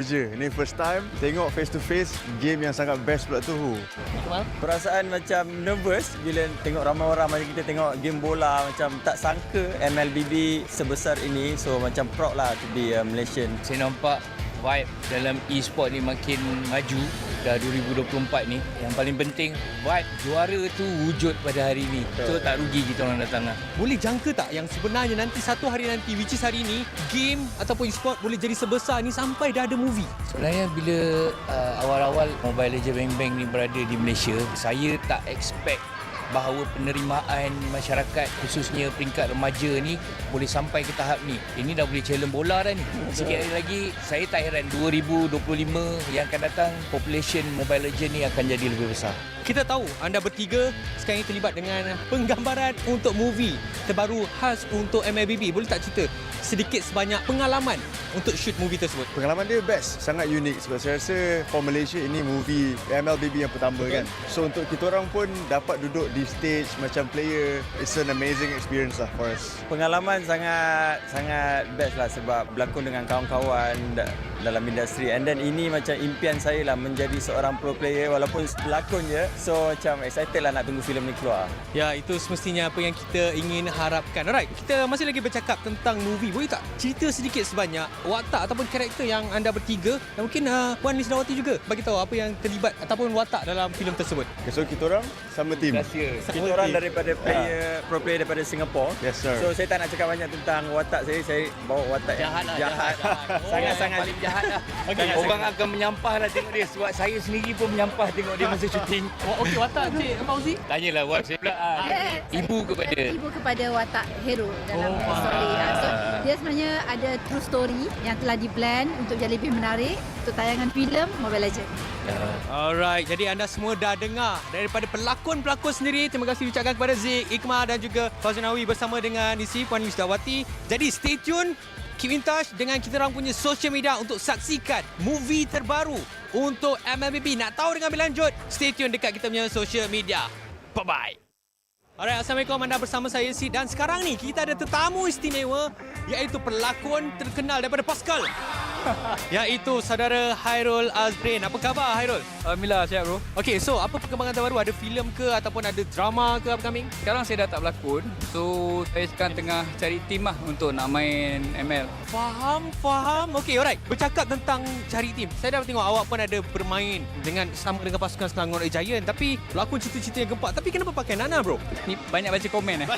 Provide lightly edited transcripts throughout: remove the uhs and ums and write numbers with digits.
Je, ni first time tengok face to face game yang sangat best pula tu. Perasaan macam nervous bila tengok ramai orang macam kita tengok game bola, macam tak sangka MLBB sebesar ini. So macam proud lah to be a Malaysian. Saya nampak vibe dalam e-sport ni makin maju dah 2024 ni. Yang paling penting vibe juara tu wujud pada hari ni. So tak rugi kita orang datang lah. Boleh jangka tak yang sebenarnya nanti satu hari nanti, which is hari ni, game ataupun e-sport boleh jadi sebesar ni sampai dah ada movie? Sebenarnya bila awal-awal Mobile Legends Bang Bang ni berada di Malaysia, saya tak expect bahawa penerimaan masyarakat khususnya peringkat remaja ni boleh sampai ke tahap ni. Ini dah boleh challenge bola dah ni. Sikit hari lagi saya tak heran 2025 yang akan datang population Mobile Legends ni akan jadi lebih besar. Kita tahu anda bertiga sekarang ini terlibat dengan penggambaran untuk movie terbaru khas untuk MLBB. Boleh tak cerita sedikit sebanyak pengalaman untuk shoot movie tersebut? Pengalaman dia best, sangat unik sebab saya rasa for Malaysia ini movie MLBB yang pertama kan. So untuk kita orang pun dapat duduk di stage macam player, it's an amazing experience lah for us. Pengalaman sangat best lah sebab berlakon dengan kawan-kawan dalam industri, and then ini macam impian saya lah menjadi seorang pro player walaupun berlakon je. So macam excited lah nak tunggu filem ni keluar. Ya, itu semestinya apa yang kita ingin harapkan. Alright, kita masih lagi bercakap tentang movie. Boleh tak cerita sedikit sebanyak watak ataupun karakter yang anda bertiga dan mungkin Puan Lisdawati juga bagi tahu apa yang terlibat ataupun watak dalam filem tersebut. Okay, so kita orang sama team. Kita orang daripada pro player daripada Singapore. Yes sir. So saya tak nak cakap banyak tentang watak saya bawa watak Jahat lah, jahat. Sangat-sangat paling jahat lah. Okay, Orang akan menyampah lah tengok dia sebab saya sendiri pun menyampah tengok dia masa syuting. Okey, watak Cik Fauzi. Tanyalah buat saya pula. Ibu kepada watak hero dalam story. So dia sebenarnya ada true story yang telah di-plan untuk jadi lebih menarik untuk tayangan filem Mobile Legends. Alright, jadi anda semua dah dengar daripada pelakon-pelakon sendiri. Terima kasih diucapkan kepada Zik, Iqmah dan juga Fauzi bersama dengan isi Puan Lisdawati. Jadi stay tune, keep in touch dengan kita orang punya social media untuk saksikan movie terbaru untuk MLBB. Nak tahu dengan lebih lanjut, stay tune dekat kita punya social media. Bye-bye. Alright, Assalamualaikum, anda bersama saya Sid dan sekarang ni kita ada tetamu istimewa iaitu pelakon terkenal daripada Pascal. Iaitu saudara Hairul Azrin. Apa khabar Hairul? Alhamdulillah, siap bro. Okey, so apa perkembangan terbaru? Ada filem ke ataupun ada drama ke upcoming? Sekarang saya dah tak berlakon. So, saya sekarang tengah cari tim lah untuk nak main ML. Faham. Okey, alright. Bercakap tentang cari tim. Saya dah tengok awak pun ada bermain sama dengan pasukan Selangor Red Giants, tapi berlakon cerita-cerita yang gempak. Tapi kenapa pakai Nana bro? Ni banyak baca komen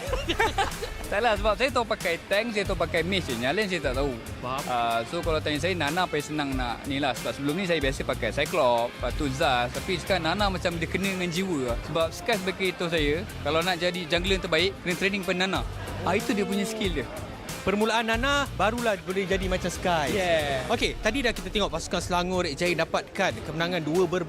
Tak lah, sebab saya tahu pakai tank, saya tahu pakai mage je. Yang lain saya tak tahu. Faham. So, kalau tanya saya, Nana paling senang nak ni lah. Sebab sebelum ni saya biasa pakai Cyclops, lepas tu Zaz. Tapi sekarang Nana macam dia kena dengan jiwa lah. Sebab Sky sebagai itu saya, kalau nak jadi jungler yang terbaik, kena training pada Nana. Itu dia punya skill dia. Permulaan Nana barulah boleh jadi macam Sky. Yeah. Okey, tadi dah kita tengok pasukan Selangor Red Giants dapatkan kemenangan 2-0.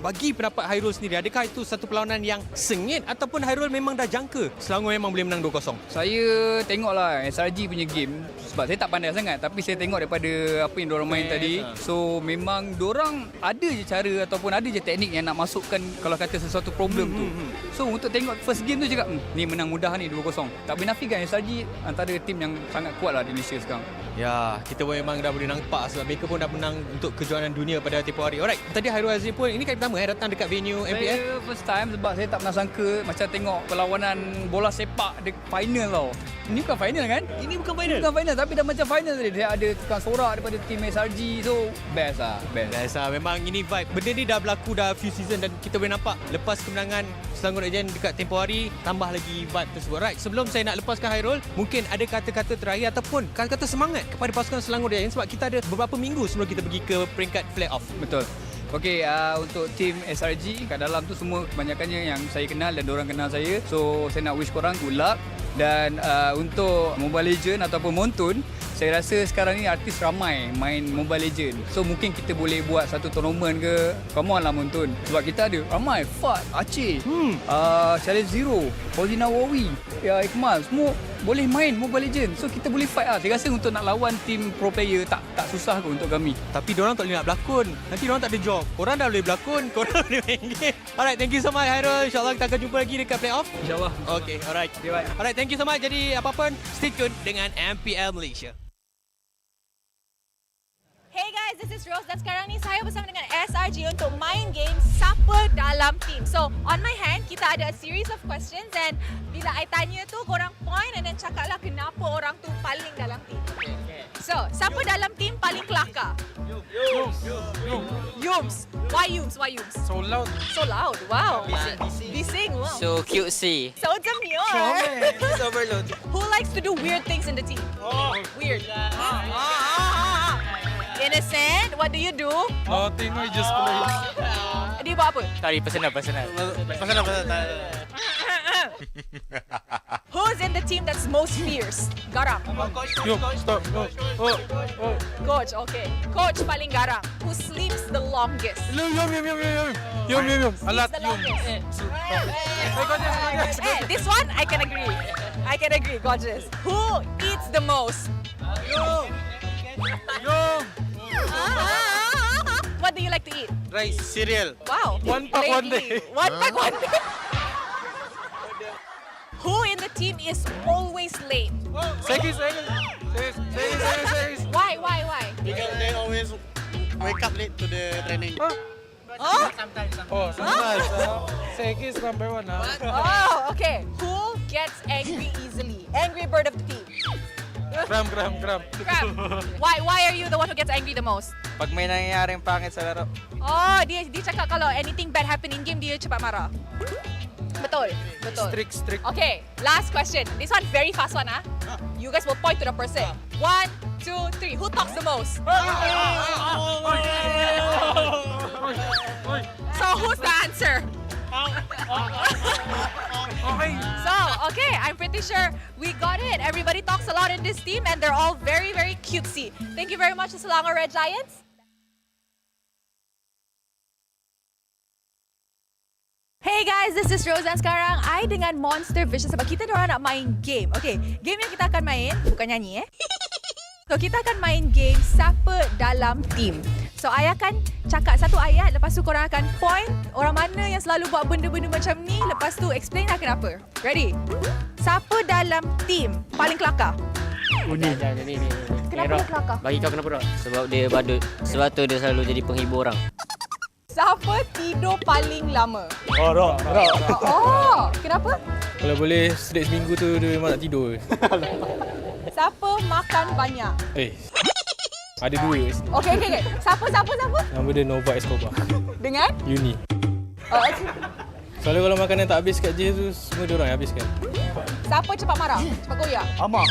Bagi pendapat Hairul sendiri, adakah itu satu perlawanan yang sengit ataupun Hairul memang dah jangka Selangor memang boleh menang 2-0? Saya tengoklah SRG punya game sebab saya tak pandai sangat, tapi saya tengok daripada apa yang diorang main tadi. So memang diorang ada je cara ataupun ada je teknik yang nak masukkan kalau kata sesuatu problem tu. So untuk tengok first game tu cakap ni menang mudah ni 2-0. Tak boleh nafikan SRG antara tim yang sangat kuat lah di Malaysia sekarang. Ya, kita pun memang dah boleh nampak sebab mereka pun dah menang untuk kejuaraan dunia pada tempoh hari. Alright, tadi Hairul Azrin pun ini kali pertama datang dekat venue MPL. Saya first time sebab saya tak pernah sangka macam tengok perlawanan bola sepak final tau. Ini bukan final kan? Ini bukan final. Bukan final tapi dah macam final tadi. Dia ada tukang sorak daripada tim SRG. So best lah. Best lah. Memang ini vibe. Benda ni dah berlaku dah few season dan kita boleh nampak lepas kemenangan Selangor Red Giants dekat tempoh hari, tambah lagi vibe tersebut. Right, sebelum saya nak lepaskan Hairul, mungkin ada kata-kata terakhir ataupun kata-kata semangat kepada pasukan Selangor Red Giants sebab kita ada beberapa minggu sebelum kita pergi ke peringkat play-off. Betul. Okey, untuk tim SRG kat dalam tu semua kebanyakannya yang saya kenal dan diorang kenal saya. So saya nak wish korang good luck. Dan untuk Mobile Legend ataupun Montun, saya rasa sekarang ni artis ramai main Mobile Legend. So mungkin kita boleh buat satu tournament ke. Come on lah Montun. Sebab kita ada ramai. Fat, Aceh, Challenge Zero, Fauzi Nawawi, Iqmal, semua boleh main Mobile Legend. So kita boleh fight lah. Saya rasa untuk nak lawan tim pro player tak susah kot untuk kami. Tapi diorang tak boleh nak berlakon. Nanti diorang tak ada job. Korang dah boleh berlakon, korang boleh main game. Alright, thank you so much Hairul. InsyaAllah kita akan jumpa lagi dekat playoff. InsyaAllah. Okay, alright. Okay, bye. Alright, thank you so much. Jadi apa-apa, stay tune dengan MPL Malaysia. Hey guys, guys, this is Rose dan sekarang ni saya bersama dengan SRG untuk main game Siapa Dalam Team. So, on my hand, kita ada a series of questions and bila I tanya tu, korang point and then cakaplah kenapa orang tu paling dalam team. So, siapa dalam team paling kelakar? Yums. Why Yums? Why Yums? So loud. So loud. Wow. Bising. Wow. So cutesy. So demure. It's overload. Who likes to do weird things in the team? Weird. Innocent. What do you do? Nothing, I just play. Dia buat apa? Sorry, personal. Who's in the team that's most fierce? Garang. Yo, stop. Oh. Coach, okay. Coach paling garang. Who sleeps the longest? Yum. Alat, the yum. longest. This one I can agree. Gorgeous. Who eats the most? Yum. What do you like to eat? Rice, cereal. Wow. One pack, one Lately. day. One pack, one day. Who in the team is always late? Say. Why? Because they always wake up late to the training. Oh? Sometimes. Sekis number 1. Oh, okay. Who gets angry easily? Angry bird of the team. Gram. Crap. Why are you the one who gets angry the most? Pag may nangyayaring pangit sa laro. Oh, dia cakap kalau anything bad happen in game, dia cepat marah. Betul. Strict. Okay, last question. This one very fast one, ah. You guys will point to the person. 1, 2, 3. Who talks the most? So who's the answer? So, okay, I'm pretty sure we got it. Everybody talks a lot in this team and they're all very, very cutesy. Thank you very much to Selangor Red Giants. Hey guys, this is Rose dan sekarang I dengan Monster Vision sebab kita diorang nak main game. Okay, game yang kita akan main, bukan nyanyi So, kita akan main game Siapa Dalam Team. So, I akan cakap satu ayat, lepas tu korang akan point orang mana yang selalu buat benda-benda macam ni, lepas tu explain lah kenapa. Ready? Siapa dalam team paling kelakar? Ni. Kenapa dia kelakar? Bagi kau kenapa tak? Sebab dia badut. Sebab tu dia selalu jadi penghibur orang. Siapa tidur paling lama? Rock. Oh, kenapa? Kalau boleh straight seminggu tu dia memang nak tidur. Siapa makan banyak? Ada dua kat sini. Okay. Siapa? Nama dia Nova Escobar. Dengan? Uni. Oh, Soalnya kalau makanan tak habis kat dia tu semua dia orang yang habiskan. siapa cepat marah? Cepat koyak? Amar.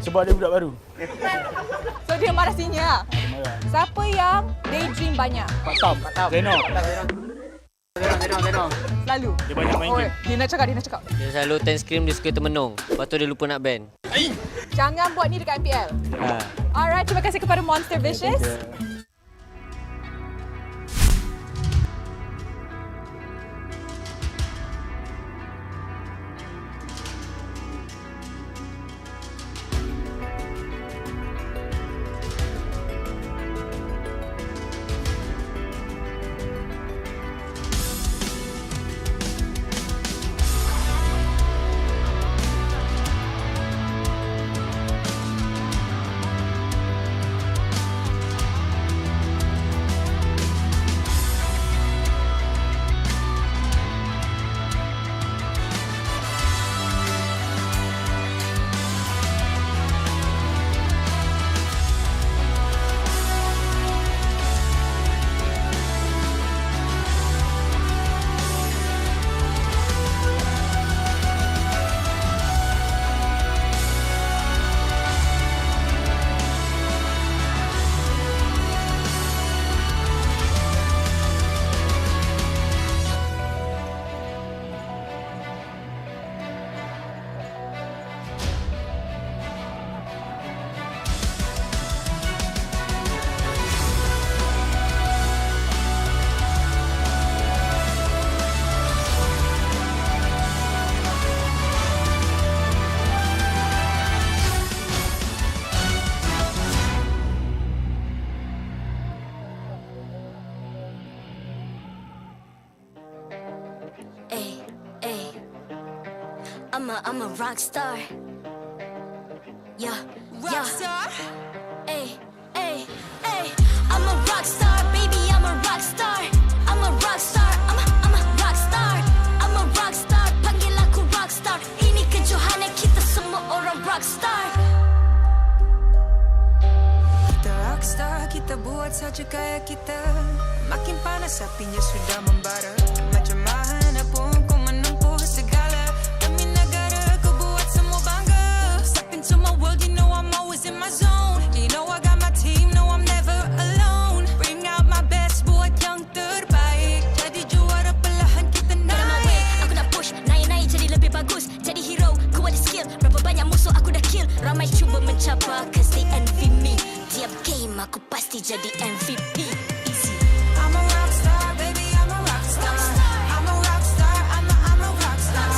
Sebab dia budak baru. So, dia marah sini lah. Siapa yang daydream banyak? Patam. Zeno. Selalu. Dia banyak main game. Dia nak cakap. Dia selalu ten scream, dia suka termenung. Lepas tu dia lupa nak band. Jangan buat ni dekat MPL. Alright, terima kasih kepada Monster Vicious. I'm a rock star. Yeah, rock star. Hey. kita buat saja gaya kita. Makin panas apinya sudah membara. Macam mana pun ku menempuh segala. Demi negara ku buat semua bangga. Step into my world, you know I'm always in my zone. You know I got my team, no I'm never alone. Bring out my best, buat yang terbaik. Jadi juara perlahan kita naik. Aku nak push, naik-naik jadi lebih bagus. Jadi hero, ku ada skill. Berapa banyak musuh aku dah kill. Ramai cuba mencapai, cause they envy me. Tiap game aku pasti jadi MVP. Easy. I'm a rock star, baby, I'm a rock star. I'm a rock star, I'm a rock star.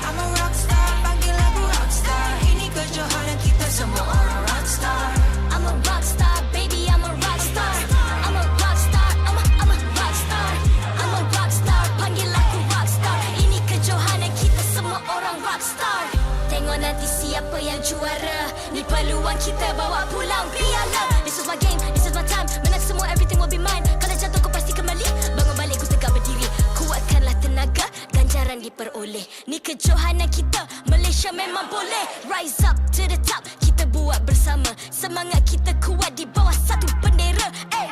I'm a rock star, panggil aku rock star. Ini kejohanan kita semua orang rock star. I'm a rock star, baby, I'm a rock star. I'm a rock star, I'm a rock star. I'm a rock star, panggil aku rock star. Ini kejohanan kita semua orang rock star. Tengok nanti siapa yang juara. Ni peluang kita bawa pulang piala. This is my game, this is my time. Menang semua, everything will be mine. Kalau jatuh kau pasti kembali. Bangun balik ku tegak berdiri. Kuatkanlah tenaga, ganjaran diperoleh. Ni kejohanan kita, Malaysia memang boleh. Rise up to the top, kita buat bersama. Semangat kita kuat di bawah satu bendera. Hey.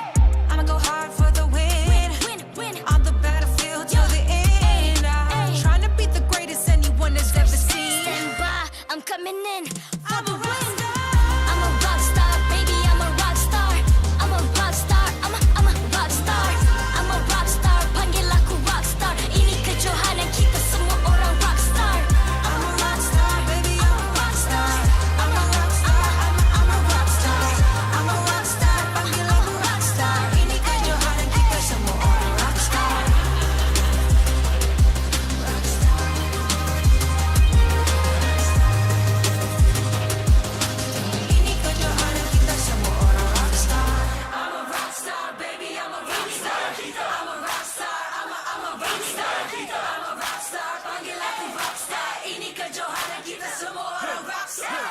I'ma go hard for the win. Win. On the battlefield till the end. I'm trying to beat the greatest anyone has ever seen. Stand by, I'm coming in for I'm the a rock win. star. I'm a rock star, baby, I'm a rock star. I'm a rock star, I'm a rock star. I'm a rock star, panggil aku rock star. Ini kejohanan kita semua orang rock star. I'm a rock star, baby, I'm a rock star. I'm a rock star, I'm a rock star. I'm a rock star, panggil aku rock star. Ini kejohanan kita semua orang rock star. Rock star. Ini kejohanan kita semua orang rock star. I'm a rock star, baby, I'm a rock star. I'm a rock star, I'm a rock star. I'm a rock star, panggil aku rock star. Ini kejohanan kita semua orang rock star.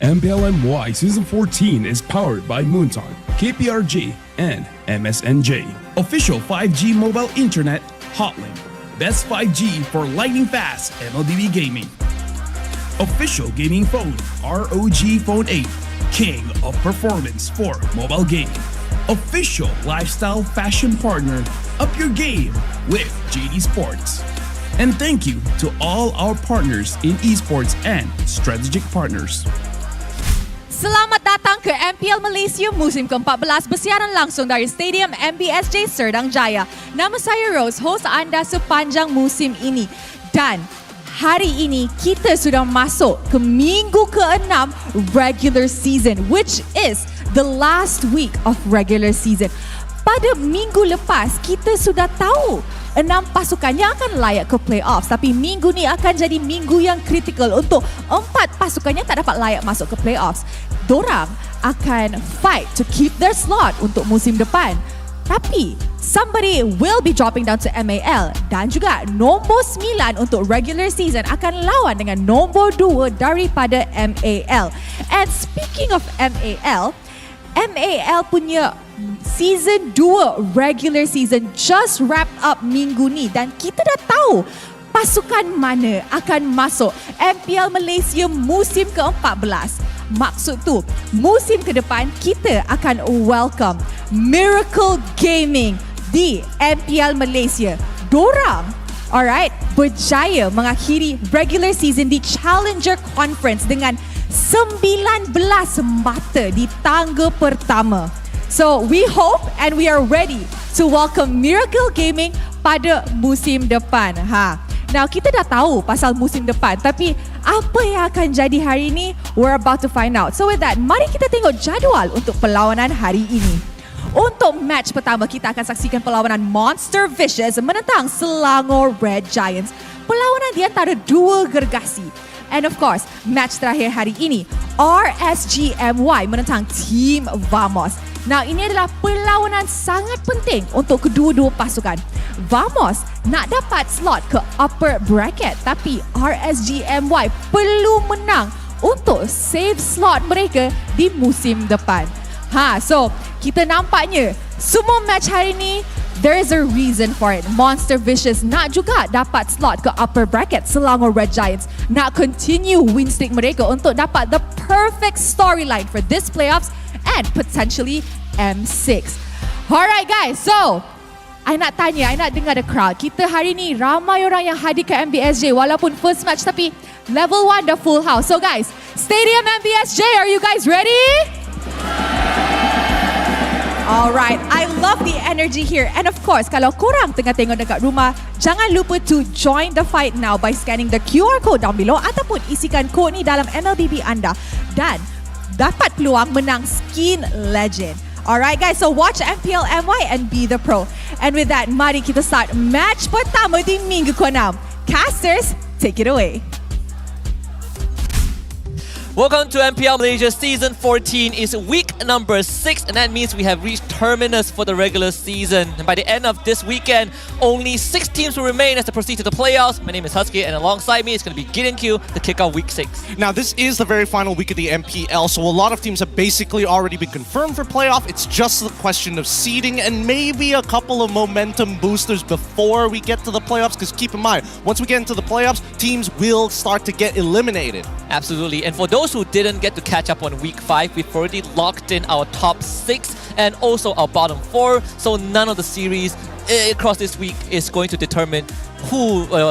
MPL MY Season 14 is powered by Moonton, KPRG, and MSNJ. Official 5G mobile internet hotlink. Best 5G for lightning fast MLBB gaming. Official gaming phone ROG Phone 8. King of performance for mobile gaming. Official lifestyle fashion partner. Up your game with JD Sports. And thank you to all our partners in esports and strategic partners. Selamat datang ke MPL Malaysia musim ke-14 bersiaran langsung dari Stadium MBSJ Serdang Jaya. Nama saya Rose, host anda sepanjang musim ini. Dan hari ini kita sudah masuk ke minggu ke-6 regular season, which is the last week of regular season. Pada minggu lepas, kita sudah tahu 6 pasukan yang akan layak ke playoffs. Tapi minggu ni akan jadi minggu yang kritikal untuk 4 pasukan yang tak dapat layak masuk ke playoffs. Dorang akan fight to keep their slot untuk musim depan. Tapi somebody will be dropping down to MAL dan juga nombor 9 untuk regular season akan lawan dengan nombor 2 daripada MAL. And speaking of MAL punya season 2 regular season just wrapped up minggu ni dan kita dah tahu pasukan mana akan masuk MPL Malaysia musim ke-14. Maksud tu, musim ke depan kita akan welcome Miracle Gaming di MPL Malaysia. Dorang, alright, berjaya mengakhiri regular season di Challenger Conference dengan 19 mata di tangga pertama. So we hope and we are ready to welcome Miracle Gaming pada musim depan. Now kita dah tahu pasal musim depan, tapi apa yang akan jadi hari ini, we're about to find out. So with that, mari kita tengok jadual untuk perlawanan hari ini. Untuk match pertama, kita akan saksikan perlawanan Monster Vicious menentang Selangor Red Giants. Perlawanan di antara dua gergasi. And of course, match terakhir hari ini, RSG MY menentang Team Vamos. Now, ini adalah perlawanan sangat penting untuk kedua-dua pasukan. Vamos nak dapat slot ke upper bracket, tapi RSG MY perlu menang untuk save slot mereka di musim depan. So kita nampaknya semua match hari ini, there is a reason for it. Monster Vicious nak juga dapat slot ke upper bracket. Selangor Red Giants nak continue win streak mereka untuk dapat the perfect storyline for this playoffs and potentially M6. Alright guys, so I nak tanya, I nak dengar the crowd. Kita hari ni ramai orang yang hadir ke MBSJ walaupun first match, tapi level 1 dah full house. So guys, Stadium MBSJ, are you guys ready? Alright, I love the energy here. And of course, kalau korang tengah tengok dekat rumah, jangan lupa to join the fight now by scanning the QR code down below ataupun isikan kod ni dalam MLBB anda dan dapat peluang menang skin legend. Alright guys, so watch MPL MY and be the pro. And with that, mari kita start match pertama di minggu ke-6. Casters, take it away. Welcome to MPL Malaysia Season 14. It's week number 6 and that means we have reached terminus for the regular season. And by the end of this weekend, only 6 teams will remain as they proceed to the playoffs. My name is Husky and alongside me is going to be Gideon Q to kick off week 6. Now this is the very final week of the MPL, so a lot of teams have basically already been confirmed for playoff. It's just a question of seeding and maybe a couple of momentum boosters before we get to the playoffs, because keep in mind, once we get into the playoffs, teams will start to get eliminated. Absolutely. And for those who didn't get to catch up on week 5, we've already locked in our top 6 and also our bottom 4. So none of the series across this week is going to determine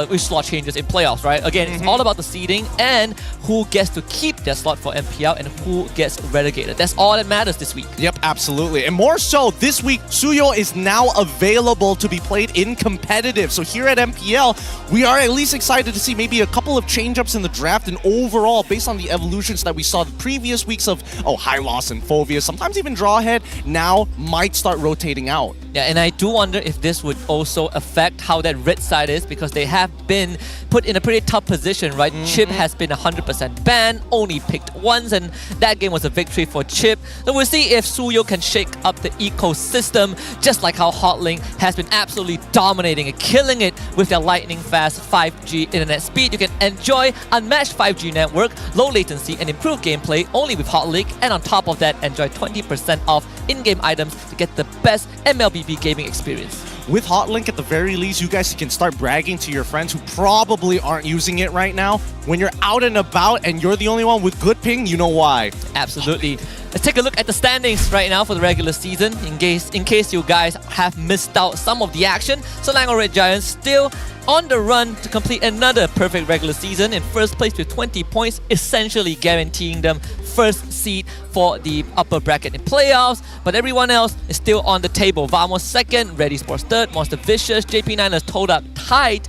which slot changes in playoffs, right? Again, it's all about the seeding and who gets to keep their slot for MPL and who gets relegated. That's all that matters this week. Yep, absolutely. And more so, this week, Suyo is now available to be played in competitive. So here at MPL, we are at least excited to see maybe a couple of change-ups in the draft and overall, based on the evolutions that we saw the previous weeks of, High Loss and Fovia, sometimes even Drawhead, now might start rotating out. Yeah, and I do wonder if this would also affect how that red side is, because they have been put in a pretty tough position, right? Chip has been 100% banned, only picked once, and that game was a victory for Chip. So we'll see if Suyo can shake up the ecosystem, just like how Hotlink has been absolutely dominating and killing it with their lightning fast 5G internet speed. You can enjoy unmatched 5G network, low latency, and improved gameplay only with Hotlink, and on top of that, enjoy 20% off in-game items to get the best MLBB gaming experience. With Hotlink, at the very least, you guys can start bragging to your friends who probably aren't using it right now. When you're out and about and you're the only one with good ping, you know why. Absolutely. Let's take a look at the standings right now for the regular season. In case you guys have missed out some of the action, Selangor Red Giants still on the run to complete another perfect regular season in first place with 20 points, essentially guaranteeing them first seed for the upper bracket in playoffs. But everyone else is still on the table. Vamos second, Ready Sports third, Monster Vicious, JP9ers told up tied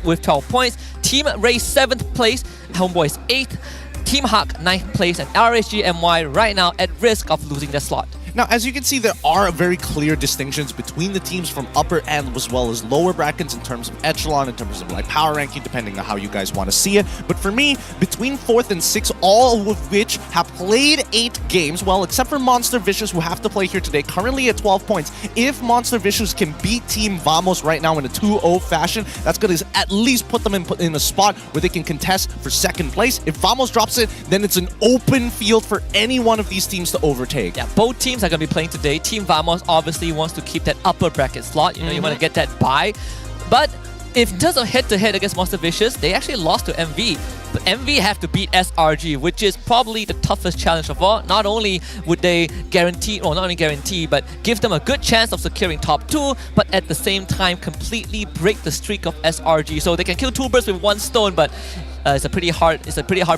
with 12 points. Team Ray 7th place, Homeboys 8th, Team Hawk 9th place, and RSG MY right now at risk of losing their slot. Now, as you can see, there are very clear distinctions between the teams from upper and as well as lower brackets in terms of echelon, in terms of like power ranking, depending on how you guys want to see it. But for me, between 4th and 6th, all of which have played 8 games, well, except for Monster Vicious, who have to play here today, currently at 12 points. If Monster Vicious can beat Team Vamos right now in a 2-0 fashion, that's going to at least put them in a spot where they can contest for 2nd place. If Vamos drops it, then it's an open field for any one of these teams to overtake. Yeah, both teams are going to be playing today. Team Vamos obviously wants to keep that upper bracket slot. You know, you want to get that bye. But if in terms of head-to-head against Monster Vicious, they actually lost to MV. But MV have to beat SRG, which is probably the toughest challenge of all. Not only would they guarantee, or not only guarantee, but give them a good chance of securing top 2, but at the same time completely break the streak of SRG. So they can kill 2 birds with 1 stone, but it's a pretty hard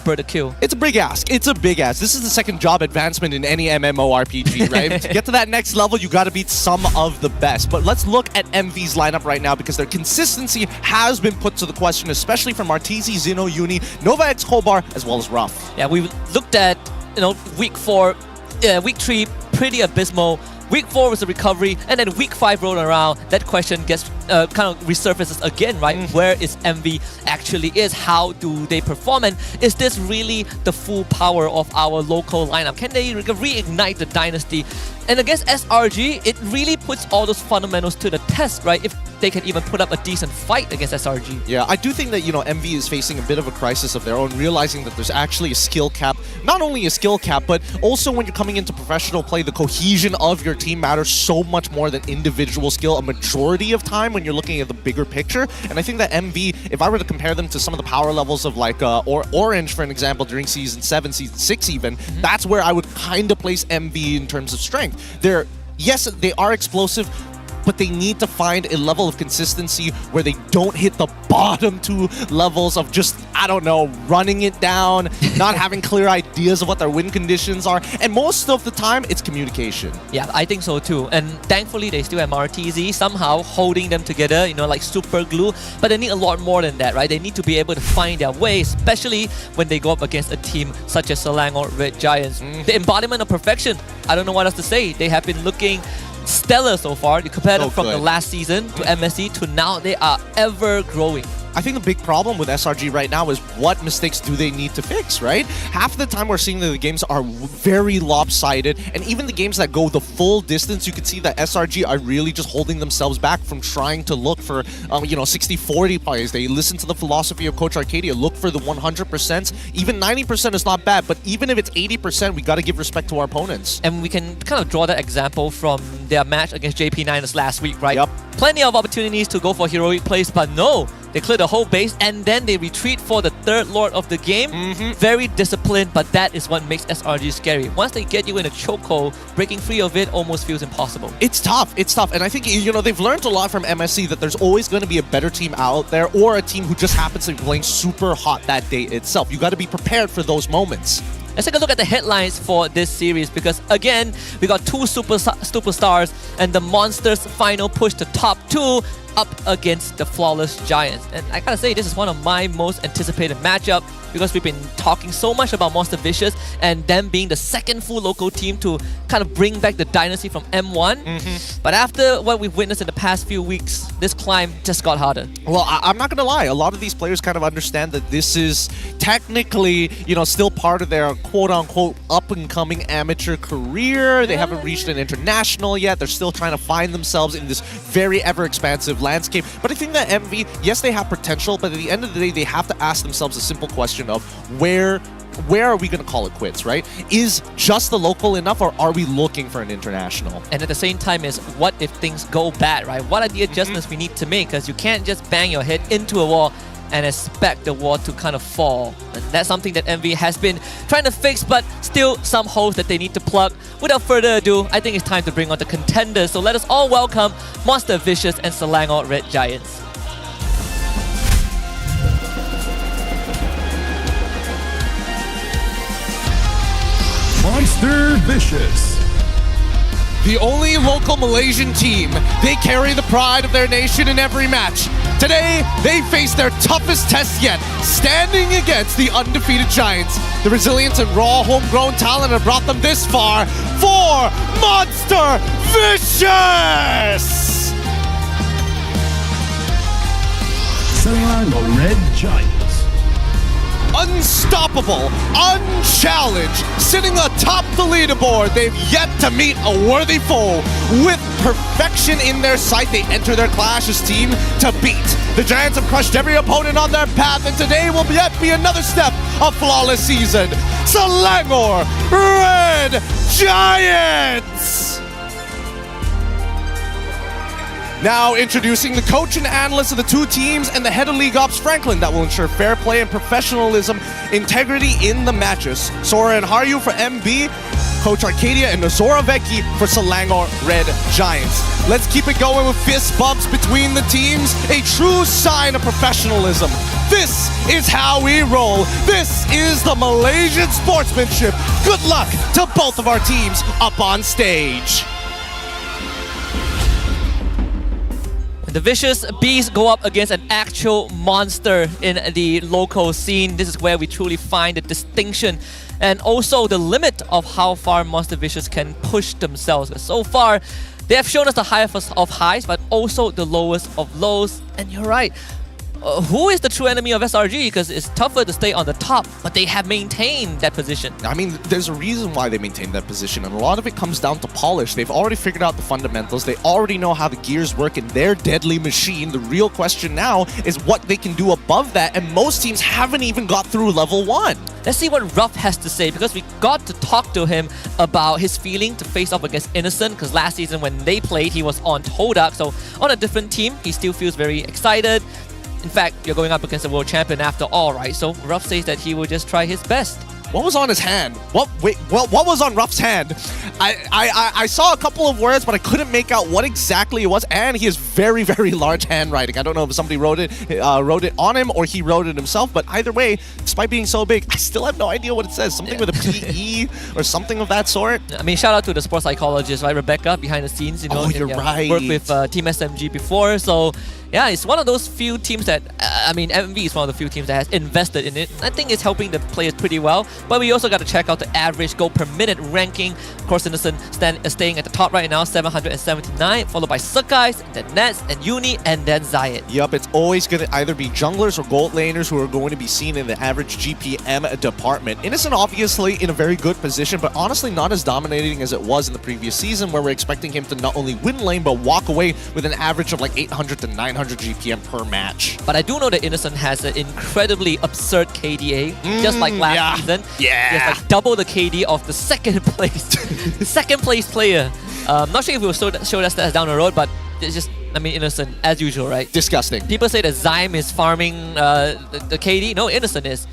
bird to kill. It's a big ask. It's a big ask. This is the 2nd job advancement in any MMORPG, right? To get to that next level, you got to beat some of the best. But let's look at MV's lineup right now, because their consistency has been put to the question, especially from Arteezy, Zeno, Uni, Nova X Khobar, as well as Ruff. Yeah, we looked at week 4, week 3, pretty abysmal. Week 4 was a recovery, and then week 5 rolled around. That question gets kind of resurfaces again, right? Where is MV actually is? How do they perform? And is this really the full power of our local lineup? Can they reignite the dynasty? And against SRG, it really puts all those fundamentals to the test, right? If they can even put up a decent fight against SRG. Yeah, I do think that, MV is facing a bit of a crisis of their own, realizing that there's actually a skill cap. Not only a skill cap, but also when you're coming into professional play, the cohesion of your team matters so much more than individual skill a majority of time when you're looking at the bigger picture. And I think that MV, if I were to compare them to some of the power levels of like Orange, for an example, during Season 7, Season 6 even, that's where I would kind of place MV in terms of strength. Yes, they are explosive, but they need to find a level of consistency where they don't hit the bottom 2 levels of just, I don't know, running it down, not having clear ideas of what their win conditions are, and most of the time, it's communication. Yeah, I think so too. And thankfully, they still have RTZ somehow holding them together, like super glue. But they need a lot more than that, right? They need to be able to find their way, especially when they go up against a team such as Selangor Red Giants. The embodiment of perfection. I don't know what else to say. They have been looking stellar so far. You compare them from the last season to MSC to now, they are ever growing. I think the big problem with SRG right now is what mistakes do they need to fix, right? Half the time we're seeing that the games are very lopsided, and even the games that go the full distance, you can see that SRG are really just holding themselves back from trying to look for, 60-40 plays. They listen to the philosophy of Coach Arcadia, look for the 100%. Even 90% is not bad, but even if it's 80%, we got to give respect to our opponents. And we can kind of draw that example from their match against JP9 last week, right? Yep. Plenty of opportunities to go for heroic plays, but no. They clear the whole base and then they retreat for the 3rd Lord of the game. Very disciplined, but that is what makes SRG scary. Once they get you in a chokehold, breaking free of it almost feels impossible. It's tough. And I think, they've learned a lot from MSC that there's always going to be a better team out there or a team who just happens to be playing super hot that day itself. You got to be prepared for those moments. Let's take a look at the headlines for this series because, again, we got 2 superstars and the Monsters' final push to top 2 up against the Flawless Giants. And I gotta say, this is one of my most anticipated matchup because we've been talking so much about Monster Vicious and them being the 2nd full local team to kind of bring back the dynasty from M1. But after what we've witnessed in the past few weeks, this climb just got harder. Well, I'm not gonna lie, a lot of these players kind of understand that this is technically, still part of their quote-unquote up-and-coming amateur career. They haven't reached an international yet. They're still trying to find themselves in this very ever-expansive landscape. But I think that MV, yes, they have potential, but at the end of the day, they have to ask themselves a simple question of where are we going to call it quits, right? Is just the local enough, or are we looking for an international? And at the same time is, what if things go bad, right? What are the adjustments we need to make? Because you can't just bang your head into a wall and expect the wall to kind of fall. And that's something that MV has been trying to fix, but still some holes that they need to plug. Without further ado, I think it's time to bring on the contenders. So let us all welcome Monster Vicious and Selangor Red Giants. Monster Vicious. The only local Malaysian team. They carry the pride of their nation in every match. Today, they face their toughest test yet, standing against the undefeated Giants. The resilience and raw homegrown talent have brought them this far for Monster Vicious! Selangor Red Giants. Unstoppable, unchallenged, sitting atop the leaderboard, they've yet to meet a worthy foe. With perfection in their sight, they enter their clash as team to beat. The Giants have crushed every opponent on their path, and today will yet be another step of flawless season. Selangor Red Giants! Now introducing the coach and analyst of the two teams and the head of League Ops, Franklin, that will ensure fair play and professionalism, integrity in the matches. Sora and Haryu for MB, Coach Arcadia and Nozora Vecchi for Selangor Red Giants. Let's keep it going with fist bumps between the teams, a true sign of professionalism. This is how we roll. This is the Malaysian sportsmanship. Good luck to both of our teams up on stage. The Vicious Beast go up against an actual monster in the local scene. This is where we truly find the distinction and also the limit of how far Monster Vicious can push themselves. So far, they have shown us the highest of highs, but also the lowest of lows. And you're right. Who is the true enemy of SRG? Because it's tougher to stay on the top, but they have maintained that position. I mean, there's a reason why they maintain that position, and a lot of it comes down to polish. They've already figured out the fundamentals. They already know how the gears work in their deadly machine. The real question now is what they can do above that, and most teams haven't even got through level 1. Let's see what Ruff has to say, because we got to talk to him about his feeling to face off against Innocent, because last season when they played, he was on Todak, so on a different team, he still feels very excited. In fact, you're going up against a world champion after all, right? So Ruff says that he will just try his best. What was on his hand? What was on Ruff's hand? I saw a couple of words, but I couldn't make out what exactly it was. And he has very, very large handwriting. I don't know if somebody wrote it on him or he wrote it himself. But either way, despite being so big, I still have no idea what it says. Something with a PE or something of that sort. I mean, shout out to the sports psychologist, right? Rebecca, behind the scenes. You know, you're right. Worked with Team SMG before, so. Yeah, it's one of those few teams that, I mean, MV is one of the few teams that has invested in it. I think it's helping the players pretty well. But we also got to check out the average goal per minute ranking. Of course, Innocent staying at the top right now, 779, followed by Sukais, then Nets, and Uni, and then Zayed. Yup, it's always going to either be junglers or gold laners who are going to be seen in the average GPM department. Innocent obviously in a very good position, but honestly not as dominating as it was in the previous season, where we're expecting him to not only win lane, but walk away with an average of like 800 to 900 GPM per match. But I do know that Innocent has an incredibly absurd KDA, just like last season. Yeah. It's like double the KD of the second place player. Not sure if we'll show that stats down the road, but it's just, I mean, Innocent, as usual, right? Disgusting. People say that Zyme is farming the KD. No, Innocent is.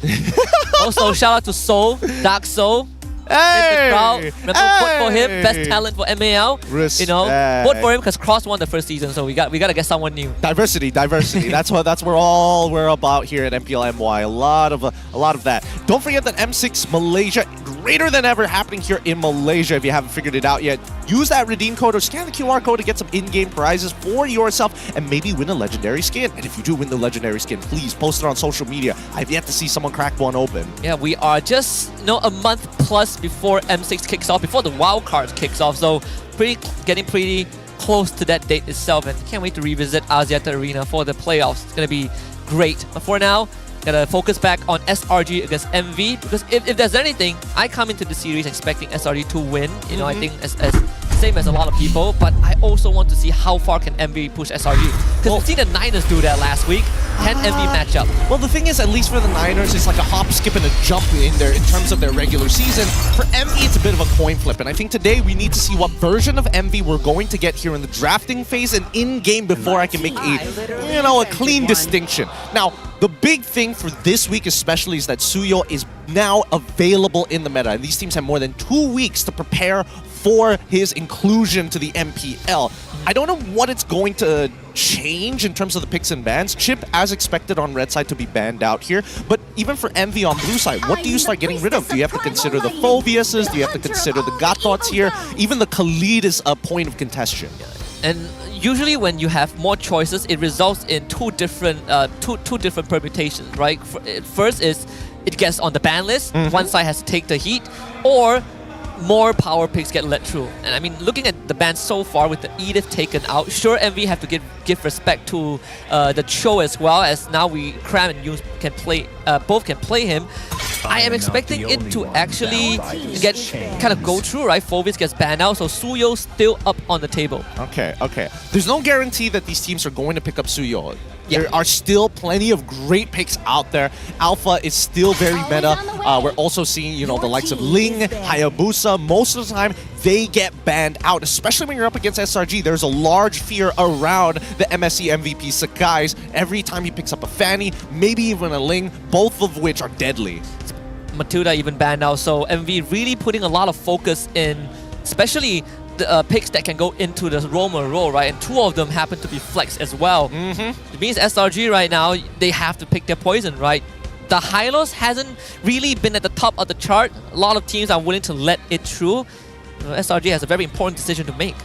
Also, shout out to Soul, Dark Soul. Hey! In the crowd. Remember, vote for him. Best talent for MAL. Respect. You know, vote for him because Cross won the first season, so we got to get someone new. Diversity. That's what all we're about here at MPL MY. A lot of that. Don't forget that M6 Malaysia, greater than ever, happening here in Malaysia. If you haven't figured it out yet, use that redeem code or scan the QR code to get some in-game prizes for yourself and maybe win a legendary skin. And if you do win the legendary skin, please post it on social media. I've yet to see someone crack one open. Yeah, we are just a month plus before M6 kicks off, before the wild cards kicks off, so getting pretty close to that date itself, and can't wait to revisit Axiata Arena for the playoffs. It's gonna be great. But for now, gotta focus back on SRG against MV, because if there's anything, I come into the series expecting SRG to win. You know, I think as same as a lot of people, but I also want to see how far can MV push SRG, because we've seen the Niners do that last week. Can MV match up? Well, the thing is, at least for the Niners, it's like a hop, skip, and a jump in terms of their regular season. For MV, it's a bit of a coin flip, and I think today we need to see what version of MV we're going to get here in the drafting phase and in-game before I can make a clean distinction. Now, the big thing for this week especially is that Suyo is now available in the meta, and these teams have more than 2 weeks to prepare for his inclusion to the MPL. I don't know what it's going to change in terms of the picks and bans. Chip, as expected on red side, to be banned out here. But even for MV on blue side, what do you start getting rid of? Do you have to consider the Phobiuses? Do you have to consider the Gatots here? Even the Khalid is a point of contention. And usually when you have more choices, it results in two different permutations, right? First is it gets on the ban list, one side has to take the heat, or more power picks get let through. And I mean, looking at the ban so far with the Edith taken out, sure, MV have to give respect to the Cho as well, as now Cram and Yoons can play, both can play him. I am expecting it to actually kind of go through, right? Fovis gets banned out, so Suyo still up on the table. Okay. There's no guarantee that these teams are going to pick up Suyo. There are still plenty of great picks out there. Alpha is still very meta. We're also seeing, you know, the likes of Ling, Hayabusa. Most of the time, they get banned out, especially when you're up against SRG. There's a large fear around the MSC MVP Sakai's. Every time he picks up a Fanny, maybe even a Ling, both of which are deadly. Matilda even banned out, so MV really putting a lot of focus in, especially the picks that can go into the roamer role, right? And two of them happen to be flex as well. It means SRG right now, they have to pick their poison, right? The Hylos hasn't really been at the top of the chart. A lot of teams are willing to let it through. SRG has a very important decision to make.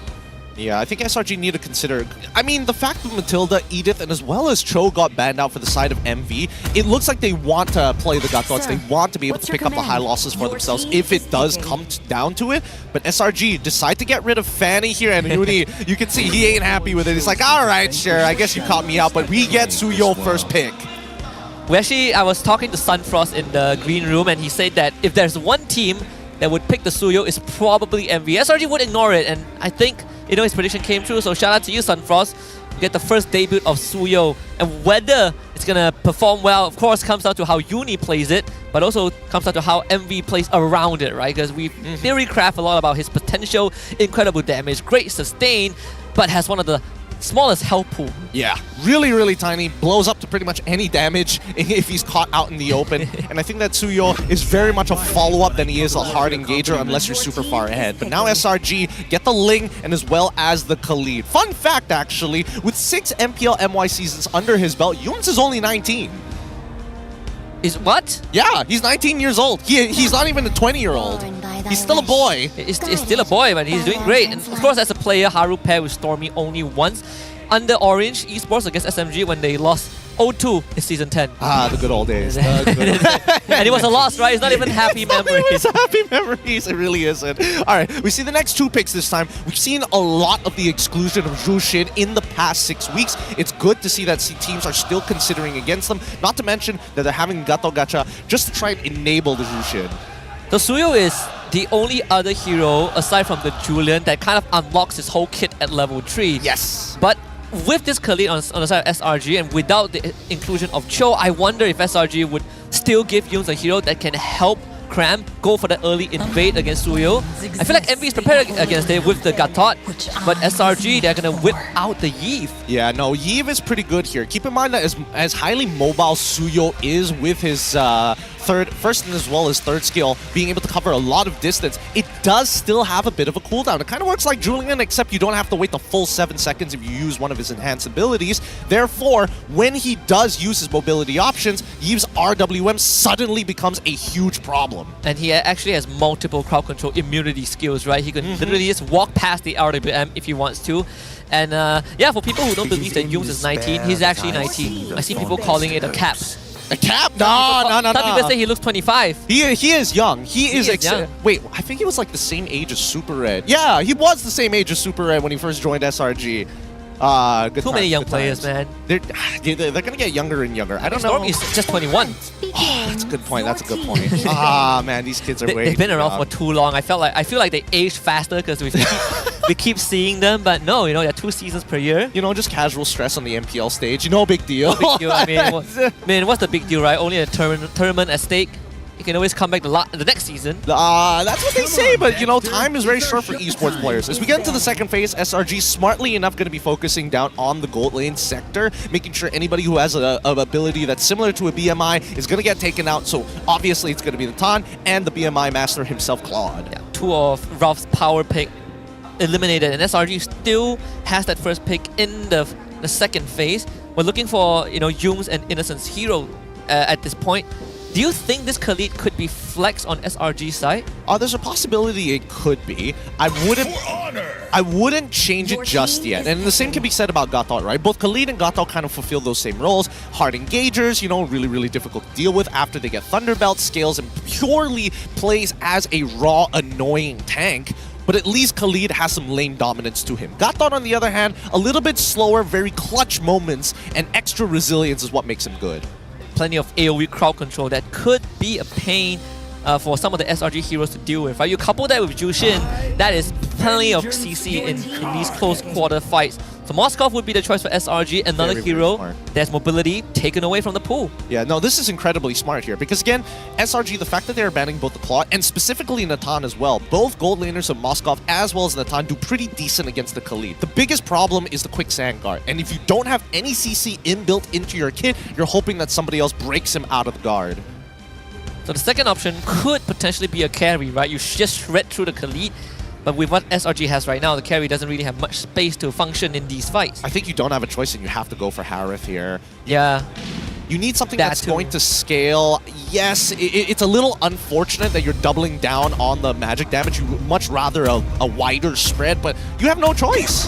Yeah, I think SRG need to consider... I mean, the fact that Matilda, Edith, and as well as Cho got banned out for the side of MV, it looks like they want to play the Gatots. They want to be able to pick up the high losses for themselves if it does come down to it. But SRG decide to get rid of Fanny here, and Uni, you can see he ain't happy with it. He's like, alright, sure, I guess you caught me out, but we get Suyo first pick. I was talking to Sunfrost in the green room, and he said that if there's one team that would pick the Suyo, it's probably MV. SRG would ignore it, and I think, you know, his prediction came true, so shout out to you, Sunfrost. You get the first debut of Suyo, and whether it's gonna perform well, of course, comes down to how Uni plays it, but also comes down to how MV plays around it, right? Because we theory craft a lot about his potential, incredible damage, great sustain, but has one of the smallest health pool. Yeah, really tiny, blows up to pretty much any damage if he's caught out in the open. And I think that Suyo is very much a follow-up than he is a hard engager unless you're super far ahead. But now SRG get the Ling and as well as the Khalid. Fun fact, actually, with 6 MPL MY seasons under his belt, Yoons is only 19. Is what? Yeah, he's 19 years old. He's not even a 20-year-old. He's still a boy. He's still a boy, but he's doing great. And of course, as a player, Haru paired with Stormy only once under Orange Esports against SMG when they lost 0-2 in Season 10. Ah, the good old days. And it was a loss, right? It's not even happy memories. It's happy memories. It really isn't. All right, we see the next 2 picks this time. We've seen a lot of the exclusion of Zhu Xin in the past 6 weeks. It's good to see that teams are still considering against them. Not to mention that they're having Gato Gacha just to try and enable the Zhu Xin. So Suyo is the only other hero, aside from the Julian, that kind of unlocks his whole kit at level 3. Yes. But with this Khalid on the side of SRG and without the inclusion of Cho, I wonder if SRG would still give Yoons a hero that can help Cram go for the early invade against Suyo. I feel like MV is prepared against it with the Gatot, but SRG, they're going to whip out the Yves. Yeah, no, Yves is pretty good here. Keep in mind that as highly mobile Suyo is with his first and as well as third skill, being able to cover a lot of distance, it does still have a bit of a cooldown. It kind of works like Julian, except you don't have to wait the full 7 seconds if you use one of his enhanced abilities. Therefore, when he does use his mobility options, Yves' RWM suddenly becomes a huge problem. And he actually has multiple crowd control immunity skills, right? He can literally just walk past the RWM if he wants to. And yeah, for people who don't believe that Yoons is 19, he's actually 19. I see people calling it a cap. A cap? No. Some people say he looks 25. He is young. He is young. Wait, I think he was like the same age as Super Red. Yeah, he was the same age as Super Red when he first joined SRG. Too many young players, man. They're gonna get younger and younger. I don't know. Stormy's just 21. Oh, that's a good point. That's a good point. Ah, man, these kids are way They've been too around young. for too long. I feel like they aged faster because we keep seeing them. But no, you know, they're 2 seasons per year. You know, just casual stress on the MPL stage. No big deal. No big deal. I mean, what's the big deal, right? Only a tournament at stake. You can always come back the next season. That's what they say, but you know, time is very short for esports players. As we get into the second phase, SRG smartly enough going to be focusing down on the gold lane sector, making sure anybody who has an ability that's similar to a BMI is going to get taken out. So obviously it's going to be the Tan and the BMI master himself, Claude. Yeah, 2 of Ralph's power pick eliminated, and SRG still has that first pick in the second phase. We're looking for, you know, Yoons and Innocent's hero at this point. Do you think this Khalid could be flexed on SRG's side? There's a possibility it could be. I wouldn't... I wouldn't change it just yet. And the same can be said about Gatot, right? Both Khalid and Gatot kind of fulfill those same roles. Hard engagers, you know, really, really difficult to deal with after they get Thunderbelt, scales, and purely plays as a raw, annoying tank. But at least Khalid has some lane dominance to him. Gatot, on the other hand, a little bit slower, very clutch moments, and extra resilience is what makes him good. Plenty of AoE crowd control that could be a pain for some of the SRG heroes to deal with. Right? You couple that with Jushin, that is plenty of CC in these close quarter fights. So Moskov would be the choice for SRG, another hero. There's mobility taken away from the pool. Yeah, no, this is incredibly smart here because again, SRG, the fact that they're banning both the Claw and specifically Natan as well, both gold laners of Moskov as well as Natan do pretty decent against the Khalid. The biggest problem is the quick sand guard, and if you don't have any CC inbuilt into your kit, you're hoping that somebody else breaks him out of the guard. So the second option could potentially be a carry, right? You just shred through the Khalid, but with what SRG has right now, the carry doesn't really have much space to function in these fights. I think you don't have a choice and you have to go for Harith here. Yeah. You need something that's going to scale. Yes, it's a little unfortunate that you're doubling down on the magic damage. You would much rather a wider spread, but you have no choice.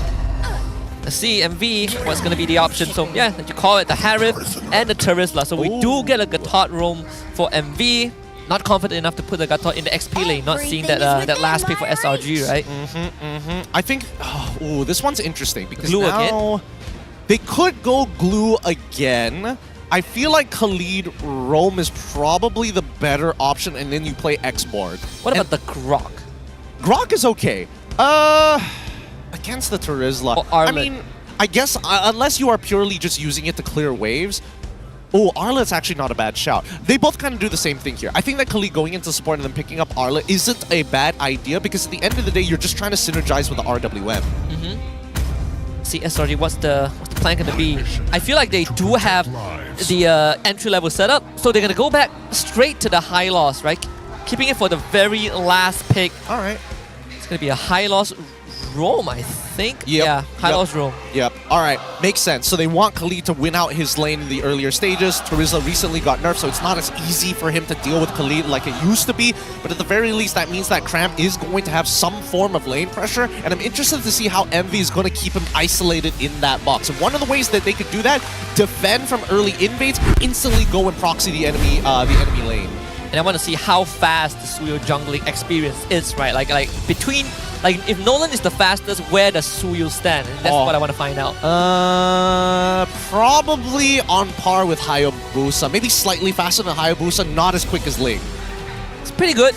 Let's see, MV, what's going to be the option? So yeah, you call it the Harith and the Terizla. So we do get a Gatot roam for MV. Not confident enough to put the Gatot in the XP lane, not seeing that that last pick for SRG, right? I think, this one's interesting because Glue now again? they could go Glue again. I feel like Khalid roam is probably the better option, and then you play X-Borg. What about the Grok? Grok is okay. Against the Terizla. I mean, I guess unless you are purely just using it to clear waves. Oh, Arlet's actually not a bad shout. They both kind of do the same thing here. I think that Khalid going into support and then picking up Arlet isn't a bad idea because at the end of the day, you're just trying to synergize with the RWM. See, SRG, what's the plan going to be? I feel like they do have the entry-level setup, so they're going to go back straight to the high loss, right? Keeping it for the very last pick. All right. It's going to be a high loss roam, I think. Yep. Yeah, high loss roam. Yep. All right. Makes sense. So they want Khalid to win out his lane in the earlier stages. Terizla recently got nerfed, so it's not as easy for him to deal with Khalid like it used to be. But at the very least, that means that Cram is going to have some form of lane pressure. And I'm interested to see how Envy is going to keep him isolated in that box. And one of the ways that they could do that, defend from early invades, instantly go and proxy the enemy lane. And I want to see how fast the Suyo jungling experience is, right? Like between, like if Nolan is the fastest, where does Suyo stand? And that's what I want to find out. Probably on par with Hayabusa. Maybe slightly faster than Hayabusa, not as quick as Ling. It's pretty good.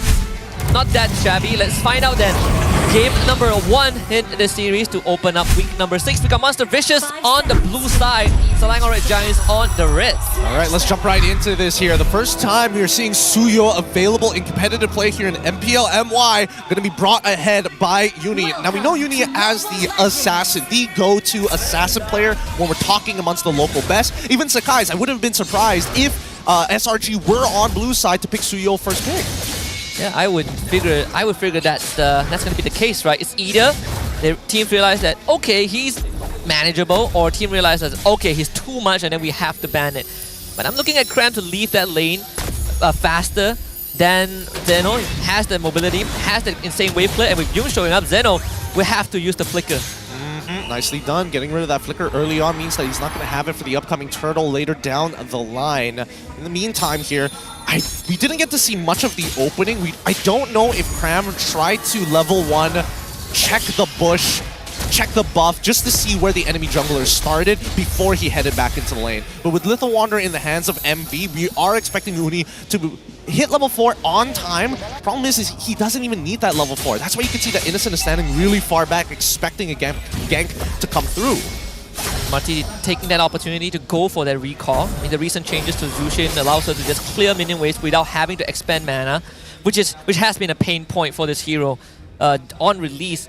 Not that shabby. Let's find out then. Game number 1 in the series to open up week number 6. We got Monster Vicious on the blue side, Selangor Red Giants on the red. All right, let's jump right into this here. The first time we are seeing Suyo available in competitive play here in MPL MY, going to be brought ahead by Uni. Now we know Uni as the assassin, the go-to assassin player when we're talking amongst the local best. Even Sakai's, I would have been surprised if SRG were on blue side to pick Suyo first pick. Yeah, I would figure that that's going to be the case, right? It's either the team realize that, okay, he's manageable, or team realizes, okay, he's too much and then we have to ban it. But I'm looking at Cram to leave that lane faster than Zeno. Has the mobility, has the insane wave clear, and with Yun showing up, Zeno will have to use the flicker. Nicely done. Getting rid of that flicker early on means that he's not going to have it for the upcoming turtle later down the line. In the meantime here, we didn't get to see much of the opening. I don't know if Cram tried to level 1, check the bush, check the buff, just to see where the enemy jungler started before he headed back into the lane. But with Lethal Wanderer in the hands of MV, we are expecting Uni to hit level 4 on time. Problem is he doesn't even need that level 4. That's why you can see that Innocent is standing really far back, expecting a gank to come through. Marty taking that opportunity to go for that recall. I mean, the recent changes to Zushin allows her to just clear minion waves without having to expend mana, which has been a pain point for this hero on release.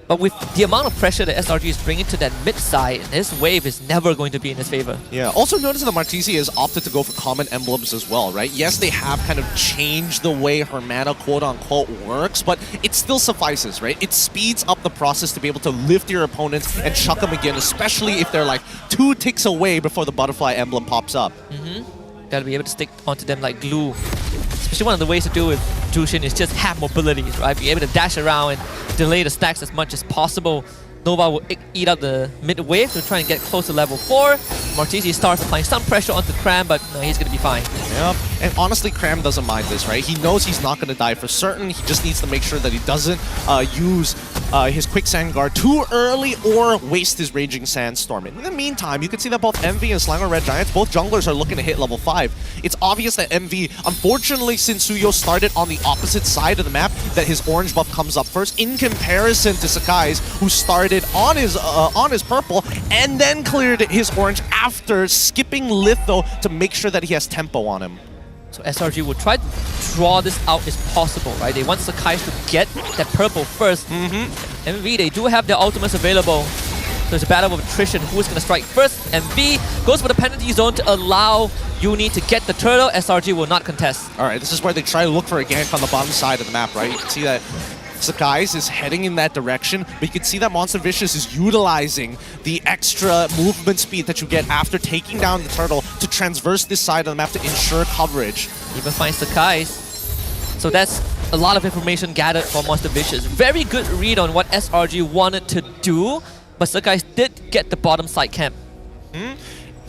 But with the amount of pressure that SRG is bringing to that mid side, this wave is never going to be in his favor. Yeah, also notice that Martisi has opted to go for common emblems as well, right? Yes, they have kind of changed the way her mana quote-unquote works, but it still suffices, right? It speeds up the process to be able to lift your opponents and chuck them again, especially if they're like 2 ticks away before the butterfly emblem pops up. Gotta be able to stick onto them like glue. especially one of the ways to do with Jushin is just have mobilities, right? Be able to dash around and delay the stacks as much as possible. Nova will eat up the mid wave to try and get close to level 4. Martisi starts applying some pressure onto Cram, but no, he's going to be fine. Yep. And honestly, Cram doesn't mind this, right? He knows he's not going to die for certain. He just needs to make sure that he doesn't use his Quicksand Guard too early or waste his Raging Sandstorm. In the meantime, you can see that both MV and Selangor Red Giants, both junglers are looking to hit level 5. It's obvious that MV, unfortunately, since Suyo started on the opposite side of the map, that his orange buff comes up first in comparison to Sakai's, who started on his purple and then cleared his orange after skipping Litho to make sure that he has tempo on him. So SRG will try to draw this out as possible, right? They want Sakai to get that purple first. MV, they do have their ultimates available. So it's a battle of attrition. Who's going to strike first? MV goes for the penalty zone to allow Uni to get the turtle. SRG will not contest. All right, this is where they try to look for a gank on the bottom side of the map, right? You can see that Sakai's is heading in that direction, but you can see that Monster Vicious is utilizing the extra movement speed that you get after taking down the turtle to transverse this side of the map to ensure coverage. Even finds Sakai's. So that's a lot of information gathered for Monster Vicious. Very good read on what SRG wanted to do, but Sakai's did get the bottom side camp.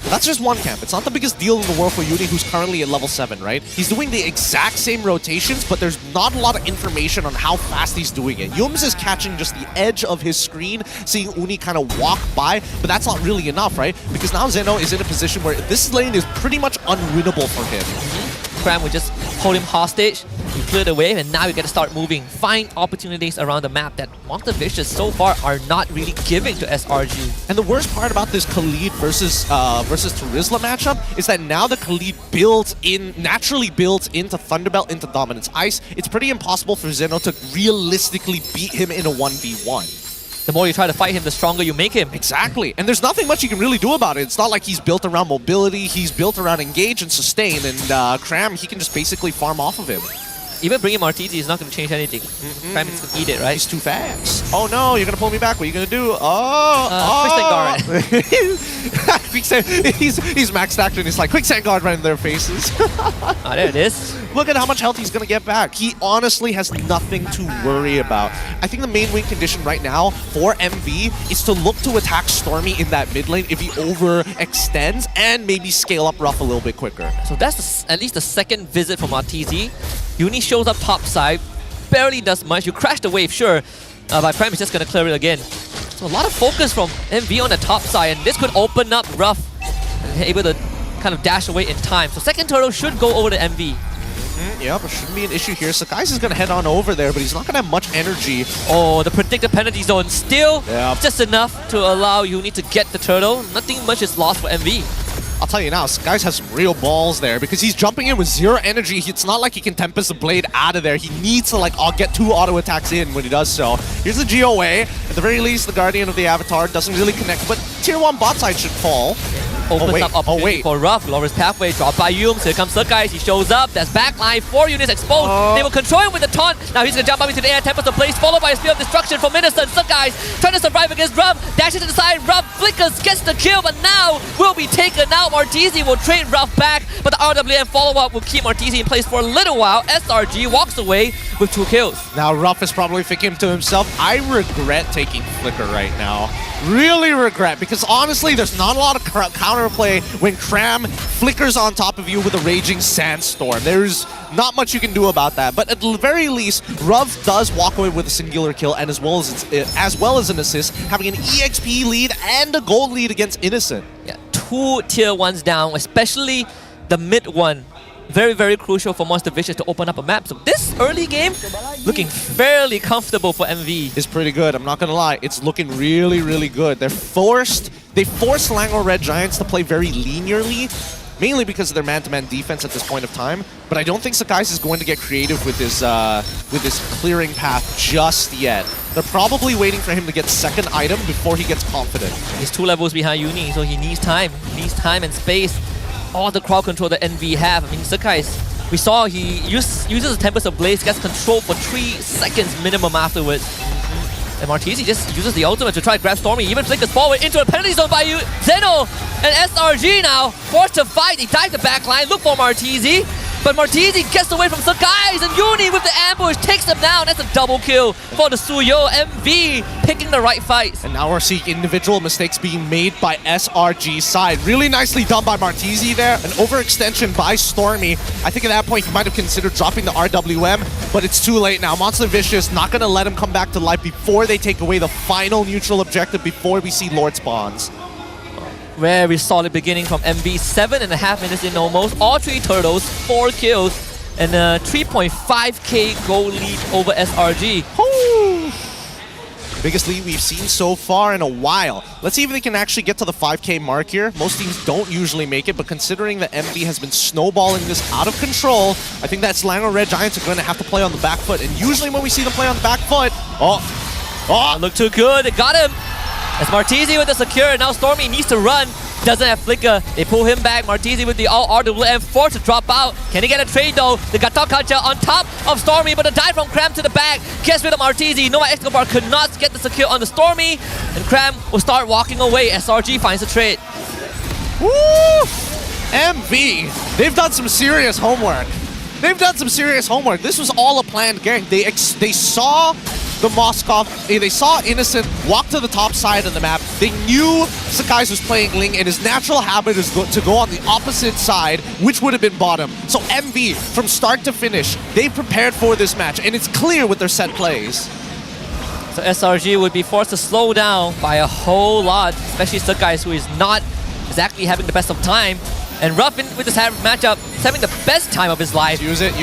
That's just one camp. It's not the biggest deal in the world for Uni, who's currently at level 7, right? He's doing the exact same rotations, but there's not a lot of information on how fast he's doing it. Yums is catching just the edge of his screen, seeing Uni kind of walk by, but that's not really enough, right? Because now Zeno is in a position where this lane is pretty much unwinnable for him. Cram will just hold him hostage. You clear the wave, and now you got to start moving. Find opportunities around the map that Monster Vicious so far are not really giving to SRG. And the worst part about this Khalid versus Terizla matchup is that now the Khalid naturally builds into Thunderbelt, into Dominance Ice. It's pretty impossible for Zeno to realistically beat him in a 1v1. The more you try to fight him, the stronger you make him. Exactly. And there's nothing much you can really do about it. It's not like he's built around mobility. He's built around engage and sustain. And Cram, he can just basically farm off of him. Even bringing Martisi is not going to change anything. Cram is going to eat it, right? He's too fast. Oh no, you're going to pull me back. What are you going to do? Quicksand Guard. He's maxed out and he's like, Quicksand Guard right in their faces. There it is. Look at how much health he's going to get back. He honestly has nothing to worry about. I think the main win condition right now for MV is to look to attack Stormy in that mid lane if he overextends and maybe scale up Ruff a little bit quicker. So that's at least the second visit from Martisi. Uni shows up top side, barely does much. You crash the wave, sure, but Prime is just going to clear it again. So a lot of focus from MV on the top side, and this could open up Ruff, able to kind of dash away in time. So second turtle should go over to MV. Yeah, but shouldn't be an issue here. Sakai's is going to head on over there, but he's not going to have much energy. Oh, the predicted penalty zone still just enough to allow Uni to get the turtle. Nothing much is lost for MV. I'll tell you now, Skies has some real balls there because he's jumping in with 0 energy. It's not like he can Tempest the Blade out of there. He needs to get 2 auto attacks in when he does so. Here's the GOA. At the very least, the Guardian of the Avatar doesn't really connect, but Tier 1 bot side should fall. Opens up opportunity for Ruff. Loris pathway, dropped by Yums. Here comes Sakai's. He shows up. That's backline. 4 units exposed. They will control him with the taunt. Now he's going to jump up into the air. Tempest the Blaze, followed by a Spear of Destruction from Innocent. Sakai's trying to survive against Ruff. Dashes to the side. Ruff flickers, gets the kill, but now will be taken out. Martisi will trade Ruff back, but the RWM follow-up will keep Martisi in place for a little while. SRG walks away with 2 kills. Now Ruff is probably thinking to himself, I regret taking Flicker right now. Really regret, because honestly, there's not a lot of counterplay when Cram flickers on top of you with a Raging Sandstorm. There's not much you can do about that, but at the very least, Ruff does walk away with a singular kill, and as well as an assist, having an EXP lead and a gold lead against Innocent. Yeah, 2 tier 1s down, especially the mid one. Very, very crucial for Monster Vicious to open up a map. So this early game, looking fairly comfortable for MV. It's pretty good, I'm not gonna lie. It's looking really, really good. They forced Selangor Red Giants to play very linearly, mainly because of their man-to-man defense at this point of time. But I don't think Sakai's is going to get creative with this clearing path just yet. They're probably waiting for him to get second item before he gets confident. He's 2 levels behind Uni, so he needs time. He needs time and space. All the crowd control that NV have. I mean, Sakai's, we saw he uses the Tempest of Blaze, gets control for 3 seconds minimum afterwards. And Martisi just uses the ultimate to try to grab Stormy, even flickers forward into a penalty zone by Zeno. And SRG now forced to fight. They dive the back line, look for Martisi. But Martizi gets away from Sakai's, and Uni with the ambush takes him down. That's a double kill for the Suyo. MV picking the right fights. And now we're seeing individual mistakes being made by SRG's side. Really nicely done by Martizi there. An overextension by Stormy. I think at that point he might have considered dropping the RWM, but it's too late now. Monster Vicious not going to let him come back to life before they take away the final neutral objective before we see Lord spawns. Very solid beginning from MV. 7.5 minutes in almost. All 3 turtles, 4 kills, and a 3.5k goal lead over SRG. Woo! Biggest lead we've seen so far in a while. Let's see if they can actually get to the 5k mark here. Most teams don't usually make it, but considering that MV has been snowballing this out of control, I think that Selangor Red Giants are going to have to play on the back foot. And usually when we see them play on the back foot, Look too good. They got him. As Martizi with the secure. Now Stormy needs to run. Doesn't have flicker. They pull him back. Martizi with the all RWM forced to drop out. Can he get a trade though? The Gatal Kacha on top of Stormy, but a dive from Cram to the back. Gets rid of Martizi. Nova Escobar could not get the secure on the Stormy. And Cram will start walking away. SRG finds a trade. Woo! MV, they've done some serious homework. This was all a planned gang. They saw the Moskov, they saw Innocent walk to the top side of the map. They knew Sakai's was playing Ling, and his natural habit is to go on the opposite side, which would have been bottom. So MV, from start to finish, they prepared for this match, and it's clear with their set plays. So SRG would be forced to slow down by a whole lot, especially Sakai's, who is not exactly having the best of time. And Ruffin with this matchup is having the best time of his life. Use it.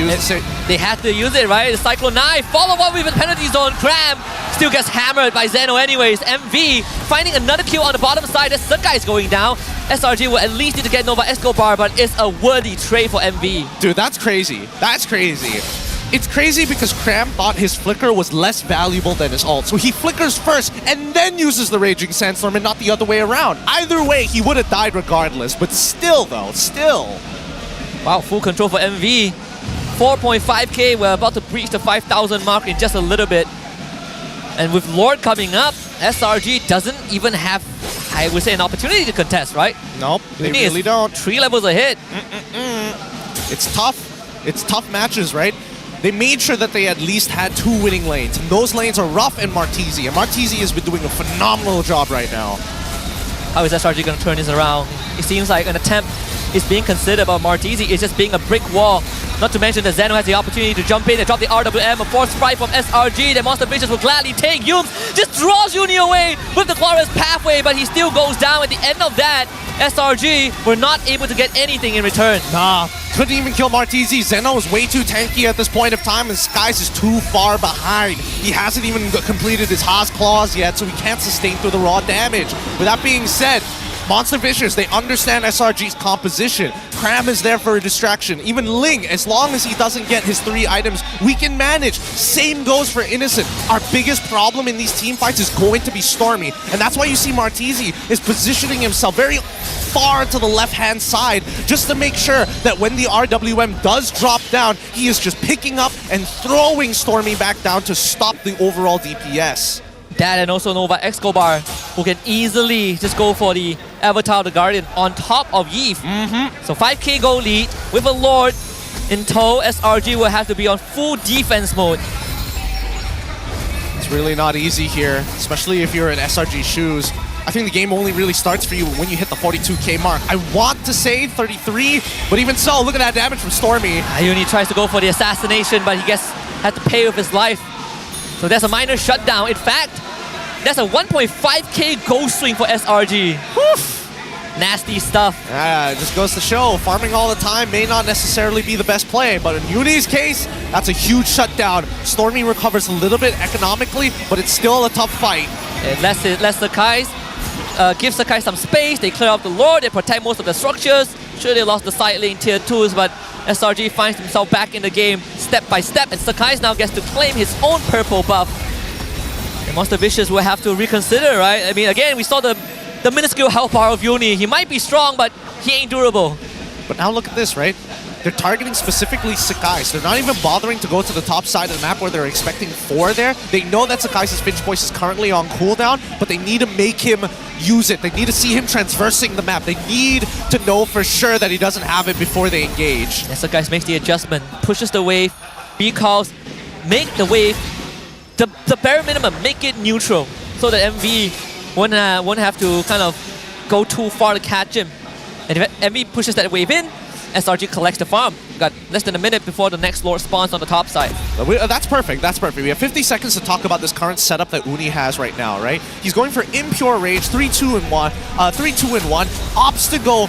They had to use it, right? The Cyclone Knife, follow up with a penalty zone. Cram still gets hammered by Zeno anyways. MV finding another kill on the bottom side as Sakai is going down. SRG will at least need to get Nova Escobar, but it's a worthy trade for MV. Dude, that's crazy. It's crazy because Cram thought his flicker was less valuable than his ult. So he flickers first and then uses the Raging Sandstorm and not the other way around. Either way, he would have died regardless. But still. Wow, full control for MV. 4.5k, we're about to breach the 5,000 mark in just a little bit. And with Lord coming up, SRG doesn't even have, I would say, an opportunity to contest, right? Nope, they really don't. 3 levels ahead. It's tough. It's tough matches, right? They made sure that they at least had 2 winning lanes. And those lanes are Ruff and Martizi. And Martizi has been doing a phenomenal job right now. How is SRG going to turn this around? It seems like an attempt is being considered, but Martizi is just being a brick wall. Not to mention that Zeno has the opportunity to jump in and drop the RWM, a force strike from SRG that Monster Vicious will gladly take. Yums just draws Uni away with the glorious pathway, but he still goes down. At the end of that, SRG were not able to get anything in return. Nah, couldn't even kill Martizi. Zeno is way too tanky at this point of time, and Skies is too far behind. He hasn't even completed his Haas claws yet, so he can't sustain through the raw damage. With that being said, Monster Vicious, they understand SRG's composition. Cram is there for a distraction. Even Ling, as long as he doesn't get his 3 items, we can manage. Same goes for Innocent. Our biggest problem in these team fights is going to be Stormy. And that's why you see Martizi is positioning himself very far to the left-hand side just to make sure that when the RWM does drop down, he is just picking up and throwing Stormy back down to stop the overall DPS. That and also Nova Escobar, who can easily just go for the Avatar of the Guardian on top of Yeef. So 5k goal lead with a Lord in tow. SRG will have to be on full defense mode. It's really not easy here, especially if you're in SRG shoes. I think the game only really starts for you when you hit the 42k mark. I want to say 33, but even so, look at that damage from Stormy. Uni tries to go for the assassination, but he had to pay with his life. So there's a minor shutdown. In fact, that's a 1.5k goal swing for SRG. Woof. Nasty stuff. It just goes to show, farming all the time may not necessarily be the best play, but in Uni's case, that's a huge shutdown. Stormy recovers a little bit economically, but it's still a tough fight. It lets Sakai, give Sakai some space, they clear out the Lord, they protect most of the structures. Sure, they lost the side lane tier 2s, but SRG finds himself back in the game step by step, and Sakai now gets to claim his own purple buff. And Monster Vicious will have to reconsider, right? I mean, again, we saw the minuscule health bar of Uni. He might be strong, but he ain't durable. But now look at this, right? they're targeting specifically Sakai's. They're not even bothering to go to the top side of the map where they're expecting 4 there. They know that Sakai's Finch Voice is currently on cooldown, but they need to make him use it. They need to see him transversing the map. They need to know for sure that he doesn't have it before they engage. Yeah, Sakai's makes the adjustment, pushes the wave, recalls, make the wave the bare minimum, make it neutral so that MV won't have to kind of go too far to catch him. And if MV pushes that wave in, SRG collects the farm. We've got less than a minute before the next Lord spawns on the top side. That's perfect, that's perfect. We have 50 seconds to talk about this current setup that Uni has right now, right? He's going for Impure Rage, 3-2-1, 3-2-1, opts to go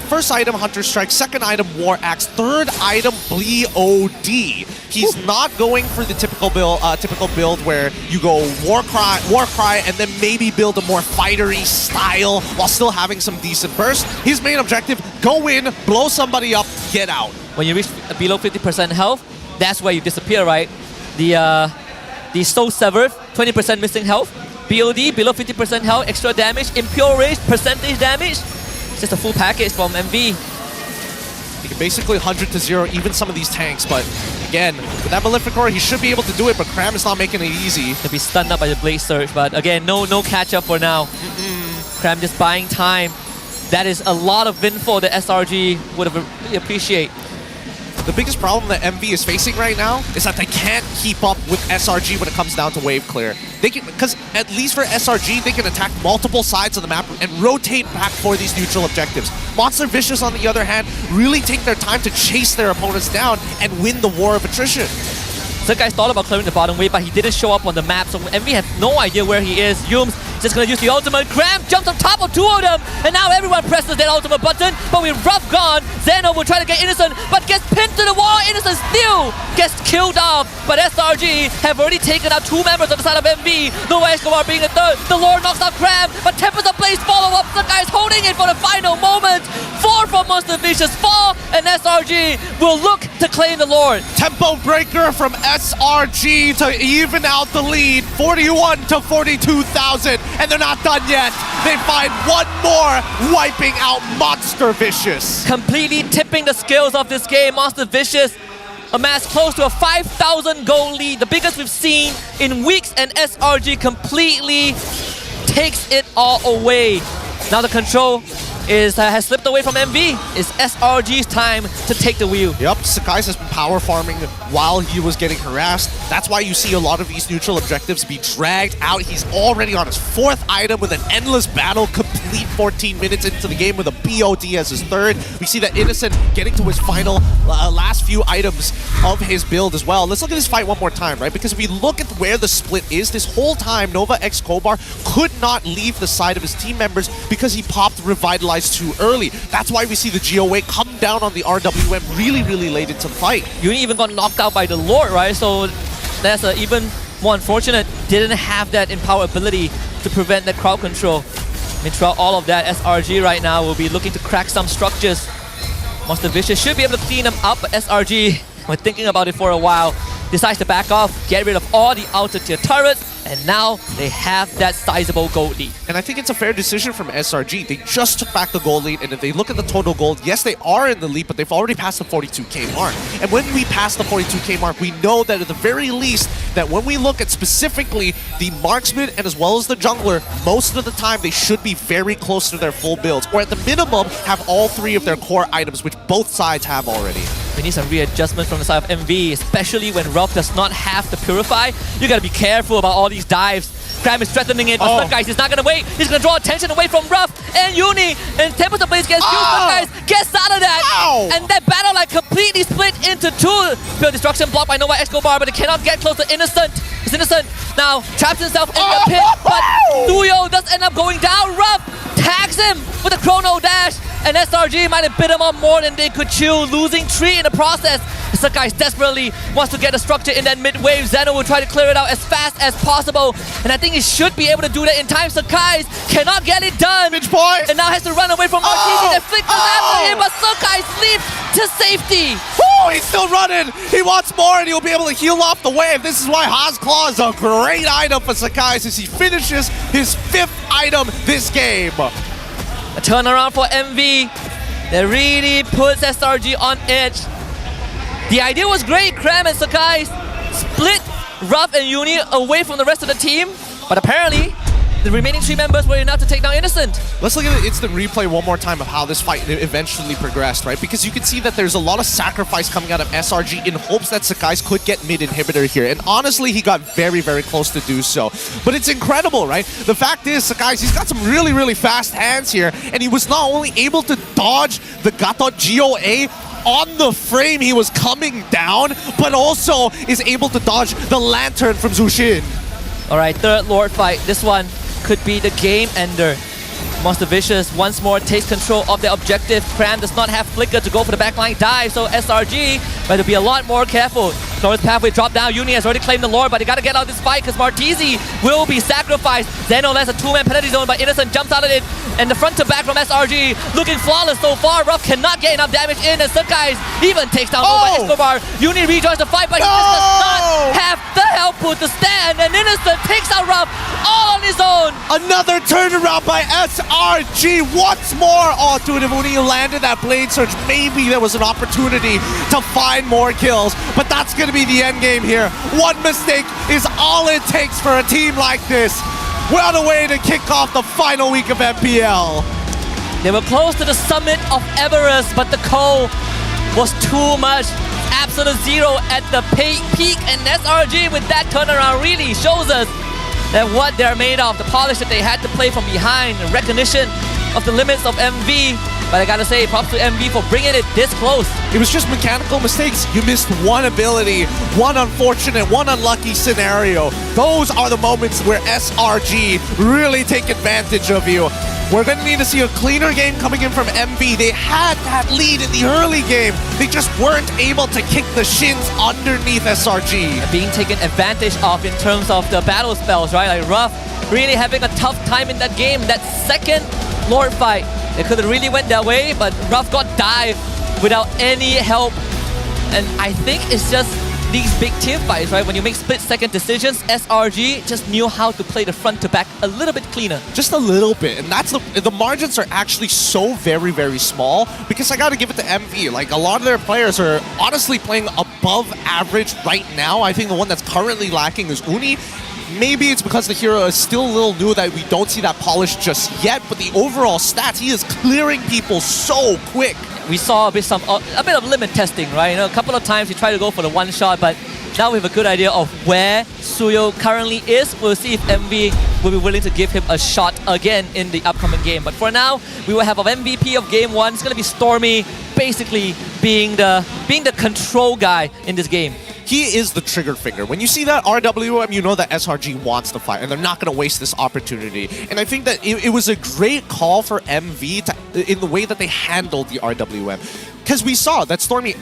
first item Hunter Strike, second item War Axe, third item BOD. He's not going for the typical build where you go War Cry, and then maybe build a more fightery style while still having some decent burst. His main objective, go in, blow somebody up, get out. When you reach below 50% health, that's where you disappear, right? The Soul Severed, 20% missing health. BOD, below 50% health, extra damage. Impure Rage, percentage damage. It's just a full package from MV. He can basically 100 to 0 even some of these tanks, but again, with that Maleficor, he should be able to do it, but Cram is not making it easy. To be stunned up by the Blade Surge, but again, no catch up for now. Cram just buying time. That is a lot of info that SRG would have really appreciate. The biggest problem that MV is facing right now is that they can't keep up with SRG when it comes down to wave clear. They can, because at least for SRG, they can attack multiple sides of the map and rotate back for these neutral objectives. Monster Vicious, on the other hand, really take their time to chase their opponents down and win the war of attrition. Sakai's thought about clearing the bottom wave, but he didn't show up on the map, so MV has no idea where he is. Yums just gonna use the ultimate. Cram jumps on top of 2 of them, and now everyone presses that ultimate button, but with Rough gone, Zeno will try to get Innocent, but gets pinned to the wall. Innocent still gets killed off, but SRG have already taken out 2 members on the side of MV. Nova Escobar being the third. The Lord knocks out Cram, but Tempest of Blaze follow up. Sakai's holding it for the final moment. 4 from Monster Vicious, 4, and SRG will look to claim the Lord. Tempo breaker from SRG to even out the lead, 41 to 42,000, and they're not done yet. They find one more, wiping out Monster Vicious. Completely tipping the scales of this game. Monster Vicious amassed close to a 5,000 goal lead, the biggest we've seen in weeks, and SRG completely takes it all away. Now the control has slipped away from MV. It's SRG's time to take the wheel. Yep, Sakai's has been power farming while he was getting harassed. That's why you see a lot of these neutral objectives be dragged out. He's already on his 4th item with an endless battle, complete 14 minutes into the game with a BOD as his 3rd. We see that Innocent getting to his final last few items of his build as well. Let's look at this fight one more time, right? Because if we look at where the split is, this whole time Nova X Kobar could not leave the side of his team members because he popped Revitalize too early. That's why we see the GOA come down on the RWM really late into the fight. Uni even got knocked out by the Lord, right? So that's even more unfortunate. Didn't have that Empower ability to prevent that crowd control. I mean, throughout all of that, SRG right now will be looking to crack some structures. Monster Vicious should be able to clean them up, but SRG, when thinking about it for a while, decides to back off, get rid of all the outer tier turrets, and now they have that sizable gold lead. And I think it's a fair decision from SRG. They just took back the gold lead, and if they look at the total gold, yes, they are in the lead, but they've already passed the 42k mark. And when we pass the 42k mark, we know that at the very least, that when we look at specifically the marksman and as well as the jungler, most of the time they should be very close to their full builds, or at the minimum, have all 3 of their core items, which both sides have already. We need some readjustment from the side of MV, especially when Ruff does not have the Purify. You gotta be careful about all these dives. Cram is threatening it, but Guys is not gonna wait. He's gonna draw attention away from Ruff and Uni, and Tempest of Blaze gets used. Guys gets out of that, and that battle like completely split into 2. Pure Destruction blocked by Nova Escobar, but it cannot get close to Innocent. It's Innocent now traps himself in the pit, but Suyo does end up going down. Ruff tags him with a Chrono Dash, and SRG might have bit him up more than they could chew, losing 3 in the process. Sakai desperately wants to get a structure in that mid-wave. Zeno will try to clear it out as fast as possible, and I think he should be able to do that in time. Sakai cannot get it done, and now has to run away from Martini that flickers after him, but Sakai leaps to safety. Woo, he's still running. He wants more, and he'll be able to heal off the wave. This is why Haas Claw is a great item for Sakai, as he finishes his 5th item this game. A turnaround for MV. that really puts SRG on edge. The idea was great, Cram and Sakai split Ruff and Uni away from the rest of the team, but apparently the remaining 3 members were enough to take down Innocent. Let's look at the instant replay one more time of how this fight eventually progressed, right? Because you can see that there's a lot of sacrifice coming out of SRG in hopes that Sakai's could get mid-inhibitor here. And honestly, he got very, very close to do so. But it's incredible, right? The fact is, Sakai's, he's got some really, really fast hands here. And he was not only able to dodge the Gatot GOA on the frame he was coming down, but also is able to dodge the Lantern from Zushin. Alright, third Lord fight. This one could be the game ender. Monster Vicious once more takes control of their objective. Cram does not have Flicker to go for the backline dive, so SRG better be a lot more careful. Glorious Pathway drop down. Uni has already claimed the Lord, but they gotta get out of this fight because Martizi will be sacrificed. Zeno lands a 2-man penalty zone, but Innocent jumps out of it. And the front to back from SRG looking flawless so far. Ruff cannot get enough damage in, and Sakai even takes down Nova Escobar. Uni rejoins the fight, but he just does not have the help put to stand, and Innocent takes out Ruff all on his own. Another turnaround by SRG once more. Oh, dude, if Uni landed that Blade Surge, maybe there was an opportunity to find more kills, but that's gonna be the end game here. One mistake is all it takes for a team like this. We're on the way to kick off the final week of MPL. They were close to the summit of Everest, but the cold was too much. Absolute zero at the peak, and SRG with that turnaround really shows us that what they're made of, the polish that they had to play from behind, the recognition of the limits of MV. But I gotta say, props to MV for bringing it this close. It was just mechanical mistakes. You missed one ability, one unfortunate, one unlucky scenario. Those are the moments where SRG really take advantage of you. We're going to need to see a cleaner game coming in from MV. They had that lead in the early game. They just weren't able to kick the shins underneath SRG. Being taken advantage of in terms of the battle spells, right? Like Ruff really having a tough time in that game. That second Lord fight, it could have really went that way, but Ruff got dived without any help. And I think it's just these big team fights, right? When you make split-second decisions, SRG just knew how to play the front to back a little bit cleaner. Just a little bit, and that's the margins are actually so very, very small, because I gotta give it to MV. Like, a lot of their players are honestly playing above average right now. I think the one that's currently lacking is Uni. Maybe it's because the hero is still a little new that we don't see that polish just yet, but the overall stats, he is clearing people so quick. We saw a bit of limit testing, right? You know, a couple of times he tried to go for the one shot, but now we have a good idea of where Suyo currently is. We'll see if MV will be willing to give him a shot again in the upcoming game. But for now, we will have an MVP of Game 1. It's going to be Stormy, basically being the control guy in this game. He is the trigger finger. When you see that RWM, you know that SRG wants to fight, and they're not going to waste this opportunity. And I think that it was a great call for MV in the way that they handled the RWM. Because we saw that Stormy,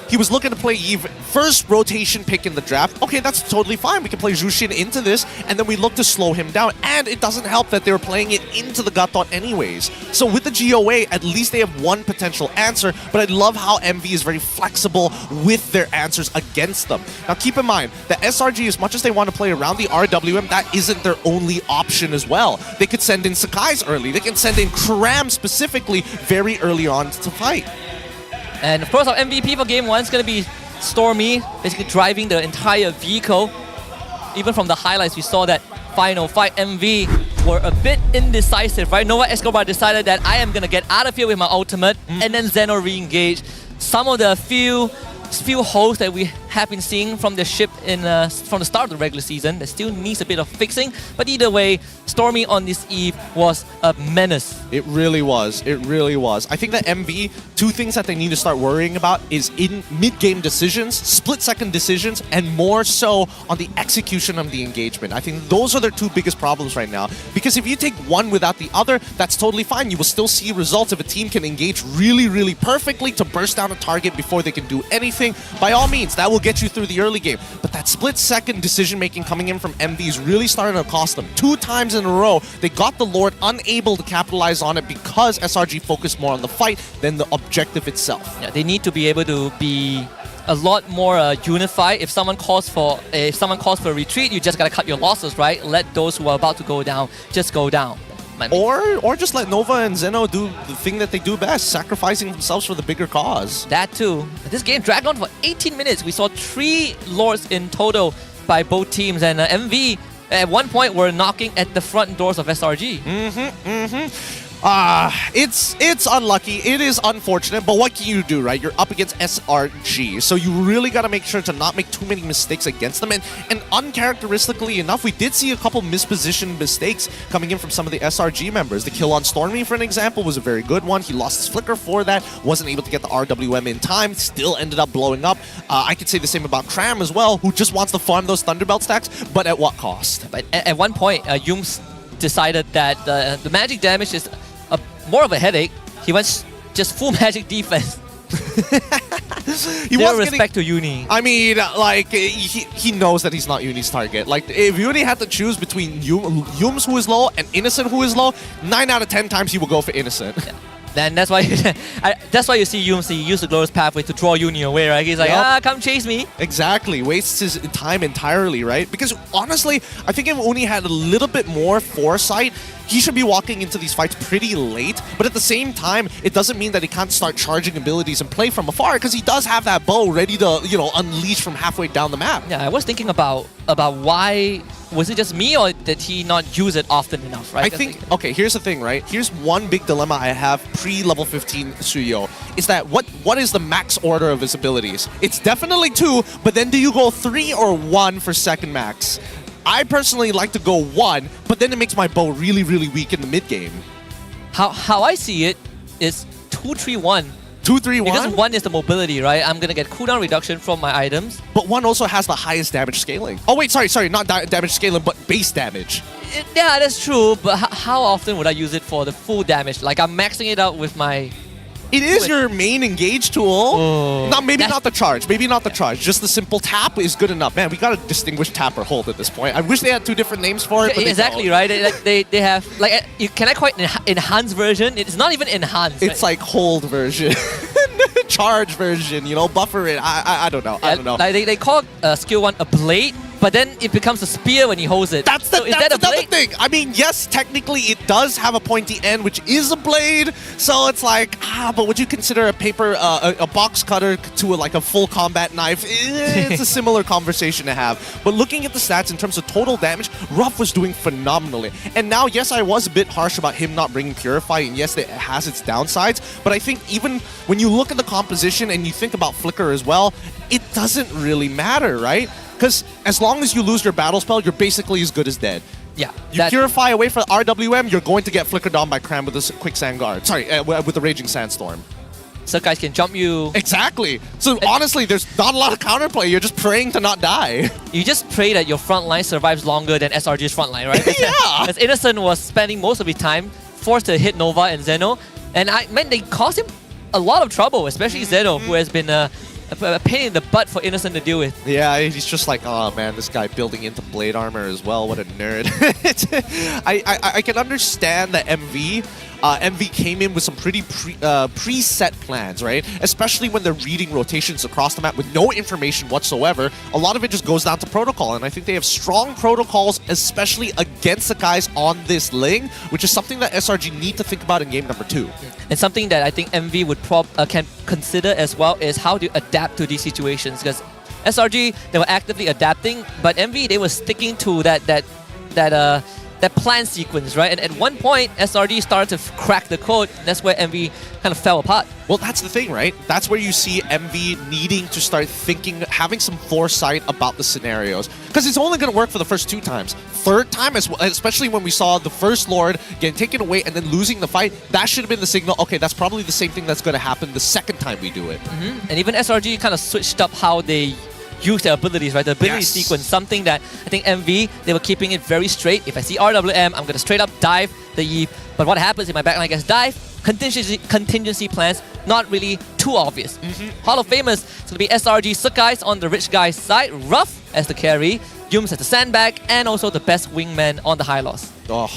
he was looking to play Eve, first rotation pick in the draft. Okay, that's totally fine. We can play Jushin into this, and then we look to slow him down. And it doesn't help that they were playing it into the Gatot anyways. So with the GOA, at least they have one potential answer, but I love how MV is very flexible with their answers against them. Now keep in mind that SRG, as much as they want to play around the RWM, that isn't their only option as well. They could send in Sakai's early. They can send in Cram specifically very early on to fight. And of course, our MVP for Game 1 is going to be Stormy, basically driving the entire vehicle. Even from the highlights, we saw that final fight, MV were a bit indecisive, right? Nova Escobar decided that I am going to get out of here with my ultimate, and then Zeno re-engaged. Some of the few holes that we have been seeing from the ship from the start of the regular season that still needs a bit of fixing, but either way, Stormy on this eve was a menace. It really was. It really was. I think that MV, two things that they need to start worrying about is in mid-game decisions, split-second decisions, and more so on the execution of the engagement. I think those are their two biggest problems right now, because if you take one without the other, that's totally fine. You will still see results if a team can engage really, really perfectly to burst down a target before they can do anything. By all means, that will get you through the early game. But that split-second decision-making coming in from MV is really starting to cost them. 2 times in a row, they got the Lord unable to capitalize on it because SRG focused more on the fight than the objective itself. Yeah, they need to be able to be a lot more unified. If someone calls for a retreat, you just gotta cut your losses, right? Let those who are about to go down just go down. Or just let Nova and Zeno do the thing that they do best, sacrificing themselves for the bigger cause. That too. This game dragged on for 18 minutes. We saw 3 Lords in total by both teams, and MV at one point were knocking at the front doors of SRG. It's unlucky. It is unfortunate, but what can you do, right? You're up against SRG, so you really got to make sure to not make too many mistakes against them. And uncharacteristically enough, we did see a couple mispositioned mistakes coming in from some of the SRG members. The kill on Stormy, for an example, was a very good one. He lost his flicker for that, wasn't able to get the RWM in time, still ended up blowing up. I could say the same about Cram as well, who just wants to farm those Thunderbelt stacks, but at what cost? But at one point, Yums decided that the magic damage is more of a headache. He went just full magic defense. Zero respect to Uni. I mean, like, he knows that he's not Uni's target. Like, if Uni had to choose between Yums, who is low, and Innocent, who is low, 9 out of 10 times he will go for Innocent. Yeah. Then that's why you see Yums, he used the Glorious Pathway to draw Uni away, right? He's like, come chase me. Exactly. Wastes his time entirely, right? Because honestly, I think if Uni had a little bit more foresight, he should be walking into these fights pretty late, but at the same time, it doesn't mean that he can't start charging abilities and play from afar, because he does have that bow ready to, unleash from halfway down the map. Yeah, I was thinking about why, was it just me, or did he not use it often enough, right? I think, okay, here's the thing, right? Here's one big dilemma I have pre-level 15 Suyo, is that what is the max order of his abilities? It's definitely 2, but then do you go 3 or 1 for second max? I personally like to go 1, but then it makes my bow really, really weak in the mid-game. How I see it is 2-3-1. 2-3-1? Because 1 is the mobility, right? I'm gonna get cooldown reduction from my items. But 1 also has the highest damage scaling. Oh wait, sorry, not damage scaling, but base damage. Yeah, that's true, but how often would I use it for the full damage? Like, I'm maxing it out with my... It is your main engage tool. Maybe not the charge. Maybe not the charge. Just the simple tap is good enough. Man, we got to distinguish tap or hold at this point. I wish they had 2 different names for it. But exactly, right? They have, like, can I call it enhanced version? It's not even enhanced. It's like hold version. Charge version, buffer it. I don't know. I don't know. Like they call skill 1 a blade, but then it becomes a spear when he holds it. That's another thing. I mean, yes, technically it does have a pointy end, which is a blade. So it's like, but would you consider a box cutter to a full combat knife? It's a similar conversation to have. But looking at the stats in terms of total damage, Ruff was doing phenomenally. And now, yes, I was a bit harsh about him not bringing Purify, and yes, it has its downsides. But I think even when you look at the composition and you think about Flicker as well, it doesn't really matter, right? Because as long as you lose your battle spell, you're basically as good as dead. Yeah. You Purify away from RWM, you're going to get flickered on by Cram with a quick Sand Guard. Sorry, with the Raging Sandstorm. So guys can jump you. Exactly. So honestly, there's not a lot of counterplay. You're just praying to not die. You just pray that your front line survives longer than SRG's front line, right? Yeah. As Innocent was spending most of his time forced to hit Nova and Zeno, and they caused him a lot of trouble, especially Zeno, who has been a pain in the butt for Innocent to deal with. Yeah, he's just like, oh man, this guy building into blade armor as well. What a nerd. I can understand that MV came in with some pretty preset plans, right? Especially when they're reading rotations across the map with no information whatsoever. A lot of it just goes down to protocol, and I think they have strong protocols, especially against the guys on this lane, which is something that SRG need to think about in game number 2. And something that I think MV would can consider as well is how to adapt to these situations, because SRG, they were actively adapting, but MV, they were sticking to that plan sequence, right? And at one point, SRG started to crack the code. That's where MV kind of fell apart. Well, that's the thing, right? That's where you see MV needing to start thinking, having some foresight about the scenarios. Because it's only going to work for the first 2 times. Third time, especially when we saw the first Lord getting taken away and then losing the fight, that should have been the signal, okay, that's probably the same thing that's going to happen the second time we do it. And even SRG kind of switched up how they use their abilities, right? The ability sequence, something that I think MV, they were keeping it very straight. If I see RWM, I'm going to straight up dive the Eve. But what happens if my backline gets dive? Contingency plans, not really too obvious. Hall of Famers, it's going to be SRG Sakai's on the rich guy's side, Ruff as the carry, Yums as the sandbag, and also the best wingman on the high loss. Oh.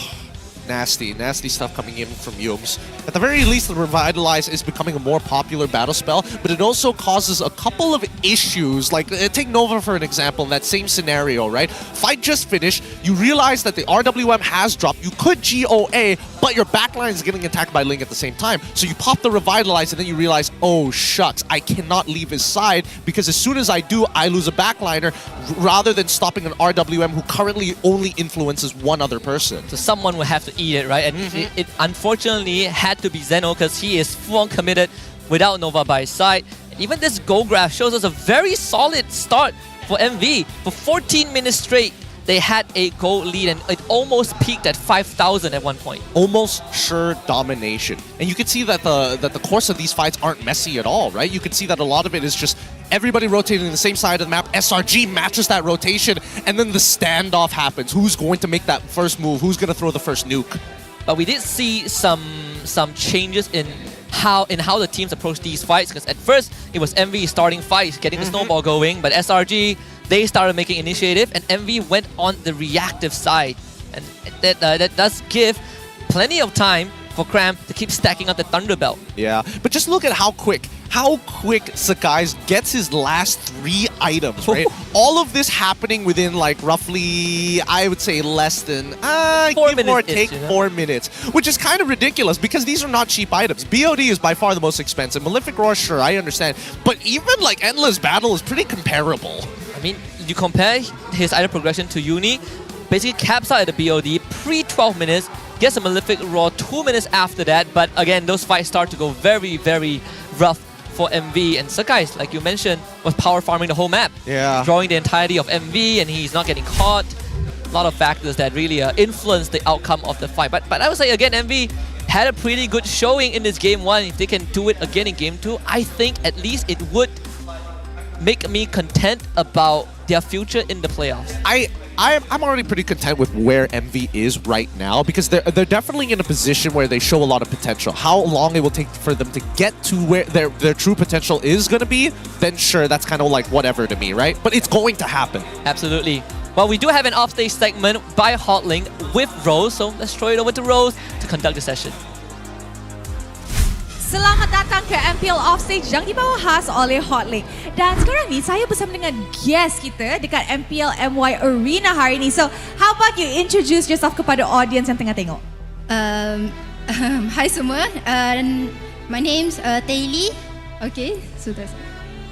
Nasty stuff coming in from Yums. At the very least, the Revitalize is becoming a more popular battle spell, but it also causes a couple of issues. Like, take Nova for an example, in that same scenario, right? Fight just finished, you realize that the RWM has dropped, you could GOA, but your backline is getting attacked by Ling at the same time. So you pop the Revitalize and then you realize, oh shucks, I cannot leave his side because as soon as I do, I lose a backliner rather than stopping an RWM who currently only influences one other person. So someone will have to eat it, right? And it unfortunately had to be Zeno because he is full committed without Nova by his side. Even this goal graph shows us a very solid start for MV. For 14 minutes straight, they had a goal lead and it almost peaked at 5,000 at one point. Almost sure domination. And you can see that the course of these fights aren't messy at all, right? You can see that a lot of it is just everybody rotating the same side of the map. SRG matches that rotation and then the standoff happens. Who's going to make that first move? Who's going to throw the first nuke? But we did see some changes in how the teams approach these fights, because at first it was MV starting fights, getting the snowball going, but SRG, they started making initiative and MV went on the reactive side, and that does give plenty of time for Cram to keep stacking up the Thunderbelt. Yeah, but just look at how quick Sakai's gets his last 3 items, right? All of this happening within like roughly, I would say less than 4 give or minutes-ish, take you know? 4 minutes, which is kind of ridiculous because these are not cheap items. BOD is by far the most expensive. Malefic Roar, sure, I understand, but even like Endless Battle is pretty comparable. I mean, you compare his item progression to Uni, basically caps out at the BOD pre-12 minutes, gets a Malefic Roar 2 minutes after that, but again, those fights start to go very, very rough for MV, and Sakai, like you mentioned, was power farming the whole map. Yeah. Drawing the entirety of MV and he's not getting caught. A lot of factors that really influence the outcome of the fight. But I would say again, MV had a pretty good showing in this game 1. If they can do it again in game 2, I think at least it would make me content about their future in the playoffs. I'm already pretty content with where MV is right now because they're definitely in a position where they show a lot of potential. How long it will take for them to get to where their true potential is going to be, then sure, that's kind of like whatever to me, right? But it's going to happen. Absolutely. Well, we do have an offstage segment by Hotling with Rose, so let's throw it over to Rose to conduct the session. Selamat datang ke MPL Offstage yang dibawa khas oleh Hotlink. Dan sekarang ni saya bersama dengan guest kita dekat MPL MY Arena hari ni. So, how about you introduce yourself kepada audience yang tengah tengok? Hai semua, my name's Taylor. Okay, sudah.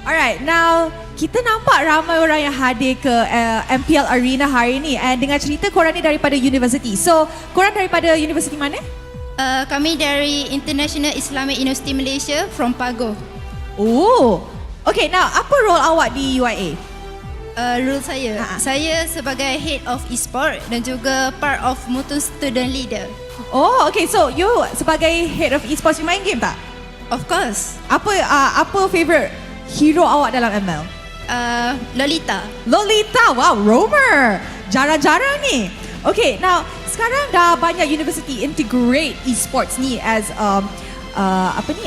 Alright, now kita nampak ramai orang yang hadir ke MPL Arena hari ni, and dengar cerita korang ni daripada university. So, korang daripada university mana? Kami dari International Islamic University Malaysia from Pago. Oh, okay. Now, apa role awak di UIA? Role saya sebagai head of e-sport dan juga part of Mutu student leader. Oh, okay. So, you sebagai head of e-sports, you main game tak? Of course. Apa favorite hero awak dalam ML? Lolita. Lolita, wow, roamer. Jarang-jarang ni. Okay, now sekarang dah banyak university integrate e-sports ni as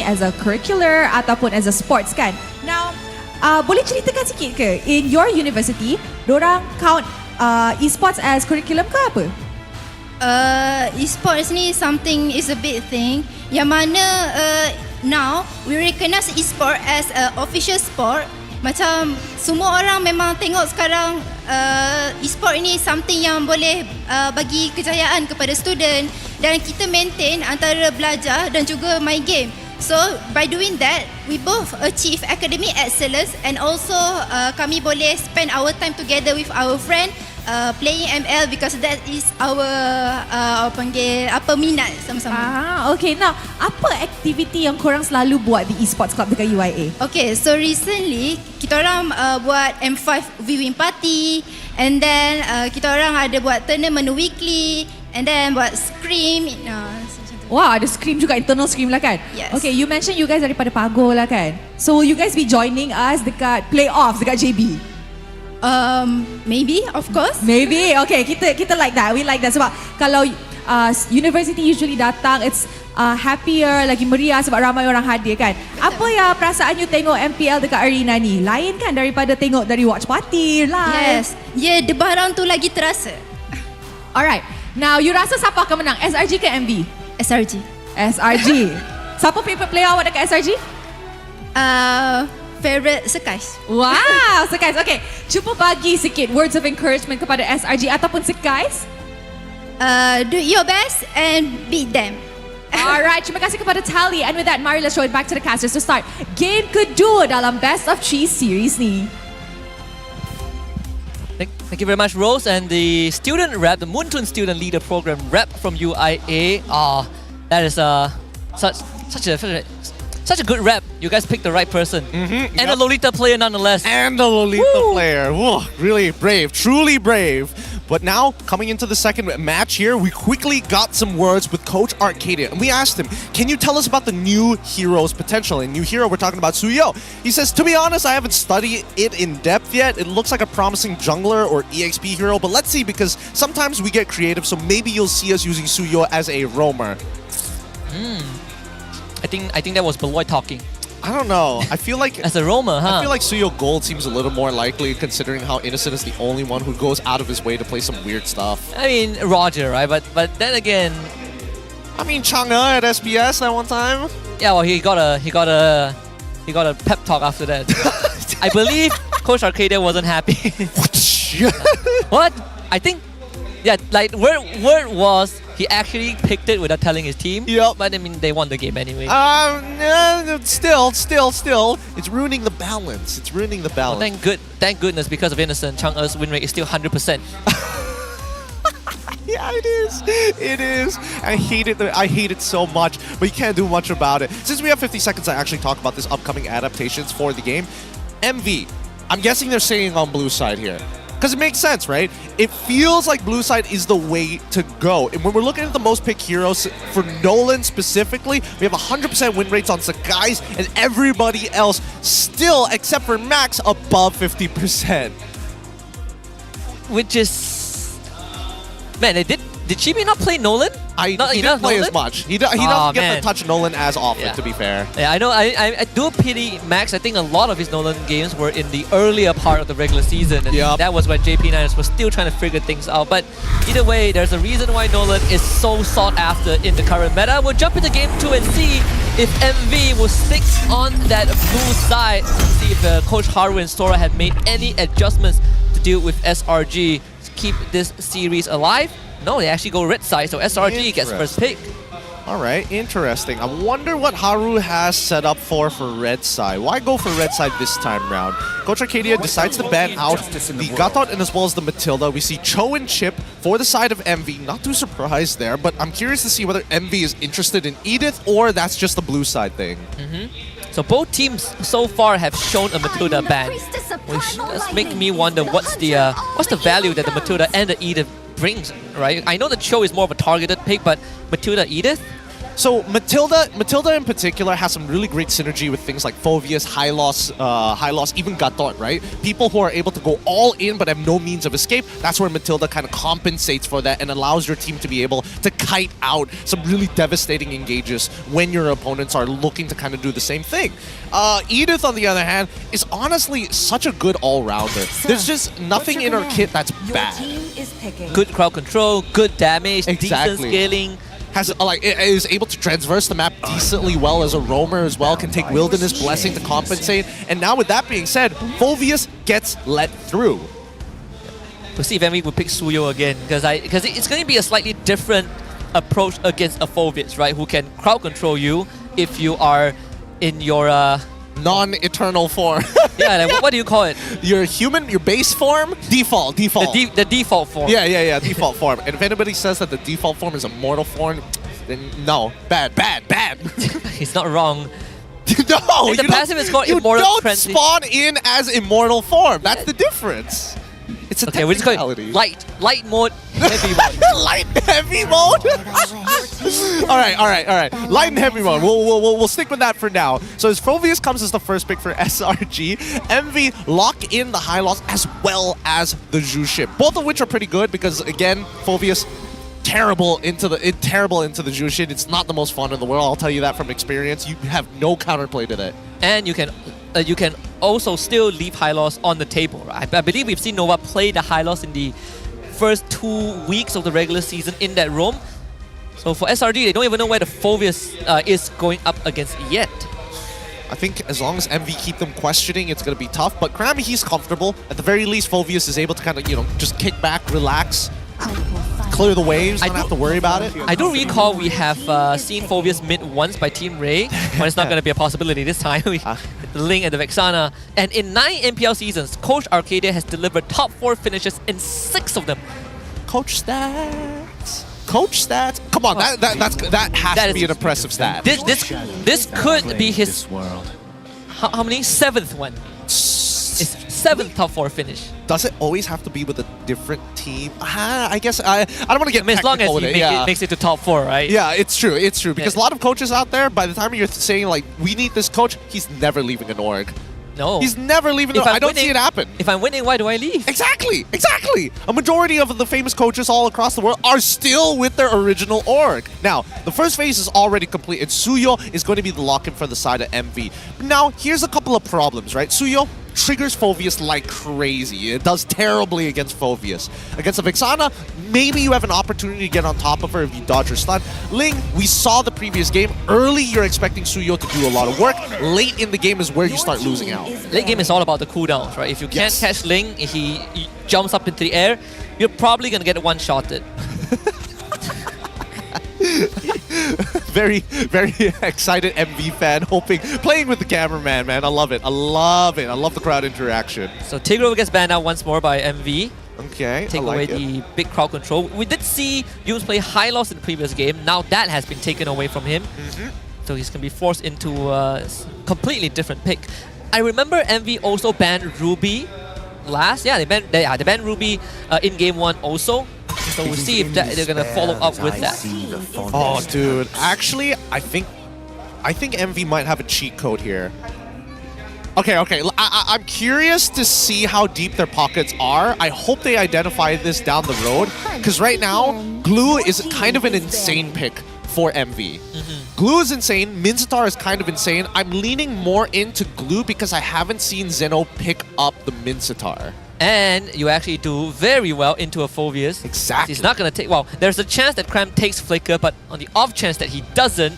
as a curricular ataupun as a sports kan. Now, boleh ceritakan sikit ke in your university, dorang count e-sports as curriculum ke apa? E-sports ni something is a big thing yang mana now we recognize e-sport as a official sport. Macam semua orang memang tengok sekarang e-sport ini something yang boleh bagi kejayaan kepada student dan kita maintain antara belajar dan juga main game. So by doing that, we both achieve academic excellence and also kami boleh spend our time together with our friend playing ML because that is our minat sama-sama. Okay. Now, apa aktiviti yang korang selalu buat di esports club dekat UIA? Okay, so recently kita orang buat M5 viewing party, and then kita orang ada buat tournament weekly, and then buat scrim. Wow, ada scrim juga, internal scrim lah kan? Yes. Okay, you mentioned you guys daripada Pago lah kan? So, will you guys be joining us dekat playoffs dekat JB? Maybe, of course. Maybe, okay. Kita like that. We like that. Sebab kalau university usually datang, it's happier, lagi meriah sebab ramai orang hadir kan. Apa yang perasaan you tengok MPL dekat arena ni? Lain kan daripada tengok dari watch party live? Yes. Ya, debaran tu lagi terasa. Alright. Now, you rasa siapa akan menang? SRG ke MV? SRG. SRG. Siapa favorite player awak dekat SRG? Favorite Sekais. Wow, Sekais. Okay, cuba bagi sikit words of encouragement kepada SRG ataupun Sekais. Do your best and beat them. Alright, terima kasih kepada Tali. And with that, mari let's show it back to the casters to start game kedua dalam Best of 3 series ni. Thank you very much, Rose. And the student rep, the Muntun Student Leader Program rep from UIA. That is such a good rep. You guys picked the right person. And a Lolita player nonetheless. And a Lolita player. Whoa, really brave, truly brave. But now, coming into the second match here, we quickly got some words with Coach Arcadia. And we asked him, can you tell us about the new hero's potential? And new hero, we're talking about Suyo. He says, to be honest, I haven't studied it in depth yet. It looks like a promising jungler or EXP hero. But let's see, because sometimes we get creative. So maybe you'll see us using Suyo as a roamer. I think that was Beloy talking. I don't know. I feel like as a roamer, huh? I feel like Suyo Gold seems a little more likely, considering how Innocent is the only one who goes out of his way to play some weird stuff. I mean, Roger, right? But then again, I mean, Chang'e at SBS that one time. Yeah, well, he got a pep talk after that. I believe Coach Arcadia wasn't happy. What? I think, yeah, like word was he actually picked it without telling his team. Yep. But I mean, they won the game anyway. Still, it's ruining the balance. It's ruining the balance. Well, thank goodness, because of Innocent, Chang'e's win rate is still 100%. Yeah, it is. It is. I hate it. I hate it so much, but you can't do much about it. Since we have 50 seconds to actually talk about this upcoming adaptations for the game, MV, I'm guessing they're saying on blue side here. Because it makes sense, right? It feels like blue side is the way to go. And when we're looking at the most picked heroes, for Nolan specifically, we have 100% win rates on Sakai's, and everybody else still, except for Max, above 50%. Which is... Man, did Chibi not play Nolan? He didn't play as much. He doesn't get to touch Nolan as often, to be fair. Yeah, I know. I do pity Max. I think a lot of his Nolan games were in the earlier part of the regular season. And that was when JP9ers was still trying to figure things out. But either way, there's a reason why Nolan is so sought after in the current meta. We'll jump into game 2 and see if MV will stick on that blue side. See if Coach Haru and Sora have made any adjustments to deal with SRG to keep this series alive. No, they actually go red side, so SRG gets first pick. Alright, interesting. I wonder what Haru has set up for red side. Why go for red side this time round? Coach Arcadia decides to ban out the Gatot and as well as the Matilda. We see Cho and Chip for the side of MV. Not too surprised there, but I'm curious to see whether MV is interested in Edith or that's just the blue side thing. So both teams so far have shown a Matilda ban, which does make me wonder what's the value that the Matilda and the Edith brings, right? I know the Cho is more of a targeted pick, but Matilda, Edith? So Matilda in particular has some really great synergy with things like Phoveus, High Loss, even Gatot, right? People who are able to go all in but have no means of escape. That's where Matilda kind of compensates for that and allows your team to be able to kite out some really devastating engages when your opponents are looking to kind of do the same thing. Edith, on the other hand, is honestly such a good all-rounder. There's just nothing in her kit that's bad. Good crowd control, good damage, decent scaling. Is able to traverse the map decently well as a roamer as well, can take Wilderness Blessing to compensate. And now with that being said, Phoveus gets let through. We'll see if MV will pick Suyo again, because it's going to be a slightly different approach against a Phoveus, right? Who can crowd control you if you are in your non-eternal form. Yeah, like, what do you call it? Your human, your base form? Default. The default form. Yeah, default form. And if anybody says that the default form is a mortal form, then no. Bad. He's not wrong. No! The passive is called Immortal Transition. You don't spawn in as immortal form. That's the difference. It's a we're just going light mode, heavy mode. Light and heavy mode? All right. Light and heavy mode. We'll stick with that for now. So as Phoveus comes as the first pick for SRG, MV lock in the High Loss as well as the Zhu ship. Both of which are pretty good because, again, Phoveus terrible into the Zhu ship. It's not the most fun in the world. I'll tell you that from experience. You have no counterplay to that. And you can also still leave High Loss on the table. Right? I believe we've seen Nova play the High Loss in the first 2 weeks of the regular season in that room. So for SRG, they don't even know where the Phoveus is going up against yet. I think as long as MV keep them questioning, it's going to be tough. But Krami, he's comfortable. At the very least, Phoveus is able to kind of, just kick back, relax, clear the waves, don't have to worry about it. I do recall we have seen Phoveus mid once by Team Ray, but it's not going to be a possibility this time. Ling and the Vexana. And in 9 MPL seasons, Coach Arcadia has delivered top 4 finishes in 6 of them. Coach stats. Coach stats. Come on, that has to be an impressive stat. This could be his how many? 7th one. It's 7th top 4 finish. Does it always have to be with a different team? I guess I don't want to get as long as technical with he makes it to top 4, right? Yeah, it's true. It's true because a lot of coaches out there, by the time you're saying like we need this coach, he's never leaving an org. No. He's never leaving the org. I don't see it happen. If I'm winning, why do I leave? Exactly. A majority of the famous coaches all across the world are still with their original org. Now, the first phase is already complete, and Suyo is going to be the lock-in for the side of MV. Now, here's a couple of problems, right? Suyo triggers Phoveus like crazy. It does terribly against Phoveus. Against a Vexana, maybe you have an opportunity to get on top of her if you dodge her stun. Ling, we saw the previous game. Early, you're expecting Suyo to do a lot of work. Late in the game is where you start losing out. Late game is all about the cooldowns, right? If you can't catch Ling, he jumps up into the air, you're probably going to get one-shotted. Very, very excited MV fan, playing with the cameraman, man. I love it. I love the crowd interaction. So Tigro gets banned out once more by MV. Okay, Take away the big crowd control. We did see Yunes play high loss in the previous game. Now that has been taken away from him. So he's going to be forced into a completely different pick. I remember MV also banned Ruby last. Yeah, they banned Ruby in game 1 also. So we'll see if they're gonna follow up with that. Oh, dude. Actually, I think MV might have a cheat code here. Okay. I'm curious to see how deep their pockets are. I hope they identify this down the road. Because right now, Glue is kind of an insane pick for MV. Glue is insane. Mincetar is kind of insane. I'm leaning more into Glue because I haven't seen Zeno pick up the Mincetar. And you actually do very well into a Phoveus. Exactly. He's not going to take... Well, there's a chance that Cram takes Flicker, but on the off chance that he doesn't,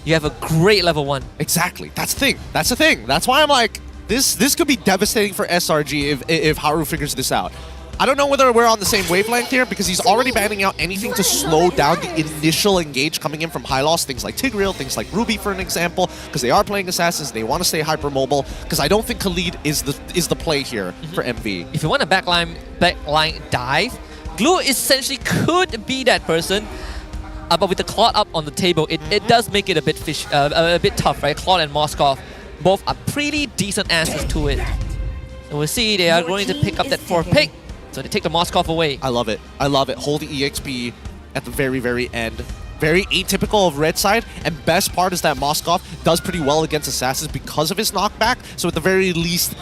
you have a great level 1. Exactly. That's the thing. That's why I'm like, this could be devastating for SRG if Haru figures this out. I don't know whether we're on the same wavelength here because he's already banning out anything to slow down the initial engage coming in from high loss, things like Tigreal, things like Ruby for an example, because they are playing Assassins, they want to stay hypermobile, because I don't think Khalid is the play here for MV. If you want a backline dive, Glue essentially could be that person, but with the Claude up on the table, it does make it a bit tough, right? Claude and Moskov both are pretty decent answers to it. And we'll see they are going to pick up that 4th pick. So they take the Moskov away. I love it. Hold the EXP at the very, very end. Very atypical of Red side. And best part is that Moskov does pretty well against Assassins because of his knockback. So at the very least,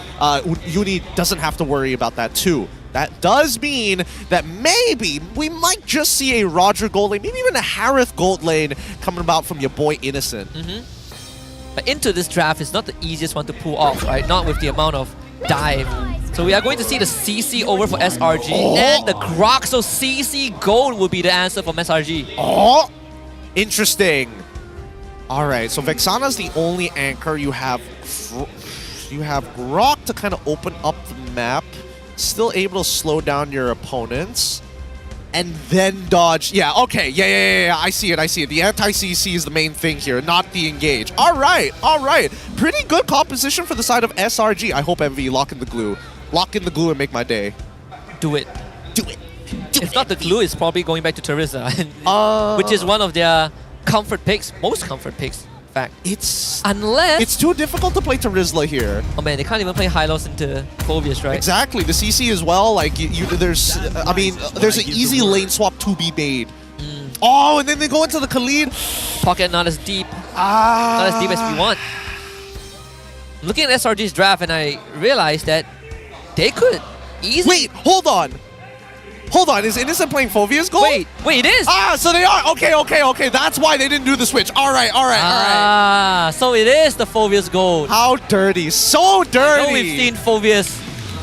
Uni doesn't have to worry about that too. That does mean that maybe we might just see a Roger gold lane, maybe even a Harith gold lane coming about from your boy Innocent. But into this draft is not the easiest one to pull off, right? Not with the amount of dive. So we are going to see the CC over for SRG and the Grok. So CC gold will be the answer from SRG. Oh, interesting. All right, so Vexana's the only anchor. You have Grok to kind of open up the map. Still able to slow down your opponents. And then dodge. Yeah, okay. Yeah. I see it. The anti-CC is the main thing here, not the engage. All right. Pretty good composition for the side of SRG. I hope MV lock in the glue. Lock in the glue and make my day. Do it. If not the glue, it's probably going back to Teresa, which is one of their comfort picks, most comfort picks. In fact, it's too difficult to play Terizla here. Oh man, they can't even play Hylos into Phoveus, right? Exactly, the CC as well. Like there's an easy lane swap to be made. Oh, and then they go into the Khalid. Pocket not as deep, not as deep as we want. I'm looking at SRG's draft, and I realized that they could easily. Wait, hold on. Is Innocent playing Phoveus gold? Wait, it is! So they are! Okay. That's why they didn't do the switch. Alright. So it is the Phoveus gold. How dirty. So dirty! I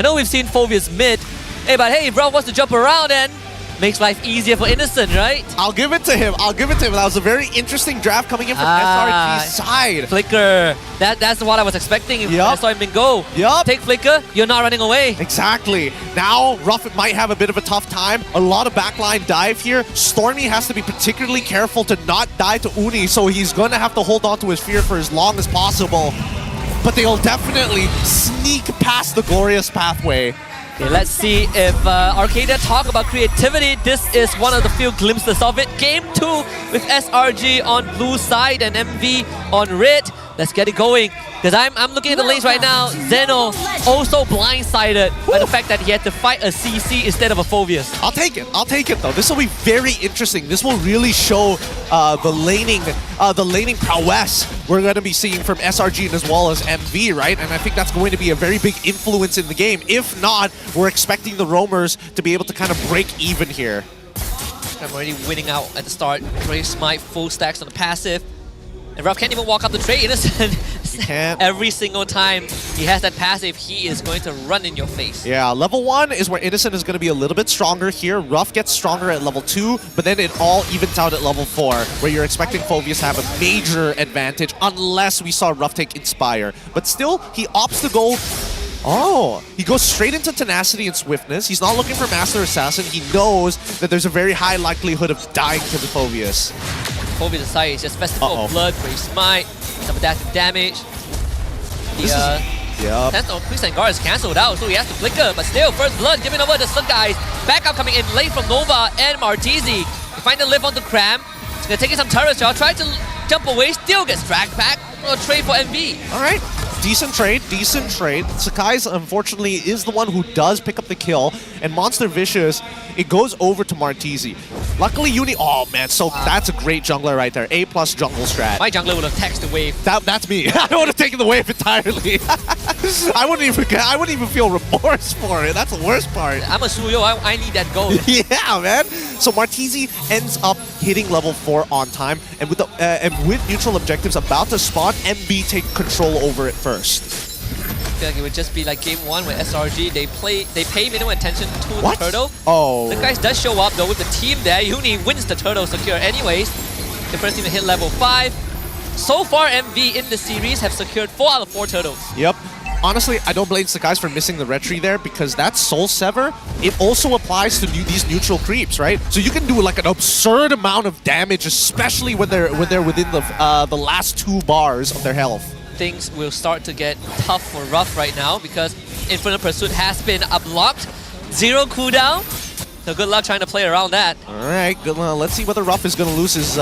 know we've seen Phoveus mid, Hey, but hey, if Ralph wants to jump around and makes life easier for Innocent, right? I'll give it to him. That was a very interesting draft coming in from SRG's side. Flicker. That's what I was expecting. Yup. I saw him go. Yup. Take Flicker. You're not running away. Exactly. Now, Ruff might have a bit of a tough time. A lot of backline dive here. Stormy has to be particularly careful to not die to Uni, so he's going to have to hold on to his fear for as long as possible. But they'll definitely sneak past the glorious pathway. Okay, let's see if Arcadia talk about creativity. This is one of the few glimpses of it. Game 2 with SRG on blue side and MV on red. Let's get it going. Because I'm looking at the lanes right now. Zeno also blindsided by the fact that he had to fight a CC instead of a Phobius. I'll take it though. This will be very interesting. This will really show the laning prowess we're going to be seeing from SRG as well as MV, right? And I think that's going to be a very big influence in the game. If not, we're expecting the Roamers to be able to kind of break even here. I'm already winning out at the start. Brave Smite, full stacks on the passive. And Ruff can't even walk up the tray. Innocent. He can't. Every single time he has that passive, he is going to run in your face. Yeah, level 1 is where Innocent is going to be a little bit stronger here. Ruff gets stronger at level 2, but then it all evens out at level 4, where you're expecting Phobius to have a major advantage, unless we saw Ruff take Inspire. But still, he opts to go... Oh, he goes straight into Tenacity and Swiftness. He's not looking for Master Assassin. He knows that there's a very high likelihood of dying to the Phobius. Phobius aside, it's just Festival of Blood, Brave Smite, some adaptive damage. The Sentinel Quicksand Guard is cancelled out, so he has to flicker, but still, first blood giving over to Sun Guys. Backup coming in late from Nova and Martizi. They find the live on the Cram. He's gonna take in some turret shot, try to jump away, still gets dragged back. A trade for MV. Alright, decent trade. Sakai's unfortunately is the one who does pick up the kill, and Monster Vicious, it goes over to Martizi. Luckily, oh man, so that's a great jungler right there. A+ jungle strat. My jungler would have taxed the wave. That's me. I would have taken the wave entirely. I wouldn't even feel remorse for it. That's the worst part. I'm a Suyo. I need that gold. Yeah, man. So Martizi ends up hitting level 4 on time, and with neutral objectives about to spawn, MB take control over it first. I feel like it would just be like game 1 with SRG. They pay minimal attention to the turtle. Oh. The guys does show up though with the team there. Uni wins the turtle secure anyways. The first team to hit level 5. So far, MV in the series have secured 4 out of 4 turtles. Yep. Honestly, I don't blame Sakai's for missing the retry there, because that Soul Sever, it also applies to these neutral creeps, right? So you can do like an absurd amount of damage, especially when they're within the last 2 bars of their health. Things will start to get tough for Ruff right now because Infinite Pursuit has been unblocked. 0 cooldown. So good luck trying to play around that. Alright, good luck. Let's see whether Ruff is going to lose his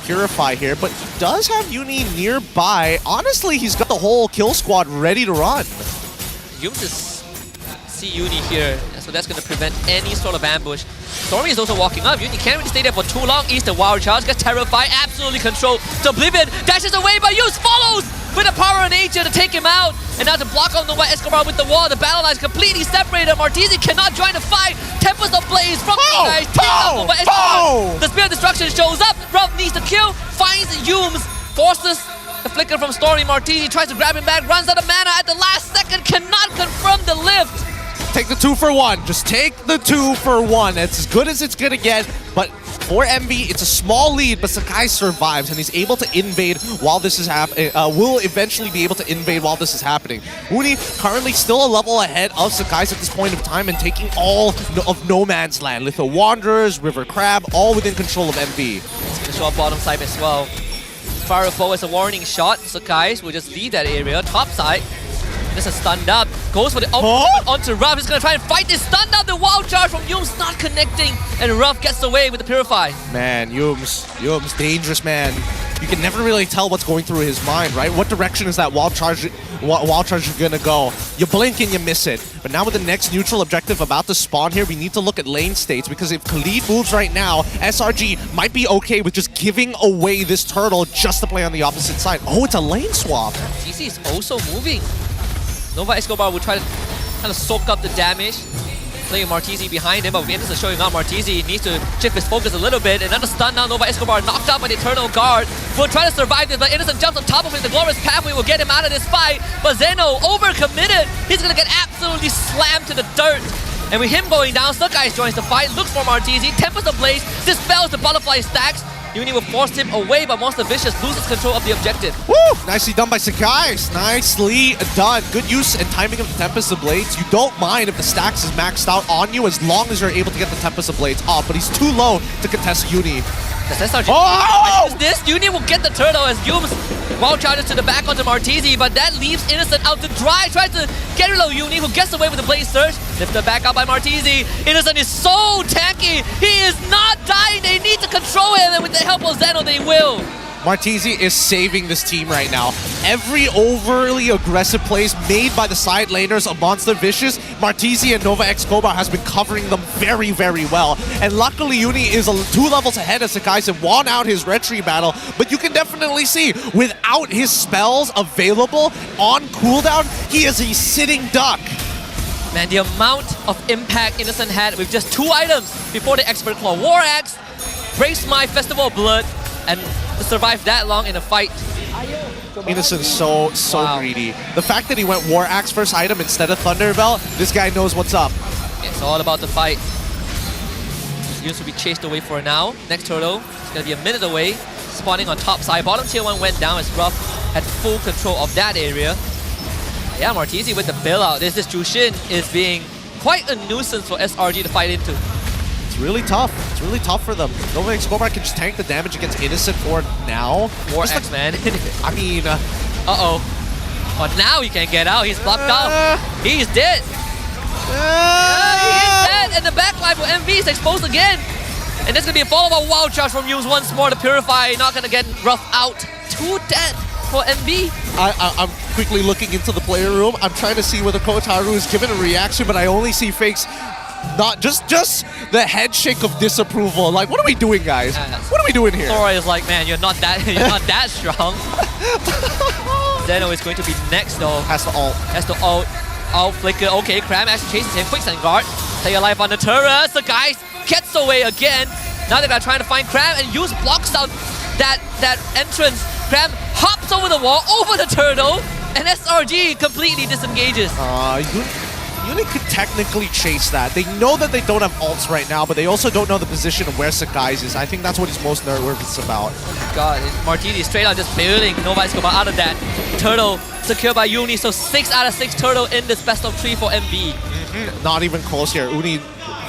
Purify here, but he does have Uni nearby. Honestly, he's got the whole kill squad ready to run. Yums is see Uni here, so that's going to prevent any sort of ambush. Stormy is also walking up. Uni can't really stay there for too long. East the Wild Charge gets terrified, absolutely controlled. So Oblivion dashes away, but Yus follows with the power of nature to take him out. And now to block on Nova Escobar with the wall. The battle line is completely separated. Martizi cannot join the fight. Tempest of Blaze from the guys. Takes out Nova Escobar. The Spear of Destruction shows up. Ruff needs to kill. Finds Yums. Forces the flicker from Stormy. Martizi tries to grab him back. Runs out of mana at the last second. Cannot confirm the lift. Take the 2 for 1. Just take the 2 for 1. It's as good as it's going to get. But for MV, it's a small lead, but Sakai survives and he's able to invade while this is happening. Will eventually be able to invade while this is happening. Uni currently still a level ahead of Sakai's at this point of time and taking all of No Man's Land. Litho Wanderers, River Crab, all within control of MV. It's going to show up bottom side as well. Fire Foe is a warning shot. Sakai's will just leave that area. Top side. This is stunned up. Goes for the onto Ruff. He's going to try and fight this. Stunned up. The wild charge from Yums not connecting. And Ruff gets away with the Purify. Man, Yums, dangerous man. You can never really tell what's going through his mind, right? What direction is that wild charge going to go? You blink and you miss it. But now with the next neutral objective about to spawn here, we need to look at lane states, because if Khalid moves right now, SRG might be okay with just giving away this turtle just to play on the opposite side. Oh, it's a lane swap. TC is also moving. Nova Escobar will try to kind of soak up the damage. Playing Martizi behind him, but with Innocent showing up, Martizi needs to shift his focus a little bit. Another stun now, Nova Escobar knocked out by the Eternal Guard. Will try to survive this, but Innocent jumps on top of him. The Glorious Pathway will get him out of this fight. But Zeno overcommitted. He's going to get absolutely slammed to the dirt. And with him going down, Sakai joins the fight, looks for Martizi, Tempest Ablaze, dispels the butterfly stacks. Uni will force him away, but Monster Vicious loses control of the objective. Woo! Nicely done by Sakai. Nicely done. Good use and timing of the Tempest of Blades. You don't mind if the stacks is maxed out on you as long as you're able to get the Tempest of Blades off, but he's too low to contest Uni. Does SRG use this? Uni will get the turtle as Yumes wild charges to the back onto Martizi, but that leaves Innocent out to dry. Tries to get reload Uni, who gets away with the Blaze Surge. Lifted back up by Martizi. Innocent is so tanky. He is not dying. They need to control him, and with the help of Zeno, they will. Martizi is saving this team right now. Every overly aggressive plays made by the side laners of Monster Vicious, Martizi and Nova X Kobar has been covering them very, very well. And luckily, Uni is 2 levels ahead of Sakai and won out his retry battle. But you can definitely see, without his spells available on cooldown, he is a sitting duck. Man, the amount of impact Innocent had with just 2 items before the Expert Claw. War Axe, Brave Smite, Festival of Blood, and to survive that long in a fight. Innocent so greedy. The fact that he went War Axe first item instead of Thunderbelt, this guy knows what's up. It's all about the fight. Yus will be chased away for now. Next turtle is going to be a minute away. Spawning on top side. Bottom tier 1 went down as Ruff had full control of that area. Yeah, Martizi with the bailout. This Jushin is being quite a nuisance for SRG to fight into. It's really tough. It's really tough for them. Nova X Kobar can just tank the damage against Innocent for now. War Axe, man. I mean... Uh-oh. But now he can't get out. He's blocked out. He's dead. He is dead. And the backline for MV is exposed again. And there's going to be a follow-up wild charge from Yumes once more to Purify. Not going to get Ruff out. 2 dead for MV. I'm quickly looking into the player room. I'm trying to see whether Kotaru is given a reaction, but I only see Fakes. Not just the head shake of disapproval. Like, what are we doing, guys? What are we doing here? Sora is like, man, you're not that strong. Zeno is going to be next though. Has to ult. Has to ult. Ult flicker. Okay, Cram actually chases him. Quick send guard. Take your life on the turret. The guy gets away again. Now they're trying to find Cram, and Yus blocks out that entrance. Cram hops over the wall, over the turtle, and SRG completely disengages. Uni could technically chase that. They know that they don't have ults right now, but they also don't know the position of where Sakai's is. I think that's what he's most nervous about. God, Martini straight out just bailing Nova X Kobar out of that. Turtle secured by Uni, so 6 out of 6 turtle in this best of 3 for MV. Not even close here. Uni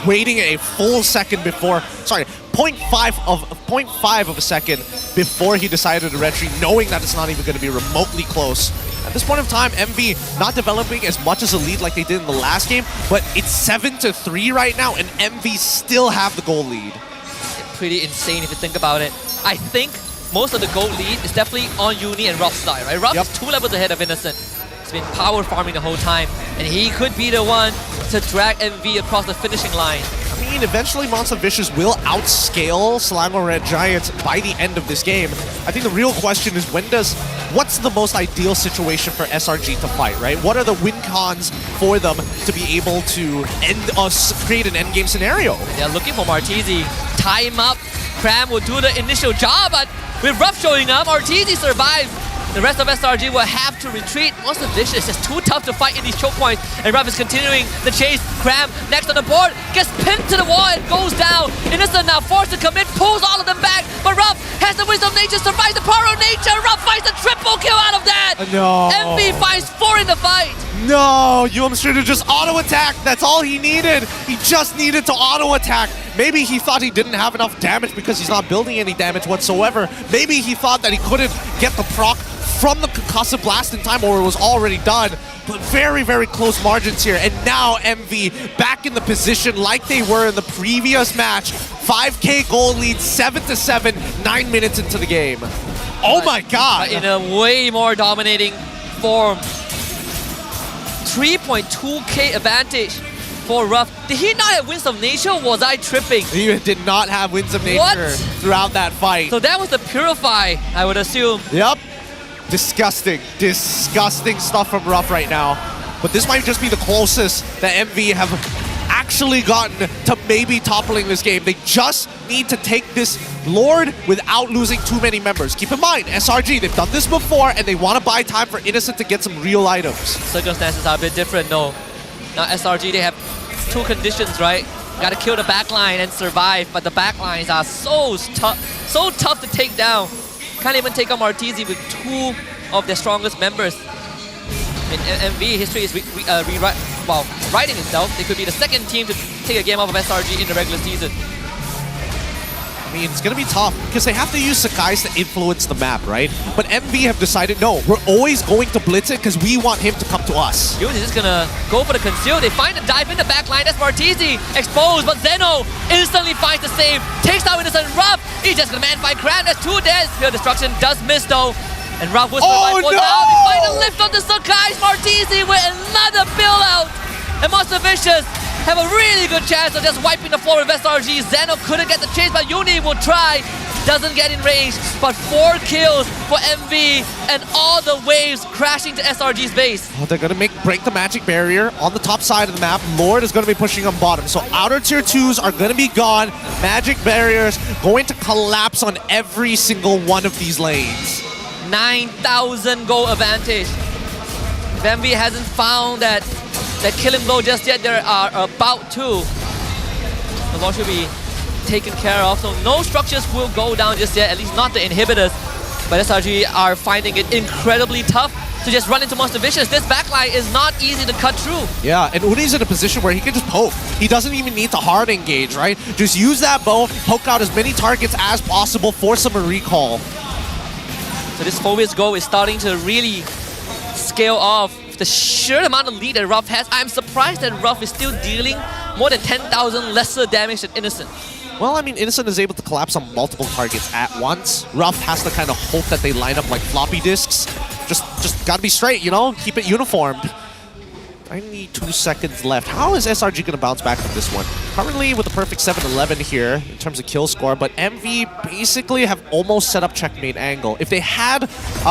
waiting a full second before, sorry, 0.5 of a second before he decided to retreat, knowing that it's not even going to be remotely close. At this point of time, MV not developing as much as a lead like they did in the last game, but it's 7-3 right now, and MV still have the goal lead. Pretty insane if you think about it. I think most of the goal lead is definitely on Uni and Ruff's side, right? Ruff is 2 levels ahead of Innocent. He's been power farming the whole time, and he could be the one to drag MV across the finishing line. I mean, eventually Monster Vicious will outscale Selangor Red Giants by the end of this game. I think the real question is what's the most ideal situation for SRG to fight, right? What are the win cons for them to be able to create an endgame scenario? They're looking for Martizi. Tie him up. Cram will do the initial job, but with Ruff showing up, Martizi survives. The rest of SRG will have to retreat. Monster Vicious is just too tough to fight in these choke points, and Ruff is continuing the chase. Cram next on the board, gets pinned to the wall and goes down. Innocent now forced to commit, pulls all of them back, but Ruff has the wisdom of nature, survives the power of nature. Ruff finds a triple kill out of that. No. MV finds 4 in the fight. No, Yumes should have just auto-attack. That's all he needed. He just needed to auto-attack. Maybe he thought he didn't have enough damage because he's not building any damage whatsoever. Maybe he thought that he couldn't get the proc from the concussive blast in time, or it was already done. But very, very close margins here. And now MV back in the position like they were in the previous match. 5K goal lead, 7-7, 9 minutes into the game. Oh my god! In a way more dominating form. 3.2k advantage for Ruff. Did he not have Winds of Nature, or was I tripping? He did not have Winds of Nature throughout that fight. So that was the Purify, I would assume. Yep. Disgusting, disgusting stuff from Ruff right now. But this might just be the closest that MV have actually gotten to maybe toppling this game. They just need to take this Lord without losing too many members. Keep in mind, SRG, they've done this before, and they want to buy time for Innocent to get some real items. Circumstances are a bit different, no. Now SRG, they have two conditions, right? Got to kill the backline and survive, but the backlines are so tough to take down. Can't even take out Martizi with two of their strongest members. In MV, history is writing itself. They could be the second team to take a game off of SRG in the regular season. I mean, it's going to be tough because they have to use Sakai's to influence the map, right? But MV have decided, no, we're always going to blitz it because we want him to come to us. Yoon is just going to go for the conceal. They find a dive in the back line. That's Martizi exposed, but Zeno instantly finds the save. Takes out Innocent. Ruff, he's just going to man-fight Crab. That's 2 deaths. Spear Destruction does miss though. And Ruff will survive for now. They find a lift on the Sakai's. Martizi with another bailout. And Monster Vicious have a really good chance of just wiping the floor with SRG. Zeno couldn't get the chase, but Uni will try. Doesn't get in range, but 4 kills for MV and all the waves crashing to SRG's base. Oh, they're going to break the magic barrier on the top side of the map. Lord is going to be pushing on bottom. So outer tier 2s are going to be gone. Magic barriers going to collapse on every single one of these lanes. 9,000 goal advantage. If MV hasn't found that killing blow just yet, there are about to. The ball should be taken care of, so no structures will go down just yet, at least not the inhibitors. But SRG are finding it incredibly tough to just run into Monster Vicious. This backline is not easy to cut through. Yeah, and Uni's in a position where he can just poke. He doesn't even need to hard engage, right? Just use that bow, poke out as many targets as possible, force him a recall. So this Phobia's goal is starting to really scale off the sheer amount of lead that Ruff has. I'm surprised that Ruff is still dealing more than 10,000 lesser damage than Innocent. Well, I mean, Innocent is able to collapse on multiple targets at once. Ruff has to kind of hope that they line up like floppy disks. Just gotta be straight, you know? Keep it uniformed. I need 2 seconds left. How is SRG going to bounce back from this one? Currently with a perfect 7-11 here in terms of kill score, but MV basically have almost set up checkmate angle. If they had,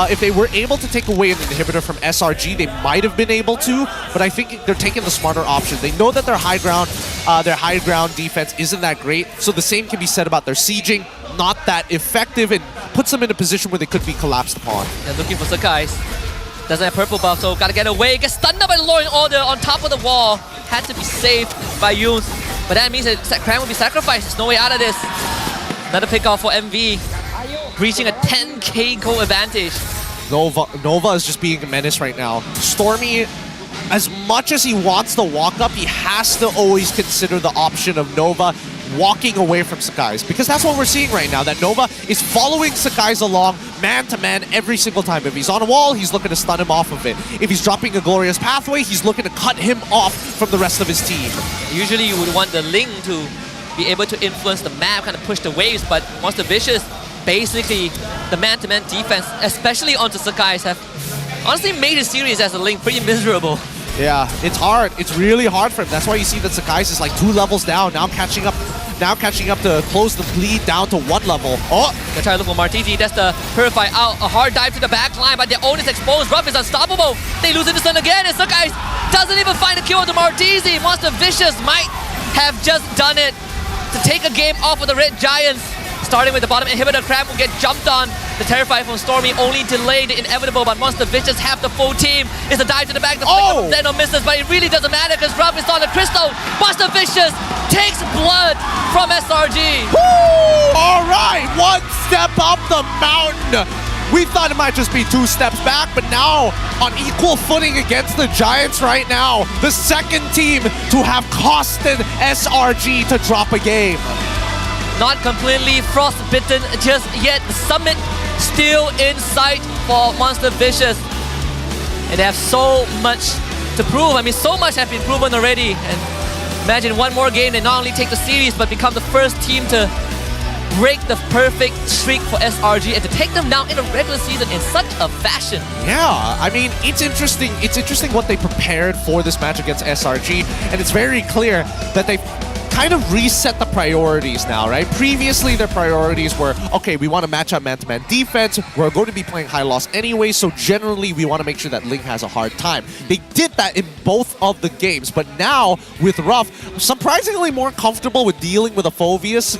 if they were able to take away an inhibitor from SRG, they might have been able to, but I think they're taking the smarter option. They know that their high ground defense isn't that great, so the same can be said about their sieging. Not that effective and puts them in a position where they could be collapsed upon. They're looking for Sakai's. Doesn't have purple buff, so gotta get away. Gets stunned by the Law and Order on top of the wall. Had to be saved by Yoon. But that means that Cran will be sacrificed. There's no way out of this. Another pick off for MV. Reaching a 10k goal advantage. Nova is just being a menace right now. Stormy, as much as he wants to walk up, he has to always consider the option of Nova walking away from Sakai's, because that's what we're seeing right now, that Nova is following Sakai's along man-to-man every single time. If he's on a wall, he's looking to stun him off of it. If he's dropping a glorious pathway, he's looking to cut him off from the rest of his team. Usually you would want the Ling to be able to influence the map, kind of push the waves, but Monster Vicious, basically the man-to-man defense, especially onto Sakai's, have honestly made his series as a Ling pretty miserable. Yeah, it's hard. It's really hard for him. That's why you see that Sakai's is like 2 levels down, now catching up to close the lead down to 1 level. Oh! They're trying to look for Martizi. That's the Purify out. A hard dive to the back line, but their own is exposed. Ruff is unstoppable. They lose Innocent again, and Sakai's doesn't even find a kill with the Martizi. Monster Vicious might have just done it to take a game off of the Red Giants. Starting with the bottom inhibitor, Crab will get jumped on. The Terrify from Stormy only delayed the inevitable, but Monster Vicious have the full team. It's a dive to the back, the flicker from Zeno misses, but it really doesn't matter because Ruff is on the crystal. Monster Vicious takes blood from SRG. Woo! All right, 1 step up the mountain. We thought it might just be 2 steps back, but now on equal footing against the Giants right now. The second team to have costed SRG to drop a game. Not completely frostbitten just yet. The summit still in sight for Monster Vicious. And they have so much to prove. I mean, so much has been proven already. And imagine one more game, they not only take the series, but become the first team to break the perfect streak for SRG and to take them down in a regular season in such a fashion. Yeah, I mean, it's interesting. It's interesting what they prepared for this match against SRG. And it's very clear that they kind of reset the priorities now, right? Previously, their priorities were, okay, we want to match up man-to-man defense. We're going to be playing high loss anyway, so generally, we want to make sure that Ling has a hard time. They did that in both of the games, but now, with Ruff, surprisingly more comfortable with dealing with a Phobius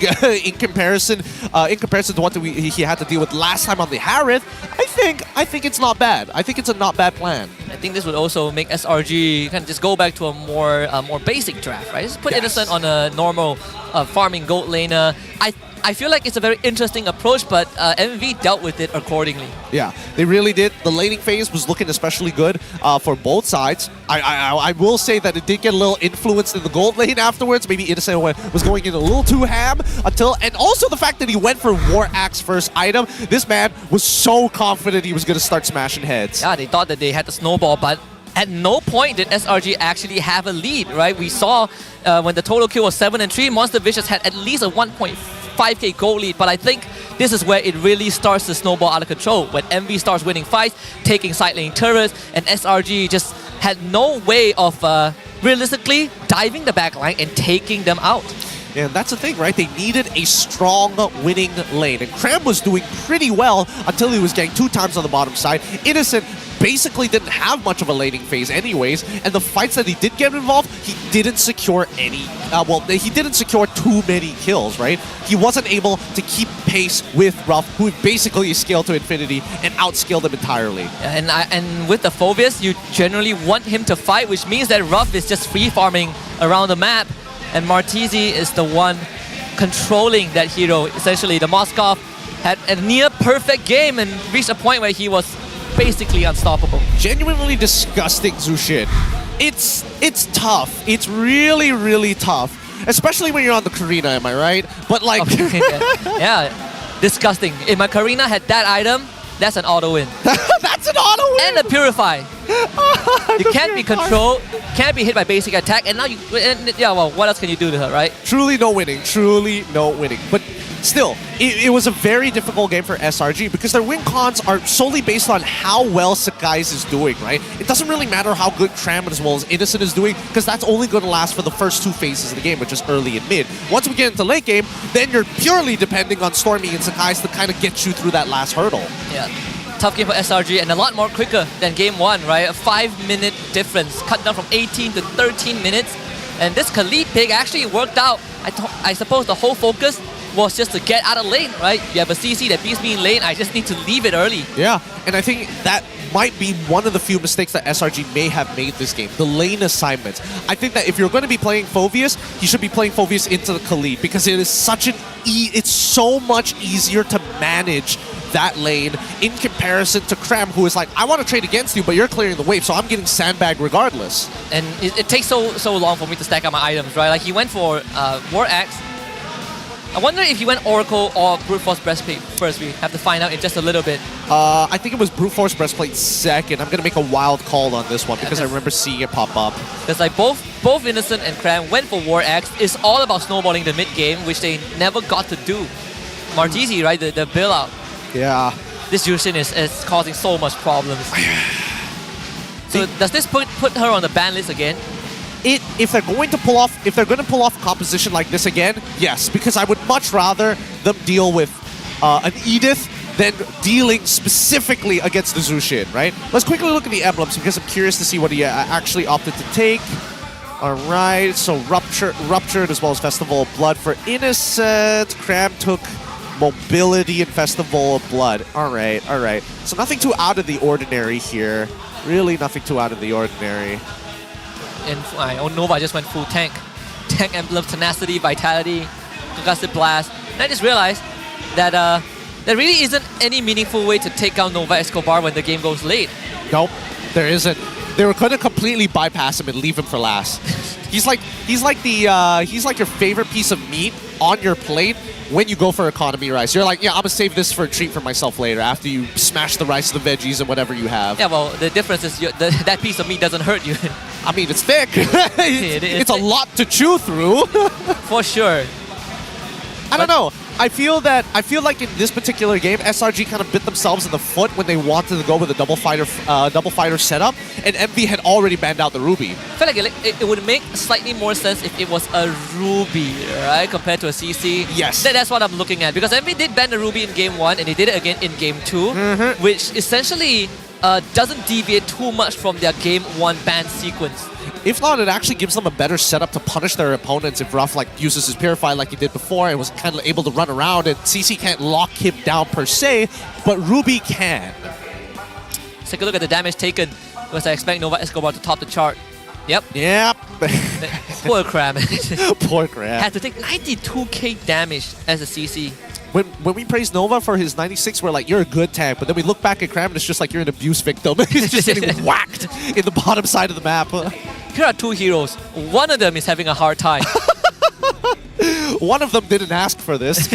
in comparison to what he had to deal with last time on the Harith. I think it's not bad. I think it's a not bad plan. I think this would also make SRG kind of just go back to a more basic draft, right? Just put Innocent on a normal farming gold laner. I feel like it's a very interesting approach, but MV dealt with it accordingly. Yeah, they really did. The laning phase was looking especially good for both sides. I will say that it did get a little influenced in the gold lane afterwards. Maybe Innocent was going in a little too ham and also the fact that he went for War Axe first item. This man was so confident he was going to start smashing heads. Yeah, they thought that they had the snowball, but at no point did SRG actually have a lead, right? We saw when the total kill was 7 and 3, Monster Vicious had at least a 1.5k gold lead, but I think this is where it really starts to snowball out of control. When MV starts winning fights, taking side lane turrets, and SRG just had no way of realistically diving the backline and taking them out. And that's the thing, right? They needed a strong winning lane. And Cram was doing pretty well until he was getting 2 times on the bottom side. Innocent basically didn't have much of a laning phase anyways. And the fights that he did get involved, he didn't secure any... he didn't secure too many kills, right? He wasn't able to keep pace with Ruff, who basically scaled to infinity and outscaled him entirely. And with the Phobius, you generally want him to fight, which means that Ruff is just free farming around the map. And Martisi is the one controlling that hero. Essentially, the Moskov had a near perfect game and reached a point where he was basically unstoppable. Genuinely disgusting, Zushin. It's tough. It's really, really tough. Especially when you're on the Karina, am I right? But like... Okay, yeah, disgusting. If my Karina had that item, that's an auto win. That's an auto win! And a Purify. You can't be controlled, can't be hit by basic attack, and now you... yeah, well, what else can you do to her, right? Truly no winning. Truly no winning. But still, it was a very difficult game for SRG because their win cons are solely based on how well Sakai's is doing, right? It doesn't really matter how good Tram as well as Innocent is doing because that's only going to last for the first 2 phases of the game, which is early and mid. Once we get into late game, then you're purely depending on Stormy and Sakai's to kind of get you through that last hurdle. Yeah. Tough game for SRG and a lot more quicker than game 1, right? A 5-minute difference, cut down from 18 to 13 minutes. And this Khalid pick actually worked out. I suppose the whole focus was just to get out of lane, right? You have a CC that beats me in lane, I just need to leave it early. Yeah, and I think that might be one of the few mistakes that SRG may have made this game, the lane assignments. I think that if you're going to be playing Phobius, you should be playing Phobius into the Khalid because it is such it's so much easier to manage that lane in comparison to Cram, who is like, I want to trade against you, but you're clearing the wave, so I'm getting sandbagged regardless. And it takes so long for me to stack up my items, right? Like he went for War Axe. I wonder if he went Oracle or Brute Force Breastplate first. We have to find out in just a little bit. I think it was Brute Force Breastplate second. I'm going to make a wild call on this one because I remember seeing it pop up. Because like both Innocent and Cram went for War Axe. It's all about snowballing the mid game, which they never got to do. Martisi, right? The bailout. Yeah. This Yushin is causing so much problems. So does this put her on the ban list again? If they're going to pull off a composition like this again, yes, because I would much rather them deal with an Edith than dealing specifically against the Zushin, right? Let's quickly look at the emblems because I'm curious to see what he actually opted to take. Alright, so Ruptured as well as Festival of Blood for Innocent. Cram took Mobility and Festival of Blood. Alright. So nothing too out of the ordinary here. Really nothing too out of the ordinary. And Nova just went full tank. Tank emblem, tenacity, vitality, concussive blast. And I just realized that there really isn't any meaningful way to take out Nova Escobar when the game goes late. Nope, there isn't. They were going to completely bypass him and leave him for last. He's like your favorite piece of meat on your plate when you go for economy rice. You're like, yeah, I'm gonna save this for a treat for myself later after you smash the rice, the veggies, and whatever you have. Yeah, well, the difference is that piece of meat doesn't hurt you. I mean, it's thick. It's a lot to chew through. For sure. I don't know. I feel like in this particular game, SRG kind of bit themselves in the foot when they wanted to go with a double fighter setup, and MV had already banned out the Ruby. I feel like it would make slightly more sense if it was a Ruby, right, compared to a CC. Yes. That's what I'm looking at, because MV did ban the Ruby in game 1, and they did it again in game 2, which essentially doesn't deviate too much from their game 1 ban sequence. If not, it actually gives them a better setup to punish their opponents if Ruff uses his Purify like he did before and was kind of able to run around, and CC can't lock him down per se, but Ruby can. Let's take a look at the damage taken because I expect Nova Escobar to top the chart. Yep. Poor Cram. Poor Cram. Had to take 92k damage as a CC. When we praise Nova for his 96, we're like, you're a good tank. But then we look back at Cram and it's just like you're an abuse victim. He's just getting whacked in the bottom side of the map. Here are two heroes. One of them is having a hard time. One of them didn't ask for this.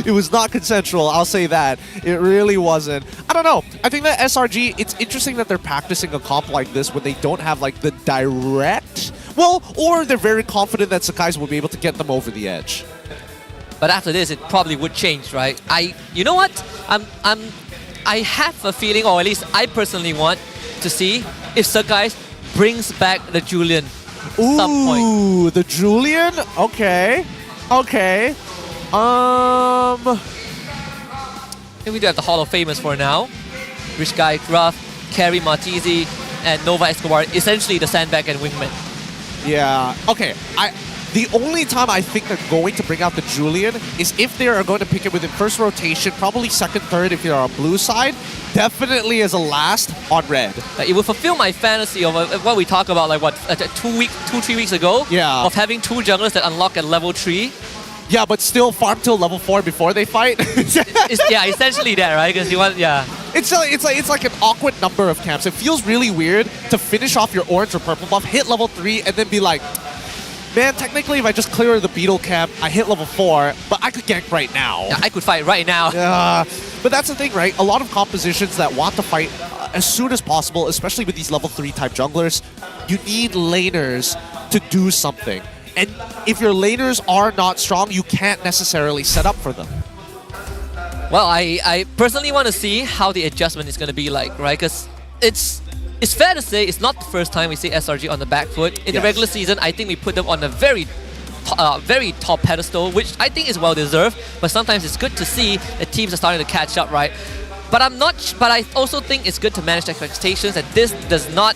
It was not consensual, I'll say that. It really wasn't. I don't know. I think that SRG, it's interesting that they're practicing a comp like this when they don't have like the direct... Well, or they're very confident that Sakai's will be able to get them over the edge. But after this, it probably would change, right? You know what? I have a feeling, or at least I personally want to see if Sakai brings back the Julian at some point. Ooh, the Julian? Okay. Okay. We do have the Hall of Famers for now. Rich Guy, Gruff, Carry, Martizi, and Nova Escobar, essentially the sandbag and wingman. Yeah. Okay. The only time I think they're going to bring out the Julian is if they are going to pick it within first rotation, probably second, third if you're on blue side, definitely as a last on red. It will fulfill my fantasy of what we talked about, like what, 3 weeks ago? Yeah. Of having two junglers that unlock at level 3. Yeah, but still farm till level 4 before they fight. Yeah, essentially that, right? Because you want, yeah. It's like an awkward number of camps. It feels really weird to finish off your orange or purple buff, hit level 3, and then be like, man, technically if I just clear the beetle camp, I hit level 4, but I could gank right now. Yeah, I could fight right now. But that's the thing, right? A lot of compositions that want to fight as soon as possible, especially with these level 3 type junglers, you need laners to do something. And if your laners are not strong, you can't necessarily set up for them. Well, I personally want to see how the adjustment is going to be like, right? Because it's fair to say it's not the first time we see SRG on the back foot. In the regular season, I think we put them on a very top pedestal, which I think is well deserved. But sometimes it's good to see that teams are starting to catch up, right? But I also think it's good to manage expectations, that this does not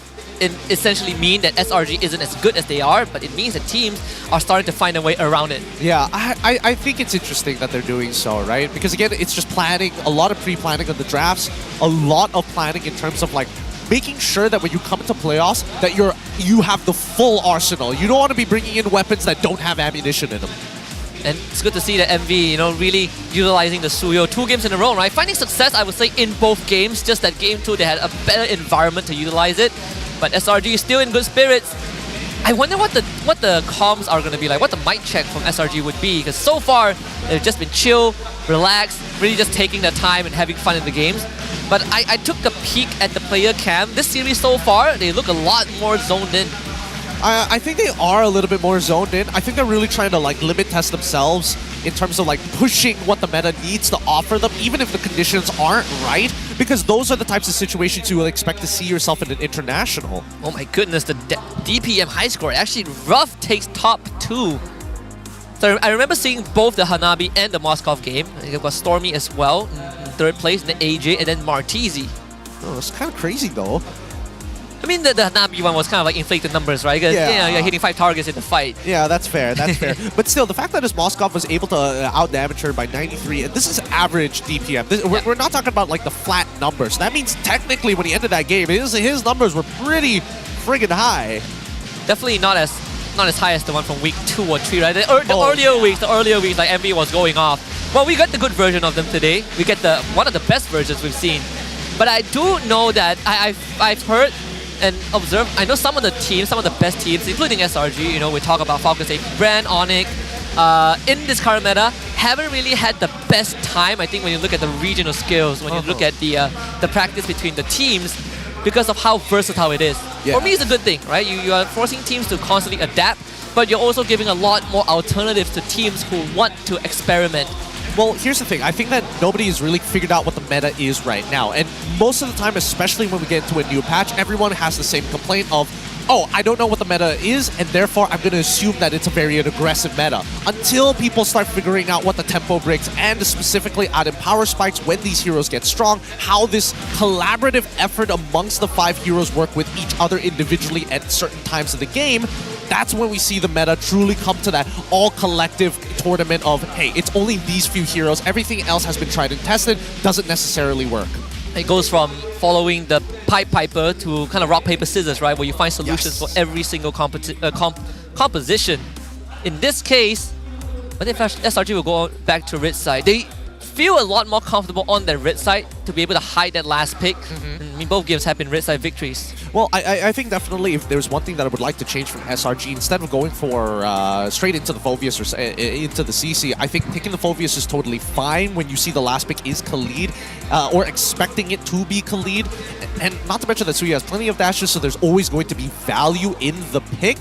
essentially mean that SRG isn't as good as they are, but it means that teams are starting to find a way around it. Yeah, I think it's interesting that they're doing so, right? Because again, it's just planning, a lot of pre-planning on the drafts, a lot of planning in terms of like making sure that when you come into playoffs that you have the full arsenal. You don't want to be bringing in weapons that don't have ammunition in them. And it's good to see that MV, really utilizing the Suyo 2 games in a row, right? Finding success, I would say, in both games. Just that game 2, they had a better environment to utilize it. But SRG is still in good spirits. I wonder what the comms are going to be like, what the mic check from SRG would be, because so far they've just been chill, relaxed, really just taking their time and having fun in the games. But I took a peek at the player cam. This series so far, they look a lot more zoned in. I think they are a little bit more zoned in. I think they're really trying to like limit test themselves in terms of like pushing what the meta needs to offer them, even if the conditions aren't right, because those are the types of situations you will expect to see yourself in an international. Oh my goodness, the DPM high score. Actually, Ruff takes top 2. So I remember seeing both the Hanabi and the Moskov game. It was Stormy as well in third place, then AJ, and then Martizi. Oh, it's kind of crazy though. I mean, the Hanabi one was kind of like inflated numbers, right? Because you're hitting 5 targets in the fight. Yeah, that's fair. That's fair. But still, the fact that his Moskov was able to out-damage her by 93, and this is average DPM. We're not talking about like the flat numbers. That means technically when he ended that game, his numbers were pretty friggin' high. Definitely not as high as the one from week 2 or 3, right? The earlier weeks, like MV was going off. Well, we got the good version of them today. We get one of the best versions we've seen. But I do know that I've heard and observed, I know some of the teams, some of the best teams, including SRG, we talk about Falcon Safety, Brand, Onyx, in this current meta, haven't really had the best time, I think, when you look at the regional skills, when you look at the practice between the teams, because of how versatile it is. For me, it's a good thing, right? You are forcing teams to constantly adapt, but you're also giving a lot more alternatives to teams who want to experiment. Well, here's the thing. I think that nobody has really figured out what the meta is right now. And most of the time, especially when we get into a new patch, everyone has the same complaint of, oh, I don't know what the meta is, and therefore I'm going to assume that it's a very aggressive meta. Until people start figuring out what the tempo breaks, and specifically out in power spikes, when these heroes get strong, how this collaborative effort amongst the 5 heroes work with each other individually at certain times of the game, that's when we see the meta truly come to that all-collective tournament of, hey, it's only these few heroes, everything else has been tried and tested, doesn't necessarily work. It goes from following the Pied Piper to kind of rock, paper, scissors, right? Where you find solutions for every single composition. In this case, I think SRG will go back to red side. They feel a lot more comfortable on their red side to be able to hide that last pick. I mean, both games have been red side victories. Well, I think definitely if there's one thing that I would like to change from SRG, instead of going for straight into the Phoveus or into the CC, I think taking the Phoveus is totally fine when you see the last pick is Khalid, or expecting it to be Khalid. And not to mention that Suya has plenty of dashes, so there's always going to be value in the pick.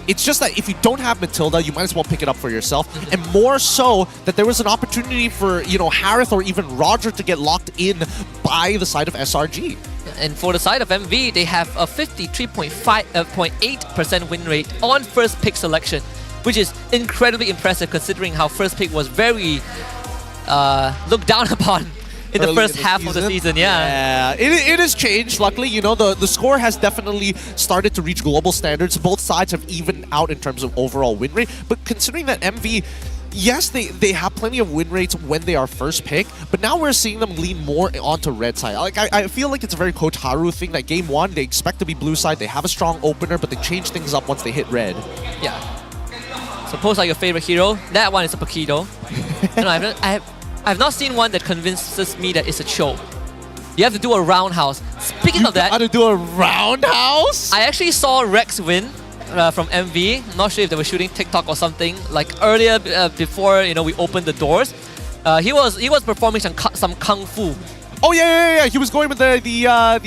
It's just that if you don't have Matilda, you might as well pick it up for yourself. And more so that there was an opportunity for, you know, Harith or even Roger to get locked in by the side of SRG. And for the side of MV, they have a 53.8% win rate on first pick selection, which is incredibly impressive considering how first pick was very looked down upon in the first half of the season. Yeah, it has changed. Luckily, you know, the score has definitely started to reach global standards. Both sides have evened out in terms of overall win rate. But considering that MV, yes, they have plenty of win rates when they are first pick, but now we're seeing them lean more onto red side. Like I feel like it's a very Coach Haru thing that game one, they expect to be blue side, they have a strong opener, but they change things up once they hit red. Yeah. Suppose like your favorite hero, that one is a Pakido. No, I've not seen one that convinces me that it's a choke. You have to do a roundhouse. Speaking of that, how to do a roundhouse? I actually saw Rex win from MV. I'm not sure if they were shooting TikTok or something. Like earlier, before we opened the doors, he was performing some kung fu. Oh yeah. He was going with the I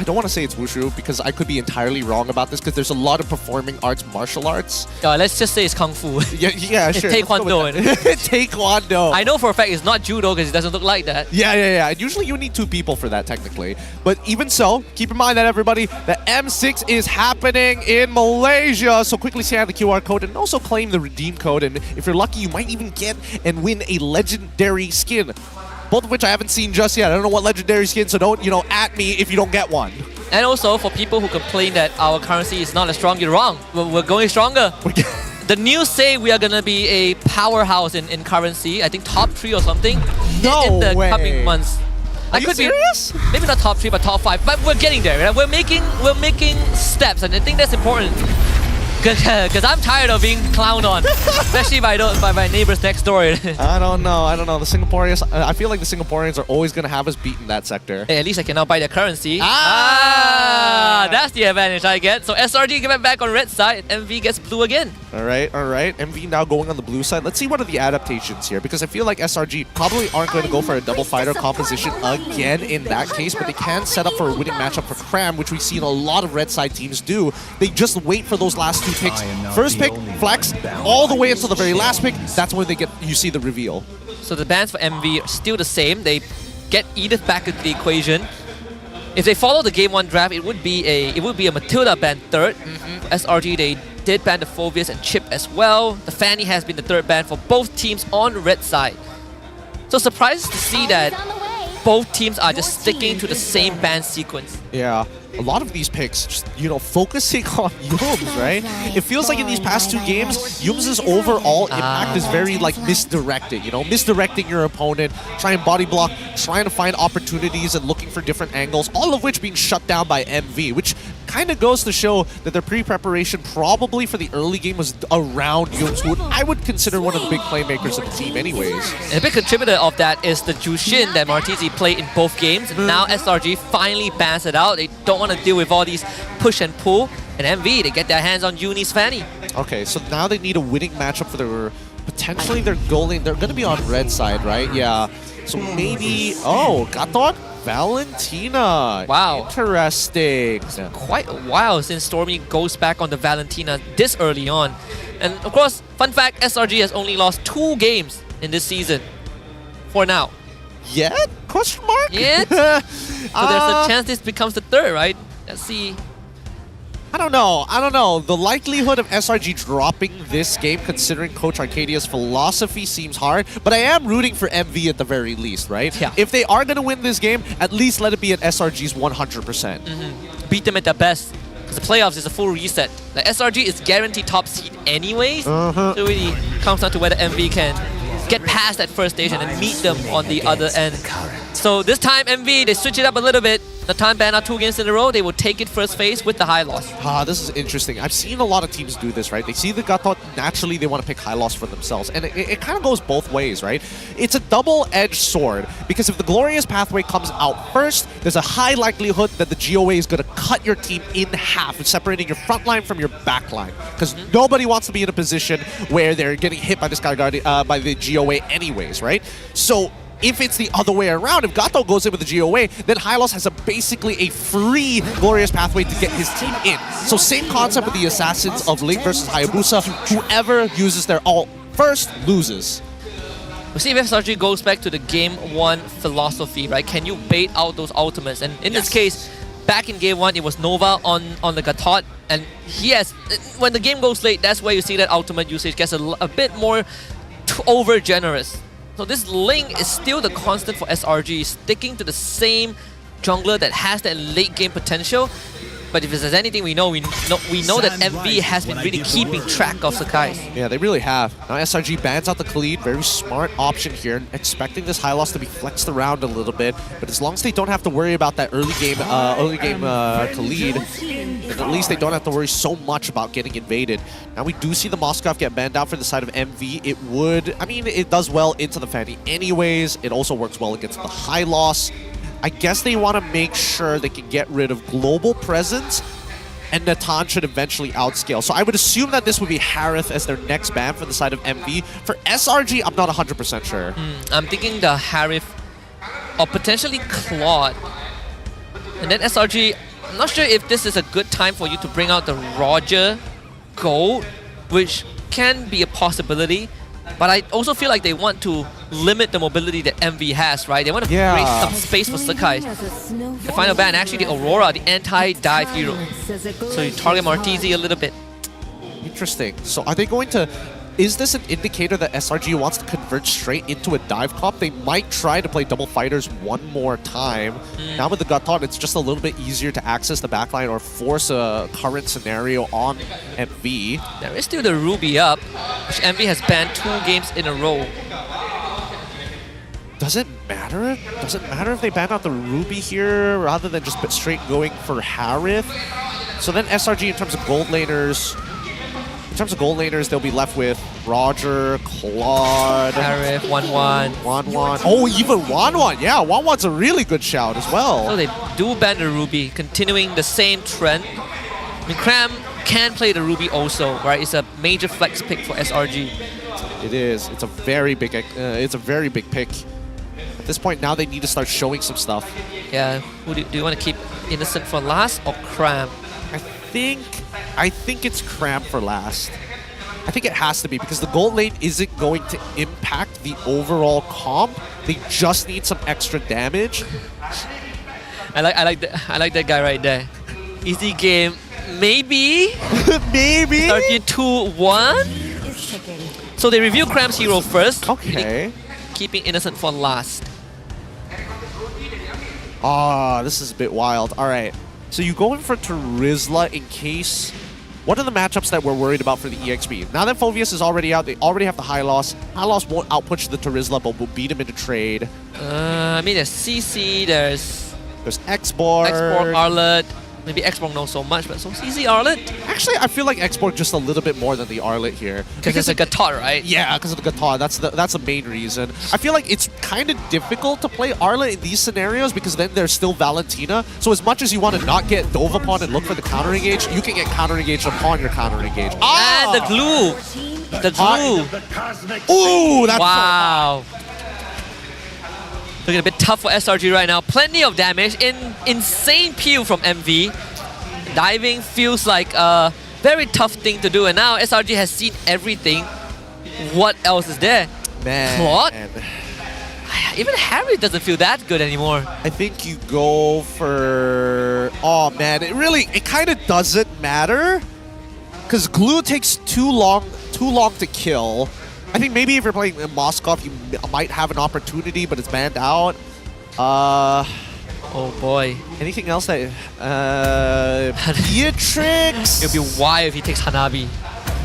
don't want to say it's wushu because I could be entirely wrong about this because there's a lot of performing arts, martial arts. Let's just say it's kung fu. Yeah, sure. Taekwondo. Taekwondo. I know for a fact it's not judo because it doesn't look like that. Yeah. Usually you need 2 people for that technically. But even so, keep in mind that everybody, the M6 is happening in Malaysia. So quickly scan the QR code and also claim the redeem code. And if you're lucky, you might even get and win a legendary skin. Both of which I haven't seen just yet. I don't know what legendary skin, so don't, at me if you don't get one. And also, for people who complain that our currency is not as strong, you're wrong. We're going stronger. The news say we are going to be a powerhouse in currency. I think top 3 or something in the coming months. Are you serious? Maybe not top 3, but top 5. But we're getting there. Right? We're making steps, and I think that's important. Because I'm tired of being clowned on, especially by my neighbors next door. I don't know. The Singaporeans, I feel like the Singaporeans are always going to have us beat in that sector. Hey, at least I can now buy their currency. That's the advantage I get. So SRG get back on red side, MV gets blue again. All right. MV now going on the blue side. Let's see what are the adaptations here, because I feel like SRG probably aren't going to go for a double fighter composition again in that case, but they can set up for a winning matchup for Cram, which we've seen a lot of red side teams do. They just wait for those last 2 picks. First pick, flex, all the way until the very last pick. That's when you see the reveal. So the bans for MV are still the same. They get Edith back into the equation. If they follow the game 1 draft, it would be a Matilda ban 3rd. For SRG, they did ban the Phoveus and Chip as well. The Fanny has been the 3rd ban for both teams on red side. So surprised to see that both teams are just sticking to the same ban sequence. Yeah. A lot of these picks, just, focusing on Yums, right? It feels like in these past 2 games, Yums' overall impact is very, misdirected, misdirecting your opponent, trying body block, trying to find opportunities and looking for different angles, all of which being shut down by MV, which kind of goes to show that their pre-preparation probably for the early game was around Yums, who I would consider one of the big playmakers of the team anyways. And a big contributor of that is the Jushin that Martizi played in both games. Now SRG finally bans it out. They don't want to deal with all these push and pull. And MV, they get their hands on Uni's Fanny. Okay, so now they need a winning matchup for their potentially their goal lane. They're going to be on red side, right? Yeah. So maybe... Oh, Gatot? Valentina. Wow. Interesting. It's quite a while since Stormy goes back on the Valentina this early on. And of course, fun fact, SRG has only lost 2 games in this season. For now. Yet? Question mark? Yet? So there's a chance this becomes the 3rd, right? Let's see. I don't know. The likelihood of SRG dropping this game, considering Coach Arcadia's philosophy, seems hard. But I am rooting for MV at the very least, right? Yeah. If they are going to win this game, at least let it be at SRG's 100%. Beat them at their best. Because the playoffs is a full reset. The SRG is guaranteed top seed anyways. So it really comes down to whether MV can get past that first stage and then meet them on the other end. So this time MV, they switch it up a little bit. The time ban out 2 games in a row, they will take it first phase with the high loss. This is interesting. I've seen a lot of teams do this, right? They see the Gatot, naturally they want to pick high loss for themselves. And it kind of goes both ways, right? It's a double-edged sword, because if the Glorious Pathway comes out first, there's a high likelihood that the GOA is going to cut your team in half, separating your front line from your back line. Because nobody wants to be in a position where they're getting hit by this guy by the GOA anyways, right? So if it's the other way around, if Gato goes in with the GOA, then Hylos has basically a free Glorious Pathway to get his team in. So same concept with the Assassins of Link versus Hayabusa. Whoever uses their ult first loses. We see if SRG goes back to the game 1 philosophy, right? Can you bait out those ultimates? And in this case, back in game 1, it was Nova on the Gatot. And he has, when the game goes late, that's where you see that ultimate usage gets a bit more over generous. So this Ling is still the constant for SRG, sticking to the same jungler that has that late game potential. But if there's anything we know that MV has been really keeping track of Sakai. Yeah, they really have. Now SRG bans out the Khalid, very smart option here, expecting this high loss to be flexed around a little bit. But as long as they don't have to worry about that early game Khalid, then at least they don't have to worry so much about getting invaded. Now we do see the Moskov get banned out for the side of MV. It would, I mean, it does well into the Fanny anyways. It also works well against the high loss. I guess they want to make sure they can get rid of global presence, and Natan should eventually outscale. So I would assume that this would be Harith as their next ban for the side of MV. For SRG, I'm not 100% sure. I'm thinking the Harith or potentially Claude. And then SRG, I'm not sure if this is a good time for you to bring out the Roger Gold, which can be a possibility. But I also feel like they want to limit the mobility that MV has, right? They want to create some space for Sakai. The final ban, actually the Aurora, the anti-dive hero. So you target Martizi a little bit. Interesting. So are they going to... Is this an indicator that SRG wants to convert straight into a dive comp? They might try to play double fighters one more time. Now with the Gatot, it's just a little bit easier to access the backline or force a current scenario on MV. There is still the Ruby up, which MV has banned 2 games in a row. Does it matter? Does it matter if they ban out the Ruby here rather than just straight going for Harith? So then SRG in terms of gold laners... they'll be left with Roger, Claude, Harith, 1-1. 1-1. Oh, even 1-1. Yeah, 1-1's a really good shout as well. So they do ban the Ruby, continuing the same trend. I mean, Cram can play the Ruby also, right? It's a major flex pick for SRG. It is. It's a very big pick. At this point, now they need to start showing some stuff. Yeah, who do you want to keep Innocent for last or Cram? I think it's Cram for last. I think it has to be because the gold lane isn't going to impact the overall comp. They just need some extra damage. I like that guy right there. Easy game, maybe. Maybe. Start 2-1. So they review Cram's hero first. Okay. Keeping Innocent for last. This is a bit wild. All right. So you go in for Terizla in case... What are the matchups that we're worried about for the EXP? Now that Phoveus is already out, they already have the high loss. High loss won't outpush the Terizla, but will beat him into trade. I mean, there's CC, there's Xborg, Arlet. Maybe Xborg knows so much, but so CC, Arlet? Actually, I feel like Xborg just a little bit more than the Arlet here. Because it's a Gatot, right? Yeah, because of the Gatot. That's the main reason. I feel like it's kind of difficult to play Arlet in these scenarios because then there's still Valentina. So as much as you want to not get dove upon and look for the counter engage, you can get counter engaged upon your counter engage. And the glue! The glue! Ooh, that's wow! Looking a bit tough for SRG right now. Plenty of damage. Insane peel from MV. Diving feels like a very tough thing to do. And now SRG has seen everything. What else is there? Man. Claude? Even Harry doesn't feel that good anymore. I think you go for... Oh man, it kind of doesn't matter. Because glue takes too long to kill. I think maybe if you're playing Moskov, you might have an opportunity, but it's banned out. Oh boy. Anything else that... Beatrix? It'll be wild if he takes Hanabi.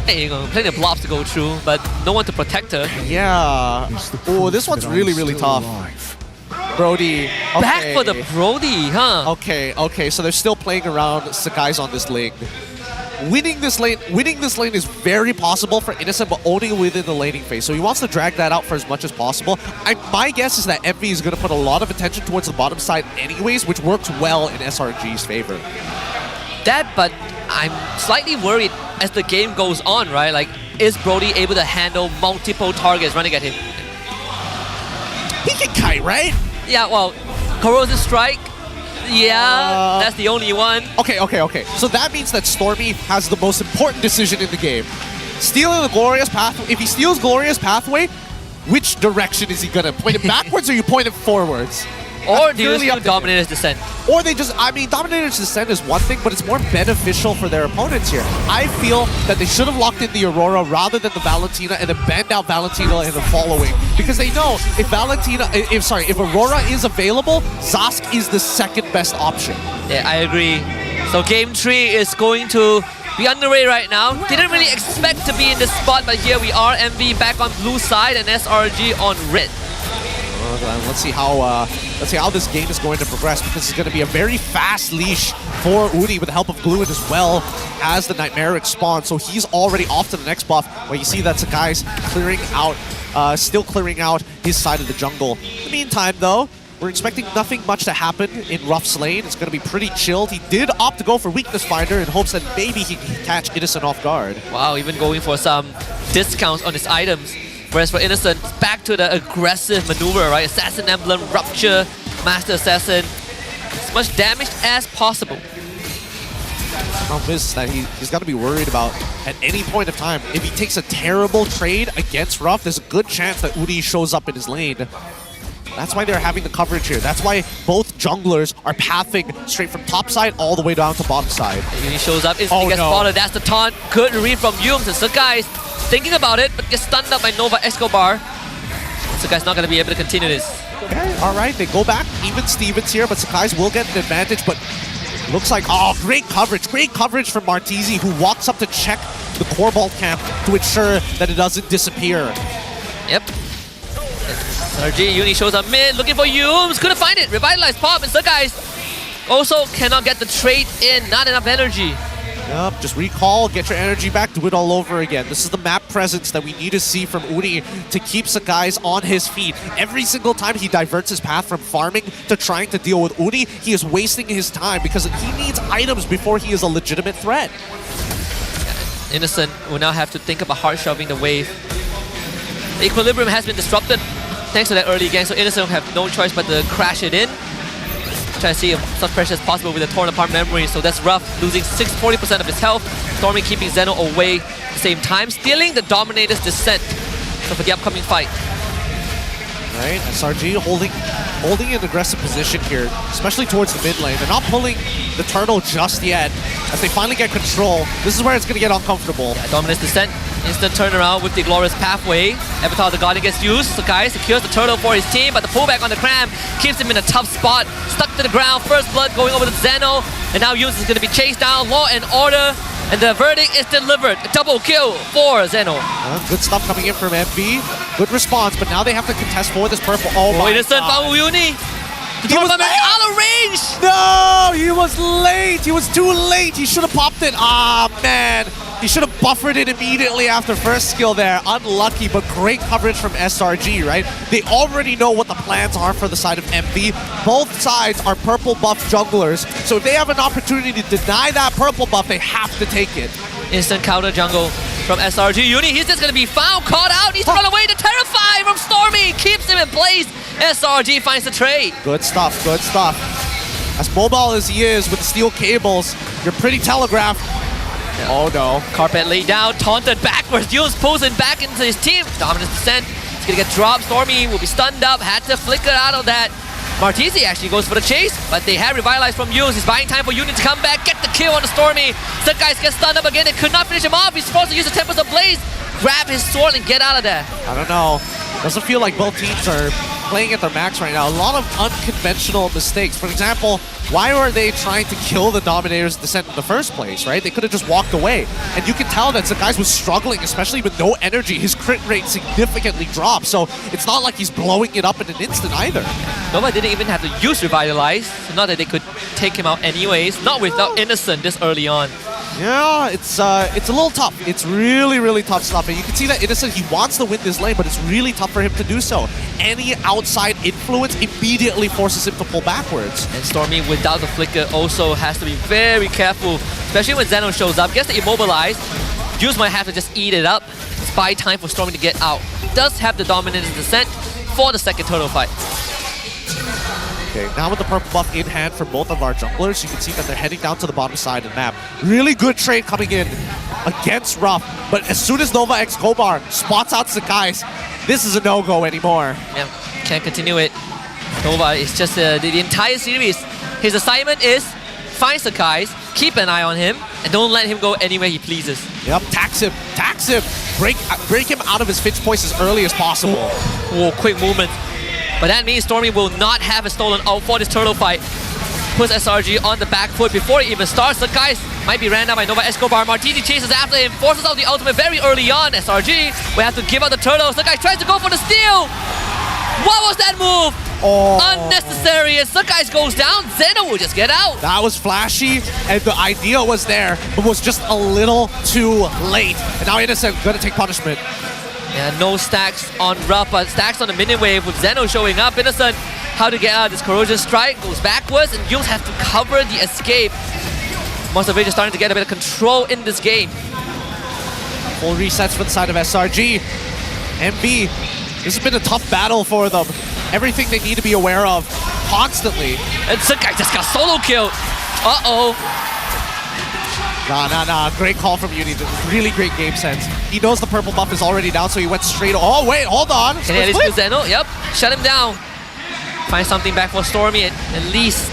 Hey, you're plenty of blobs to go through, but no one to protect her. Yeah. Oh, this one's really, really tough. Brody. Back for the Brody, huh? Okay, so they're still playing around Sakai's on this lane. Winning this lane is very possible for Innocent, but only within the laning phase. So he wants to drag that out for as much as possible. My guess is that Envy is going to put a lot of attention towards the bottom side anyways, which works well in SRG's favor. But I'm slightly worried as the game goes on, right? Like, is Brody able to handle multiple targets running at him? He can kite, right? Yeah, well, Corrosive Strike. Yeah, that's the only one. Okay. So that means that Stormy has the most important decision in the game. Stealing the Glorious Pathway. If he steals Glorious Pathway, which direction is he gonna point it backwards or you point it forwards? Or do you just do Dominator's Descent? Or they just, Dominator's Descent is one thing, but it's more beneficial for their opponents here. I feel that they should have locked in the Aurora rather than the Valentina and then banned out Valentina in the following. Because they know if Aurora is available, Zask is the second best option. Yeah, I agree. So game 3 is going to be underway right now. Didn't really expect to be in this spot, but here we are. MV back on blue side and SRG on red. Let's see how this game is going to progress, because it's going to be a very fast leash for Udi with the help of Gluid as well as the Nightmaric spawn. So he's already off to the next buff, where you see that Sakai's still clearing out his side of the jungle. In the meantime, though, we're expecting nothing much to happen in Ruff's lane. It's going to be pretty chilled. He did opt to go for Weakness Finder in hopes that maybe he can catch Innocent off guard. Wow, even going for some discounts on his items. Whereas for Innocent, back to the aggressive maneuver, right? Assassin Emblem, Rupture, Master Assassin. As much damage as possible. The problem is that he's got to be worried about, at any point of time, if he takes a terrible trade against Ruff, there's a good chance that Udi shows up in his lane. That's why they're having the coverage here. That's why both junglers are pathing straight from top side all the way down to bottom side. He shows up, instantly gets spotted. That's the taunt. Good read from Yums, and Sakai's thinking about it, but gets stunned up by Nova Escobar. Sakai's not going to be able to continue this. Okay, all right, they go back. Even Stevens here, but Sakai's will get an advantage, but looks like, great coverage from Martisi, who walks up to check the Corbold camp to ensure that it doesn't disappear. Yep. SRG Uni shows up mid, looking for Yums, couldn't find it. Revitalized pop, and Sakai's also cannot get the trade in, not enough energy. Yep, just recall, get your energy back, do it all over again. This is the map presence that we need to see from Uni to keep Sakai's on his feet. Every single time he diverts his path from farming to trying to deal with Uni, he is wasting his time because he needs items before he is a legitimate threat. Innocent will now have to think about hard shoving the wave. The equilibrium has been disrupted thanks to that early gang, so Innocent will have no choice but to crash it in. Try to see if such pressure as possible with the torn apart memory. So that's Ruff losing 40% of his health. Stormy keeping Zeno away at the same time, stealing the Dominator's Descent. So for the upcoming fight. Right, SRG holding an aggressive position here, especially towards the mid lane. They're not pulling the turtle just yet. As they finally get control, this is where it's going to get uncomfortable. Yeah, Dominus Descent, instant turnaround with the Glorious Pathway. Avatar of the Guardian gets used. Sakai secures the turtle for his team, but the pullback on the Cram keeps him in a tough spot. Stuck to the ground, first blood going over to Zeno. And now Yuz is going to be chased down, Law and Order. And the verdict is delivered. A double kill for Zeno. Good stuff coming in from MB. Good response, but now they have to contest for this purple. Oh my Innocent found Uni. He was out of range! No! He was late! He was too late! He should have popped it! Man! He should have buffered it immediately after first skill there. Unlucky, but great coverage from SRG, right? They already know what the plans are for the side of MV. Both sides are purple buff junglers, so if they have an opportunity to deny that purple buff, they have to take it. Instant counter jungle from SRG Uni. He's just gonna be found, caught out, needs to run away. The Terrify from Stormy keeps him in place. SRG finds the trade. Good stuff, good stuff. As mobile as he is with the steel cables, you're pretty telegraphed. Yeah. Oh no. Carpet laid down, taunted backwards. Yuz pulls him back into his team. Dominant Descent. He's gonna get dropped. Stormy will be stunned up, had to flicker out of that. Martisi actually goes for the chase, but they have revitalized from Yuz. He's buying time for Unit to come back, get the kill on the Stormy. Some guys get stunned up again. They could not finish him off. He's supposed to use the Tempest of Blaze, grab his sword and get out of there. I don't know. Doesn't feel like both teams are playing at their max right now. A lot of unconventional mistakes. For example, why were they trying to kill the Dominator's descent in the first place, right? They could have just walked away. And you can tell that Sakai's was struggling, especially with no energy. His crit rate significantly dropped, so it's not like he's blowing it up in an instant either. Nova didn't even have to use Revitalize, so not that they could take him out anyways, not without Innocent this early on. Yeah, it's a little tough. It's really, really tough stuff. And you can see that Innocent, he wants to win this lane, but it's really tough for him to do so. Any outside influence immediately forces him to pull backwards. And Stormy, without the flicker, also has to be very careful, especially when Zeno shows up. Gets to immobilize. Juice might have to just eat it up. It's buy time for Stormy to get out. Does have the dominant descent for the second turtle fight. Okay, now with the purple buff in hand for both of our junglers, you can see that they're heading down to the bottom side of the map. Really good trade coming in against Ruff, but as soon as Nova X Kobar spots out Sakai's, this is a no-go anymore. Yeah, can't continue it. Nova is just the entire series. His assignment is find Sakai's, keep an eye on him, and don't let him go anywhere he pleases. Yep, tax him, break him out of his Finch points as early as possible. Whoa, quick movement. But that means Stormy will not have a stolen out for this turtle fight. Puts SRG on the back foot before it even starts. The guys might be ran down by Nova Escobar. Martini chases after him, forces out the ultimate very early on. SRG will have to give out the turtles. The guy tries to go for the steal. What was that move? Oh. Unnecessary. As the guys goes down, Zeno will just get out. That was flashy, and the idea was there, but was just a little too late. And now Innocent gonna take punishment. Yeah, no stacks on Ruff, but stacks on the minion wave with Zeno showing up. Innocent, how to get out of this corrosion strike, goes backwards, and Yules have to cover the escape. Monster Rage is starting to get a bit of control in this game. Full resets for the side of SRG. MB, this has been a tough battle for them. Everything they need to be aware of constantly. And Sakai just got solo killed. Uh-oh. Nah. Great call from Uni. Really great game sense. He knows the purple buff is already down, so he went straight. Oh, wait, hold on. Can he at least kill Zeno? Yep. Shut him down. Find something back for Stormy at least.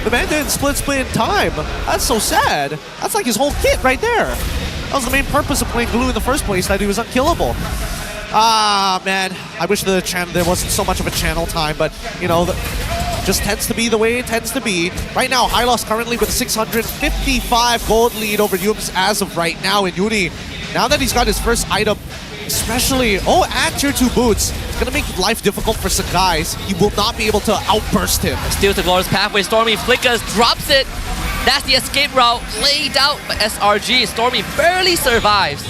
The man didn't split in time. That's so sad. That's like his whole kit right there. That was the main purpose of playing Glue in the first place, that he was unkillable. Ah, man. I wish there wasn't so much of a channel time, but, you know, just tends to be the way it tends to be. Right now, Hylos currently with a 655 gold lead over Yums as of right now. And Yuri, now that he's got his first item, especially, and tier 2 boots, it's gonna make life difficult for Sakai's. He will not be able to outburst him. Steals the Glorious Pathway, Stormy flickers, drops it. That's the escape route laid out by SRG. Stormy barely survives.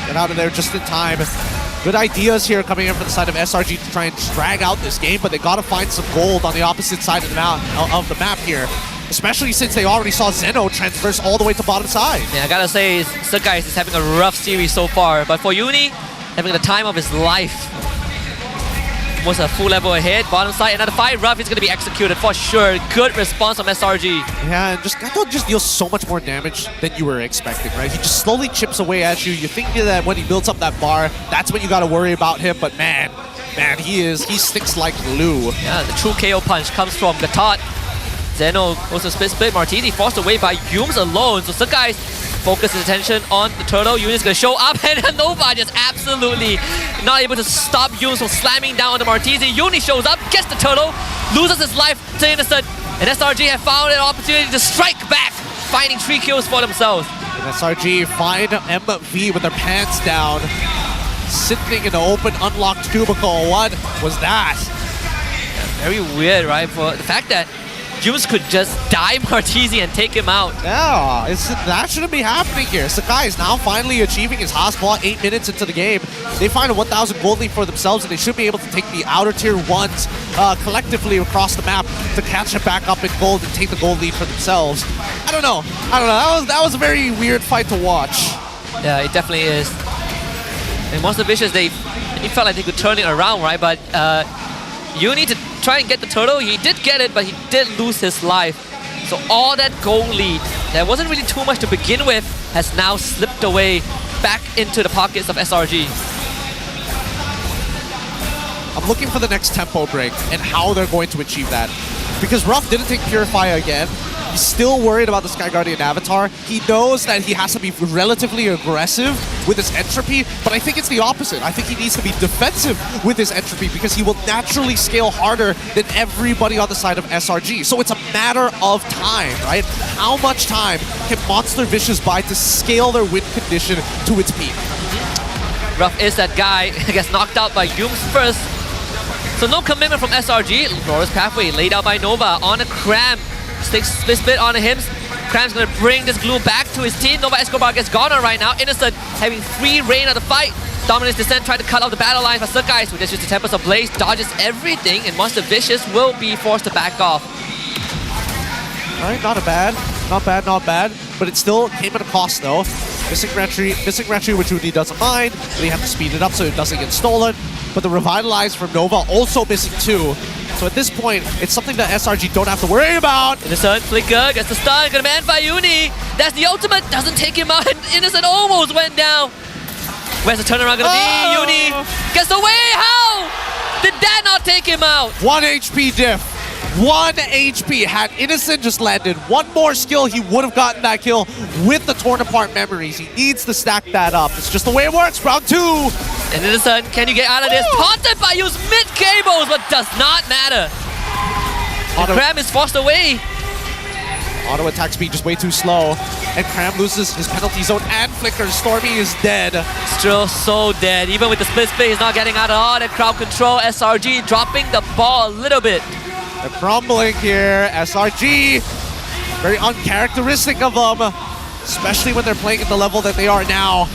Get out of there just in time. Good ideas here coming in from the side of SRG to try and drag out this game, but they gotta find some gold on the opposite side of the map here. Especially since they already saw Zeno transverse all the way to bottom side. Yeah, I gotta say, Sakai is having a rough series so far, but for Uni, having the time of his life. Almost a full level ahead, bottom side, another 5 rough is gonna be executed for sure. Good response from SRG. Yeah, and Gato just deals so much more damage than you were expecting, right? He just slowly chips away at you. You think that when he builds up that bar, that's when you gotta worry about him, but man, he sticks like glue. Yeah, the true KO punch comes from Gatot. Zeno also split. Martini forced away by Yums alone, so Sakai focus his attention on the turtle. Yuni's gonna show up, and Nova just absolutely not able to stop Yums from slamming down on the Martini. Yuni shows up, gets the turtle, loses his life to Innocent, and SRG have found an opportunity to strike back, finding 3 kills for themselves. And SRG find MV with their pants down, sitting in an open, unlocked cubicle. What was that? Yeah, very weird, right? For the fact that Juice could just die Martini and take him out. Yeah, that shouldn't be happening here. Sakai is now finally achieving his Haas ball 8 minutes into the game. They find a 1,000 gold lead for themselves, and they should be able to take the outer tier 1s collectively across the map to catch it back up in gold and take the gold lead for themselves. I don't know. That was a very weird fight to watch. Yeah, it definitely is. And Monster Vicious, they felt like they could turn it around, right? But you need to try and get the turtle. He did get it, but he did lose his life. So all that gold lead, that wasn't really too much to begin with, has now slipped away back into the pockets of SRG. I'm looking for the next tempo break and how they're going to achieve that. Because Ruff didn't take Purify again. He's still worried about the Sky Guardian avatar. He knows that he has to be relatively aggressive with his entropy, but I think it's the opposite. I think he needs to be defensive with his entropy because he will naturally scale harder than everybody on the side of SRG. So it's a matter of time, right? How much time can Monster Vicious buy to scale their win condition to its peak? Rough is that guy, gets knocked out by Yums first. So no commitment from SRG. Glorious Pathway laid out by Nova on a Cram. Sticks split on him. Cram's gonna bring this glue back to his team. Nova Escobar gets gone right now. Innocent having free reign of the fight. Dominance Descent tried to cut off the battle lines, but Surkais, who just used the Tempest of Blaze, dodges everything, and Monster Vicious will be forced to back off. Alright, not bad. But it still came at a cost though. Missing Retry, which Uni doesn't mind, but he has to speed it up so it doesn't get stolen. But the Revitalize from Nova also missing too. So at this point, it's something that SRG don't have to worry about. Innocent, Flicker, gets the stun, gonna man by Uni. That's the ultimate, doesn't take him out, and Innocent almost went down. Where's the turnaround gonna be? Uni gets away, how? Did that not take him out? 1 HP diff. 1 HP. Had Innocent just landed one more skill, he would have gotten that kill with the torn apart memories. He needs to stack that up. It's just the way it works. Round 2. And Innocent, can you get out of this? Taunted by use mid cables, but does not matter. And Cram is forced away. Auto attack speed just way too slow. And Cram loses his penalty zone and Flicker. Stormy is dead. Still so dead. Even with the split space, he's not getting out of all that crowd control. SRG dropping the ball a little bit. They're crumbling here. SRG, very uncharacteristic of them, especially when they're playing at the level that they are now.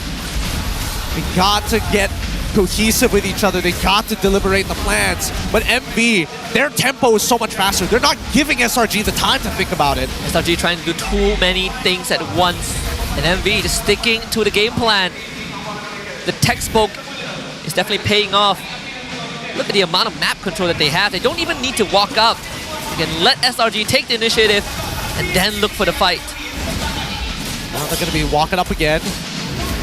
They got to get cohesive with each other. They got to deliberate the plans. But MV, their tempo is so much faster. They're not giving SRG the time to think about it. SRG trying to do too many things at once. And MV just sticking to the game plan. The textbook is definitely paying off. Look at the amount of map control that they have. They don't even need to walk up. You can let SRG take the initiative and then look for the fight. Now they're going to be walking up again.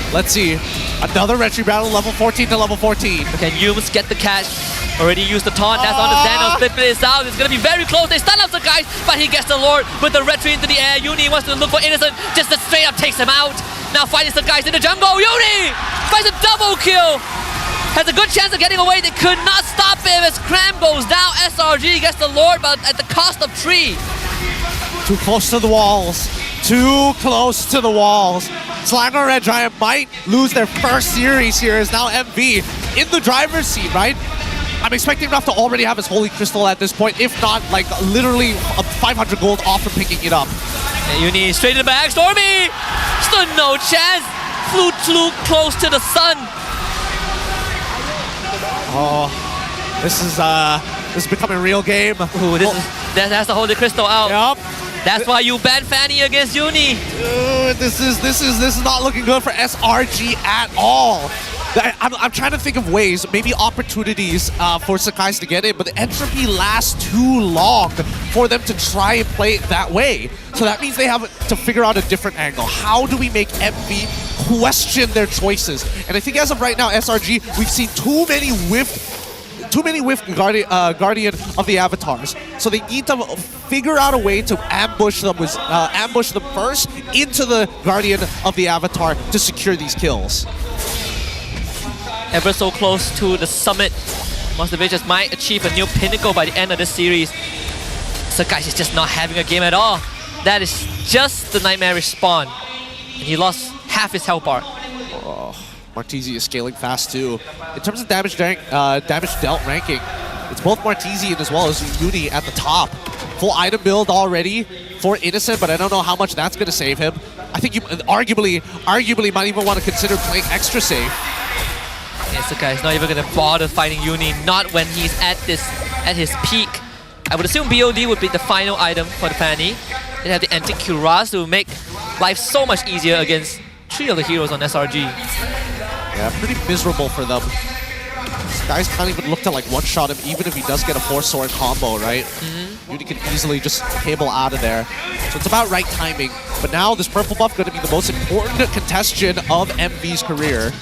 Let's see. Another Retry battle, level 14 to level 14. Can Yums get the catch? Already used the taunt. That's on the Xanos. Split is out. It's going to be very close. They stun up the guys, but he gets the Lord with the Retry into the air. Uni wants to look for Innocent. Just straight up takes him out. Now fighting the guys in the jungle. Uni finds a double kill. Has a good chance of getting away. They could not stop him as Cram goes down. SRG gets the Lord, but at the cost of 3. Too close to the walls. Too close to the walls. Selangor Red Giant might lose their first series here as now MV in the driver's seat, right? I'm expecting Ruff to already have his Holy Crystal at this point, if not like literally 500 gold off from picking it up. And Uni straight in the back. Stormy! Stood no chance. Flew too close to the sun. Oh, this is becoming a real game. Ooh, that's the Holy Crystal out. Yep. That's why you banned Fanny against Uni. This is not looking good for SRG at all. I'm trying to think of ways, maybe opportunities for Sakai's to get in, but the entropy lasts too long for them to try and play it that way. So that means they have to figure out a different angle. How do we make MV question their choices? And I think as of right now, SRG, we've seen too many whiff Guardian of the Avatars. So they need to figure out a way to ambush them first into the Guardian of the Avatar to secure these kills. Ever so close to the summit. Monster Vicious might achieve a new pinnacle by the end of this series. Surkais is just not having a game at all. That is just the nightmarish spawn. And he lost half his health bar. Oh, Martisi is scaling fast too. In terms of damage dealt ranking, it's both Martisi as well as Uni at the top. Full item build already for Innocent, but I don't know how much that's going to save him. I think you arguably might even want to consider playing extra safe. Surkais is not even going to bother fighting Uni, not when he's at his peak. I would assume BOD would be the final item for the Fanny. They have the Antique Cuirass to make life so much easier against 3 of the heroes on SRG. Yeah, pretty miserable for them. These guys can't even look to like one-shot him, even if he does get a 4-sword combo, right? Uni can easily just cable out of there. So it's about right timing. But now this purple buff going to be the most important contestation of MV's career.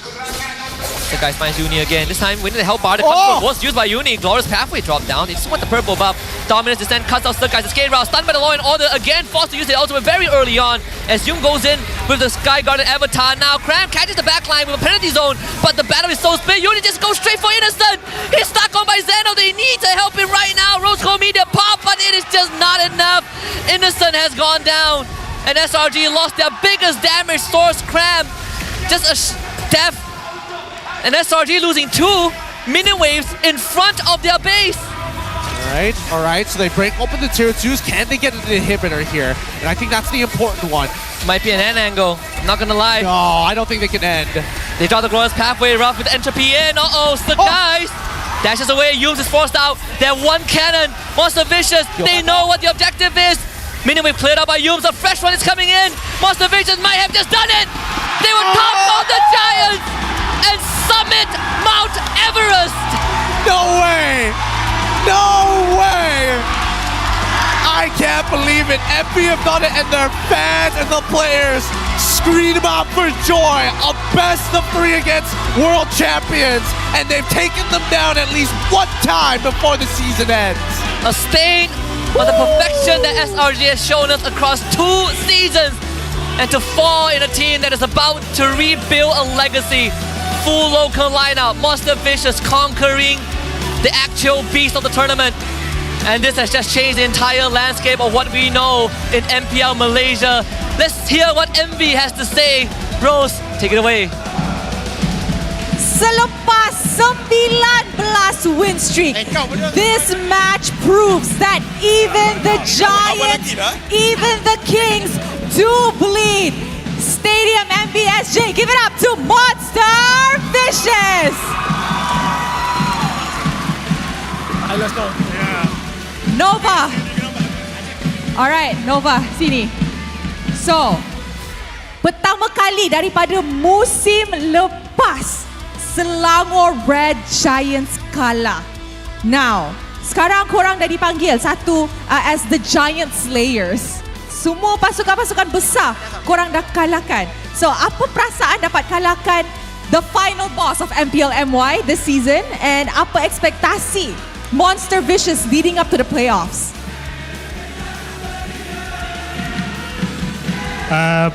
The guys finds Uni again. This time, winning the hell bar. The cover was used by Uni. Glorious pathway dropped down. They just want the purple buff. Dominance descent cuts out the guys. The skate route stunned by the Law and Order again. Forced to use the ultimate very early on. As Yoon goes in with the Sky Guardian Avatar. Now Cram catches the backline with a penalty zone, but the battle is so split. Uni just goes straight for Innocent. He's stuck on by Zeno. They need to help him right now. Rose Gold Media pop, but it is just not enough. Innocent has gone down, and SRG lost their biggest damage source, Cram. Just a death, and SRG losing 2 minion waves in front of their base. All right, so they break open the tier 2s. Can they get an inhibitor here? And I think that's the important one. Might be an end angle, not gonna lie. No, I don't think they can end. They draw the Glorious Pathway rough with Entropy in. Guys dashes away, Yooms is forced out. They're one cannon. Monster Vicious, they know what the objective is. Minion wave cleared out by Yooms, a fresh one is coming in. Monster Vicious might have just done it. They would top the Giants and summit Mount Everest. No way! No way! I can't believe it. MP have done it, and their fans and the players scream out for joy. A best of 3 against world champions, and they've taken them down at least one time before the season ends. A stain on the perfection that SRG has shown us across 2 seasons, and to fall in a team that is about to rebuild a legacy. Full local lineup, Monster Vicious conquering the actual beast of the tournament. And this has just changed the entire landscape of what we know in MPL Malaysia. Let's hear what MV has to say. Rose, take it away. Selepas 19 win streak, this match proves that even the Giants, even the Kings do bleed. Stadium MBSJ, give it up to Monster Vicious. Let's go. Nova. Alright, Nova, sini. So, pertama kali daripada musim lepas, Selangor Red Giants kalah. Now, sekarang korang dah dipanggil satu as the Giant Slayers. Semua pasukan-pasukan besar korang dah kalahkan. So, apa perasaan dapat kalahkan the final boss of MPL MY this season, and apa ekspektasi Monster Vicious leading up to the playoffs?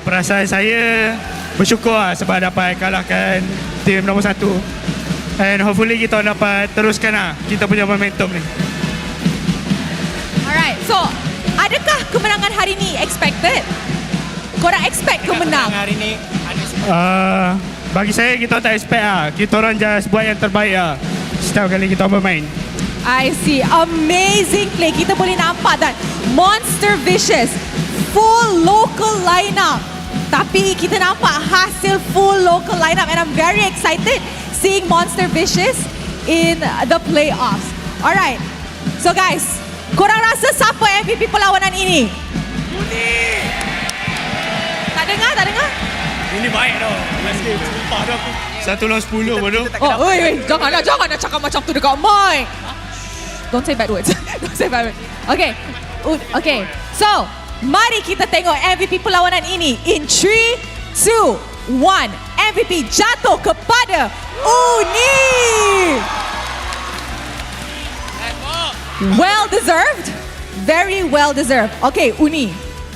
Perasaan saya bersyukur sebab dapat kalahkan tim nombor 1. And hopefully kita dapat teruskan kita punya momentum ni. Alright, so adakah kemenangan hari ni expected? Korang expect kemenang? Hari ni Bagi saya kita tak expect Kita orang just buat yang terbaik setiap kali kita bermain. I see. Amazing play. Kita boleh nampak that Monster Vicious full local lineup. Tapi kita nampak hasil full local lineup, and I'm very excited seeing Monster Vicious in the playoffs. Alright. So guys, korang rasa siapa MVP perlawanan ini? Tak dengar? ini baik tau. Let's go. Sumpah dah aku. 1 lawan 10 bodoh. Oh, oi, janganlah cakap macam tu dekat mic. Don't say bad words. Don't say bad words. Okay. So, mari kita tengok MVP perlawanan ini. In 3, 2, 1. MVP jatuh kepada Uni. Well deserved. Very well deserved. Okay, Uni.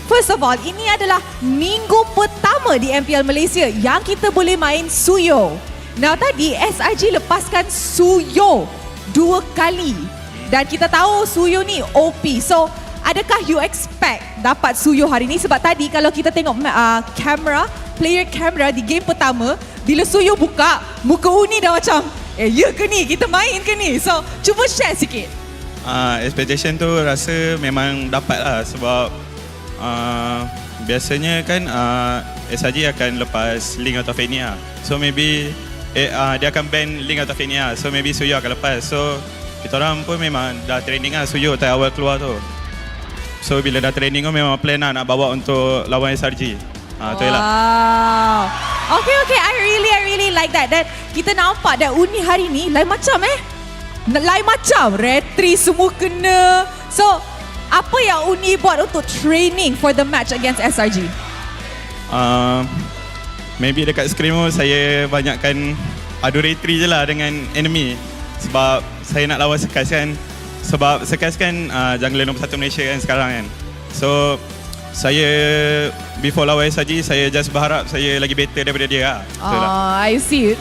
First of all, ini adalah minggu pertama di MPL Malaysia yang kita boleh main Suyo. Now tadi SRG lepaskan Suyo 2 kali. Dan kita tahu Suyo ni OP. So, adakah you expect dapat Suyo hari ni? Sebab tadi kalau kita tengok player camera di game pertama, bila Suyo buka, muka Uni dah macam, ya ke ni? Kita main ke ni? So, cuba share sikit. Expectation tu rasa memang dapat lah sebab biasanya kan SRG akan lepas Link out of any lah. So maybe dia akan ban Link out of any lah. So maybe Suyo akan lepas. So kita orang pun memang dah training lah Suyo tak awal keluar tu. So bila dah training tu memang plan lah nak bawa untuk lawan SRG. Tu je lah. Wow. Okay, I really like that. Dan kita nampak that Uni hari ni lain macam lain macam. Retri semua kena. So apa yang Uni buat untuk training for the match against SRG? Maybe dekat scrim saya banyakkan adu retri je lah dengan enemy. Sebab saya nak lawan Sekas kan. Sebab Sekas kan jungler nombor 1 Malaysia kan sekarang kan. So saya before lawan SRG, saya just berharap saya lagi better daripada dia lah. I see.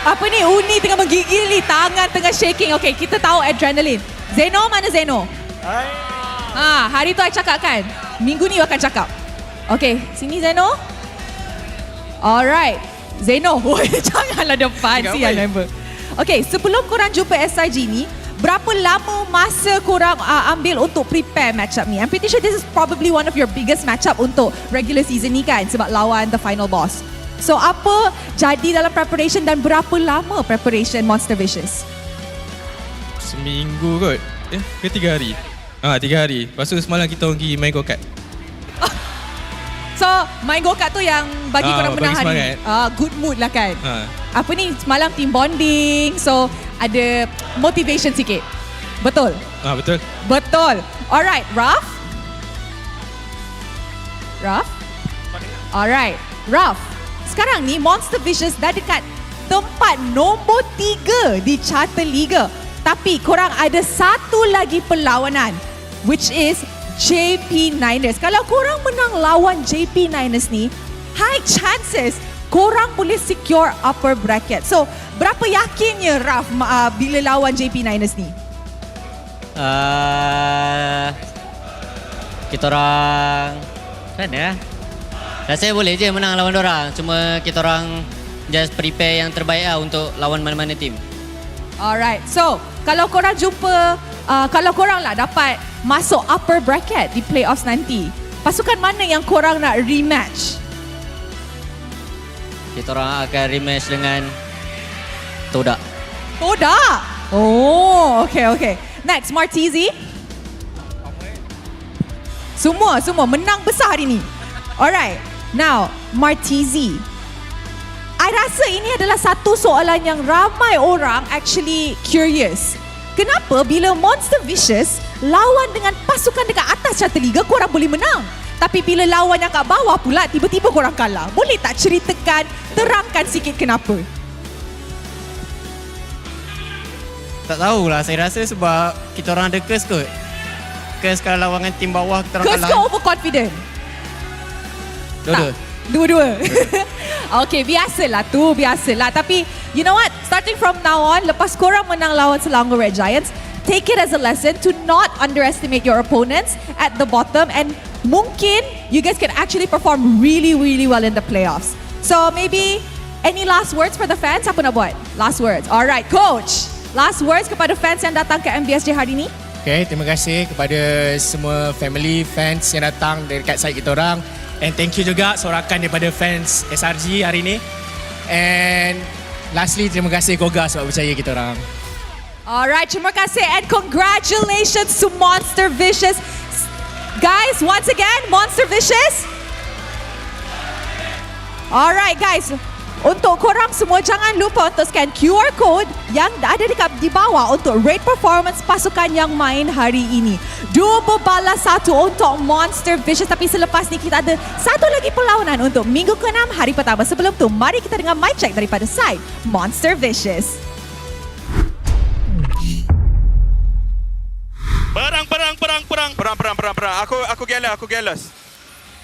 Apa ni? Uni tengah menggigil ni. Tangan tengah shaking. Okay, kita tahu adrenaline. Zeno, mana Zeno? Hari tu I cakap kan? Minggu ni akan cakap. Okay, sini Zeno. Alright. Zeno, janganlah depan si member. Okay, sebelum korang jumpa SRG ni, berapa lama masa korang ambil untuk prepare matchup ni? I'm pretty sure this is probably one of your biggest matchup untuk regular season ni kan, sebab lawan the final boss. So apa jadi dalam preparation dan berapa lama preparation Monster Vicious? Seminggu kot. Ke 3 hari? 3 hari. Lepas tu semalam kita pergi main go-kart. So main go-kart tu yang bagi korang menang hari ni? Good mood lah kan? Apa ni, semalam team bonding, so ada motivation sikit. Betul? Betul. Betul. Alright, Raf? Alright, Raf. Sekarang ni Monster Vicious dah dekat tempat nombor 3 di carta Liga. Tapi korang ada satu lagi perlawanan, which is JP Niners. Kalau korang menang lawan JP Niners ni, high chances korang boleh secure upper bracket. So, berapa yakinnya Raf bila lawan JP Niners ni? Kita orang mana? Rasanya boleh je menang lawan dorang. Cuma kita orang just prepare yang terbaik lah untuk lawan mana-mana tim. Alright. So, kalau korang jumpa, kalau korang lah dapat masuk upper bracket di playoffs nanti, pasukan mana yang korang nak rematch? Kita orang akan rematch dengan Todak. Todak? Oh, okay. Next, Martizi. Semua menang besar hari ni. Alright. Now, Martizi. I rasa ini adalah satu soalan yang ramai orang actually curious. Kenapa bila Monster Vicious lawan dengan pasukan dekat atas carta Liga, korang boleh menang? Tapi bila lawan yang kat bawah pula, tiba-tiba korang kalah. Boleh tak ceritakan, terangkan sikit kenapa? Tak tahulah, saya rasa sebab kita orang ada curse kot. Curse kalau lawan dengan tim bawah kita orang kalah. Curse ke overconfident? Dua-dua. Dua-dua. Okay, biasalah. Tapi, you know what? Starting from now on, lepas korang menang lawan Selangor Red Giants, take it as a lesson to not underestimate your opponents at the bottom, and mungkin you guys can actually perform really, really well in the playoffs. So maybe any last words for the fans? Apa nak buat? Last words. Alright, Coach. Last words kepada fans yang datang ke MBSJ hari ni? Okay, terima kasih kepada semua family, fans yang datang dekat side kita orang. And thank you juga sorakan daripada fans SRG hari ni. And lastly, terima kasih Koga sebab percaya kita orang. Alright, terima kasih and congratulations to Monster Vicious. Guys, once again, Monster Vicious. Alright guys, untuk korang semua jangan lupa untuk scan QR code yang ada dekat di bawah untuk rate performance pasukan yang main hari ini. 2-1 untuk Monster Vicious. Tapi selepas ni kita ada satu lagi perlawanan untuk minggu ke-6 hari pertama. Sebelum tu, mari kita dengar mic check daripada side Monster Vicious. Perang. Aku galas.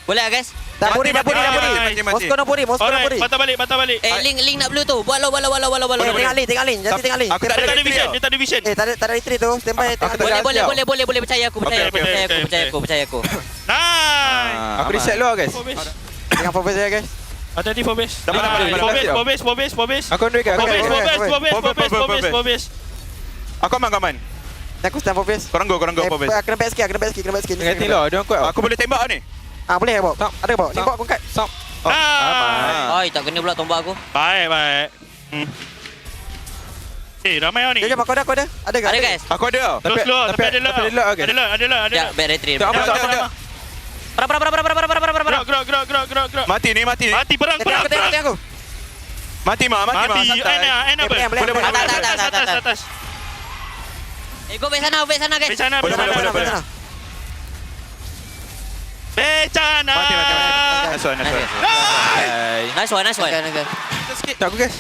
Boleh lah guys? Dah puri. Mosko nak puri. Patah balik. Link nak blue tu. Buat lo. Tengok link. Jangan tengok link. Aku tak ada vision. Tak ada retreat tu. Standby. Boleh percaya aku. Percaya aku. Nice. Aku reset lu guys. Tengah fokus saya guys. Hati-hati for base. For base. Aku on dekat. For base. Aku aman. Aku stand for base. Korang go for base. Kena back sikit. Hati lah, dia kuat. Aku boleh tembak ni. Boleh bawa. Ada bawa. Tembak aku angkat. Ai, tak kena pula tombak aku. Baik. Ramai orang ni. Jom, aku ada. Ada ke? Ada guys. Aku ada. Tapi ada lah. Ada. Ya, back retreat. Perang. Mati ni. Mati perang. Aku. Mati. Enak. Boleh. Atas. Go back sana guys. Boleh. Becana. Nice one. Sikit aku guys.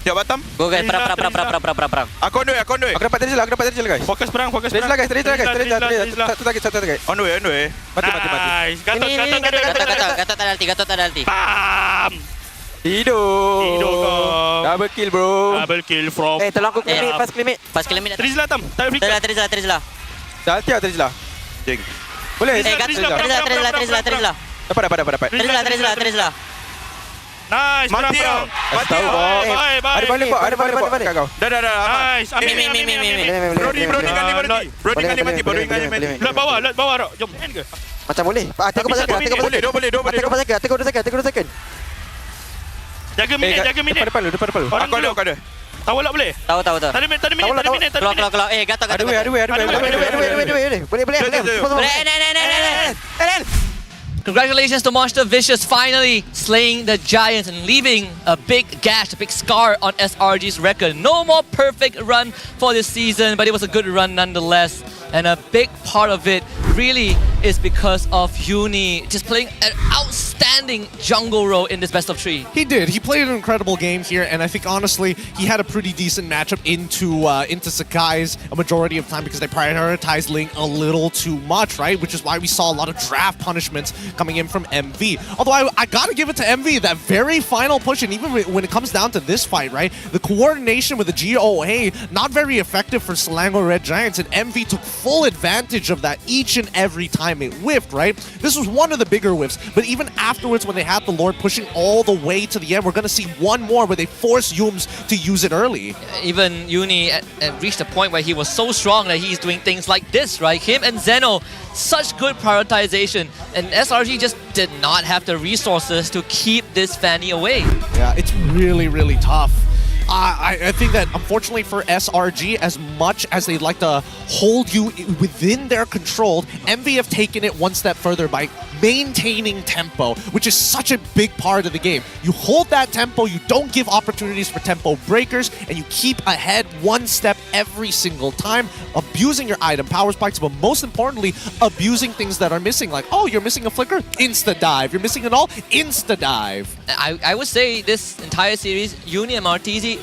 Tiap Batam. Go guys, perang. Aku on the way. Aku dapat tadi guys. Fokus perang. Tadi lah guys. Satu target. On the way. Mati. Nice. Gatot ada ulti. Bam. Tidur kau. Double kill bro. Double kill from. Tolong aku claim Pas kill mid. Trizla tam. Tak flicker. Trizla. Dah ulti atau Trizla? Jeng. Boleh. Trizla. Dapat. Trizla. Nice. Mati perang. Bye. Ada balik kau. Dah. Nice. Amin. Brody kali mati. Lot bawah rok. Jom. End ke? Macam boleh. Tengok pasal boleh. Tengok 2 second. Jaga minit. Depan lu. Aku ada. Tahu lah boleh? Tahu. Tadi minit. Keluar. Gatot. Ada way. Boleh. Congratulations to Monster Vicious finally slaying the Giants and leaving a big gash, a big scar on SRG's record. No more perfect run for this season, but it was a good run nonetheless. And a big part of it really is because of Uni just playing an outstanding jungle role in this best of 3. He did. He played an incredible game here, and I think honestly he had a pretty decent matchup into Sakai's a majority of time because they prioritized Ling a little too much, right? Which is why we saw a lot of draft punishments coming in from MV. Although I gotta give it to MV, that very final push, and even when it comes down to this fight, right? The coordination with the GOA, not very effective for Selangor Red Giants, and MV took full advantage of that each and every time it whiffed, right? This was one of the bigger whiffs, but even afterwards when they had the Lord pushing all the way to the end, we're gonna see one more where they force Yums to use it early. Even Uni reached a point where he was so strong that he's doing things like this, right? Him and Zeno, such good prioritization, and SRG just did not have the resources to keep this Fanny away. Yeah, it's really, really tough. I think that unfortunately for SRG, as much as they'd like to hold you within their control, MV have taken it one step further by maintaining tempo, which is such a big part of the game. You hold that tempo, you don't give opportunities for tempo breakers, and you keep ahead one step every single time, abusing your item power spikes, but most importantly, abusing things that are missing. Like, oh, you're missing a flicker? Insta-dive. You're missing an ult? Insta-dive. I would say this entire series, Uni and Martizi,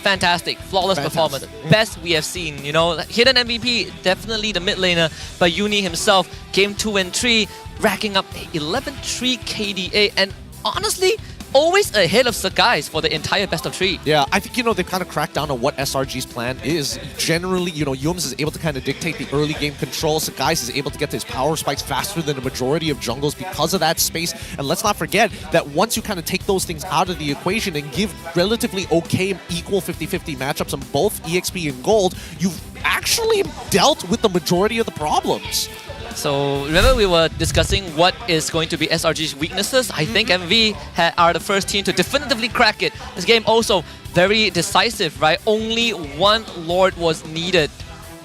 fantastic, flawless performance, best we have seen. You know, hidden MVP, definitely the mid laner, but Uni himself, game 2 and 3, racking up 11-3 KDA, and honestly, always ahead of Sakai's for the entire best of 3. Yeah, I think, they've kind of cracked down on what SRG's plan is. Generally, Yums is able to kind of dictate the early game control. Sakai's is able to get to his power spikes faster than the majority of jungles because of that space. And let's not forget that once you kind of take those things out of the equation and give relatively okay, equal 50-50 matchups on both EXP and Gold, you've actually dealt with the majority of the problems. So remember we were discussing what is going to be SRG's weaknesses. I think MV are the first team to definitively crack it. This game also very decisive, right? Only one Lord was needed.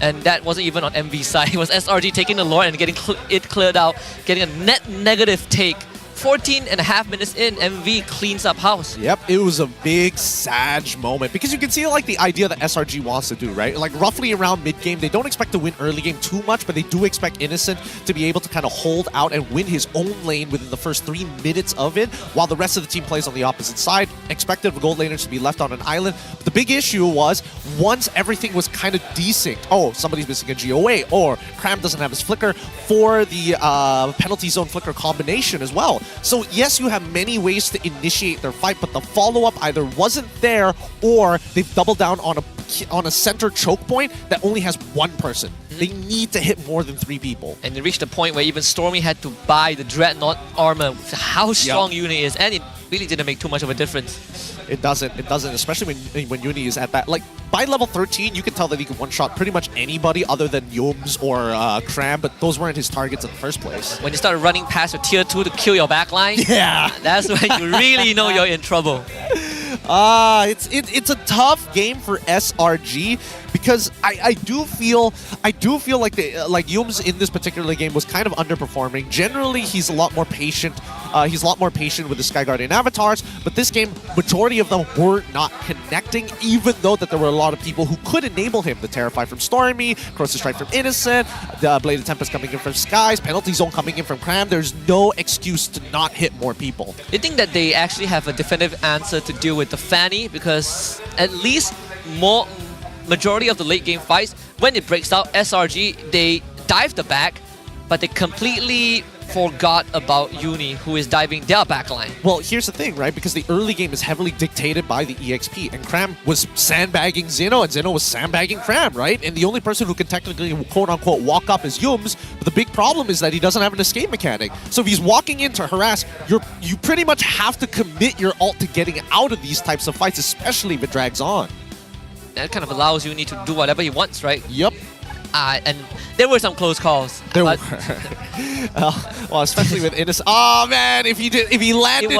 And that wasn't even on MV's side. It was SRG taking the Lord and getting it cleared out, getting a net negative take. 14.5 minutes in, MV cleans up house. Yep, it was a big, sad moment because you can see like the idea that SRG wants to do, right? Like roughly around mid-game, they don't expect to win early game too much, but they do expect Innocent to be able to kind of hold out and win his own lane within the first 3 minutes of it, while the rest of the team plays on the opposite side. Expected gold laners to be left on an island. But the big issue was once everything was kind of desynced, oh, somebody's missing a GOA, or Cram doesn't have his flicker for the penalty zone flicker combination as well. So yes, you have many ways to initiate their fight, but the follow-up either wasn't there or they've doubled down on a center choke point that only has one person. They need to hit more than 3 people. And it reached a point where even Stormy had to buy the Dreadnought armor with how strong Uni is, and it really didn't make too much of a difference. It doesn't, especially when Uni is at that. Like, by level 13, you can tell that he can one-shot pretty much anybody other than Yums or Cram, but those weren't his targets in the first place. When you start running past your tier 2 to kill your backline, yeah, that's when you really know you're in trouble. It's a tough game for SRG because I do feel like Yums in this particular game was kind of underperforming. Generally, he's a lot more patient He's a lot more patient with the Sky Guardian avatars, but this game, majority of them were not connecting, even though that there were a lot of people who could enable him. The Terrify from Stormy, Corrosive Strike from Innocent, the Bladed Tempest coming in from Skies, Penalty Zone coming in from Cram. There's no excuse to not hit more people. You think that they actually have a definitive answer to deal with the Fanny, because at least majority of the late game fights, when it breaks out, SRG, they dive the back, but they completely forgot about Uni, who is diving their backline. Well, here's the thing, right? Because the early game is heavily dictated by the EXP, and Cram was sandbagging Zeno, and Zeno was sandbagging Cram, right? And the only person who can technically, quote-unquote, walk up is Yums, but the big problem is that he doesn't have an escape mechanic. So if he's walking in to harass, you pretty much have to commit your ult to getting out of these types of fights, especially if it drags on. That kind of allows Uni to do whatever he wants, right? Yep. And there were some close calls. There were. Well, especially with Innocent. Oh man, if he landed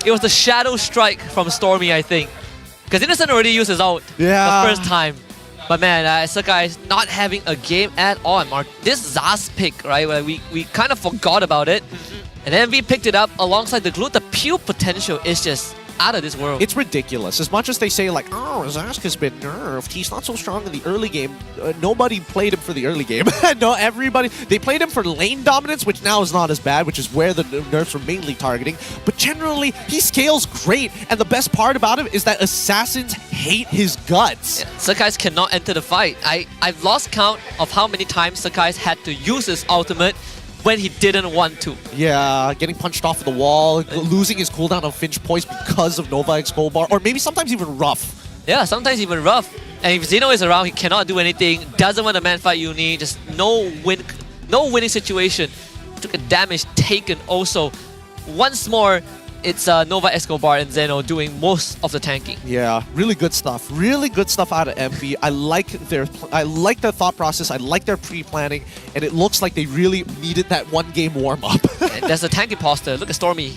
it was the shadow strike from Stormy, I think, because Innocent already used his ult the first time. But man, Sakai is not having a game at all. This Zaz pick, right? Where we kind of forgot about it, and then we picked it up alongside the glue. The pure potential is just out of this world. It's ridiculous. As much as they say, like, oh, Zask has been nerfed, he's not so strong in the early game. Nobody played him for the early game. No, everybody. They played him for lane dominance, which now is not as bad, which is where the nerfs were mainly targeting. But generally, he scales great. And the best part about him is that assassins hate his guts. Yeah, Sakai's cannot enter the fight. I've lost count of how many times Sakai's had to use his ultimate when he didn't want to. Yeah, getting punched off the wall, losing his cooldown on Finch Poise because of Nova X Gold Bar, or maybe sometimes even rough. Yeah, sometimes even rough. And if Zeno is around, he cannot do anything, doesn't want to man fight Uni, just no winning situation. Took a damage taken also. Once more, it's Nova Escobar and Zeno doing most of the tanking. Yeah, really good stuff. Really good stuff out of MV. I like their thought process. I like their pre-planning, and it looks like they really needed that one-game warm-up. There's a tank imposter. Look at Stormy.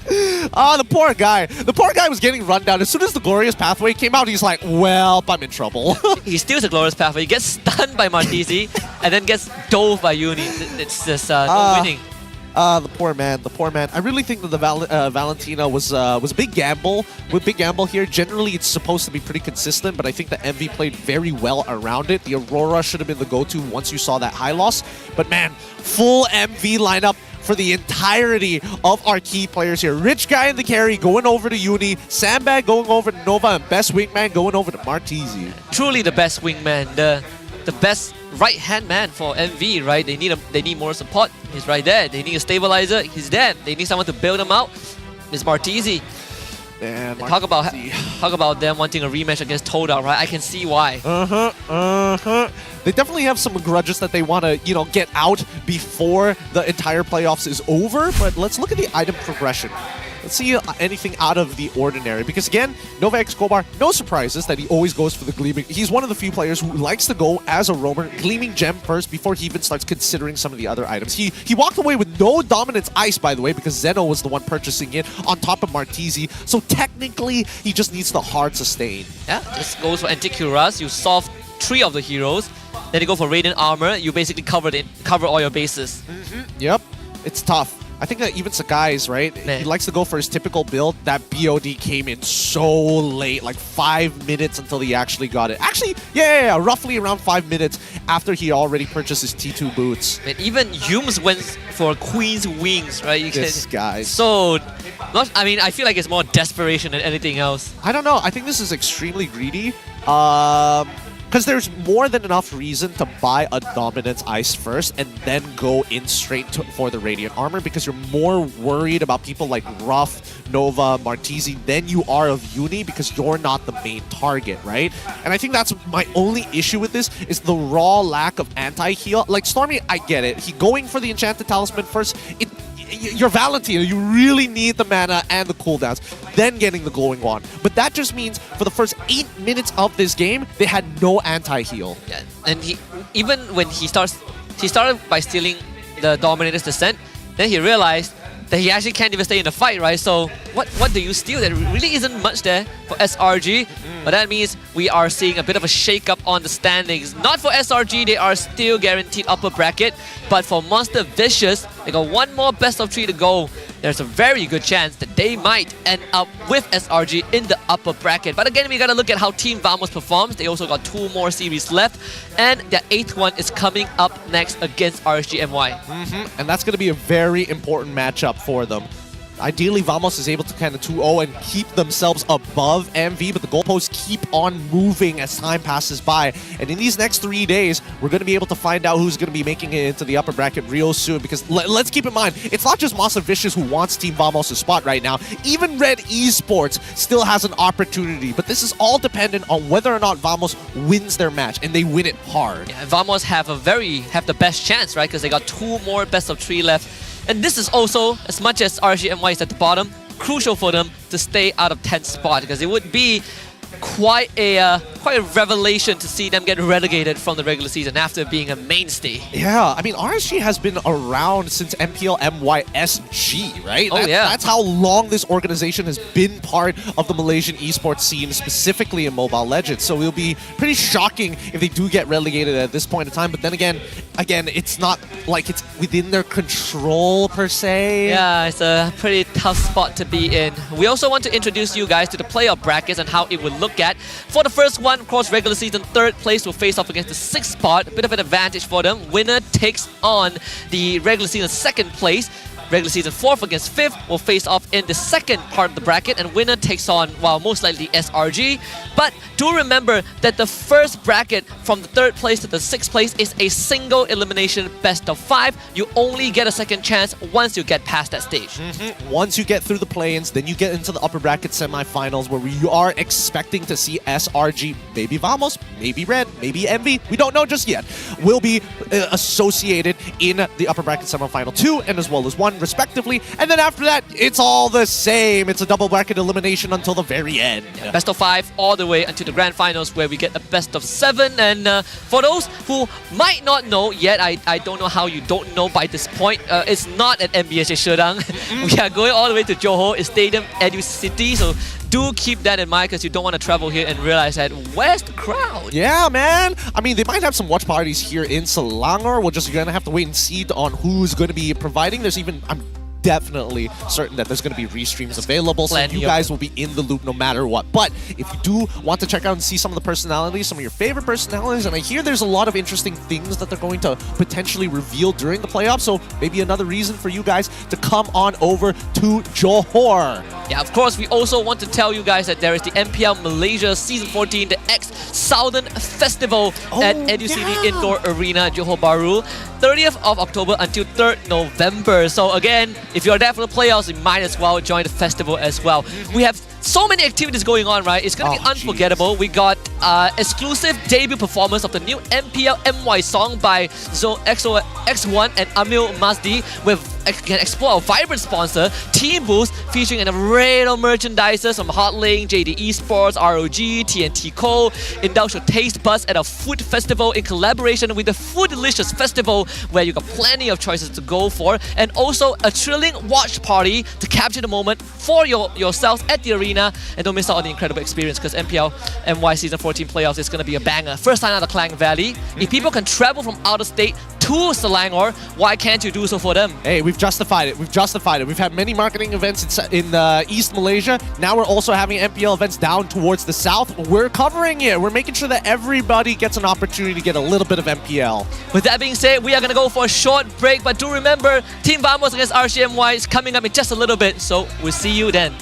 The poor guy. The poor guy was getting run down. As soon as the Glorious Pathway came out, he's like, well, I'm in trouble. He steals the Glorious Pathway. He gets stunned by Martizi, and then gets dove by Uni. It's just no winning. The poor man, the poor man. I really think that the Valentina was a big gamble. With big gamble here, generally it's supposed to be pretty consistent, but I think the MV played very well around it. The Aurora should have been the go-to once you saw that high loss. But man, full MV lineup for the entirety of our key players here. Rich Guy in the carry going over to Uni, Sandbag going over to Nova, and Best Wingman going over to Martizi. Truly the best wingman, the best right-hand man for MV, right? They need more support. He's right there. They need a stabilizer. He's there. They need someone to build him out. It's Martizi. Man, talk about them wanting a rematch against Toda, right? I can see why. They definitely have some grudges that they want to, get out before the entire playoffs is over. But let's look at the item progression. Let's see anything out of the ordinary. Because again, Nova X Gobar, no surprises that he always goes for the Gleaming. He's one of the few players who likes to go as a roamer, Gleaming Gem first before he even starts considering some of the other items. He walked away with no Dominance Ice, by the way, because Zeno was the one purchasing it on top of Martizi. So technically, he just needs the hard sustain. Yeah, this goes for Anticuras. You solve 3 of the heroes. Then you go for Radiant Armor. You basically cover all your bases. Yep, it's tough. I think that even Sakai's, right? Man. He likes to go for his typical build. That BOD came in so late, like 5 minutes until he actually got it. Actually, yeah, roughly around 5 minutes after he already purchased his T2 boots. Man, even Yums went for Queen's Wings, right? This guy. So, I feel like it's more desperation than anything else. I don't know. I think this is extremely greedy. Because there's more than enough reason to buy a Dominance Ice first and then go in straight for the Radiant Armor, because you're more worried about people like Ruff, Nova, Martizi than you are of Uni, because you're not the main target, right? And I think that's my only issue with this, is the raw lack of anti-heal. Like Stormy, I get it. He going for the Enchanted Talisman first, you're Valentina, you really need the mana and the cooldowns, then getting the Glowing Wand. But that just means for the first 8 minutes of this game, they had no anti-heal. Yeah, and even when he started by stealing the Dominator's Descent, then he realized that he actually can't even stay in the fight, right? So what do you steal? There really isn't much there for SRG, but that means we are seeing a bit of a shake-up on the standings. Not for SRG, they are still guaranteed upper bracket, but for Monster Vicious, they got one more best of 3 to go. There's a very good chance that they might end up with SRG in the upper bracket. But again, we gotta look at how Team Vamos performs. They also got 2 more series left, and their 8th one is coming up next against RSG MY. And that's going to be a very important matchup for them. Ideally, Vamos is able to kind of 2-0 and keep themselves above MV, but the goalposts keep on moving as time passes by. And in these next 3 days, we're going to be able to find out who's going to be making it into the upper bracket real soon, because let's keep in mind, it's not just Monster Vicious who wants Team Vamos' spot right now. Even Red Esports still has an opportunity, but this is all dependent on whether or not Vamos wins their match, and they win it hard. Yeah, Vamos have the best chance, right? Because they got 2 more best of 3 left. And this is also, as much as RSG MY is at the bottom, crucial for them to stay out of 10th spot, because it would be quite a revelation to see them get relegated from the regular season after being a mainstay. Yeah, I mean, RSG has been around since MPL MYSG, right? Oh, yeah. That's how long this organization has been part of the Malaysian esports scene, specifically in Mobile Legends. So it'll be pretty shocking if they do get relegated at this point in time. But then again, it's not like it's within their control, per se. Yeah, it's a pretty tough spot to be in. We also want to introduce you guys to the playoff brackets and how it would look at. For the first one, of course, regular season 3rd place will face off against the 6th spot. A bit of an advantage for them. Winner takes on the regular season 2nd place. Regular season 4th against 5th will face off in the 2nd part of the bracket, and winner takes on, well, most likely SRG. But do remember that the first bracket from the 3rd place to the 6th place is a single elimination best of 5. You only get a second chance once you get past that stage. Once you get through the play-ins, then you get into the upper bracket semifinals, where we are expecting to see SRG, maybe Vamos, maybe Red, maybe MV, we don't know just yet, will be associated in the upper bracket semifinal 2 and as well as 1 respectively, and then after that it's all the same. It's a double bracket elimination until the very end. Yeah, best of 5 all the way until the grand finals, where we get a best of 7. And for those who might not know yet, I don't know how you don't know by this point, it's not at MBSA Sherdang. We are going all the way to Johor. It's Stadium Edu City, so do keep that in mind, because you don't want to travel here and realize that where's the crowd? Yeah, man. I mean, they might have some watch parties here in Selangor. We're just going to have to wait and see on who's going to be providing. There's even, I'm definitely certain that there's going to be restreams available, so you guys will be in the loop no matter what. But if you do want to check out and see some of the personalities, some of your favorite personalities, and I hear there's a lot of interesting things that they're going to potentially reveal during the playoffs, so maybe another reason for you guys to come on over to Johor. Yeah, of course, we also want to tell you guys that there is the MPL Malaysia Season 14, the Southern Festival at Edu City Indoor Arena, Johor Bahru, 30th of October until 3rd November. So again, if you're there for the playoffs, you might as well join the festival as well. We have so many activities going on, right? It's going to be unforgettable. We got exclusive debut performance of the new MPL MY song by X1 and Amil Mazdi. We can explore our vibrant sponsor, Team Boost, featuring an array of merchandises from Hotlink, JD Esports, ROG, TNT Co. Indulge your taste buds at a food festival in collaboration with the Food Delicious Festival, where you got plenty of choices to go for, and also a thrilling watch party to capture the moment for yourselves at the arena. And don't miss out on the incredible experience, because MPL MY Season 14 playoffs is going to be a banger. First time out of Klang Valley. If people can travel from out of state to Selangor, why can't you do so for them? Hey, we've justified it. We've justified it. We've had many marketing events in East Malaysia. Now we're also having MPL events down towards the south. We're covering it. We're making sure that everybody gets an opportunity to get a little bit of MPL. With that being said, we are going to go for a short break, but do remember, Team Vamos against RSG MY is coming up in just a little bit, so we'll see you then.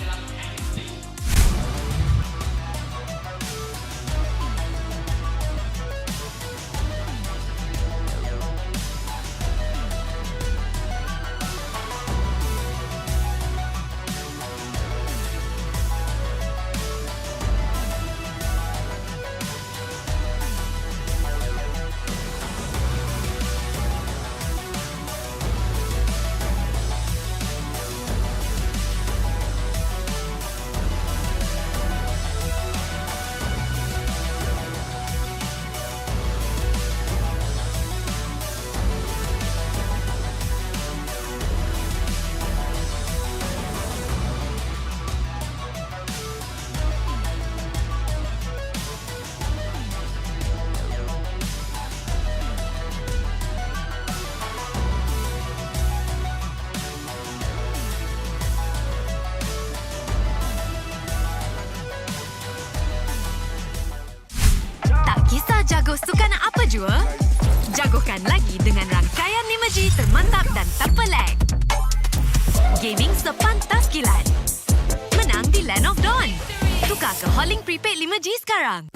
kedua, jagokan lagi dengan rangkaian 5G termantap dan tanpa lag. Gaming sepantas kilat. Menang di Land of Dawn. Tukar ke Holling Prepaid 5G sekarang.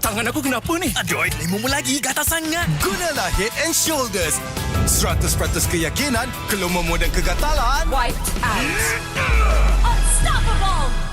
Tangan aku kenapa ni? Aduh, lemu lagi, gatal sangat. Gunalah Head and Shoulders. 100% keyakinan, kelumu dan kegatalan. Wiped out. Unstoppable.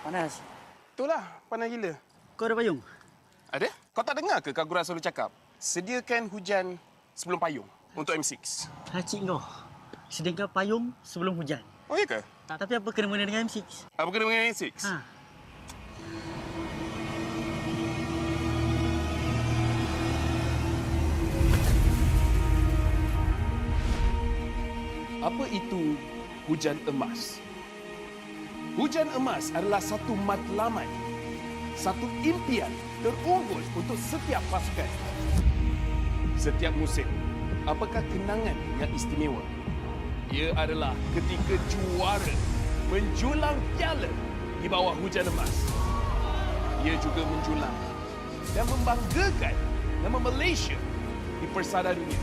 Panas. Itulah, panas gila. Kau ada payung? Ada? Kau tak dengar ke Kak Gura selalu cakap? Sediakan hujan sebelum payung untuk M6. Hacik kau. Sediakan payung sebelum hujan. Oh, iya ke? Tapi apa kena-mena dengan M6? Apa kena dengan M6? Ha. Apa itu hujan emas? Hujan emas adalah satu matlamat, satu impian terunggul untuk setiap pasukan. Setiap musim, apakah kenangan yang istimewa? Ia adalah ketika juara menjulang piala di bawah hujan emas. Ia juga menjulang dan membanggakan nama Malaysia di persada dunia.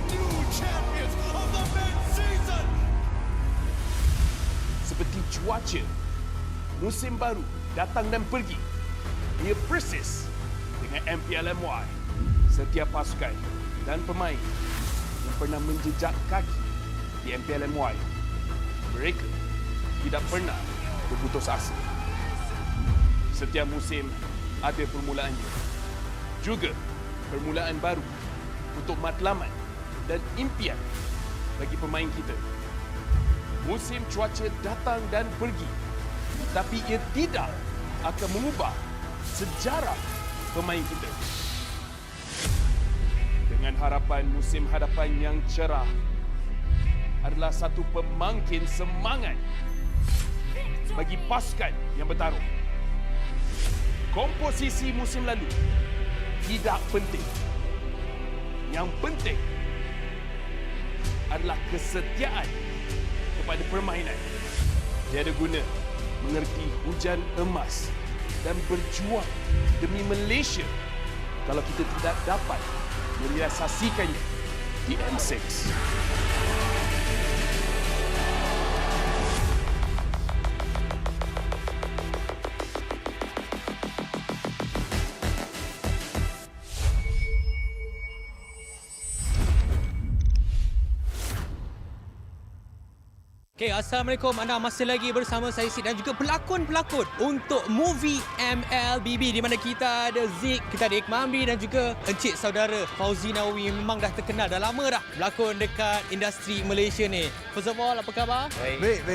Seperti cuaca, musim baru datang dan pergi. Ia persis dengan MPL MY. Setiap pasukan dan pemain yang pernah menjejak kaki di MPL MY, mereka tidak pernah berputus asa. Setiap musim ada permulaannya. Juga permulaan baru untuk matlamat dan impian bagi pemain kita. Musim cuaca datang dan pergi, tapi ia tidak akan mengubah sejarah pemain kita. Dengan harapan musim hadapan yang cerah adalah satu pemangkin semangat bagi pasukan yang bertarung. Komposisi musim lalu tidak penting. Yang penting adalah kesetiaan kepada permainan. Tiada guna mengerti hujan emas dan berjuang demi Malaysia kalau kita tidak dapat merealisasikannya di M6. Okay, Assalamualaikum. Anda masih lagi bersama saya Sid dan juga pelakon-pelakon untuk movie MLBB di mana kita ada Zik, kita ada Iqmah Amri dan juga encik saudara Fauzi Nawawi. Memang dah terkenal, dah lama dah berlakon dekat industri Malaysia ni. First of all, apa khabar? Baik.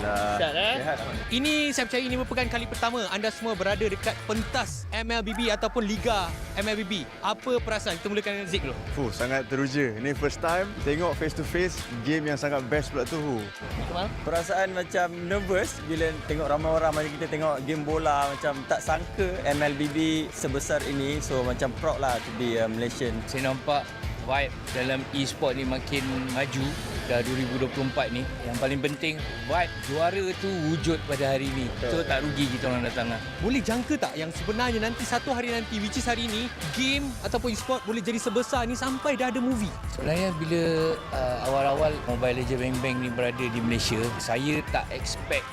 Sihat, Ini saya percaya ini merupakan kali pertama anda semua berada dekat pentas MLBB ataupun Liga MLBB. Apa perasaan? Kita mulakan dengan Zik dulu. Sangat teruja. Ini first time tengok face to face game yang sangat best pula tu. Perasaan macam nervous bila tengok ramai orang macam kita tengok game bola, macam tak sangka MLBB sebesar ini. So macam proud lah to be a Malaysian. Saya nampak vibe dalam e-sport ni makin maju dah 2024 ni. Yang paling penting vibe juara tu wujud pada hari ni. So tak rugi kita orang datang lah. Boleh jangka tak yang sebenarnya nanti satu hari nanti, which is hari ni, game ataupun e-sport boleh jadi sebesar ni sampai dah ada movie? Sebenarnya bila awal-awal Mobile Legends Bang Bang ni berada di Malaysia, saya tak expect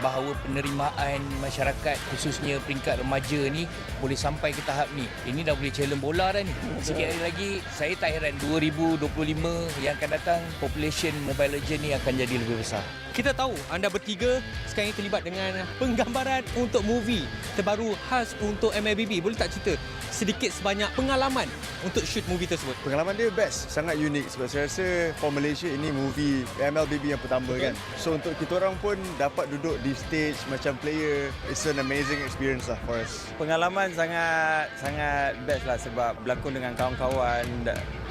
bahawa penerimaan masyarakat khususnya peringkat remaja ni boleh sampai ke tahap ni. Ini dah boleh challenge bola dah ni. Sikit hari lagi saya tak heran 2025 yang akan datang population Mobile Legends ni akan jadi lebih besar. Kita tahu anda bertiga sekarang ini terlibat dengan penggambaran untuk movie terbaru khas untuk MLBB. Boleh tak cerita sedikit sebanyak pengalaman untuk shoot movie tersebut? Pengalaman dia best, sangat unik sebab saya rasa for Malaysia ini movie MLBB yang pertama kan. So untuk kita orang pun dapat duduk di stage macam player, it's an amazing experience lah for us. Pengalaman sangat best lah sebab berlakon dengan kawan-kawan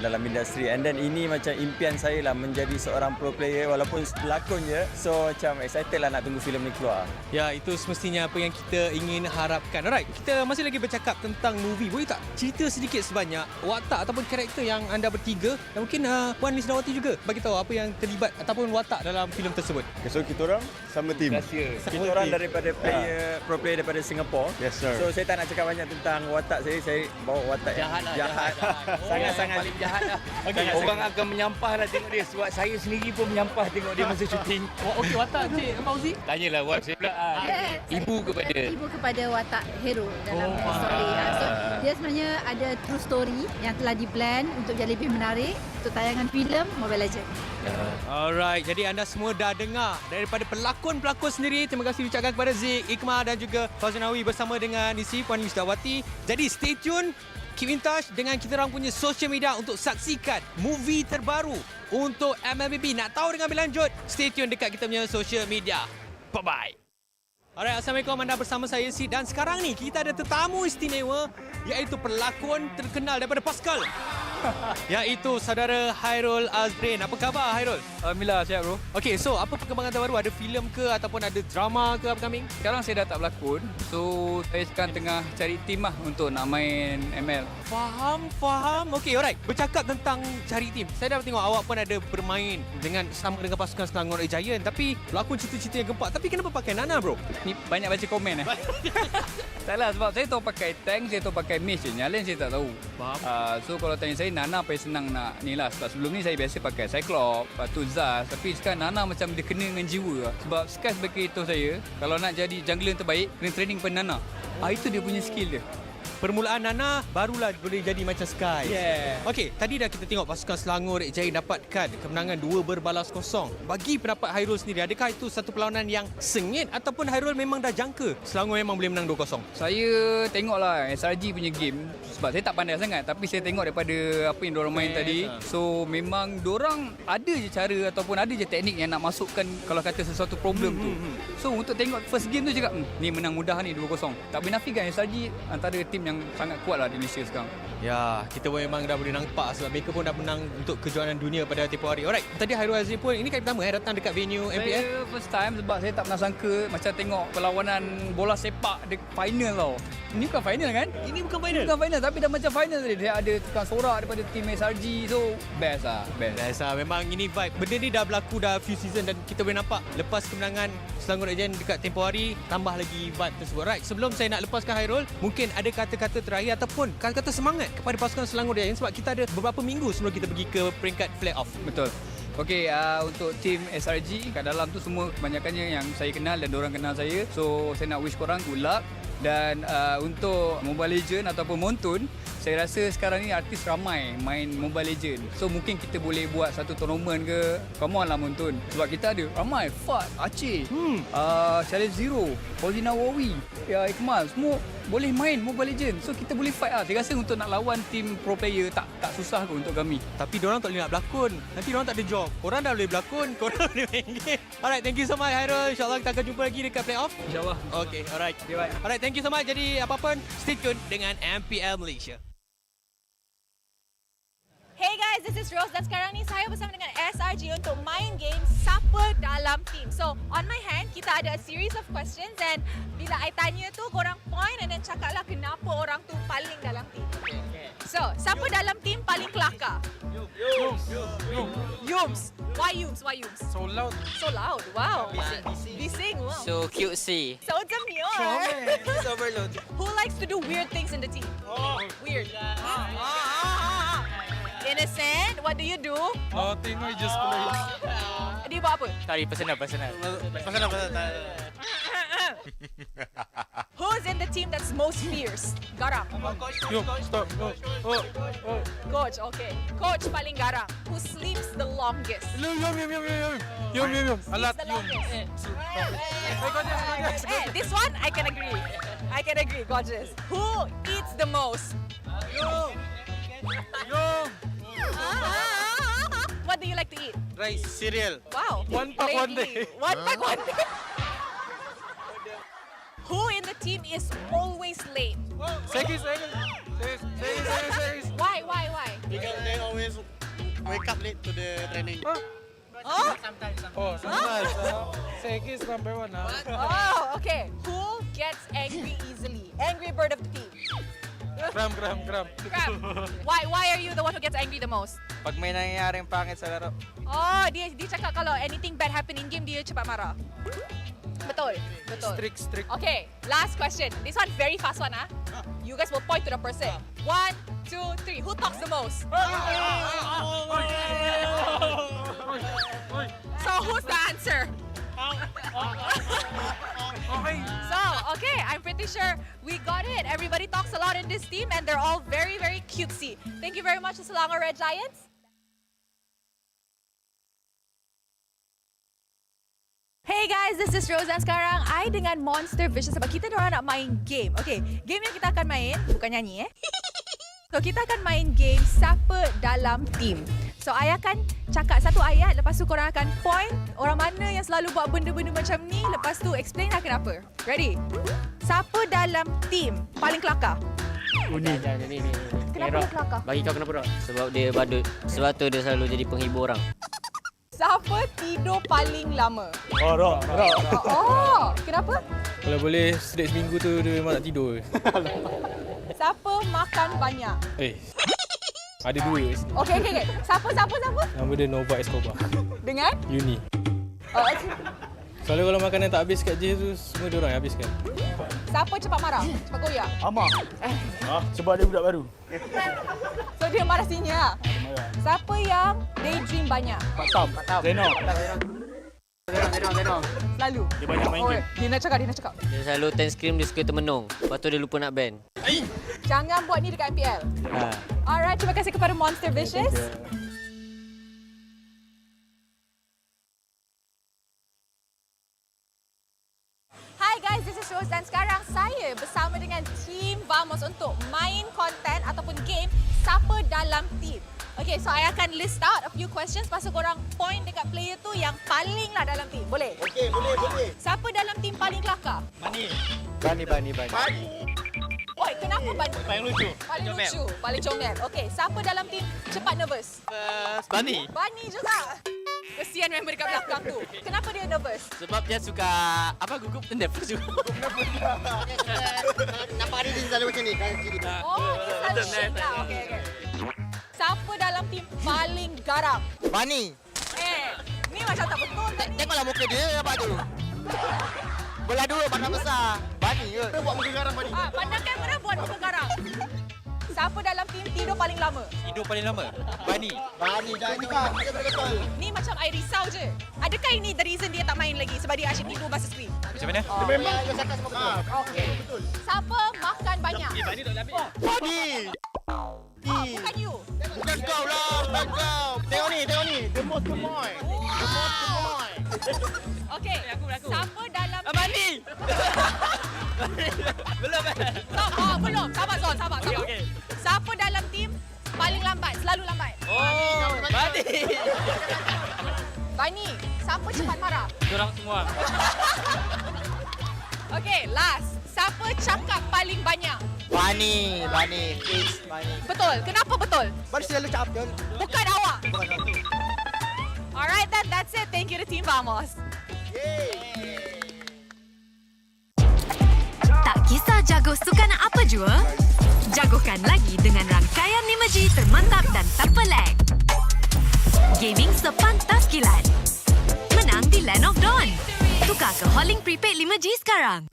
dalam industri, and then ini macam impian saya lah menjadi seorang pro player walaupun pelakon je. So macam excited lah nak tunggu filem ni keluar. Ya, itu semestinya apa yang kita ingin harapkan. Alright, kita masih lagi bercakap tentang movie. Boleh tak cerita sedikit sebanyak watak ataupun karakter yang anda bertiga dan mungkin Puan Lisdawati juga bagi tahu apa yang terlibat ataupun watak dalam filem tersebut. Okay, so kita orang sama team. Kita orang daripada pro player daripada Singapore. Yes sir. So saya tak nak cakap banyak tentang watak saya bawa watak jahat. Sangat-sangat jahat lah. Orang akan menyampah lah tengok dia. Sebab saya sendiri pun menyampah tengok dia masa syuting. Okey, watak Cik Fauzi. Tanyalah wife saya pula. Ibu kepada watak hero dalam story. So, dia sebenarnya ada true story yang telah di-plan untuk jadi lebih menarik untuk tayangan filem Mobile Legends. Alright, jadi anda semua dah dengar daripada pelakon-pelakon sendiri. Terima kasih diucapkan kepada Zik, Ikma dan juga Fauzunawi bersama dengan isi Puan Wisdawati. Jadi stay tune, keep in touch dengan kita orang punya social media untuk saksikan movie terbaru untuk MLBB. Nak tahu dengan lebih lanjut, stay tune dekat kita punya social media. Bye-bye. Alright, Assalamualaikum, anda bersama saya Sid dan sekarang ni kita ada tetamu istimewa iaitu pelakon terkenal daripada Pascal. Iaitu saudara Hairul Azrin. Apa khabar Hairul? Alhamdulillah, sihat bro. Okay, so apa perkembangan terbaru? Ada filem ke ataupun ada drama ke upcoming? Sekarang saya dah tak berlakon. So, saya sekarang tengah cari tim lah untuk nak main ML. Faham. Okay, alright. Bercakap tentang cari tim. Saya dah tengok awak pun ada bermain sama dengan pasukan Selangor Red Giants. Tapi pelakon cerita-cerita yang gempak. Tapi kenapa pakai Nana bro? Ni banyak baca komen Tak lah, sebab saya tahu pakai tank, saya tahu pakai mage je. Yang lain saya tak tahu. So, kalau tanya saya, Nana paling senang nak ni lah. Sebab sebelum ni saya biasa pakai Cyclops, lepas tu Zaz. Tapi sekarang Nana macam dia kena dengan jiwa lah. Sebab Sky sebagai itu saya, kalau nak jadi jungler yang terbaik, kena training pada Nana. Itu dia punya skill dia. Permulaan Nana barulah boleh jadi macam Sky. Okey, tadi dah kita tengok pasukan Selangor Red Giants dapatkan kemenangan 2-0. Bagi pendapat Hairul sendiri, adakah itu satu perlawanan yang sengit ataupun Hairul memang dah jangka Selangor memang boleh menang 2-0? Saya tengoklah SRG punya game sebab saya tak pandai sangat, tapi saya tengok daripada apa yang diorang main tadi. So memang diorang ada je cara ataupun ada je teknik yang nak masukkan kalau kata sesuatu problem tu. So untuk tengok first game tu cakap ni menang mudah ni 2-0. Tak boleh nafikan SRG antara tim yang sangat kuat lah di Malaysia sekarang. Ya, kita pun memang dah boleh nampak sebab mereka pun dah menang untuk kejuaraan dunia pada tempoh hari. Alright, tadi Hairul Azri pun ini kali pertama datang dekat venue MPL. Saya first time sebab saya tak pernah sangka macam tengok perlawanan bola sepak di final tau. Ini bukan final kan? Ini bukan final. Bukan final tapi dah macam final tadi. Dia ada tukang sorak daripada tim SRG. So best lah. Best lah. Memang ini vibe. Benda ni dah berlaku dah few season dan kita boleh nampak lepas kemenangan Selangor Red Giants dekat tempoh hari tambah lagi vibe tersebut. Right, sebelum saya nak lepaskan Hairul, mungkin ada kata-kata terakhir ataupun kata-kata semangat kepada pasukan Selangor Red Giants sebab kita ada beberapa minggu sebelum kita pergi ke peringkat play-off. Betul. Okey, untuk tim SRG kat dalam tu semua kebanyakannya yang saya kenal dan diorang kenal saya. So saya nak wish korang good luck. Dan untuk Mobile Legend ataupun Montun, saya rasa sekarang ni artis ramai main Mobile Legend. So mungkin kita boleh buat satu tournament ke. Come on lah Montun. Sebab kita ada ramai. Fat, Aceh, Challenge Zero, Fauzi Nawawi, Ikmal, semua boleh main Mobile Legend. So kita boleh fight lah. Saya rasa untuk nak lawan tim pro player tak susah kot untuk kami. Tapi diorang tak boleh nak berlakon. Nanti diorang tak ada job. Korang dah boleh berlakon, korang boleh main game. Alright, thank you so much Hairul. InsyaAllah kita akan jumpa lagi dekat playoff. InsyaAllah. Okay, alright. Alright, thank you so much. Jadi apa-apa, stay tune dengan MPL Malaysia. Hey guys, this is Rose dan sekarang ni saya bersama dengan SRG untuk main game Siapa Dalam Team. So, on my hand, kita ada a series of questions and bila I tanya tu, korang point and then cakaplah kenapa orang tu paling dalam team. So, siapa dalam team paling kelakar? Yums. Why Yums? So loud. Wow. Bising. Wow. So cutesy. So demure. He's overload. Who likes to do weird things in the team? Weird. Innocent, what do you do? Nothing, I just play. Dia buat apa? Sorry, personal. Who's in the team that's most fierce? Garang. Stop. Coach, okay. Coach paling garang. Who sleeps the longest? Yum. A lot. The longest. This one I can agree. Gorgeous. Who eats the most? Yum. What do you like to eat? Rice, cereal. Wow. One pack one day. One pack one day. Who in the team is always late? Sekis. Why? Because they always wake up late to the training. Sometimes. Sekis number one. Oh, okay. Who gets angry easily? Angry bird of the team. Gram. Why are you the one who gets angry the most? Pag may nangyayaring pangit sa laro. Oh, dia cakap kalau anything bad happen in game, dia cepat marah. Betul. Betul. Strict. Okay, last question. This one very fast one ah. You guys will point to the person. 1, 2, 3. Who talks the most? So who's the answer? So, okay, I'm pretty sure we got it. Everybody talks a lot in this team and they're all very, very cutesy. Thank you very much to Selangor Red Giants. Hey guys, this is Rose dan sekarang I dengan Monster Vision sebab kita diorang nak main game. Okay, game yang kita akan main, bukan nyanyi So, kita akan main game siapa dalam team. So, I akan cakap satu ayat, lepas tu korang akan point orang mana yang selalu buat benda-benda macam ni, lepas tu explain lah kenapa. Ready? Siapa dalam team paling kelakar? Ni. Kenapa dia kelakar? Bagi kau kenapa tak? Sebab dia badut. Sebab tu dia selalu jadi penghibur orang. Siapa tidur paling lama? Rok. Oh, kenapa? Kalau boleh straight seminggu tu dia memang nak tidur. Siapa makan banyak? Ada dua kat sini. Okay. Siapa? Nama dia Nova Escobar. Dengan? Uni. Selalu kalau makanan tak habis kat J tu, semua dia orang yang habiskan. Siapa cepat marah? Cepat koyak? Amar. Sebab dia budak baru. So dia marah sini lah? Siapa yang daydream banyak? Pak Tam. Zeno. Selalu? Dia banyak main game. Dia nak cakap. Dia selalu ten scream, dia suka termenung. Lepas tu dia lupa nak ban. Jangan buat ni dekat MPL. Alright, terima kasih kepada Monster Vicious. Hi guys, this is Rose dan sekarang saya bersama dengan Team Vamos untuk main konten ataupun game siapa dalam team. Okay, so I akan list out a few questions, lepas tu korang point dekat player tu yang paling lah dalam team. Boleh? Okey, boleh. Siapa dalam team paling kelakar? Bani. Oi, kenapa Bani? Paling lucu. Paling comel. Okay, siapa dalam team cepat nervous? Bani. Bani juga. Kesian member dekat belakang tu. Kenapa dia nervous? Sebab dia suka gugup nervous juga. Nampak dia selalu macam ni. Oh, dia selalu shake lah. Okay. Siapa dalam team paling garang? Bani. Ni macam tak betul tadi. Tengoklah muka dia apa tu. Belah dulu pandang besar. Bani ke? Dia buat muka garang Bani. Pandang kamera buat muka garang. Siapa dalam team tidur paling lama? Bani dah juga. Dia betul. Ni macam I risau je. Adakah ini the reason dia tak main lagi? Sebab dia asyik tidur masa screen? Macam mana? Dia memang dia cakap semua betul. Okey. Siapa makan banyak? Bani tak habis. Bani. Bukan you. Bukan kau lah, bukan kau. Tengok ni. The most gemoy. Okey. Aku. Siapa dalam Bani. Belum. Sabar Zon. Okey. Siapa dalam team paling lambat? Selalu lambat. Bani. Siapa cepat marah? Diorang semua. Okey, last. Siapa cakap paling banyak? Bani. Please, Bani. Betul. Kenapa betul? Bani selalu cakap. Bukan awak. Alright, that's it. Thank you to Team Vamos. Tak kisah jago sukan apa jua, jagokan lagi dengan rangkaian 5G termantap dan tak pelik. Gaming sepantas kilat. Menang di Land of Dawn. Tukar ke Holling Prepaid 5G sekarang.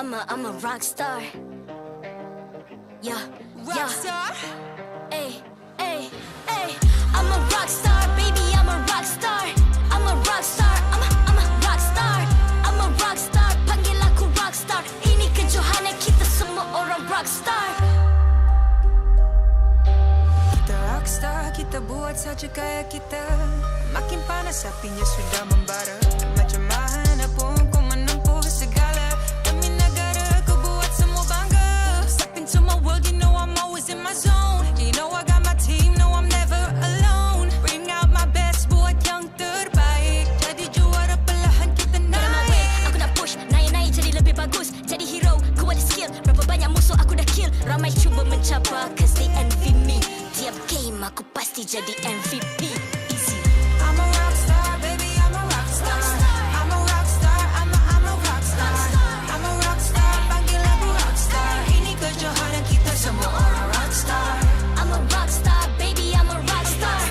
I'm a rock star. Yeah, Rock star? Ay, ay, ay. I'm a rock star, baby, I'm a rock star. I'm a rock star, I'm a rock star. I'm a rock star, panggil aku rock star. Ini kejohanan kita semua orang rock star. Kita rockstar, kita buat saja gaya kita. Makin panas apinya sudah membara. Macam mana pun ku menempuh segala. Demi negara ku buat semua bangga. Step into my world, you know I'm always in my zone. You know I got my team, no I'm never alone. Bring out my best, buat yang terbaik. Jadi juara perlahan kita naik. Aku nak push, naik-naik jadi lebih bagus. Jadi hero, ku ada skill. Berapa banyak musuh aku dah kill. Ramai cuba mencapai, cause they envy me. Tiap game aku pasti jadi MVP. Easy. I'm a rockstar, baby, I'm a rockstar. I'm a rockstar, I'm a rockstar. I'm a rockstar, panggil aku rockstar. Ini kejohanan kita semua orang rockstar. I'm a rockstar, baby, I'm a rockstar.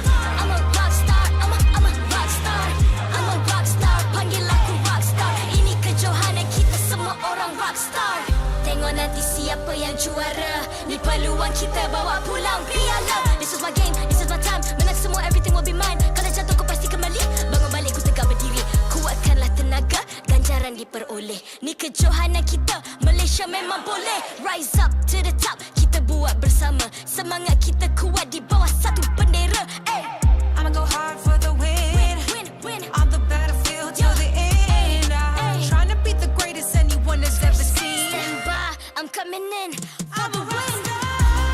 I'm a rockstar, I'm a rockstar. I'm a rockstar, panggil aku rockstar. Ini kejohanan kita semua orang rockstar. Tengok nanti siapa yang juara. Ni peluang kita bawa pulang piala. This is my game, this is my time. Menang semua, everything will be mine. Kalau jatuh kau pasti kembali. Bangun balik ku tegak berdiri. Kuatkanlah tenaga, ganjaran diperoleh. Ni kejohanan kita, Malaysia memang boleh. Rise up to the top, kita buat bersama. Semangat kita kuat di bawah satu bendera. Ay. I'ma go hard for the win. Win. On the battlefield till the end. I'm trying to beat the greatest anyone has ever seen. Stand by, I'm coming in for the win.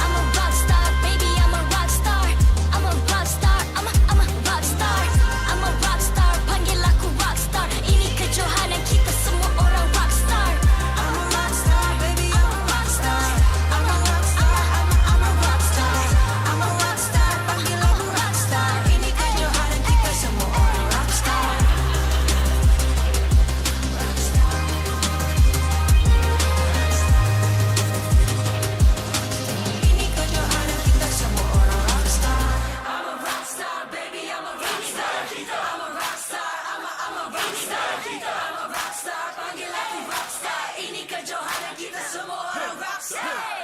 I'm a rock star, baby, I'm a rock star. I'm a rock star, I'm a rock star. I'm a rock star, panggil aku rock star. Ini kejohanan kita semua orang rock star. I'm a rockstar, baby, I'm a rockstar. I'm a rockstar, I'm a rockstar. I'm a rockstar, panggil aku rockstar. Ini kejohanan kita semua orang rockstar. Ini kejohanan kita semua orang rockstar. I'm a rockstar, baby, I'm a rockstar. I'm a rockstar, I'm a rockstar. I'm a rockstar, panggil aku rockstar. Ini kejohanan kita semua orang rockstar.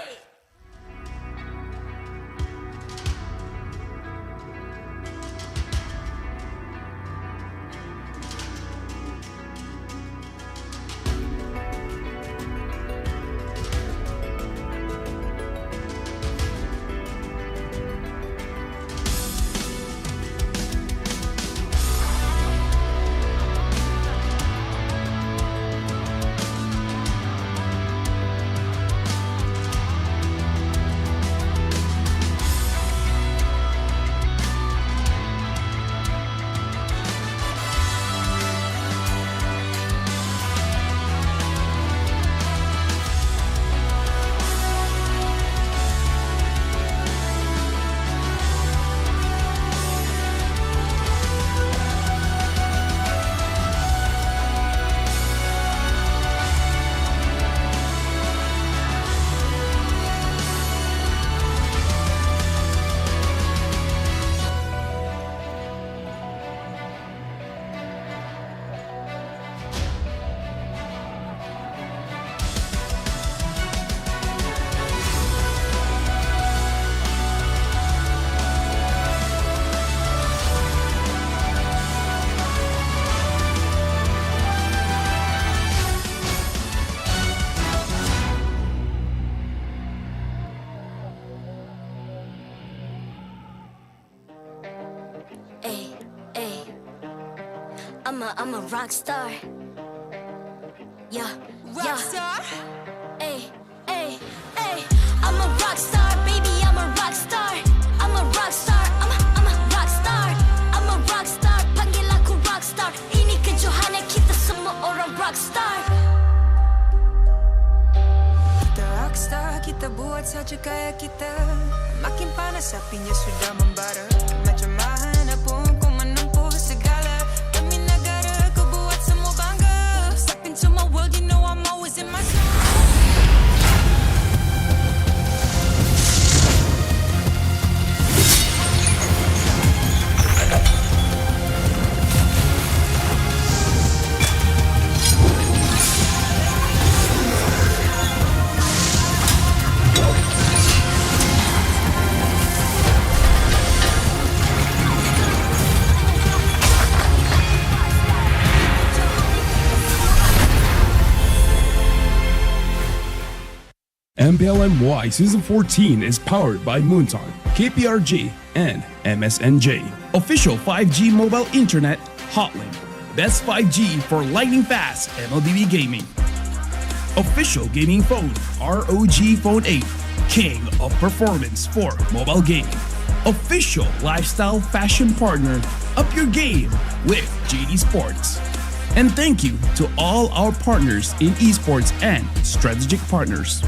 Ay, ay. I'm a rock star. Yeah, Rockstar? Ay, ay, ay. I'm a rock star, baby, I'm a rock star. I'm a rock star, I'm a rock star. I'm a rock star, panggil aku rock star. Ini kejohanan kita semua orang rock star. Kita rockstar, kita buat saja gaya kita. Makin panas apinya sudah membara. Macam mana pun ku menempuh segala. Demi negara ku buat semua bangga. Step into my world, you know I'm always in my zone. MPL MY Season 14 is powered by Moonton, KPRG, and MSNJ. Official 5G mobile internet hotlink. Best 5G for lightning fast MLBB gaming. Official gaming phone ROG Phone 8, king of performance for mobile gaming. Official lifestyle fashion partner, up your game with JD Sports. And thank you to all our partners in esports and strategic partners.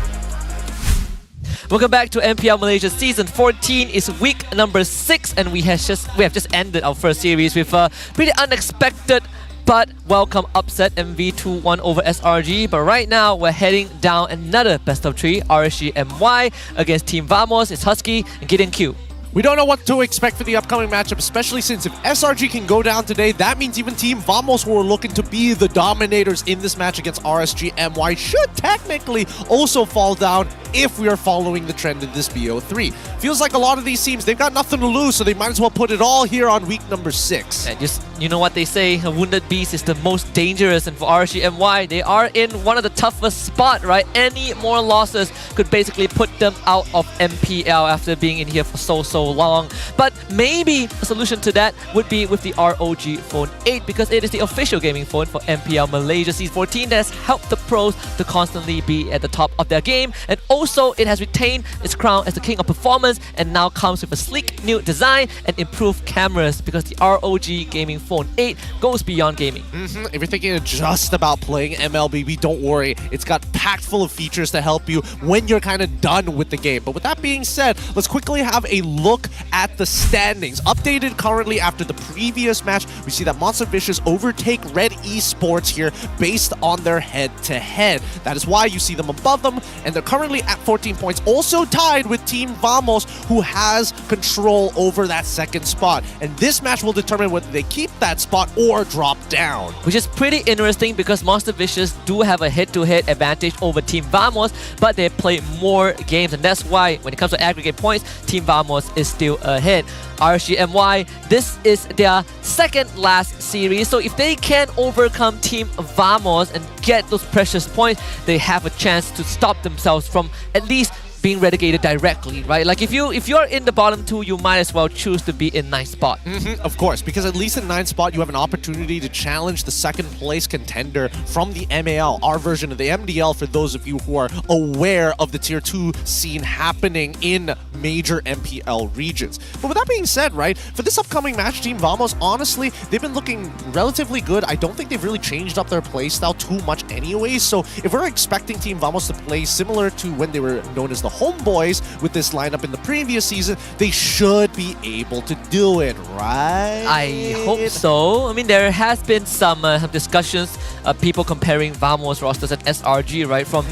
Welcome back to MPL Malaysia Season 14. It's week number 6 and we have just ended our first series with a pretty unexpected but welcome upset MV2-1 over SRG. But right now we're heading down another best of 3 RSG MY against Team Vamos. It's Husky and Gideon Q. We don't know what to expect for the upcoming matchup, especially since if SRG can go down today, that means even Team Vamos, who are looking to be the dominators in this match against RSG MY, should technically also fall down if we are following the trend in this BO3. Feels like a lot of these teams, they've got nothing to lose, so they might as well put it all here on week number 6. And just, you know what they say, a wounded beast is the most dangerous, and for RSG MY, they are in one of the toughest spot, right? Any more losses could basically put them out of MPL after being in here for so long. But maybe a solution to that would be with the ROG Phone 8, because it is the official gaming phone for MPL Malaysia Season 14 that has helped the pros to constantly be at the top of their game, and also it has retained its crown as the king of performance and now comes with a sleek new design and improved cameras, because the ROG Gaming Phone 8 goes beyond gaming. If you're thinking just about playing MLBB, don't worry, it's got packed full of features to help you when you're kind of done with the game. But with that being said, let's quickly have a look at the standings. Updated currently after the previous match, we see that Monster Vicious overtake Red Esports here based on their head-to-head. That is why you see them above them, and they're currently at 14 points, also tied with Team Vamos, who has control over that second spot. And this match will determine whether they keep that spot or drop down. Which is pretty interesting because Monster Vicious do have a head-to-head advantage over Team Vamos, but they play more games, and that's why when it comes to aggregate points, Team Vamos is still ahead. RSG MY, this is their second last series, so if they can overcome Team Vamos and get those precious points, they have a chance to stop themselves from at least being relegated directly, right? Like if you're in the bottom 2, you might as well choose to be in 9th spot. Of course, because at least in 9th spot, you have an opportunity to challenge the second place contender from the MAL, our version of the MDL, for those of you who are aware of the Tier 2 scene happening in major MPL regions. But with that being said, right, for this upcoming match, Team Vamos, honestly, they've been looking relatively good. I don't think they've really changed up their playstyle too much anyway, so if we're expecting Team Vamos to play similar to when they were known as the Homeboys with this lineup in the previous season, they should be able to do it, right? I hope so. I mean, there has been some discussions, people comparing Vamos rosters and SRG, right? From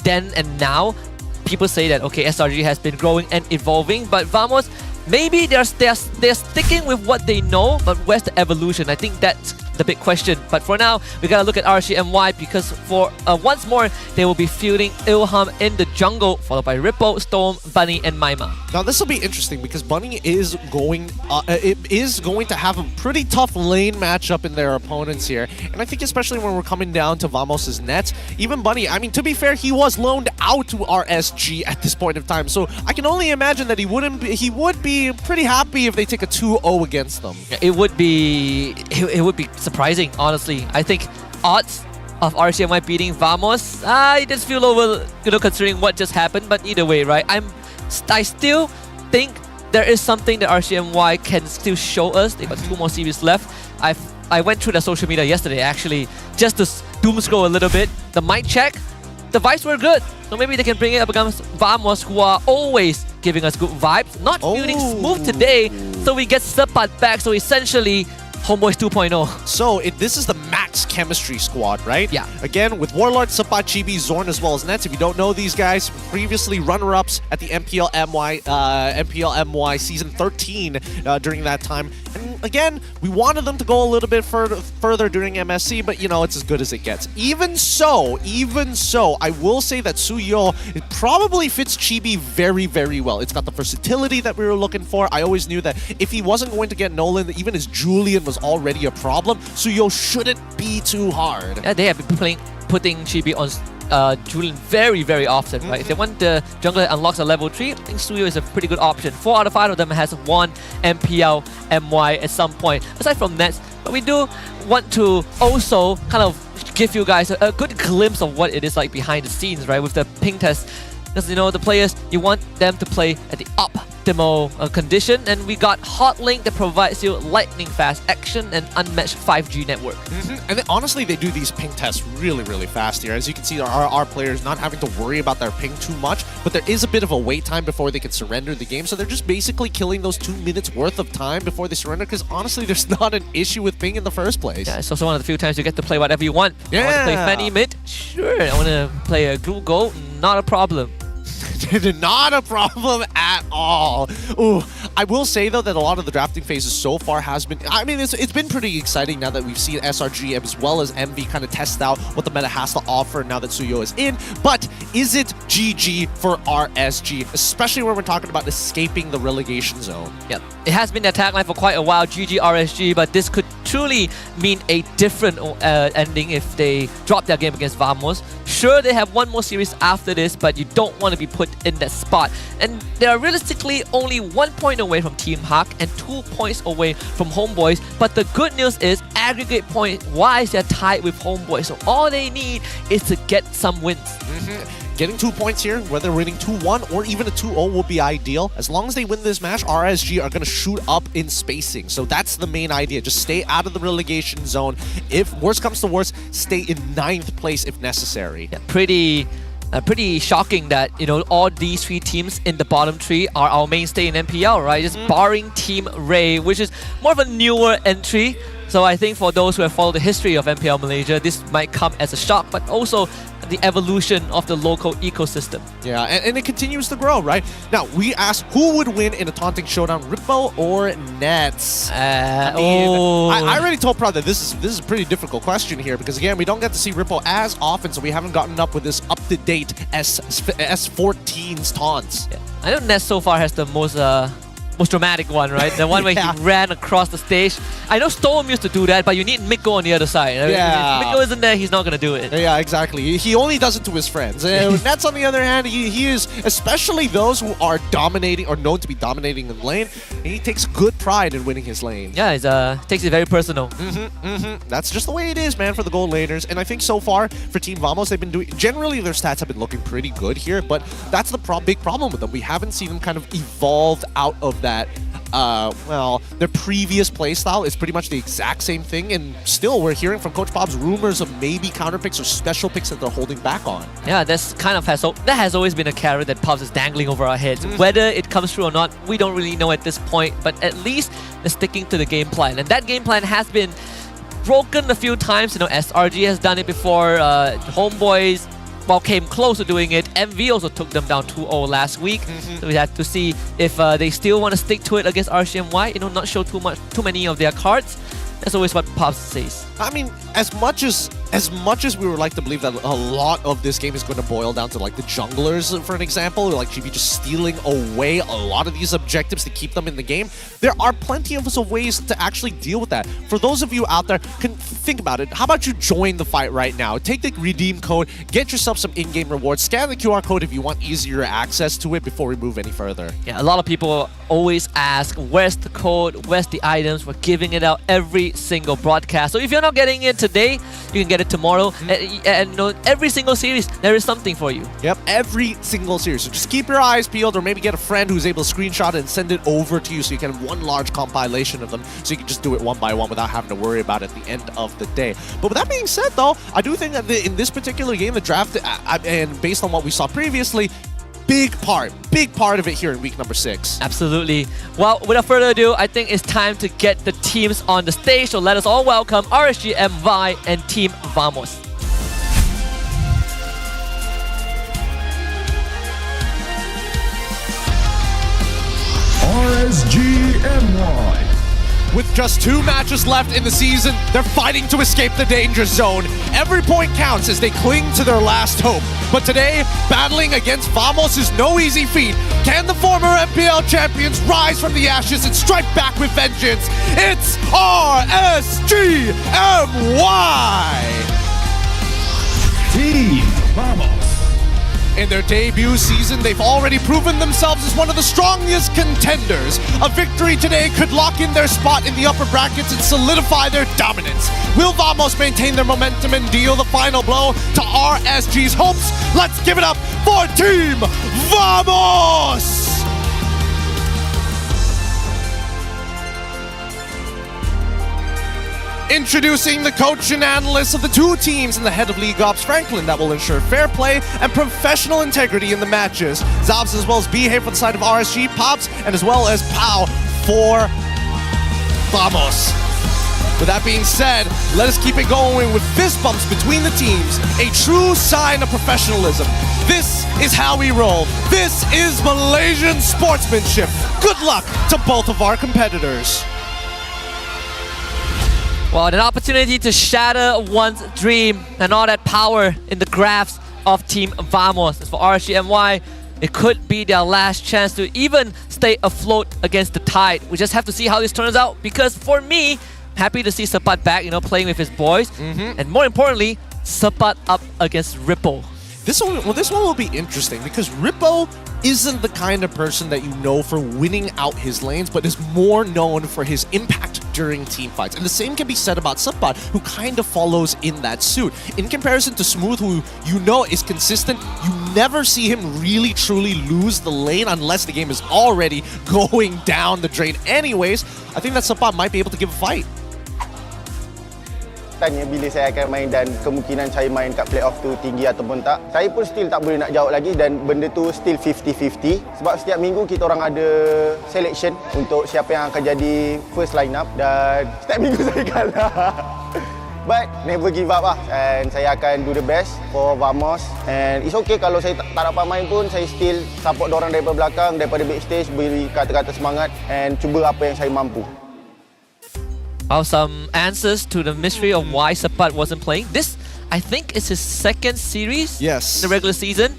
then and now, people say that, okay, SRG has been growing and evolving, but Vamos, maybe they're sticking with what they know, but where's the evolution? I think that's the big question. But for now, we gotta look at RSG MY, because for once more, they will be fielding Ilham in the jungle, followed by Ripple, Storm, Bunny, and Maima. Now this will be interesting because Bunny is going to have a pretty tough lane matchup in their opponents here, and I think especially when we're coming down to Vamos' net, even Bunny, I mean, to be fair, he was loaned out to RSG at this point of time, so I can only imagine that he would be pretty happy if they take a 2-0 against them. It would be surprising, honestly. I think odds of RSG MY beating Vamos, I just feel over, considering what just happened. But either way, right? I still think there is something that RSG MY can still show us. They've got 2 more series left. I went through their social media yesterday, actually, just to doom scroll a little bit. The mic check, the vibes were good. So maybe they can bring it up against Vamos, who are always giving us good vibes. Not feeling smooth today, so we get Sepat back. So essentially, Homeboys 2.0. So this is the max chemistry squad, right? Yeah. Again, with Warlord, Sepat, Chibi, Zorn, as well as Nets. If you don't know these guys, previously runner-ups at the MPL MY Season 13 during that time. And again, we wanted them to go a little bit further during MSC, but it's as good as it gets. Even so, I will say that Suyo, it probably fits Chibi very, very well. It's got the versatility that we were looking for. I always knew that if he wasn't going to get Nolan, even his Julian was already a problem. Suyo shouldn't be too hard. Yeah, they have been putting Chibi on Julian very, very often, right? If they want the jungler that unlocks a level 3, I think Suyo is a pretty good option. 4 out of 5 of them has won MPL MY at some point. Aside from Nets, but we do want to also kind of give you guys a good glimpse of what it is like behind the scenes, right? With the ping test. Because, you know, the players, you want them to play at the optimal condition, and we got Hotlink that provides you lightning fast action and unmatched 5G network. And then, honestly, they do these ping tests really, really fast here. As you can see, our players not having to worry about their ping too much, but there is a bit of a wait time before they can surrender the game, so they're just basically killing those 2 minutes worth of time before they surrender, because honestly, there's not an issue with ping in the first place. Yeah, it's also one of the few times you get to play whatever you want. Yeah. I want to play Fanny mid? Sure. I want to play a glue goal? Not a problem. Not a problem at all. Ooh, I will say though that a lot of the drafting phases so far has been, I mean, it's been pretty exciting now that we've seen SRG as well as MV kind of test out what the meta has to offer now that Suyo is in. But is it GG for RSG, especially when we're talking about escaping the relegation zone? Yep. It has been the tagline for quite a while, GG RSG, but this could truly mean a different ending if they drop their game against Vamos. Sure, they have one more series after this, but you don't want to be put in that spot. And they are realistically only 1 point away from Team Hawk and 2 points away from Homeboys. But the good news is, aggregate point-wise, they're tied with Homeboys. So all they need is to get some wins. Getting 2 points here, whether winning 2-1 or even a 2-0 will be ideal. As long as they win this match, RSG are going to shoot up in spacing. So that's the main idea. Just stay out of the relegation zone. If worst comes to worst, stay in 9th place if necessary. Yeah, pretty shocking that, you know, all these 3 teams in the bottom 3 are our mainstay in MPL, right? Just barring Team Ray, which is more of a newer entry. So I think for those who have followed the history of MPL Malaysia, this might come as a shock, but also the evolution of the local ecosystem. Yeah, and it continues to grow, right? Now, we asked who would win in a taunting showdown, Rippo or Nets? I already told Prad that this is a pretty difficult question here, because again, we don't get to see Rippo as often, so we haven't gotten up with this up-to-date S14's taunts. Yeah. I know Nets so far has the most dramatic one, right? The one where he ran across the stage. I know Storm used to do that, but you need Mikko on the other side. Yeah. If Mikko isn't there, he's not going to do it. Yeah, exactly. He only does it to his friends. Nets, on the other hand, he is, especially those who are dominating or known to be dominating in lane, he takes good pride in winning his lane. Yeah, he takes it very personal. That's just the way it is, man, for the gold laners. And I think so far for Team Vamos, they've been doing, generally their stats have been looking pretty good here, but that's the big problem with them. We haven't seen them kind of evolved out of that. Well, their previous playstyle is pretty much the exact same thing, and still we're hearing from Coach Bob's rumors of maybe counter picks or special picks that they're holding back on. Yeah, that has always been a carrot that Pops is dangling over our heads. Whether it comes true or not, we don't really know at this point, but at least they're sticking to the game plan, and that game plan has been broken a few times. You know, SRG has done it before, Homeboys came close to doing it. MV also took them down 2-0 last week. So we have to see if they still want to stick to it against RSG MY, you know, not show too many of their cards. That's always what Pops says. I mean, as much as we would like to believe that a lot of this game is going to boil down to like the junglers, for an example, or like GB just stealing away a lot of these objectives to keep them in the game, there are plenty of ways to actually deal with that. For those of you out there, think about it. How about you join the fight right now? Take the redeem code, get yourself some in-game rewards, scan the QR code if you want easier access to it before we move any further. Yeah, a lot of people always ask, where's the code, where's the items? We're giving it out every single broadcast. So if you're not getting it today, you can get it tomorrow. And you know, every single series, there is something for you. Yep, every single series. So just keep your eyes peeled, or maybe get a friend who's able to screenshot it and send it over to you so you can have one large compilation of them, so you can just do it one by one without having to worry about it at the end of the day. But with that being said, though, I do think that in this particular game, the draft, and based on what we saw previously, big part of it here in week number 6. Absolutely. Well, without further ado, I think it's time to get the teams on the stage. So let us all welcome RSG MY and Team Vamos. RSG MY. With just 2 matches left in the season, they're fighting to escape the danger zone. Every point counts as they cling to their last hope. But today, battling against Vamos is no easy feat. Can the former MPL champions rise from the ashes and strike back with vengeance? It's RSG MY! Team Vamos. In their debut season, they've already proven themselves as one of the strongest contenders. A victory today could lock in their spot in the upper brackets and solidify their dominance. Will Vamos maintain their momentum and deal the final blow to RSG's hopes? Let's give it up for Team Vamos! Introducing the coach and analysts of the two teams and the head of League Ops, Franklin, that will ensure fair play and professional integrity in the matches. Zabs as well as Behave for the side of RSG, Pops, and as well as Pau for Vamos. With that being said, let us keep it going with fist bumps between the teams, a true sign of professionalism. This is how we roll. This is Malaysian sportsmanship. Good luck to both of our competitors. Well, an opportunity to shatter one's dream and all that power in the graphs of Team Vamos. As for RSG MY, it could be their last chance to even stay afloat against the tide. We just have to see how this turns out, because for me, happy to see Sepat back, playing with his boys. And more importantly, Sepat up against Ripple. This one will be interesting because Ripple isn't the kind of person that you know for winning out his lanes, but is more known for his impact during team fights. And the same can be said about Sepat, who kind of follows in that suit. In comparison to Smooth, who you know is consistent, you never see him really truly lose the lane unless the game is already going down the drain anyways. I think that Sepat might be able to give a fight. Tanya bila saya akan main dan kemungkinan saya main kat playoff tu tinggi ataupun tak. Saya pun still tak boleh nak jawab lagi dan benda tu still 50-50. Sebab setiap minggu kita orang ada selection untuk siapa yang akan jadi first line up dan setiap minggu saya kalah. But never give up lah, and saya akan do the best for Vamos. And it's okay kalau saya tak dapat main pun, saya still support dorang daripada belakang, daripada backstage, beri kata-kata semangat and cuba apa yang saya mampu. Some answers to the mystery of why Sepat wasn't playing. This, I think, is his second series in the regular season.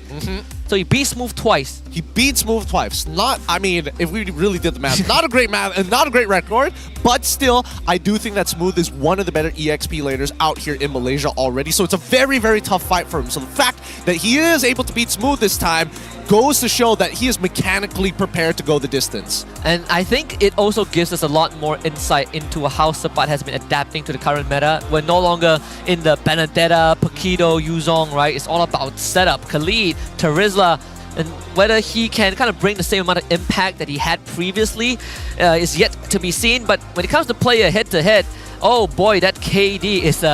So he beat Smooth twice. He beat Smooth twice. If we really did the math, not a great math and not a great record, but still, I do think that Smooth is one of the better EXP laners out here in Malaysia already. So it's a very, very tough fight for him. So the fact that he is able to beat Smooth this time goes to show that he is mechanically prepared to go the distance. And I think it also gives us a lot more insight into how Sepat has been adapting to the current meta. We're no longer in the Benedetta, Paquito, Yuzong, right? It's all about setup, Khalid, Terizla, and whether he can kind of bring the same amount of impact that he had previously is yet to be seen. But when it comes to player head-to-head, oh boy, that KD is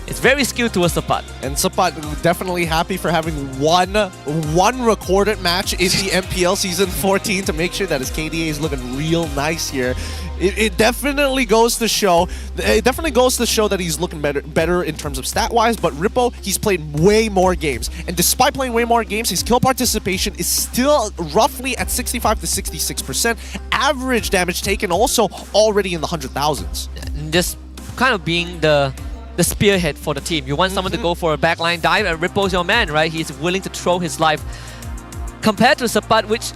it's very skewed towards Sepat. And Sepat definitely happy for having one recorded match in the MPL Season 14 to make sure that his KDA is looking real nice here. It definitely goes to show. It definitely goes to show that he's looking better in terms of stat-wise. But Rippo, he's played way more games, and despite playing way more games, his kill participation is still roughly at 65 to 66%. Average damage taken also already in the 100,000s. Just kind of being the spearhead for the team. You want someone to go for a backline dive, and Rippo's your man, right? He's willing to throw his life. Compared to Sepat, which,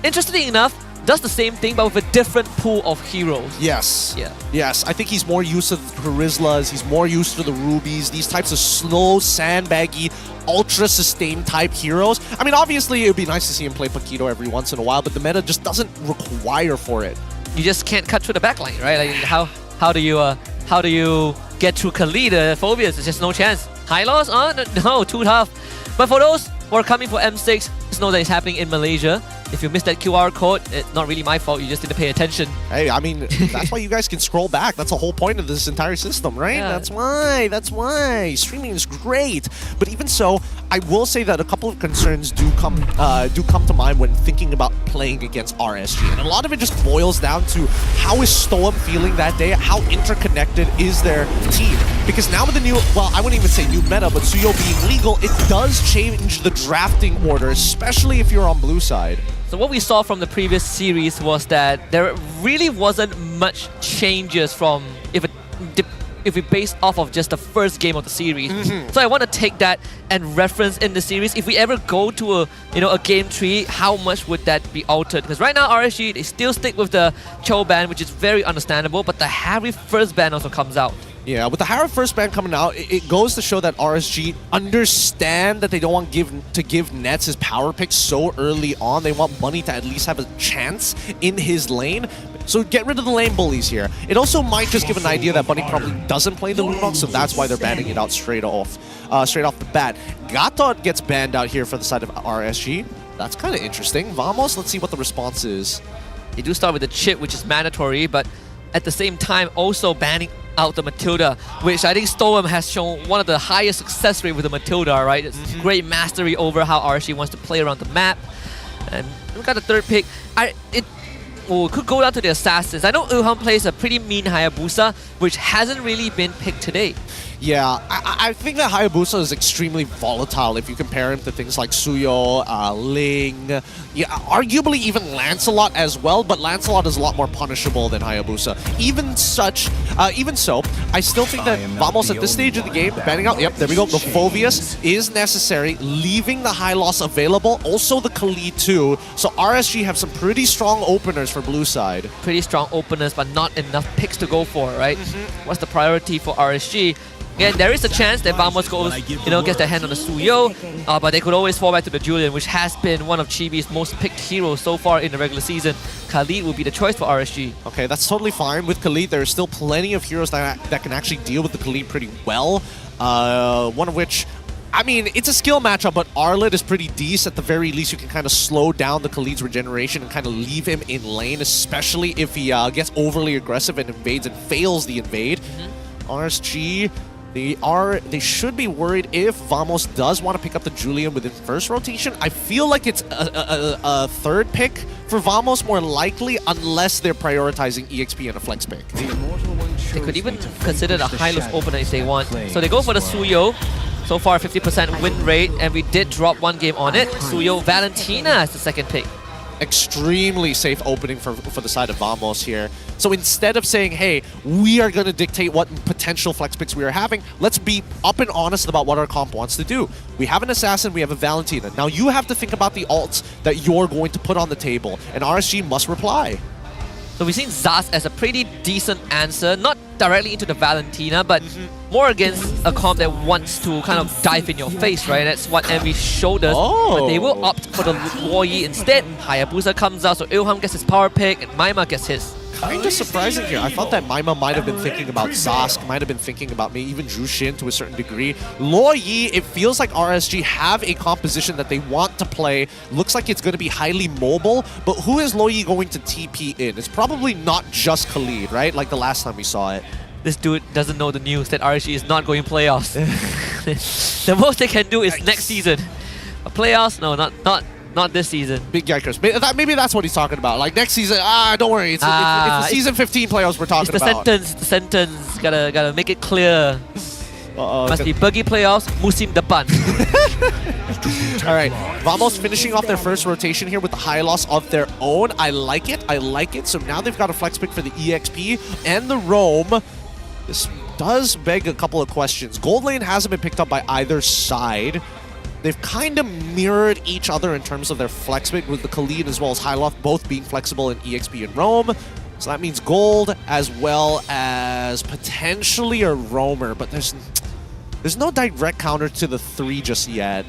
interestingly enough, does the same thing but with a different pool of heroes. Yes. Yeah. Yes, I think he's more used to the Charizlas, he's more used to the Rubies, these types of slow, sandbaggy, ultra-sustained type heroes. I mean, obviously, it would be nice to see him play Paquito every once in a while, but the meta just doesn't require for it. You just can't cut through the backline, right? Like, how do you get through Khalid? Phobias, there's just no chance. High loss? No, too tough. But for those who are coming for M6, just know that it's happening in Malaysia. If you missed that QR code, it's not really my fault. You just didn't pay attention. Hey, I mean, that's why you guys can scroll back. That's the whole point of this entire system, right? Yeah. That's why. Streaming is great. But even so, I will say that a couple of concerns do come to mind when thinking about playing against RSG. And a lot of it just boils down to how is Stoem feeling that day? How interconnected is their team? Because now with the new, well, I wouldn't even say new meta, but Suyo being legal, it does change the drafting order, especially if you're on blue side. So what we saw from the previous series was that there really wasn't much changes from if we based off of just the first game of the series. So I want to take that and reference in the series. If we ever go to a game tree, how much would that be altered? Because right now RSG, they still stick with the Cho ban, which is very understandable, but the Harry first ban also comes out. Yeah, with the Hara first ban coming out, it goes to show that RSG understand that they don't want to give Nets his power pick so early on. They want Bunny to at least have a chance in his lane. So get rid of the lane bullies here. It also might just give an idea that Bunny probably doesn't play the Lunok, so that's why they're banning it out straight off the bat. Gatot gets banned out here for the side of RSG. That's kind of interesting. Vamos, let's see what the response is. You do start with the chip, which is mandatory, but at the same time also banning out the Matilda, which I think Storm has shown one of the highest success rate with the Matilda, right? It's great mastery over how RSG wants to play around the map. And we got the third pick. It could go down to the Assassins. I know Ilham plays a pretty mean Hayabusa, which hasn't really been picked today. Yeah, I think that Hayabusa is extremely volatile if you compare him to things like Suyo, Ling, yeah, arguably even Lancelot as well, but Lancelot is a lot more punishable than Hayabusa. Even so, I still think that Vamos at this stage of the game, banning out, yep, there we go, the Phobius is necessary, leaving the high loss available, also the Khalid too, so RSG have some pretty strong openers for blue side. Pretty strong openers, but not enough picks to go for, right? What's the priority for RSG? Again, there is a chance that Vamos goes, gets their hand on the Suyo, but they could always fall back to the Julian, which has been one of Chibi's most picked heroes so far in the regular season. Khalid will be the choice for RSG. Okay, that's totally fine. With Khalid, there are still plenty of heroes that can actually deal with the Khalid pretty well. One of which, I mean, it's a skill matchup, but Arlet is pretty decent. At the very least, you can kind of slow down the Khalid's regeneration and kind of leave him in lane, especially if he gets overly aggressive and invades and fails the invade. RSG... They should be worried if Vamos does want to pick up the Julian within first rotation. I feel like it's a third pick for Vamos more likely, unless they're prioritizing EXP and a flex pick. They could even consider the high-loss opener if they want. So they go for the Suyo. So far 50% win rate, and we did drop one game on it. Suyo Valentina as the second pick. Extremely safe opening for the side of Vamos here. So instead of saying, hey, we are going to dictate what potential flex picks we are having, let's be up and honest about what our comp wants to do. We have an Assassin, we have a Valentina. Now you have to think about the ults that you're going to put on the table, and RSG must reply. So we've seen Zaz as a pretty decent answer, not directly into the Valentina, but more against a comp that wants to kind of dive in your face, right? That's what Envy showed us, but they will opt for the Luoyi instead. Hayabusa comes out, so Ilham gets his power pick, and Maima gets his. Kind of surprising here. I thought that Maima might have been thinking about Zask, might have been thinking about maybe even Jushin to a certain degree. Luoyi, it feels like RSG have a composition that they want to play. Looks like it's going to be highly mobile, but who is Luoyi going to TP in? It's probably not just Khalid, right? Like the last time we saw it. This dude doesn't know the news that RSG is not going playoffs. The most they can do is next season. But playoffs? No, not this season. Big yikers. Maybe that's what he's talking about. Like next season, don't worry. It's the season 15 playoffs we're talking about. It's the sentence. Gotta make it clear. Must be buggy playoffs, musim depan. Alright, Vamos finishing off their first rotation here with the high loss of their own. I like it. So now they've got a flex pick for the EXP and the Roam. This does beg a couple of questions. Gold lane hasn't been picked up by either side. They've kind of mirrored each other in terms of their flex pick, with the Khalid as well as Hyloth both being flexible in EXP and Roam. So that means gold as well as potentially a roamer, but there's no direct counter to the 3 just yet.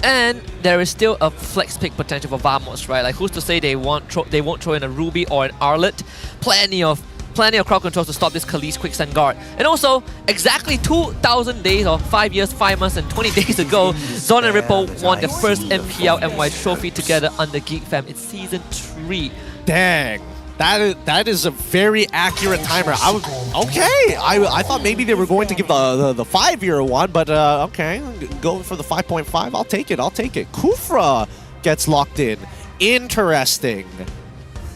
And there is still a flex pick potential for Vamos, right? Like, who's to say they won't throw in a Ruby or an Arlet? Plenty of crowd controls to stop this Khalid's quicksand guard. And also, exactly 2,000 days or 5 years, 5 months and 20 days ago, Zon and Ripple won their first MPL MY trophy together under Geek Fam in Season 3. Dang. That is a very accurate timer. I thought maybe they were going to give the 5-year one, but okay, go for the 5.5. I'll take it. Kufra gets locked in. Interesting.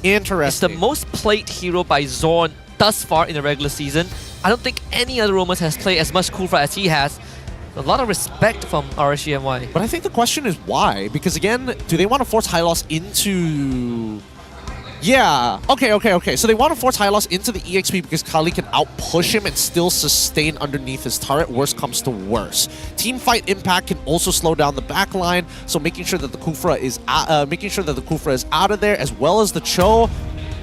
It's the most played hero by Zorn thus far in the regular season. I don't think any other Romans has played as much Kufra as he has. A lot of respect from RSG MY. But I think the question is why? Because again, do they want to force Hylos into... Yeah, okay. So they want to force Hylos into the EXP because Kali can outpush him and still sustain underneath his turret. Worst comes to worst. Team fight impact can also slow down the backline, so making sure that the Kufra is out of there, as well as the Cho.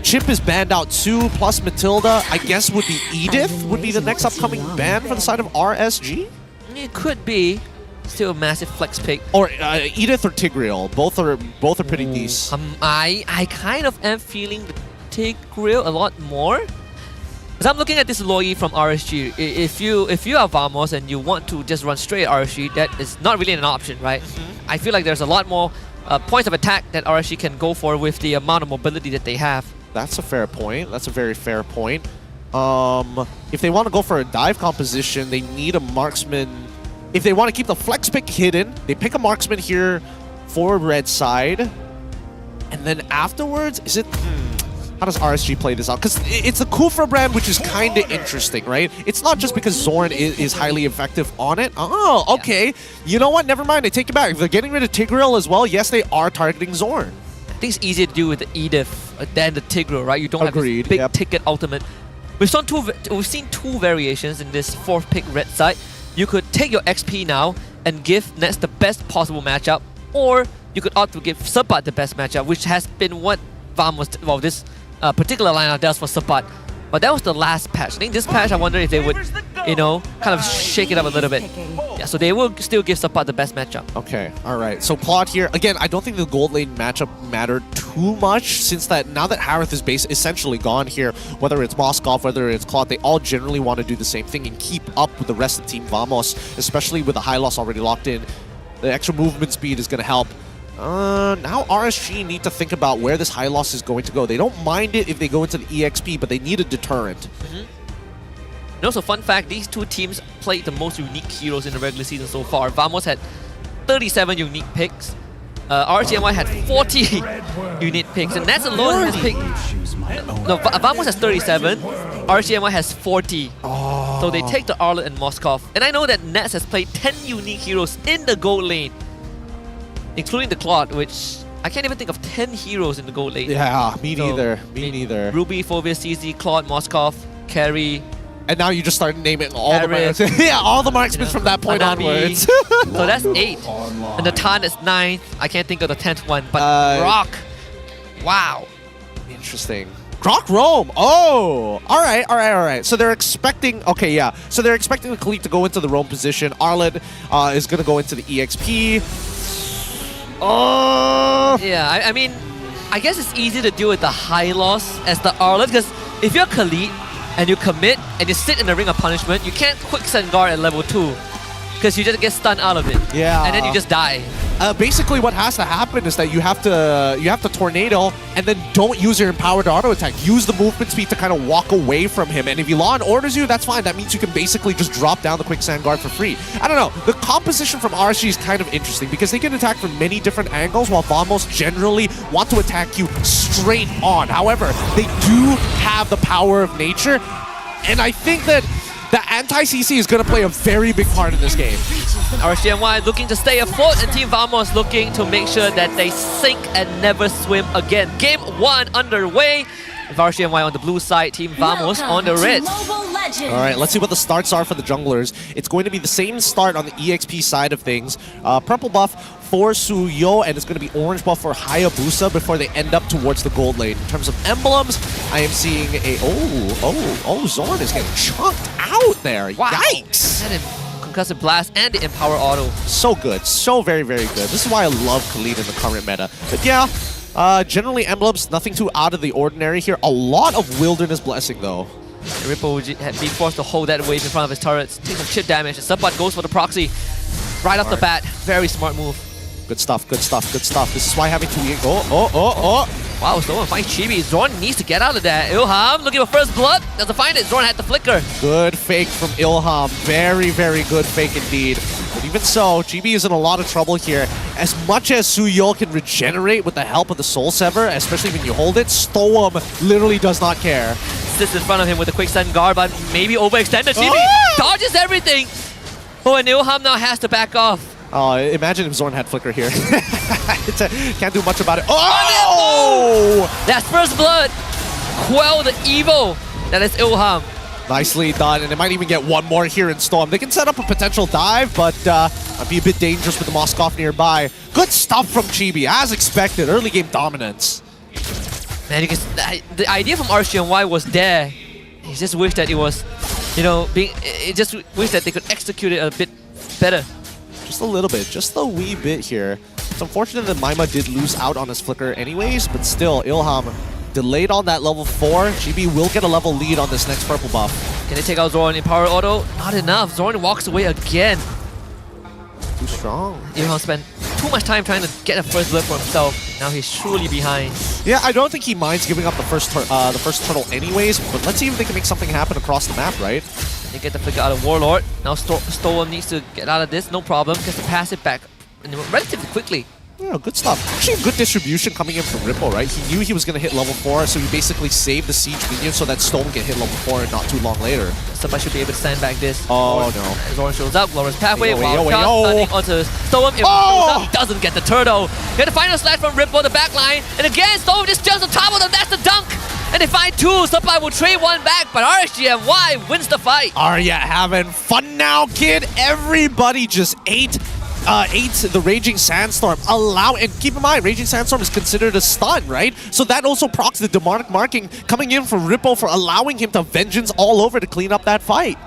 Chip is banned out too, plus Matilda, I guess would be Edith, would be the next upcoming ban for the side of RSG? It could be. Still a massive flex pick. Or Edith or Tigreal, both are pretty decent. I kind of am feeling the Tigreal a lot more. Because I'm looking at this Loi from RSG. If you are Vamos and you want to just run straight at RSG, that is not really an option, right? I feel like there's a lot more points of attack that RSG can go for with the amount of mobility that they have. That's a fair point. That's a very fair point. If they want to go for a dive composition, they need a marksman. If they want to keep the flex pick hidden, they pick a marksman here for red side. And then afterwards, is it... How does RSG play this out? Because it's a Kufra brand, which is kind of interesting, right? It's not just because Zorn is highly effective on it. Oh, okay. You know what? Never mind. I take it back. If they're getting rid of Tigreal as well, yes, they are targeting Zorn. I think it's easier to do with the Edith than the Tigreal, right? You don't have this big ticket ultimate. We've seen two variations in this 4th pick red side. You could take your XP now and give Nets the best possible matchup, or you could opt to give Sabat the best matchup, which has been what Vamos, well, this particular lineup does for Sabat. But that was the last patch. I think this patch, I wonder if they would, you know, kind of shake it up a little bit. Yeah, so they will still give Sabat the best matchup. Okay, all right. So plot here, again, I don't think the gold lane matchup mattered too much since that now that Harith is essentially gone here, whether it's Moskov, whether it's Claude, they all generally want to do the same thing and keep up with the rest of Team Vamos, especially with the high loss already locked in. The extra movement speed is going to help. Now RSG need to think about where this high loss is going to go. They don't mind it if they go into the EXP, but they need a deterrent. And also, fun fact, these two teams played the most unique heroes in the regular season so far. Vamos had 37 unique picks. RSG MY had 40 unique picks, and that's alone in this pick. No, Vamos has 37, RSG MY has 40. So they take the Arlet and Moskov. And I know that Nets has played 10 unique heroes in the gold lane, including the Claude, which I can't even think of 10 heroes in the gold lane. Yeah, me neither. Me neither. Ruby, Phobia, CZ, Claude, Moskov, Carry. And now you just start naming all the marksmen. Yeah, all the marksmen from that point onwards. So that's 8. And the Tan is 9th. I can't think of the 10th one, but Rock. Wow. Interesting. Grok Rome. Oh, all right. So they're expecting, okay, yeah. So they're expecting the Khalid to go into the Rome position. Arlet is going to go into the EXP. Oh. Yeah, I mean, I guess it's easy to deal with the high loss as the Arlet, because if you're Khalid and you commit and you sit in the ring of punishment, you can't quick send guard at level 2 because you just get stunned out of it. Yeah. And then you just die. Basically what has to happen is that you have to tornado and then don't use your empowered auto attack. Use the movement speed to kind of walk away from him. And if he law and orders you, that's fine. That means you can basically just drop down the quicksand guard for free. I don't know. The composition from RSG is kind of interesting because they can attack from many different angles while Vamos generally want to attack you straight on. However, they do have the power of nature. And I think that the anti-CC is going to play a very big part in this game. RSG MY looking to stay afloat, and Team Vamos looking to make sure that they sink and never swim again. Game 1 underway. With RSG MY on the blue side, Team Vamos on the red. All right, let's see what the starts are for the junglers. It's going to be the same start on the EXP side of things. Purple buff for Suyo, and it's going to be orange buff for Hayabusa before they end up towards the gold lane. In terms of emblems, I am seeing a... Zorn is getting chunked out there. Wow. Yikes! And Concussive Blast and the Empower Auto. So good. So very, very good. This is why I love Khalid in the current meta. But yeah, generally emblems, nothing too out of the ordinary here. A lot of Wilderness Blessing, though. And Ripple would be forced to hold that wave in front of his turrets. Take some chip damage. And Subbot goes for the proxy right off the bat. Very smart move. Good stuff, good stuff, good stuff. This is why having 2 Wow, Zorn finds Chibi. Zorn needs to get out of that. Ilham looking for first blood. Doesn't find it. Zorn had the flicker. Good fake from Ilham. Very, very good fake indeed. But even so, GB is in a lot of trouble here. As much as Suyo can regenerate with the help of the Soul Sever, especially when you hold it, Stoam literally does not care. Sits in front of him with a quick stun guard, but maybe overextended. Chibi dodges everything. Oh, and Ilham now has to back off. Imagine if Zorn had flicker here. Can't do much about it. Oh! That's first blood. Quell the evil. That is Ilham. Nicely done, and they might even get one more here in Storm. They can set up a potential dive, but might be a bit dangerous with the Moskov nearby. Good stuff from Chibi, as expected. Early game dominance. Man, you can, the idea from RSG MY was there. He just wished that it was, it just wished that they could execute it a bit better. Just a little bit, just a wee bit here. It's unfortunate that Maima did lose out on his flicker anyways, but still, Ilham delayed on that level 4. GB will get a level lead on this next purple buff. Can they take out Zoran in power auto? Not enough. Zoran walks away again. Too strong. Ilham spent too much time trying to get a first blood for himself. Now he's surely behind. Yeah, I don't think he minds giving up the first turtle anyways, but let's see if they can make something happen across the map, right? They get the flicker out of Warlord. Now Storm needs to get out of this, no problem. Gets the passive back relatively quickly. Yeah, good stuff. Actually, good distribution coming in from Ripple, right? He knew he was going to hit level 4, so he basically saved the siege minion so that Stone can hit level 4 and not too long later. Somebody should be able to sandbag this. Oh, no. Zoran shows up, Lawrence pathway, Yo, wild shot, turning onto Stone. It shows up, doesn't get the turtle. Get the final slash from Ripple, the back line, and again, Stone just jumps on top of them, that's the dunk! And they find 2, Supply will trade 1 back, but RSG MY wins the fight. Are ya having fun now, kid? Everybody just ate the Raging Sandstorm. And keep in mind, Raging Sandstorm is considered a stun, right? So that also procs the demonic marking coming in from Ripple for allowing him to vengeance all over to clean up that fight.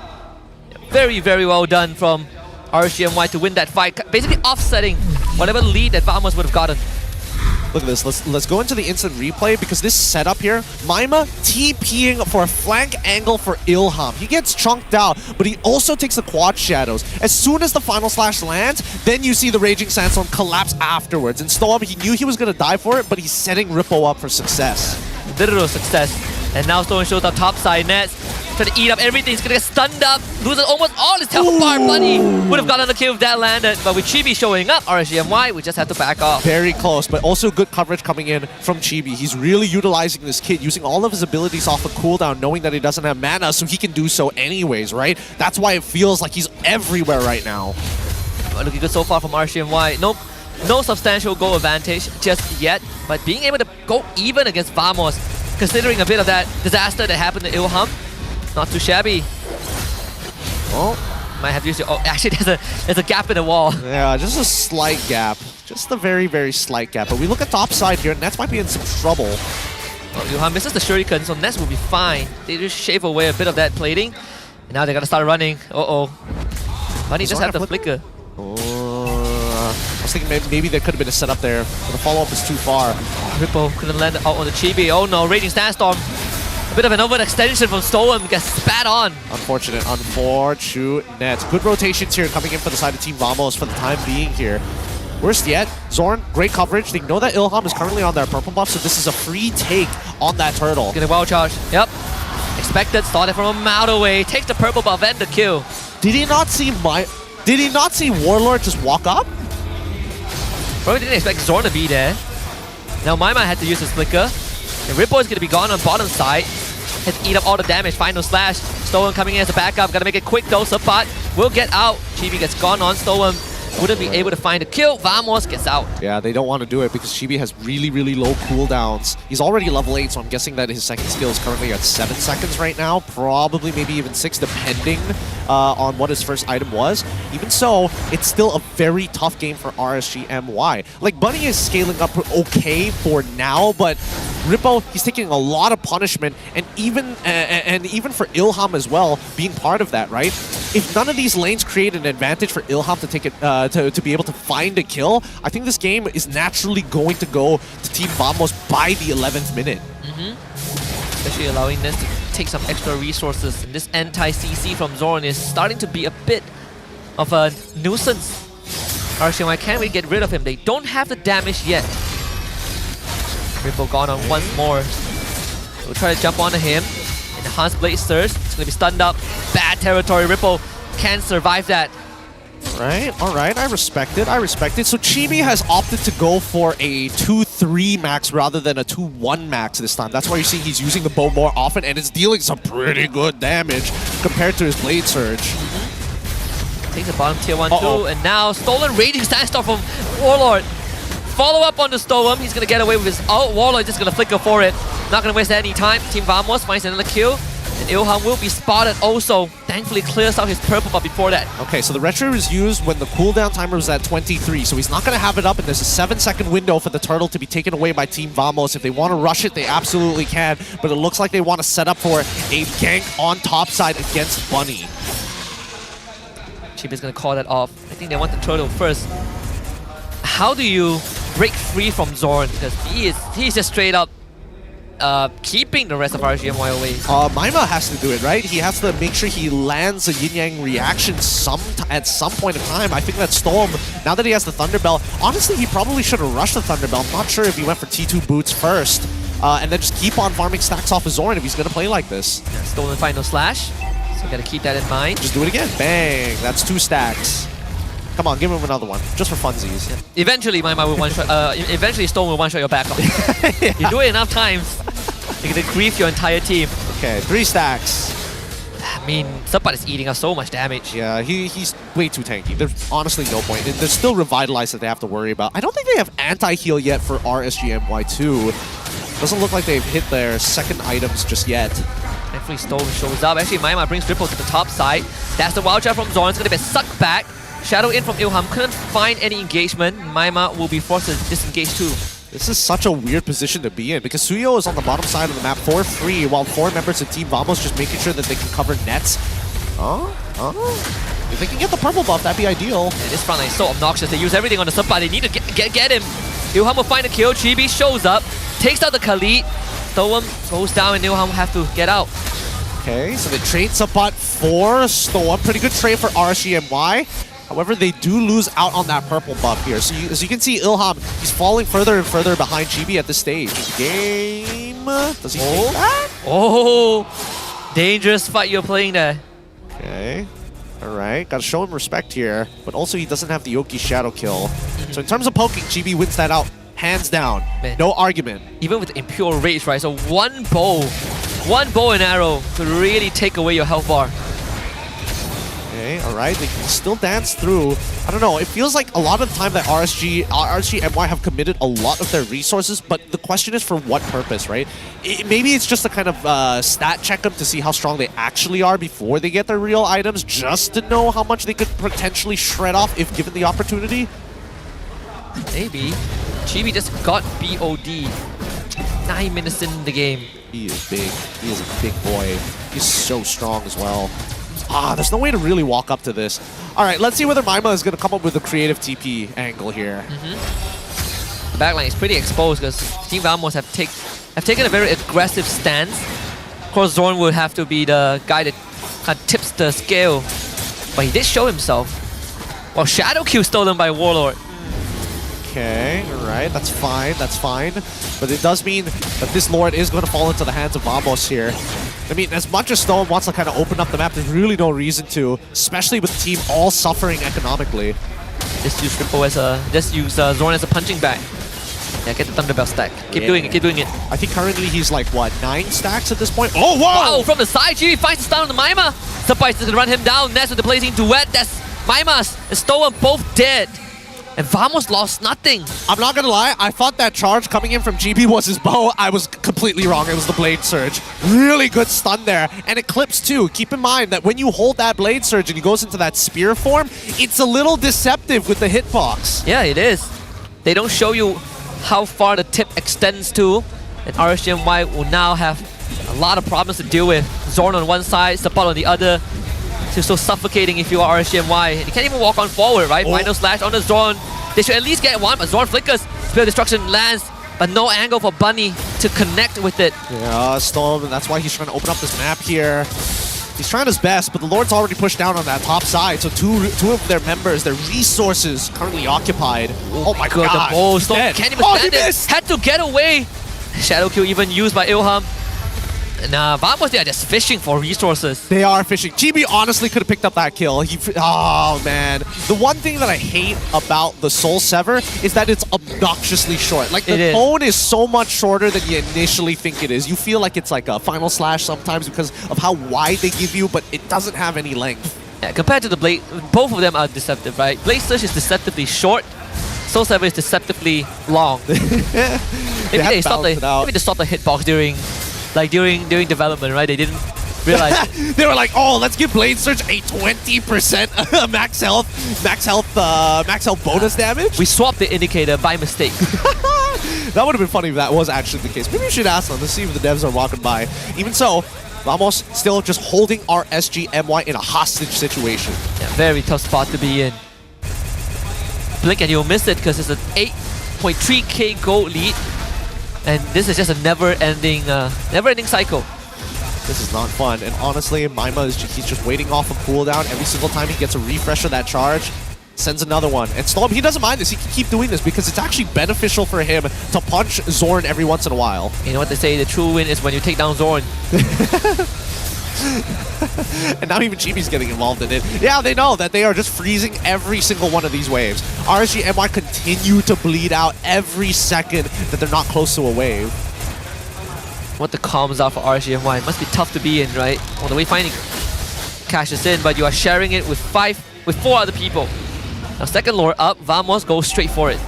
Very, very well done from RSG MY to win that fight, basically offsetting whatever lead that Vamos would have gotten. Look at this. Let's go into the instant replay because this setup here, Maima TPing for a flank angle for Ilham. He gets chunked out, but he also takes the quad shadows. As soon as the final slash lands, then you see the Raging Sandstorm collapse afterwards. And Storm, he knew he was going to die for it, but he's setting Ripple up for success. Literal success. And now Stone shows up top side nets. Trying to eat up everything. He's going to get stunned up. Loses almost all his health bar. Bunny would have gotten the kill if that landed. But with Chibi showing up, RSG MY, we just have to back off. Very close, but also good coverage coming in from Chibi. He's really utilizing this kit, using all of his abilities off the cooldown, knowing that he doesn't have mana, so he can do so anyways, right? That's why it feels like he's everywhere right now. Looking good so far from RSG MY. No substantial goal advantage just yet, but being able to go even against Vamos, considering a bit of that disaster that happened to Ilham, not too shabby. Oh, might have to use your... Oh, actually, there's a gap in the wall. Yeah, just a slight gap. Just a very, very slight gap. But we look at top side here, Nets might be in some trouble. Well, Ilham misses the shuriken, so Nets will be fine. They just shave away a bit of that plating. And now they gotta start running. Uh-oh. Bunny just have the flicker. I was thinking maybe there could have been a setup there, but the follow-up is too far. Ripple couldn't land out on the Chibi. Oh no, Raging Sandstorm. A bit of an overextension from Stolen, gets spat on. Unfortunate. Good rotations here coming in for the side of Team Vamos for the time being here. Worst yet, Zorn, great coverage. They know that Ilham is currently on their purple buff, so this is a free take on that turtle. Get a wild charge. Yep. Expected, started from a mile away, takes the purple buff and the kill. Did he not see Warlord just walk up? Probably didn't expect Zorn to be there. Now Maima had to use his flicker. And Ripple is going to be gone on bottom side. Has to eat up all the damage. Final slash. Stolen coming in as a backup. Got to make it quick though. Suppot will get out. Chibi gets gone on Stolen. Wouldn't be able to find a kill. Vamos gets out. Yeah, they don't want to do it because Chibi has really, really low cooldowns. He's already level 8, so I'm guessing that his second skill is currently at 7 seconds right now. Probably maybe even 6, depending on what his first item was. Even so, it's still a very tough game for RSG MY. Like, Bunny is scaling up okay for now, but Rippo, he's taking a lot of punishment, and even for Ilham as well, being part of that, right? If none of these lanes create an advantage for Ilham to take it, to be able to find a kill, I think this game is naturally going to go to Team Vamos by the 11th minute. Especially allowing this to take some extra resources. And this anti-CC from Zorn is starting to be a bit of a nuisance. RSGMY can't really get rid of him. They don't have the damage yet. Ripple gone on once more. We'll try to jump onto him. Enhanced Blade Surge. It's going to be stunned up. Bad territory. Ripple can't survive that. Alright, I respect it. So Chibi has opted to go for a 2-3 max rather than a 2-1 max this time. That's why you're seeing he's using the bow more often, and it's dealing some pretty good damage compared to his Blade Surge. Takes the bottom tier 1 too, and now Stolen Raging Sandstorm from Warlord. Follow up on the Storm. He's going to get away with his ult. Warlord just going to flicker for it. Not going to waste any time. Team Vamos finds another kill. And Ilham will be spotted also. Thankfully clears out his purple buff before that. Okay, so the retro is used when the cooldown timer was at 23, so he's not going to have it up, and there's a 7-second window for the turtle to be taken away by Team Vamos. If they want to rush it, they absolutely can, but it looks like they want to set up for a gank on top side against Bunny. Chibi is going to call that off. I think they want the turtle first. How do you break free from Zorn? Because he's just straight up keeping the rest of RSG MY away. Maima has to do it, right? He has to make sure he lands a yin-yang reaction at some point in time. I think that Storm, now that he has the Thunderbell, honestly, he probably should have rushed the Thunderbell. I'm not sure if he went for T2 boots first, and then just keep on farming stacks off of Zorn if he's going to play like this. Yeah, stolen final slash, so gotta keep that in mind. Just do it again. Bang! That's 2 stacks. Come on, give him another one, just for funsies. Yeah. Eventually, Maima will one-shot. Eventually, Stone will one-shot your back off. Yeah. You do it enough times, you're gonna grief your entire team. Okay, 3 stacks. I mean, Sapat is eating us so much damage. Yeah, he's way too tanky. There's honestly no point. There's still Revitalize that they have to worry about. I don't think they have anti-heal yet for RSG MY 2. Doesn't look like they've hit their second items just yet. Thankfully, Stone shows up. Actually, Maima brings Ripple to the top side. That's the wild shot from Zorn. It's gonna be sucked back. Shadow in from Ilham, couldn't find any engagement. Maima will be forced to disengage too. This is such a weird position to be in because Suyo is on the bottom side of the map for free while 4 members of Team Vamos just making sure that they can cover nets. If they can get the purple buff, that'd be ideal. Yeah, this front line is so obnoxious. They use everything on the Sapat. They need to get him. Ilham will find a kill. Chibi shows up, takes out the Khalid. Storm goes down and Ilham will have to get out. Okay, so they trade Sapat for Storm. Pretty good trade for RSG MY. However, they do lose out on that purple buff here. So as you can see, Ilham, he's falling further and further behind Chibi at this stage. Game. Does he take that? Oh, dangerous fight you're playing there. Okay. Alright, gotta show him respect here. But also he doesn't have the Yoki Shadow kill. So in terms of poking, Chibi wins that out. Hands down. Man. No argument. Even with Impure Rage, right? So one bow and arrow could really take away your health bar. Okay, alright, they can still dance through. I don't know, it feels like a lot of the time that RSG MY have committed a lot of their resources, but the question is for what purpose, right? Maybe it's just a kind of stat check them to see how strong they actually are before they get their real items, just to know how much they could potentially shred off if given the opportunity. Maybe. Chibi just got BOD. 9 minutes in the game. He is big. He is a big boy. He's so strong as well. There's no way to really walk up to this. Alright, let's see whether Maima is going to come up with a creative TP angle here. The backline is pretty exposed because Team Vamos have taken a very aggressive stance. Of course, Zorn would have to be the guy that kind of tips the scale. But he did show himself. Well, Shadow Q stolen by Warlord. Okay, alright, that's fine, But it does mean that this Lord is going to fall into the hands of Vamos here. I mean, as much as Stone wants to kind of open up the map, there's really no reason to, especially with the team all suffering economically. Just use Ripple as Zorn as a punching bag. Yeah, get the Thunderbell stack. Keep doing it. I think currently he's like, what, 9 stacks at this point? Oh, wow! Wow, from the side, Chibi finds the stun on the Maima. Surprise is going to run him down. Ness with the blazing duet. That's Maima's and Stone both dead. And Vamos lost nothing. I'm not gonna lie, I thought that charge coming in from GB was his bow. I was completely wrong. It was the Blade Surge. Really good stun there. And it clips too. Keep in mind that when you hold that Blade Surge and he goes into that spear form, it's a little deceptive with the hitbox. Yeah, it is. They don't show you how far the tip extends to. And RSG MY will now have a lot of problems to deal with. Zorn on one side, Sapat on the other. It's so suffocating if you are RSG MY. You can't even walk on forward, right? Final slash on the Zorn. They should at least get one, but Zorn flickers. Spear of Destruction lands, but no angle for Bunny to connect with it. Yeah, Storm, that's why he's trying to open up this map here. He's trying his best, but the Lord's already pushed down on that top side, so two of their members, their resources currently occupied. Oh my god, the bow. Storm can't even stand it. Had to get away. Shadow Q even used by Ilham. Nah, Vamos, they are just fishing for resources. They are fishing. GB honestly could have picked up that kill. Oh, man. The one thing that I hate about the Soul Sever is that it's obnoxiously short. Like, the cone is so much shorter than you initially think it is. You feel like it's like a final slash sometimes because of how wide they give you, but it doesn't have any length. Yeah, compared to the Blade, both of them are deceptive, right? Blade Surge is deceptively short. Soul Sever is deceptively long. Maybe they stopped the hitbox during development, right? They didn't realized. They were like, oh, let's give Blade Surge a 20% max health bonus damage. We swapped the indicator by mistake. That would have been funny if that was actually the case. Maybe we should ask them to see if the devs are walking by. Even so, Vamos still just holding RSG MY in a hostage situation. Yeah, very tough spot to be in. Blink and you'll miss it because it's an 8.3k gold lead. And this is just a never-ending cycle. This is not fun. And honestly, Maima he's just waiting off a cooldown. Every single time he gets a refresh of that charge, sends another one. And Storm, he doesn't mind this. He can keep doing this because it's actually beneficial for him to punch Zorn every once in a while. You know what they say, the true win is when you take down Zorn. And now even Chibi's getting involved in it. Yeah, they know that they are just freezing every single one of these waves. RSG MY continue to bleed out every second that they're not close to a wave. What the comms are for RSG MY. It must be tough to be in, right? On the way finding cashes in, but you are sharing it with 4 other people. Now second lore up, Vamos goes straight for it.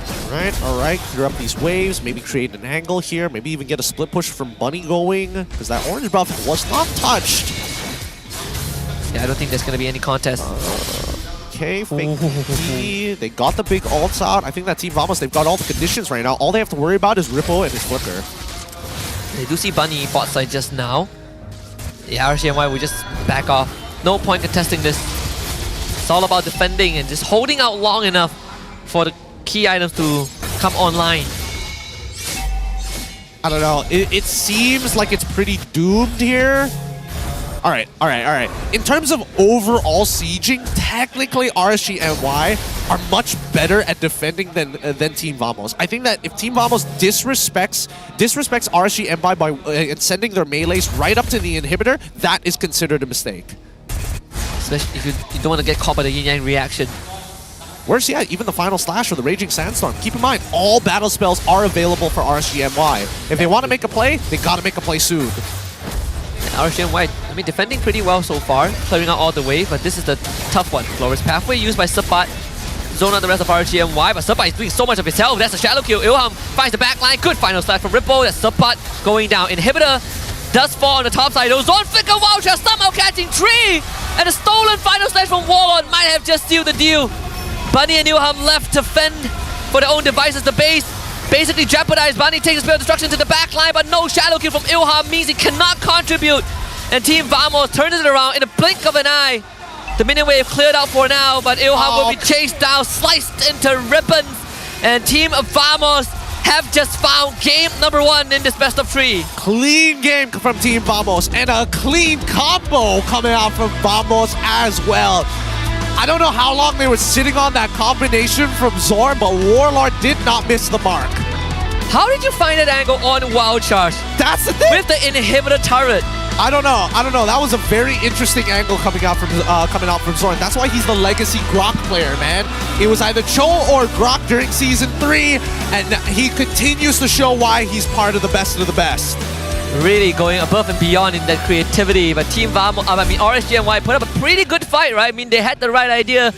All right, clear up these waves, maybe create an angle here, maybe even get a split push from Bunny going, because that orange buff was not touched. Yeah, I don't think there's going to be any contest. Okay, fake P. They got the big ults out. I think that Team Vamos, they've got all the conditions right now. All they have to worry about is Rippo and his flicker. They do see Bunny bot side just now. Yeah, RSG MY will just back off. No point contesting this. It's all about defending and just holding out long enough for the key items to come online. I don't know. It seems like it's pretty doomed here. All right. In terms of overall sieging, technically RSG MY are much better at defending than Team Vamos. I think that if Team Vamos disrespects RSG MY by sending their melees right up to the inhibitor, that is considered a mistake. Especially if you don't want to get caught by the yin-yang reaction. Where's even the final slash or the Raging Sandstorm? Keep in mind, all battle spells are available for RSG MY. If they want to make a play, they got to make a play soon. RSG MY, I mean, defending pretty well so far, clearing out all the way, but this is the tough one. Glorious Pathway used by Sapat. Zone out the rest of RSG MY, but Sapat is doing so much of himself. That's a shadow kill. Ilham finds the backline. Good final slash from Rippo. That's Sapat going down. Inhibitor does fall on the top side. Zone flicker voucher somehow catching 3! And a stolen final slash from Warlord might have just sealed the deal. Bunny and Ilham left to fend for their own devices. The base basically jeopardized. Bunny takes a spell of destruction to the backline, but no shadow kill from Ilham means he cannot contribute. And Team Vamos turns it around in a blink of an eye. The minion wave cleared out for now, but Ilham will be chased down, sliced into ribbons. And Team Vamos have just found game number 1 in this best of 3. Clean game from Team Vamos, and a clean combo coming out from Vamos as well. I don't know how long they were sitting on that combination from Zorn, but Warlord did not miss the mark. How did you find that angle on Wild Charge? That's the thing. With the inhibitor turret. I don't know. That was a very interesting angle coming out from Zorn. That's why he's the legacy Grok player, man. It was either Cho or Grok during Season 3, and he continues to show why he's part of the best of the best. Really going above and beyond in that creativity, but Team Vamos, RSG MY put up a pretty good fight, right? I mean, they had the right idea,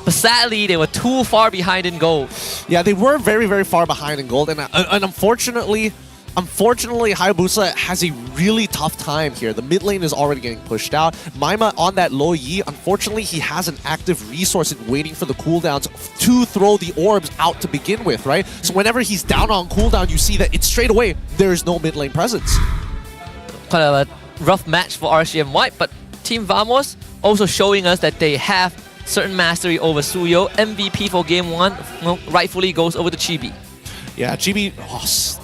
but sadly, they were too far behind in gold. Yeah, they were very, very far behind in gold, and unfortunately, Hayabusa has a really tough time here. The mid lane is already getting pushed out. Maima on that low Yi, unfortunately, he has an active resource in waiting for the cooldowns to throw the orbs out to begin with, right? So whenever he's down on cooldown, you see that it's straight away, there is no mid lane presence. Kind of a rough match for RSG MY, but Team Vamos also showing us that they have certain mastery over Suyo. MVP for game 1 rightfully goes over to Chibi. Yeah, Chibi,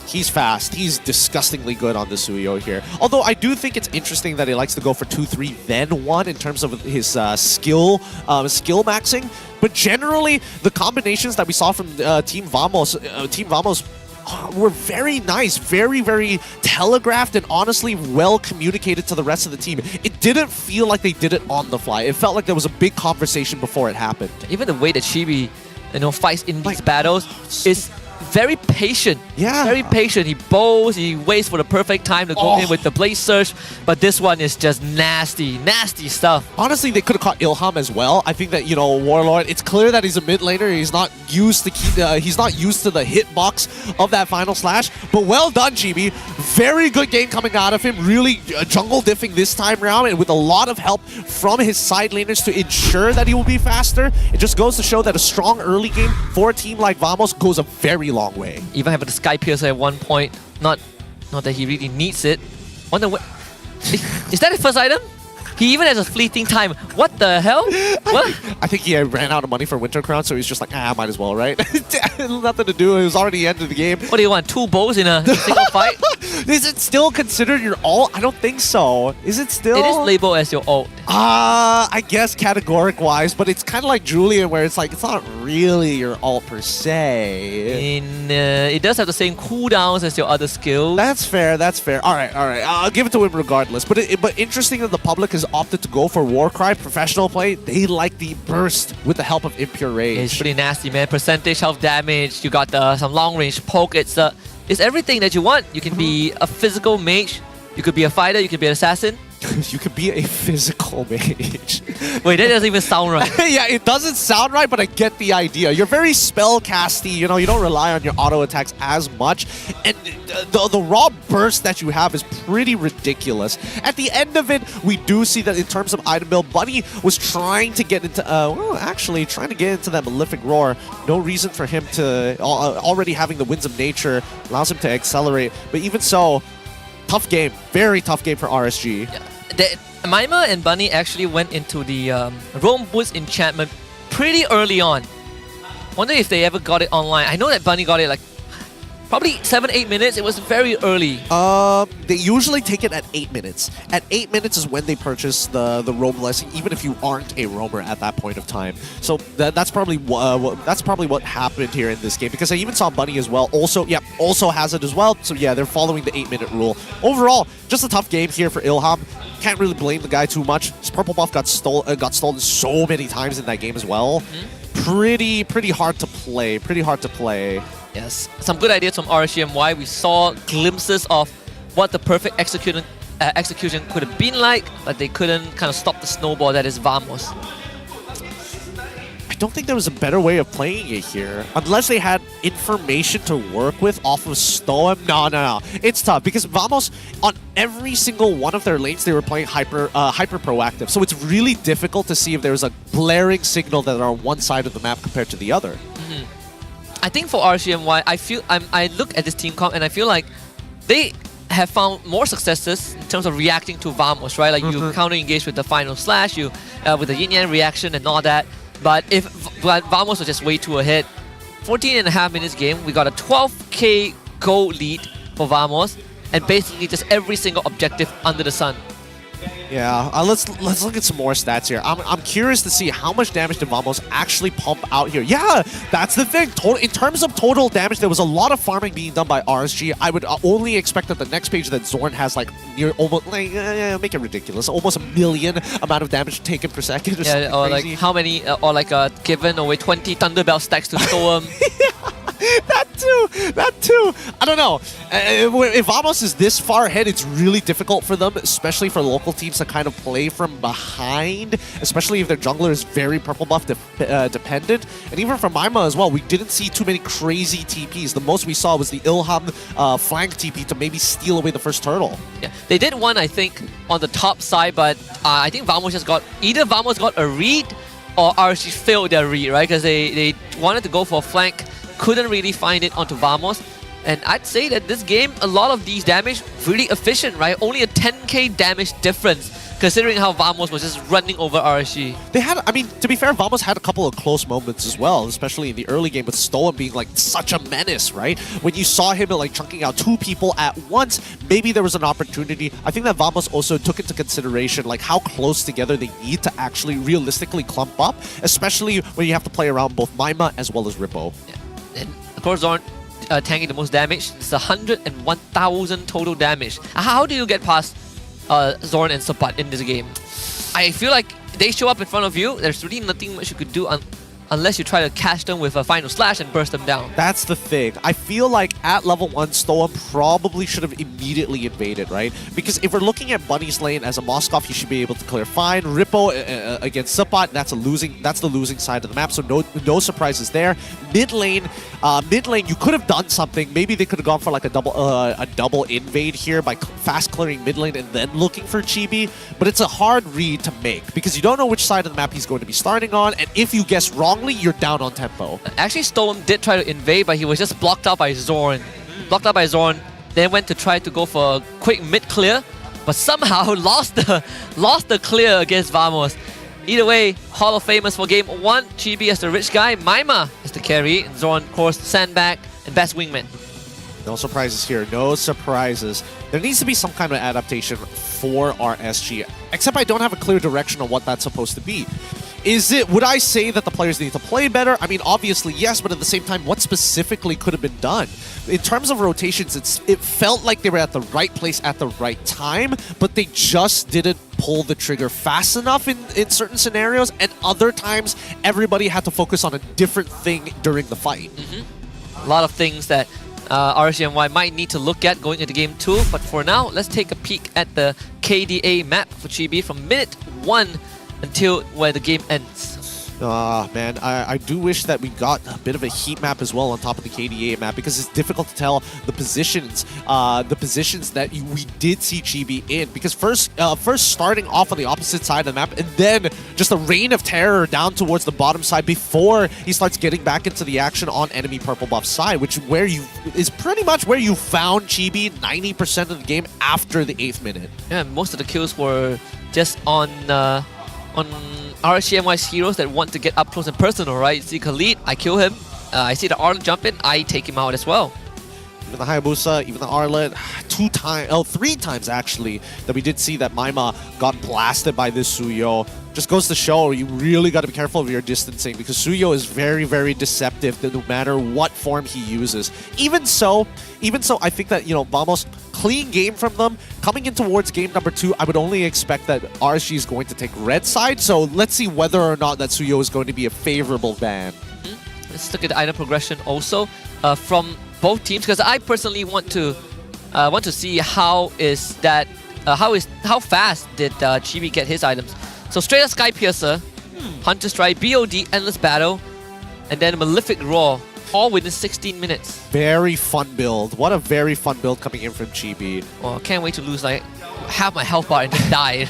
he's fast. He's disgustingly good on the Suyo here. Although I do think it's interesting that he likes to go for 2-3 then 1 in terms of his skill maxing. But generally, the combinations that we saw from Team Vamos were very nice, very, very telegraphed, and honestly well communicated to the rest of the team. It didn't feel like they did it on the fly. It felt like there was a big conversation before it happened. Even the way that Chibi, fights in these battles is very patient. Yeah. Very patient. He bowls, he waits for the perfect time to go in with the Blaze Surge. But this one is just nasty, nasty stuff. Honestly, they could have caught Ilham as well. I think that, Warlord, it's clear that he's a mid laner. He's not used to he's not used to the hitbox of that final slash. But well done, GB. Very good game coming out of him. Really jungle diffing this time around, and with a lot of help from his side laners to ensure that he will be faster. It just goes to show that a strong early game for a team like Vamos goes a very long way. Even having the Sky Piercer at one point. Not that he really needs it. Wonder what... Is that his first item? He even has a fleeting time. What the hell? What? I think he ran out of money for Winter Crown, so he's just like, might as well, right? Nothing to do. It was already the end of the game. What do you want? 2 bows in a single fight? Is it still considered your ult? I don't think so. Is it still? It is labeled as your ult. I guess categoric-wise, but it's kind of like Julian, where it's like, it's not really your ult per se. It does have the same cooldowns as your other skills. That's fair, that's fair. All right. I'll give it to him regardless. But interesting that the public has opted to go for Warcry professional play. They like the burst with the help of Impure Rage. It's pretty nasty, man. Percentage health damage. You got some long range poke. It's everything that you want. You can be a physical mage. You could be a fighter. You could be an assassin. You could be a physical mage. Wait, that doesn't even sound right. Yeah, it doesn't sound right, but I get the idea. You're very spellcasty, you don't rely on your auto attacks as much. And the raw burst that you have is pretty ridiculous. At the end of it, we do see that in terms of item build, Bunny was trying to get into, trying to get into that Malefic Roar. No reason for him to, already having the Winds of Nature allows him to accelerate. But even so, tough game. Very tough game for RSG. Yeah. Maima and Bunny actually went into the Roam Boots enchantment pretty early on. Wonder if they ever got it online. I know that Bunny got it like probably 7-8 minutes. It was very early. They usually take it at 8 minutes. At 8 minutes is when they purchase the roam blessing, even if you aren't a roamer at that point of time. So that's probably what happened here in this game, because I even saw Bunny as well. Also has it as well. So yeah, they're following the 8-minute rule. Overall, just a tough game here for Ilham. Can't really blame the guy too much. His purple buff got stolen so many times in that game as well. Pretty hard to play. Pretty hard to play. Yes, some good ideas from RSG MY. We saw glimpses of what the perfect execution could have been like, but they couldn't kind of stop the snowball that is Vamos. I don't think there was a better way of playing it here. Unless they had information to work with off of Stoem. No. It's tough because Vamos, on every single one of their lanes, they were playing hyper proactive. So it's really difficult to see if there's a glaring signal that are on one side of the map compared to the other. I think for RSG MY, I look at this team comp and I feel like they have found more successes in terms of reacting to Vamos, right? Like you counter-engage with the final slash, you with the yin-yang reaction and all that. But Vamos was just way too ahead. 14.5 minutes game, we got a 12k gold lead for Vamos, and basically just every single objective under the sun. Yeah, let's look at some more stats here. I'm curious to see how much damage did Vamos actually pump out here. Yeah, that's the thing. In terms of total damage, there was a lot of farming being done by RSG. I would only expect that the next page that Zorn has like near almost make it ridiculous, almost 1 million amount of damage taken per second. Yeah, or like how many, or like given away 20 Thunderbelt stacks to Storm. That too. I don't know. If Vamos is this far ahead, it's really difficult for them, especially for local teams to kind of play from behind, especially if their jungler is very purple buff dependent. And even for Maima as well, we didn't see too many crazy TPs. The most we saw was the Ilham flank TP to maybe steal away the first turtle. Yeah, they did one, I think, on the top side, but I think Vamos just got, either Vamos got a read or RSG failed their read, right? Because they wanted to go for a flank, couldn't really find it onto Vamos. And I'd say that this game, a lot of these damage, really efficient, right? Only a 10k damage difference, considering how Vamos was just running over RSG. They had, I mean, to be fair, Vamos had a couple of close moments as well, especially in the early game with Stoem being like such a menace, right? When you saw him like chunking out 2 people at once, maybe there was an opportunity. I think that Vamos also took into consideration like how close together they need to actually realistically clump up, especially when you have to play around both Maima as well as Rippo. Yeah. And of course, Zorn tanking the most damage. It's 101,000 total damage. How do you get past Zorn and Sapat in this game? I feel like they show up in front of you. There's really nothing much you could do unless you try to catch them with a final slash and burst them down. That's the thing. I feel like at level 1, Stoem probably should have immediately invaded, right? Because if we're looking at Bunny's lane as a Moskov, he should be able to clear fine. Rippo against Sapat, that's the losing side of the map, so no surprises there. Mid lane, you could have done something. Maybe they could have gone for like a double invade here by fast clearing mid lane and then looking for Chibi, but it's a hard read to make because you don't know which side of the map he's going to be starting on, and if you guess wrongly, you're down on tempo. Actually, Stoem did try to invade, but he was just blocked out by Zorn. Then went to try to go for a quick mid clear, but somehow lost the clear against Vamos. Either way, Hall of Famers for game 1. Chibi as the rich guy, Maima as the carry, and Zorn, of course, sandbag and best wingman. No surprises here, no surprises. There needs to be some kind of adaptation for RSG, except I don't have a clear direction on what that's supposed to be. Would I say that the players need to play better? I mean, obviously, yes, but at the same time, what specifically could have been done? In terms of rotations, it felt like they were at the right place at the right time, but they just didn't pull the trigger fast enough in certain scenarios, and other times, everybody had to focus on a different thing during the fight. A lot of things that RSG MY might need to look at going into game 2, but for now, let's take a peek at the KDA map for Chibi from minute 1 until where the game ends. Man, I do wish that we got a bit of a heat map as well on top of the KDA map, because it's difficult to tell the positions that we did see Chibi in. Because first starting off on the opposite side of the map, and then just a rain of terror down towards the bottom side before he starts getting back into the action on enemy purple buff side, which is pretty much where you found Chibi 90% of the game after the 8th minute. Yeah, most of the kills were just on RSG MY's heroes that want to get up close and personal, right? See Khalid, I kill him. I see the Arlet jump in, I take him out as well. Even the Hayabusa, even the Arlet, 3 times actually, that we did see that Maima got blasted by this Suyo. Just goes to show you really got to be careful of your distancing, because Suyo is very, very deceptive no matter what form he uses. Even so, I think that, Vamos, clean game from them. Coming in towards game number 2, I would only expect that RSG is going to take red side, so let's see whether or not that Suyo is going to be a favorable ban. Let's look at the item progression also from both teams, because I personally want to see how fast did Chibi get his items. So straight up Sky Piercer, Hunter Strike, BOD, Endless Battle, and then Malefic Roar, all within 16 minutes. Very fun build. What a very fun build coming in from Chibi. Well, can't wait to lose like half my health bar and just die.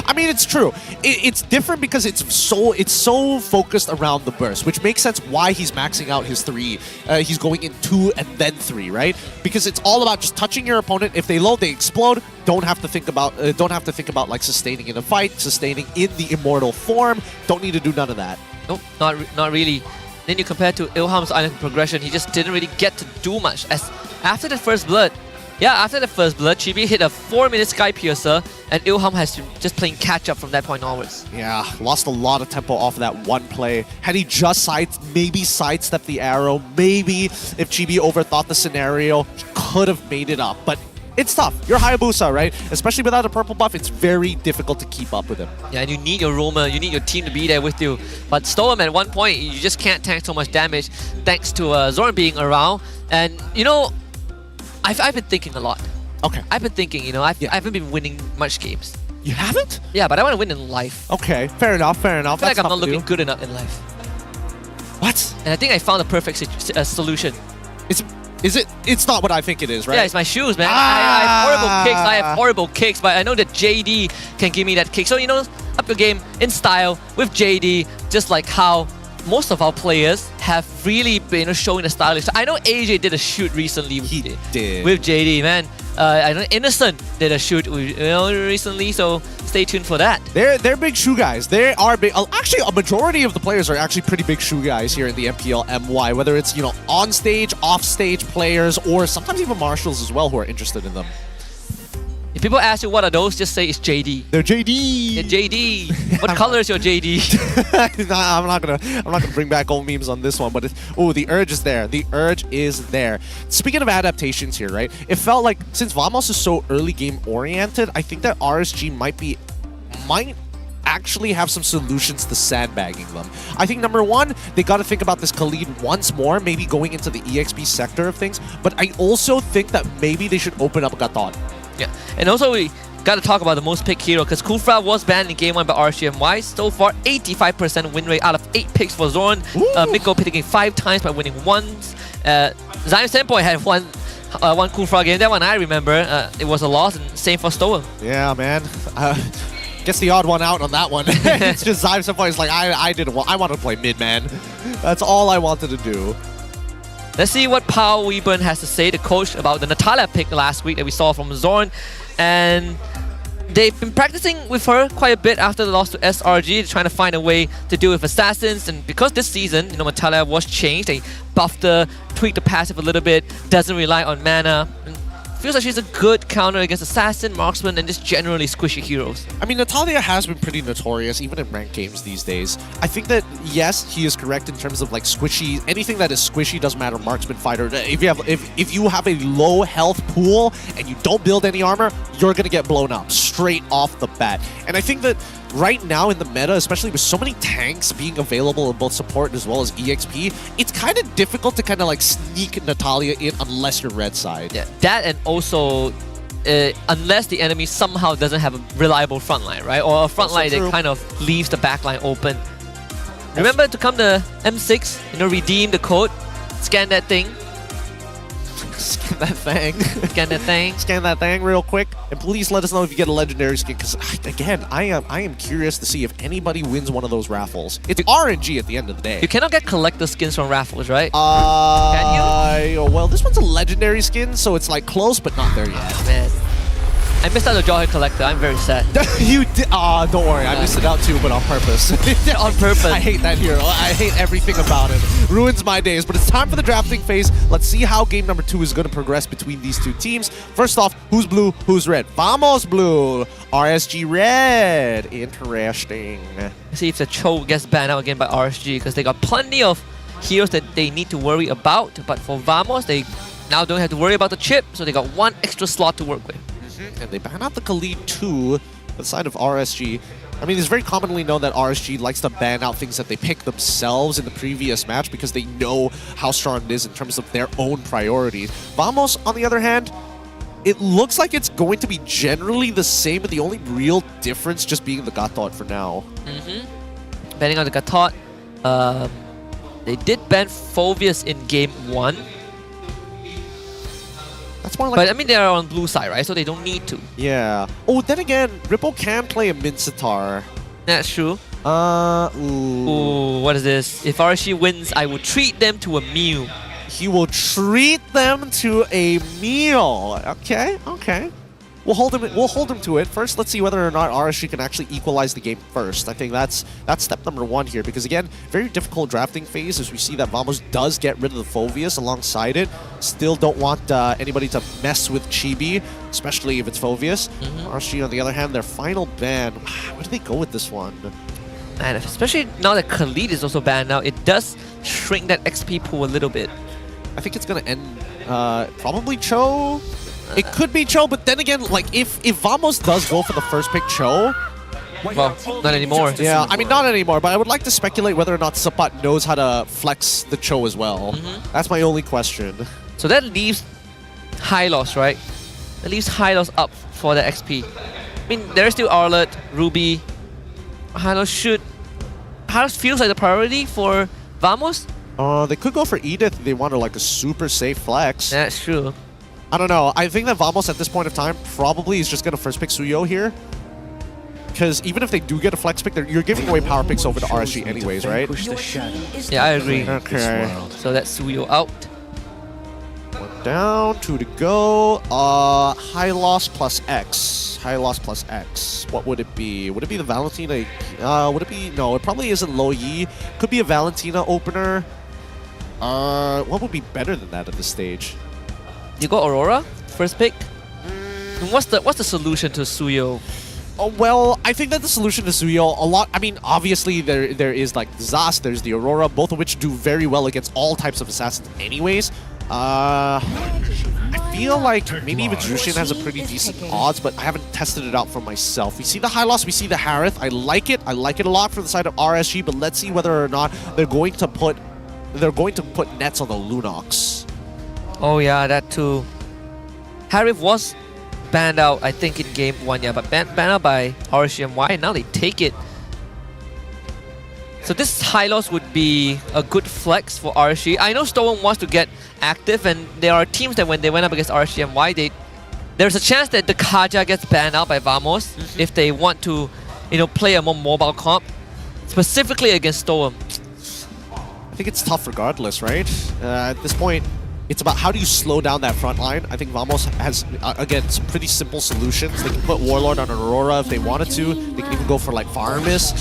I mean, it's true. It's different because it's so focused around the burst, which makes sense why he's maxing out his 3. He's going in 2 and then 3, right? Because it's all about just touching your opponent. If they load, they explode. Don't have to think about like sustaining in a fight, sustaining in the immortal form. Don't need to do none of that. Nope, not really. Then you compare to Ilham's item progression, he just didn't really get to do much. As after the first blood, Chibi hit a 4-minute Sky Piercer, and Ilham has just playing catch-up from that point onwards. Yeah, lost a lot of tempo off of that one play. Had he just maybe sidestepped the arrow, maybe if Chibi overthought the scenario, could have made it up. But it's tough. You're Hayabusa, right? Especially without a purple buff, it's very difficult to keep up with him. Yeah, and you need your roamer, you need your team to be there with you. But Stoem at one point, you just can't tank so much damage thanks to Zorn being around. And, I've been thinking a lot. Okay. I've been thinking, I haven't been winning much games. You haven't? Yeah, but I want to win in life. Okay, fair enough. I feel like I'm not looking good enough in life. What? And I think I found the perfect solution. Is it? It's not what I think it is, right? Yeah, it's my shoes, man. I have horrible kicks, but I know that JD can give me that kick. So, up your game in style with JD, just like how most of our players have really been showing the stylish. I know AJ did a shoot recently with JD, man. I know Innocent did a shoot recently, so stay tuned for that. They're big shoe guys. They are big. Actually, a majority of the players are actually pretty big shoe guys here in the MPL MY, whether it's, on stage, off stage players, or sometimes even marshals as well who are interested in them. If people ask you what are those, just say it's JD. They're JD. Yeah, JD. What color is your JD? I'm not gonna bring back old memes on this one, but the urge is there. The urge is there. Speaking of adaptations here, right? It felt like since Vamos is so early game oriented, I think that RSG might actually have some solutions to sandbagging them. I think number one, they got to think about this Khalid once more, maybe going into the EXP sector of things. But I also think that maybe they should open up Gaton. Yeah, and also we got to talk about the most picked hero because Kufra was banned in Game 1 by RSG MY. So far, 85% win rate out of 8 picks for Zorn. Miko picking 5 times by winning once. Zion Senpoi had one Kufra game. That one I remember. It was a loss, and same for Stoa. Yeah, man. Gets the odd one out on that one. It's just Zion Senpoi is like, I wanted to play mid, man. That's all I wanted to do. Let's see what Pao Weeburn has to say, the coach, about the Natalia pick last week that we saw from Zorn. And they've been practicing with her quite a bit after the loss to SRG, trying to find a way to deal with assassins. And because this season, Natalia was changed, they buffed her, tweaked the passive a little bit, doesn't rely on mana. And feels like she's a good counter against assassin, marksman, and just generally squishy heroes. I mean, Natalia has been pretty notorious, even in ranked games these days. I think that, yes, he is correct in terms of like squishy. Anything that is squishy doesn't matter, marksman, fighter. If you have a low health pool and you don't build any armor, you're gonna get blown up straight off the bat. And I think that right now in the meta, especially with so many tanks being available in both support as well as EXP, it's kind of difficult to kind of like sneak Natalia in unless you're red side. Yeah, that, and also unless the enemy somehow doesn't have a reliable frontline, right? Or a frontline that kind of leaves the backline open. Remember to come to M6, redeem the code, scan that thing. Scan that thing. Scan that thing. Scan that thing real quick. And please let us know if you get a legendary skin, because again, I am curious to see if anybody wins one of those raffles. It's RNG at the end of the day. You cannot get collector skins from raffles, right? Can you? Well, this one's a legendary skin, so it's like close, but not there yet. Oh, man. I missed out the Jawhead Collector. I'm very sad. You did? Don't worry. I missed it out too, but on purpose. On purpose. I hate that hero. I hate everything about it. Ruins my days. But it's time for the drafting phase. Let's see how game number 2 is going to progress between these two teams. First off, who's blue? Who's red? Vamos blue. RSG red. Interesting. Let's see if the Cho gets banned out again by RSG, because they got plenty of heroes that they need to worry about. But for Vamos, they now don't have to worry about the chip, so they got one extra slot to work with. And they ban out the Khalid too, the side of RSG. I mean, it's very commonly known that RSG likes to ban out things that they pick themselves in the previous match because they know how strong it is in terms of their own priorities. Vamos, on the other hand, it looks like it's going to be generally the same, but the only real difference just being the Gatot for now. Banning out the Gatot. They did ban Phoveus in Game 1. That's more like, but I mean, they are on blue side, right? So they don't need to. Yeah. Oh, then again, Ripple can play a Mincetar. That's true. Ooh, what is this? If RSG wins, I will treat them to a meal. He will treat them to a meal. Okay, okay. We'll hold him to it. First, let's see whether or not RSG can actually equalize the game first. I think that's step number 1 here, because again, very difficult drafting phase as we see that Vamos does get rid of the Phoveus alongside it. Still don't want anybody to mess with Chibi, especially if it's Phoveus. RSG, on the other hand, their final ban. Where do they go with this one? And especially now that Khalid is also banned now, it does shrink that XP pool a little bit. I think it's going to end probably Cho. It could be Cho, but then again, like if Vamos does go for the first pick Cho, well, not anymore. Yeah, I mean not anymore, but I would like to speculate whether or not Sapat knows how to flex the Cho as well. That's my only question. So that leaves Hylos, right? That leaves Hylos up for the XP. I mean, there's still Arlet, Ruby. Hylos feels like the priority for Vamos. They could go for Edith if they wanted like a super safe flex. That's true. I don't know. I think that Vamos at this point of time probably is just going to first pick Suyo here. Because even if they do get a flex pick, you're giving away power picks over to RSG anyways, right? Yeah, I agree. Okay. So that's Suyo out. 1 down, 2 to go. High loss plus X. High loss plus X. What would it be? Would it be the Valentina? Would it be? No, it probably isn't Lo Yi. Could be a Valentina opener. What would be better than that at this stage? You got Aurora, first pick. And what's the solution to Suyo? Oh, well, I think that the solution to Suyo, I mean, obviously there is like the Zas, there's the Aurora, both of which do very well against all types of assassins anyways. I feel like maybe even Jushin has a pretty decent odds, but I haven't tested it out for myself. We see the Hylos, we see the Harith. I like it. I like it a lot for the side of RSG, but let's see whether or not they're going to put nets on the Lunox. Oh yeah, that too. Harith was banned out, I think, in game 1, yeah, but banned out by RSG MY, and now they take it. So this Hylos would be a good flex for RSG. I know Storm wants to get active, and there are teams that when they went up against RSG MY, there's a chance that the Kaja gets banned out by Vamos if they want to, play a more mobile comp, specifically against Storm. I think it's tough regardless, right? At this point, it's about how do you slow down that front line. I think Vamos has, again, some pretty simple solutions. They can put Warlord on Aurora if they wanted to. They can even go for like Farmis.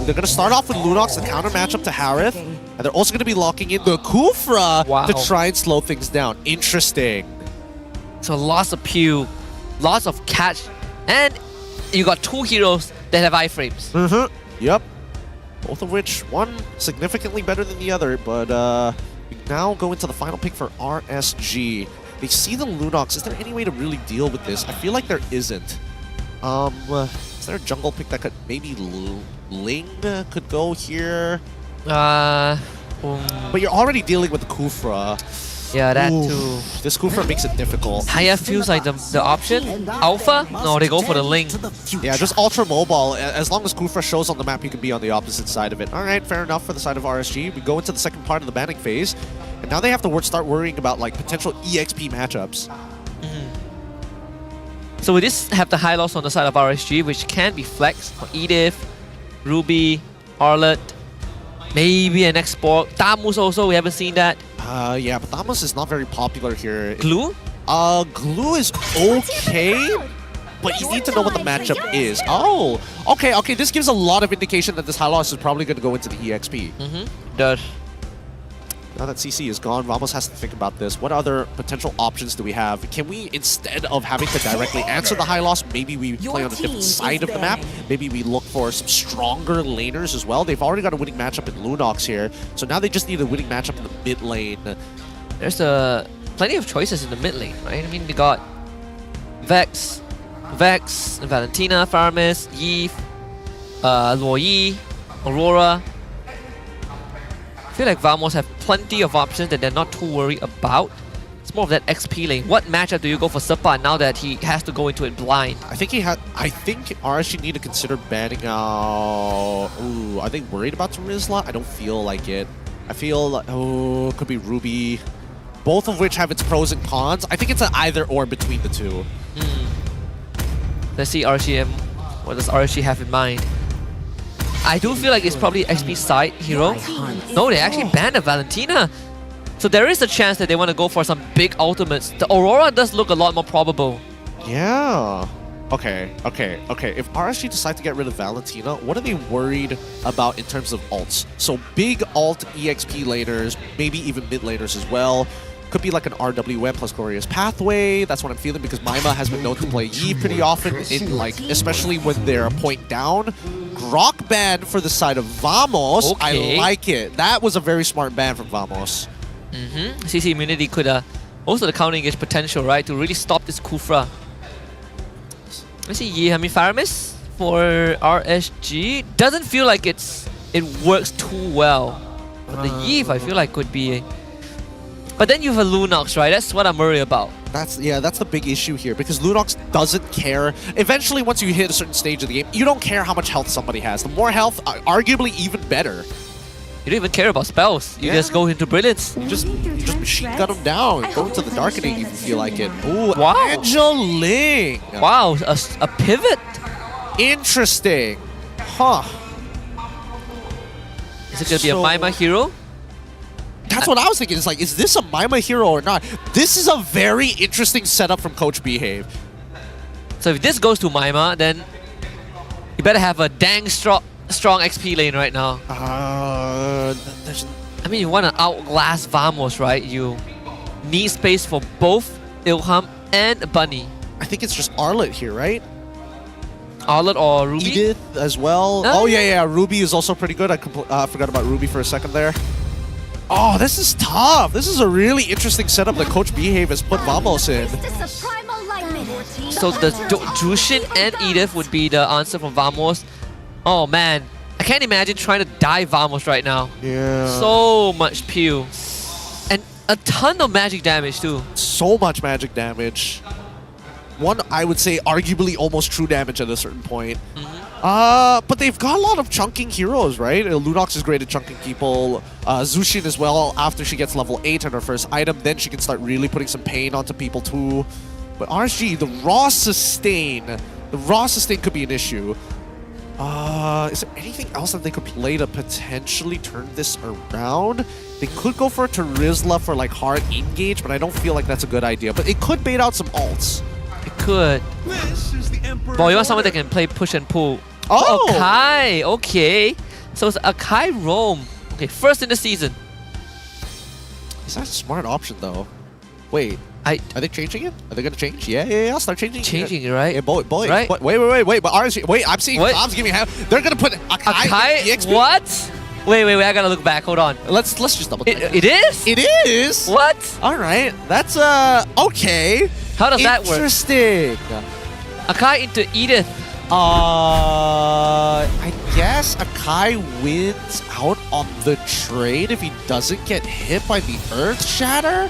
They're going to start off with Lunox, the counter matchup to Harith. And they're also going to be locking in the Kufra to try and slow things down. Interesting. So lots of Pew, lots of catch, and you got 2 heroes that have iframes. Yep. Both of which, one significantly better than the other, but we now go into the final pick for RSG. They see the Lunox. Is there any way to really deal with this? I feel like there isn't. Is there a jungle pick that could maybe Ling could go here? But you're already dealing with the Kufra. Yeah, that too. This Kufra makes it difficult. Haya feels like the option. Alpha? No, they go for the Ling. Yeah, just ultra mobile. As long as Kufra shows on the map, you can be on the opposite side of it. Alright, fair enough for the side of RSG. We go into the second part of the banning phase. And now they have to start worrying about like potential EXP matchups. So we just have the Hylos on the side of RSG, which can be flexed for Edith, Ruby, Arlott, maybe an export. Tamus also, we haven't seen that. Yeah, but Tamus is not very popular here. Glue? Glue is okay, but you need to know what the matchup is. Oh, okay, this gives a lot of indication that this Hylos is probably going to go into the EXP. Does. Now that CC is gone, Ramos has to think about this. What other potential options do we have? Can we, instead of having to directly answer the Hylos, maybe we play on a different side of the map? Maybe we look for some stronger laners as well? They've already got a winning matchup in Lunox here, so now they just need a winning matchup in the mid lane. There's plenty of choices in the mid lane, right? I mean, we got Vex, Valentina, Farmis, Yve, Luo Yi, Aurora. I feel like Vamos have plenty of options that they're not too worried about. It's more of that XP lane. What matchup do you go for Sepa now that he has to go into it blind? I think RSG need to consider banning out... Ooh, are they worried about Rizla? I don't feel like it. I feel like... Oh, it could be Ruby. Both of which have its pros and cons. I think it's an either or between the two. Let's see RSGM. What does RSG have in mind? I do feel like it's probably XP side hero. No, they actually banned a Valentina. So there is a chance that they want to go for some big ultimates. The Aurora does look a lot more probable. Yeah. Okay. If RSG decide to get rid of Valentina, what are they worried about in terms of ults? So big ult EXP laners, maybe even mid laners as well. Could be like an RWM plus Glorious Pathway. That's what I'm feeling because Maima has been known to play Yve pretty often, especially when they're a point down. Grok ban for the side of Vamos. Okay. I like it. That was a very smart ban from Vamos. CC immunity could also the counter engage potential, right, to really stop this Kufra. Let's see, Yi, I mean Faramis for RSG doesn't feel like it works too well. But the Yve I feel like could be. But then you have a Lunox, right? That's what I'm worried about. That's the big issue here because Lunox doesn't care. Eventually, once you hit a certain stage of the game, you don't care how much health somebody has. The more health, arguably even better. You don't even care about spells. You just go into Brilliance. You just machine gun them down. Go into the Darkening if you feel like it. Ooh, wow. Angeling. Wow, a pivot. Interesting. Huh. Is it going to be a Maima hero? That's what I was thinking. It's like, is this a Maima hero or not? This is a very interesting setup from Coach Behave. So if this goes to Maima, then you better have a dang strong XP lane right now. I mean, you want to outlast Vamos, right? You need space for both Ilham and Bunny. I think it's just Arlott here, right? Arlott or Ruby? Edith as well. Oh, yeah. Ruby is also pretty good. I forgot about Ruby for a second there. Oh, this is tough. This is a really interesting setup that Coach Behave has put Vamos in. So the Jushin and Edith would be the answer from Vamos. Oh man, I can't imagine trying to die Vamos right now. Yeah. So much pew. And a ton of magic damage too. So much magic damage. One, I would say, arguably almost true damage at a certain point. But they've got a lot of chunking heroes, right? Lunox is great at chunking people. Zushin as well, after she gets level 8 on her first item, then she can start really putting some pain onto people too. But RSG, the raw sustain could be an issue. Is there anything else that they could play to potentially turn this around? They could go for a Terizla for like hard engage, but I don't feel like that's a good idea. But it could bait out some ults. It could. Well, you want someone that can play push and pull. Oh! Akai! Okay. So it's Akai Roam. Okay, first in the season. Is that a smart option though? Wait, are they changing it? Are they gonna change? Yeah, start changing. Changing it, right? Yeah, boy. Right? But wait, but RSG, wait, I'm seeing Tom's giving half. They're gonna put Akai EXP? What? Wait, I gotta look back, hold on. Let's just double check. It is? It is? What? Alright, that's okay. How does that work? Interesting. Akai into Edith. I guess Akai wins out on the trade if he doesn't get hit by the Earth Shatter?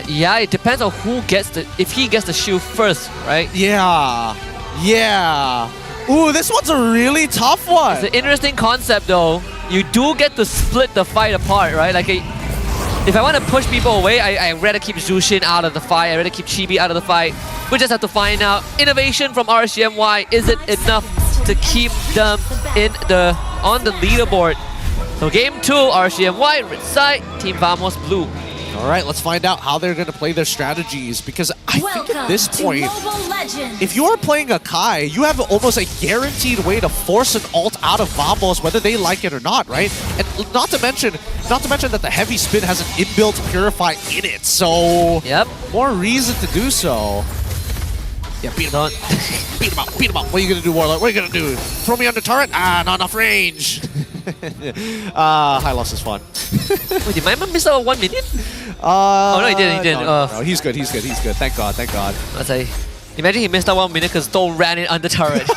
Yeah, it depends on who gets if he gets the shield first, right? Yeah. Ooh, this one's a really tough one. It's an interesting concept though. You do get to split the fight apart, right? Like, if I want to push people away, I rather keep Zushin out of the fight. I rather keep Chibi out of the fight. We just have to find out. Innovation from RSG MY, is it enough to keep them on the leaderboard? So game 2, RSG MY, red side, Team Vamos blue. All right, let's find out how they're going to play their strategies, because I think at this point, if you are playing Akai, you have almost a guaranteed way to force an ult out of Vamos, whether they like it or not, right? And not to mention that the heavy spin has an inbuilt Purify in it, so more reason to do so. Yeah, beat him up. Beat him up. What are you going to do, Warlord? What are you going to do? Throw me on the turret? Not enough range. High loss is fun. Wait, did my man miss out 1 minute? Oh no, he didn't. No, he's good. Thank God. Let's say, imagine he missed out 1 minute because Stone ran in under turret.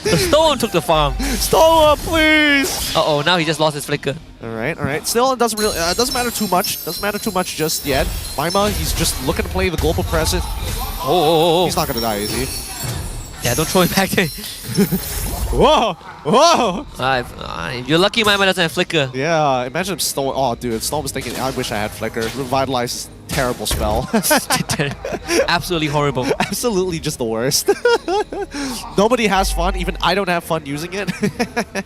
The Stone took the farm. Stone, please. Now he just lost his flicker. All right. Still, it doesn't really, doesn't matter too much. Doesn't matter too much just yet. Maima, he's just looking to play the global present. He's not gonna die, is he? Yeah, don't throw him back there. Whoa! You're lucky Maima doesn't have flicker. Yeah, imagine if Stone. Oh, dude, if Stone was thinking, I wish I had flicker. Revitalize is a terrible spell. Absolutely horrible. Absolutely just the worst. Nobody has fun. Even I don't have fun using it.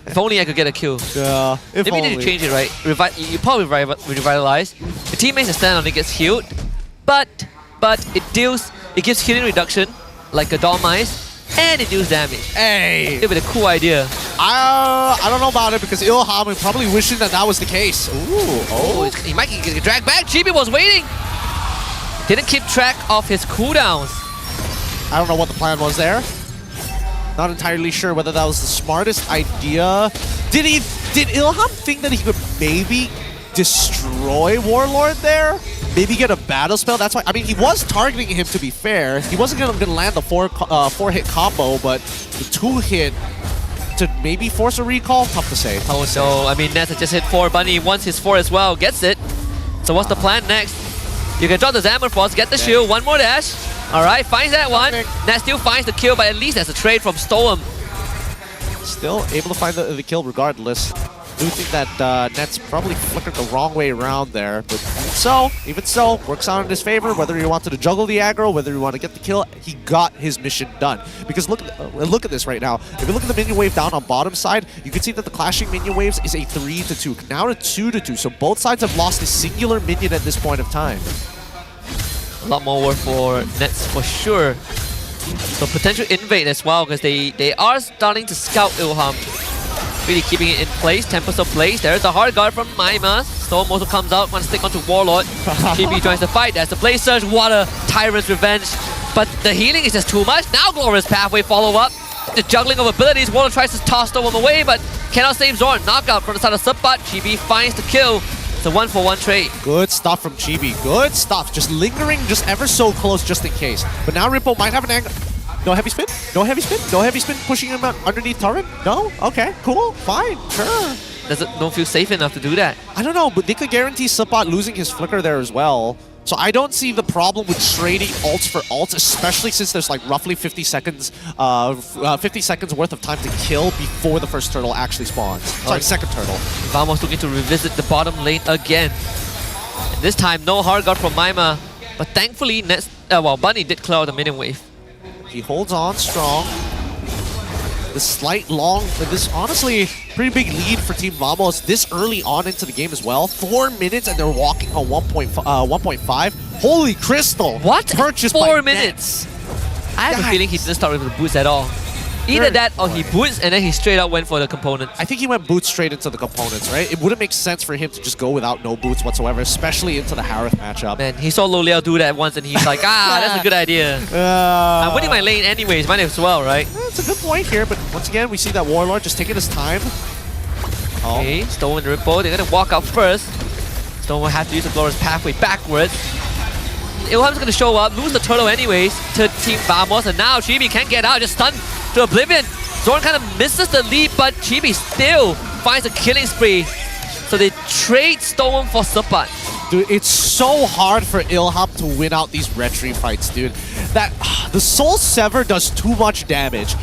If only I could get a kill. Yeah, if Maybe only. you need to change it, right? You probably revitalize. The teammates that stand on it gets healed, but it gives healing reduction, like a Dormice. And it deals damage. Hey! It'd be a cool idea. I don't know about it because Ilham is probably wishing that was the case. He might get dragged back. Chibi was waiting. Didn't keep track of his cooldowns. I don't know what the plan was there. Not entirely sure whether that was the smartest idea. Did Ilham think that he could maybe destroy Warlord there? Maybe get a battle spell? That's why, I mean, he was targeting him, to be fair. He wasn't gonna land the four-hit combo, but the 2-hit to maybe force a recall? Tough to say. Oh no, I mean, Ness just hit 4. Bunny wants his 4 as well, gets it. So what's the plan next? You can drop the Zamorphos, get the shield, 1 more dash. Alright, finds that one. Ness still finds the kill, but at least there's a trade from Storm. Still able to find the kill regardless. I do think that Nets probably flickered the wrong way around there, but even so, works out in his favor. Whether he wanted to juggle the aggro, whether he wanted to get the kill, he got his mission done. Because look at this right now. If you look at the minion wave down on bottom side, you can see that the clashing minion waves is a 3-2, now a 2-2. So both sides have lost a singular minion at this point of time. A lot more work for Nets for sure. So potential invade as well, because they are starting to scout Ilham. Really keeping it in place. Tempest of place. There's the hard guard from Maima. Storm also comes out, wants to stick onto Warlord. TB joins the fight. There's the Blaze Surge. What a Tyrant's Revenge. But the healing is just too much. Now Glorious Pathway follow up. The juggling of abilities. Warlord tries to toss Storm away, but cannot save Zorn. Knockout from the side of Sepat. Chibi finds the kill. It's a 1-for-1 trade. Good stuff from Chibi. Good stuff. Just lingering just ever so close just in case. But now Rippo might have an angle. No heavy spin? No heavy spin? No heavy spin pushing him out underneath turret? No? Okay, cool, fine, sure. Don't feel safe enough to do that. I don't know, but they could guarantee Sepat losing his flicker there as well. So I don't see the problem with trading ults for ults, especially since there's like roughly 50 seconds worth of time to kill before the first turtle actually spawns. Sorry, second turtle. Vamos looking to revisit the bottom lane again. And this time, no hard guard from Maima. But thankfully, Bunny did clear out the minion wave. He holds on strong. This this honestly pretty big lead for Team Vamos this early on into the game as well. 4 minutes and they're walking on 1.5. Holy crystal! What? Purchased 4 by minutes? I have a feeling he didn't start with the boots at all. Either that or he boots and then he straight out went for the components. I think he went boots straight into the components, right? It wouldn't make sense for him to just go without no boots whatsoever, especially into the Harith matchup. Man, he saw Lo Liao do that once and he's like, that's a good idea. I'm winning my lane anyways, might as well, right? It's a good point here, but once again, we see that Warlord just taking his time. Okay, Stone and Ripple, they're gonna walk out first. Stone will have to use the Glorious Pathway backwards. Ilham's gonna show up, lose the turtle anyways to Team Vamos, and now Chibi can't get out, just stunned to oblivion. Zorn kind of misses the lead, but Chibi still finds a killing spree. So they trade Stone for Sepat. Dude, it's so hard for Ilham to win out these retry fights, dude. The Soul Sever does too much damage.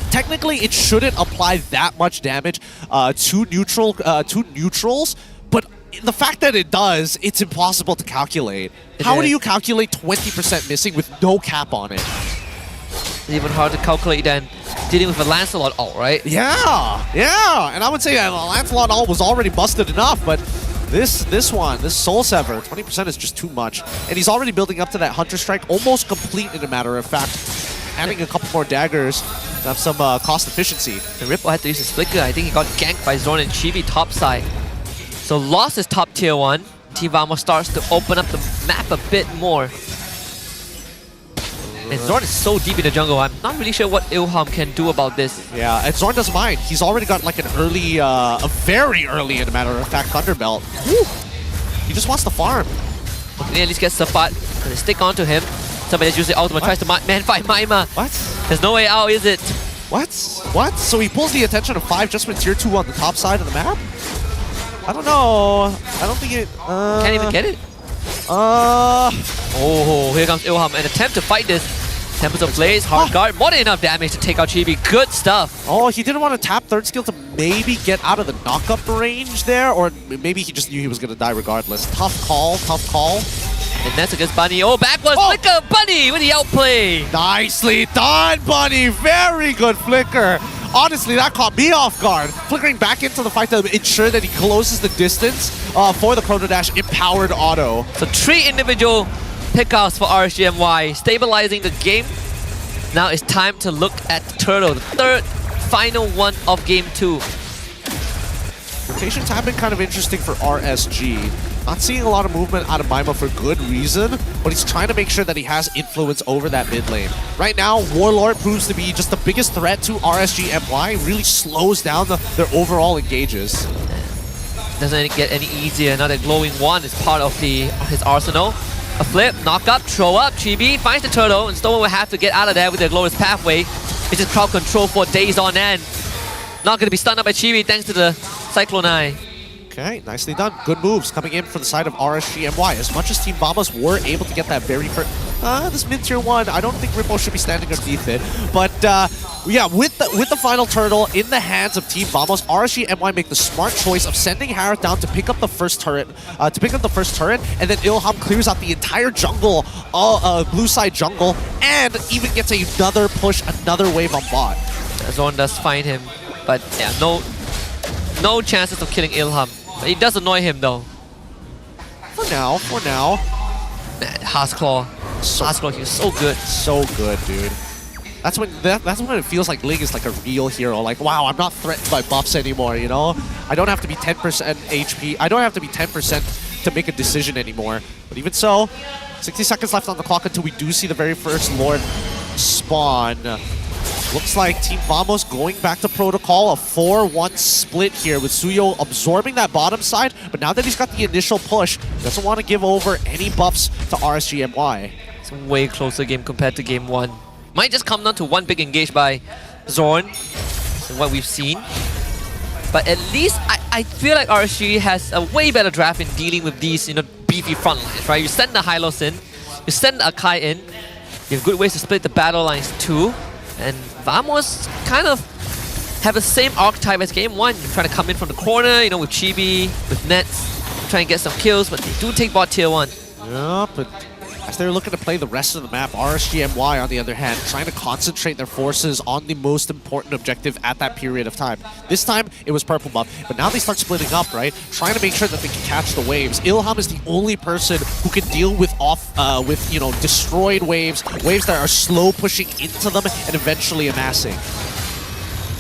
Technically, it shouldn't apply that much damage to neutrals, but the fact that it does, it's impossible to calculate. How do you calculate 20% missing with no cap on it? It's even hard to calculate than dealing with a Lancelot ult, right? Yeah. And I would say Lancelot ult was already busted enough, but this Soul Sever, 20% is just too much. And he's already building up to that Hunter Strike, almost complete in a matter of fact. Adding a couple more daggers to have some cost efficiency. And Ripple had to use his flicker. I think he got ganked by Zorn and Chibi topside. So lost his top tier 1. Team Vamos starts to open up the map a bit more. And Zorn is so deep in the jungle, I'm not really sure what Ilham can do about this. Yeah, and Zorn doesn't mind. He's already got like a very early, in a matter of fact, Thunderbelt. Woo! He just wants to farm. Can at least get Sepat. They stick onto him. Somebody that's using ultimate tries to man-fight Maima. What? There's no way out, is it? What? So he pulls the attention of 5 just with tier 2 on the top side of the map? I don't know. I don't think it... Can't even get it. Oh, here comes Ilham. An attempt to fight this. Tempest of Blaze, hard guard, more than enough damage to take out Chibi. Good stuff. Oh, he didn't want to tap third skill to maybe get out of the knock-up range there, or maybe he just knew he was going to die regardless. Tough call. And that's against Bunny. Oh, backwards flicker. Bunny with the outplay. Nicely done, Bunny. Very good flicker. Honestly, that caught me off guard. Flickering back into the fight to ensure that he closes the distance for the Chrono Dash empowered auto. So 3 individual pickouts for RSG MY, stabilizing the game. Now it's time to look at Turtle, the third final one of Game 2. Rotations have been kind of interesting for RSG. Not seeing a lot of movement out of Maima for good reason, but he's trying to make sure that he has influence over that mid lane. Right now, Warlord proves to be just the biggest threat to RSG MY, really slows down their overall engages. Doesn't get any easier now that Glowing Wand is part of his arsenal. A flip, knock up, throw up, Chibi finds the turtle, and Stone will have to get out of there with their Glorious Pathway. It's just crowd control for days on end. Not going to be stunned up by Chibi thanks to the Cyclone Eye. Okay, nicely done. Good moves coming in for the side of RSG MY. As much as Team Vamos were able to get that very first... this mid-tier 1, I don't think Ripple should be standing underneath it. But yeah, with the final turtle in the hands of Team Vamos, RSG MY make the smart choice of sending Harith down to pick up the first turret, and then Ilham clears out the entire jungle, blue side jungle, and even gets another push, another wave on bot. Zorn does find him, but yeah, no chances of killing Ilham. It does annoy him though. For now. Man, Heartclaw. Heartclaw, he's so good. So good, dude. That's when it feels like Ling is like a real hero. Like, wow, I'm not threatened by buffs anymore, you know? I don't have to be 10% HP. I don't have to be 10% to make a decision anymore. But even so, 60 seconds left on the clock until we do see the very first Lord spawn. Looks like Team Vamos going back to protocol, a 4-1 split here with Suyo absorbing that bottom side, but now that he's got the initial push, doesn't want to give over any buffs to RSG MY. It's a way closer game compared to game 1. Might just come down to one big engage by Zorn, than what we've seen. But at least I feel like RSG has a way better draft in dealing with these, beefy front lines, right? You send the Hylos in, you send the Akai in, you have good ways to split the battle lines too. And Vamos kind of have the same archetype as game 1. You're trying to come in from the corner, with Chibi, with Nets, trying to get some kills, but they do take bot tier 1. Yeah, but as they're looking to play the rest of the map, RSG MY, on the other hand, trying to concentrate their forces on the most important objective at that period of time. This time, it was purple buff, but now they start splitting up, right? Trying to make sure that they can catch the waves. Ilham is the only person who can deal with destroyed waves that are slow pushing into them and eventually amassing.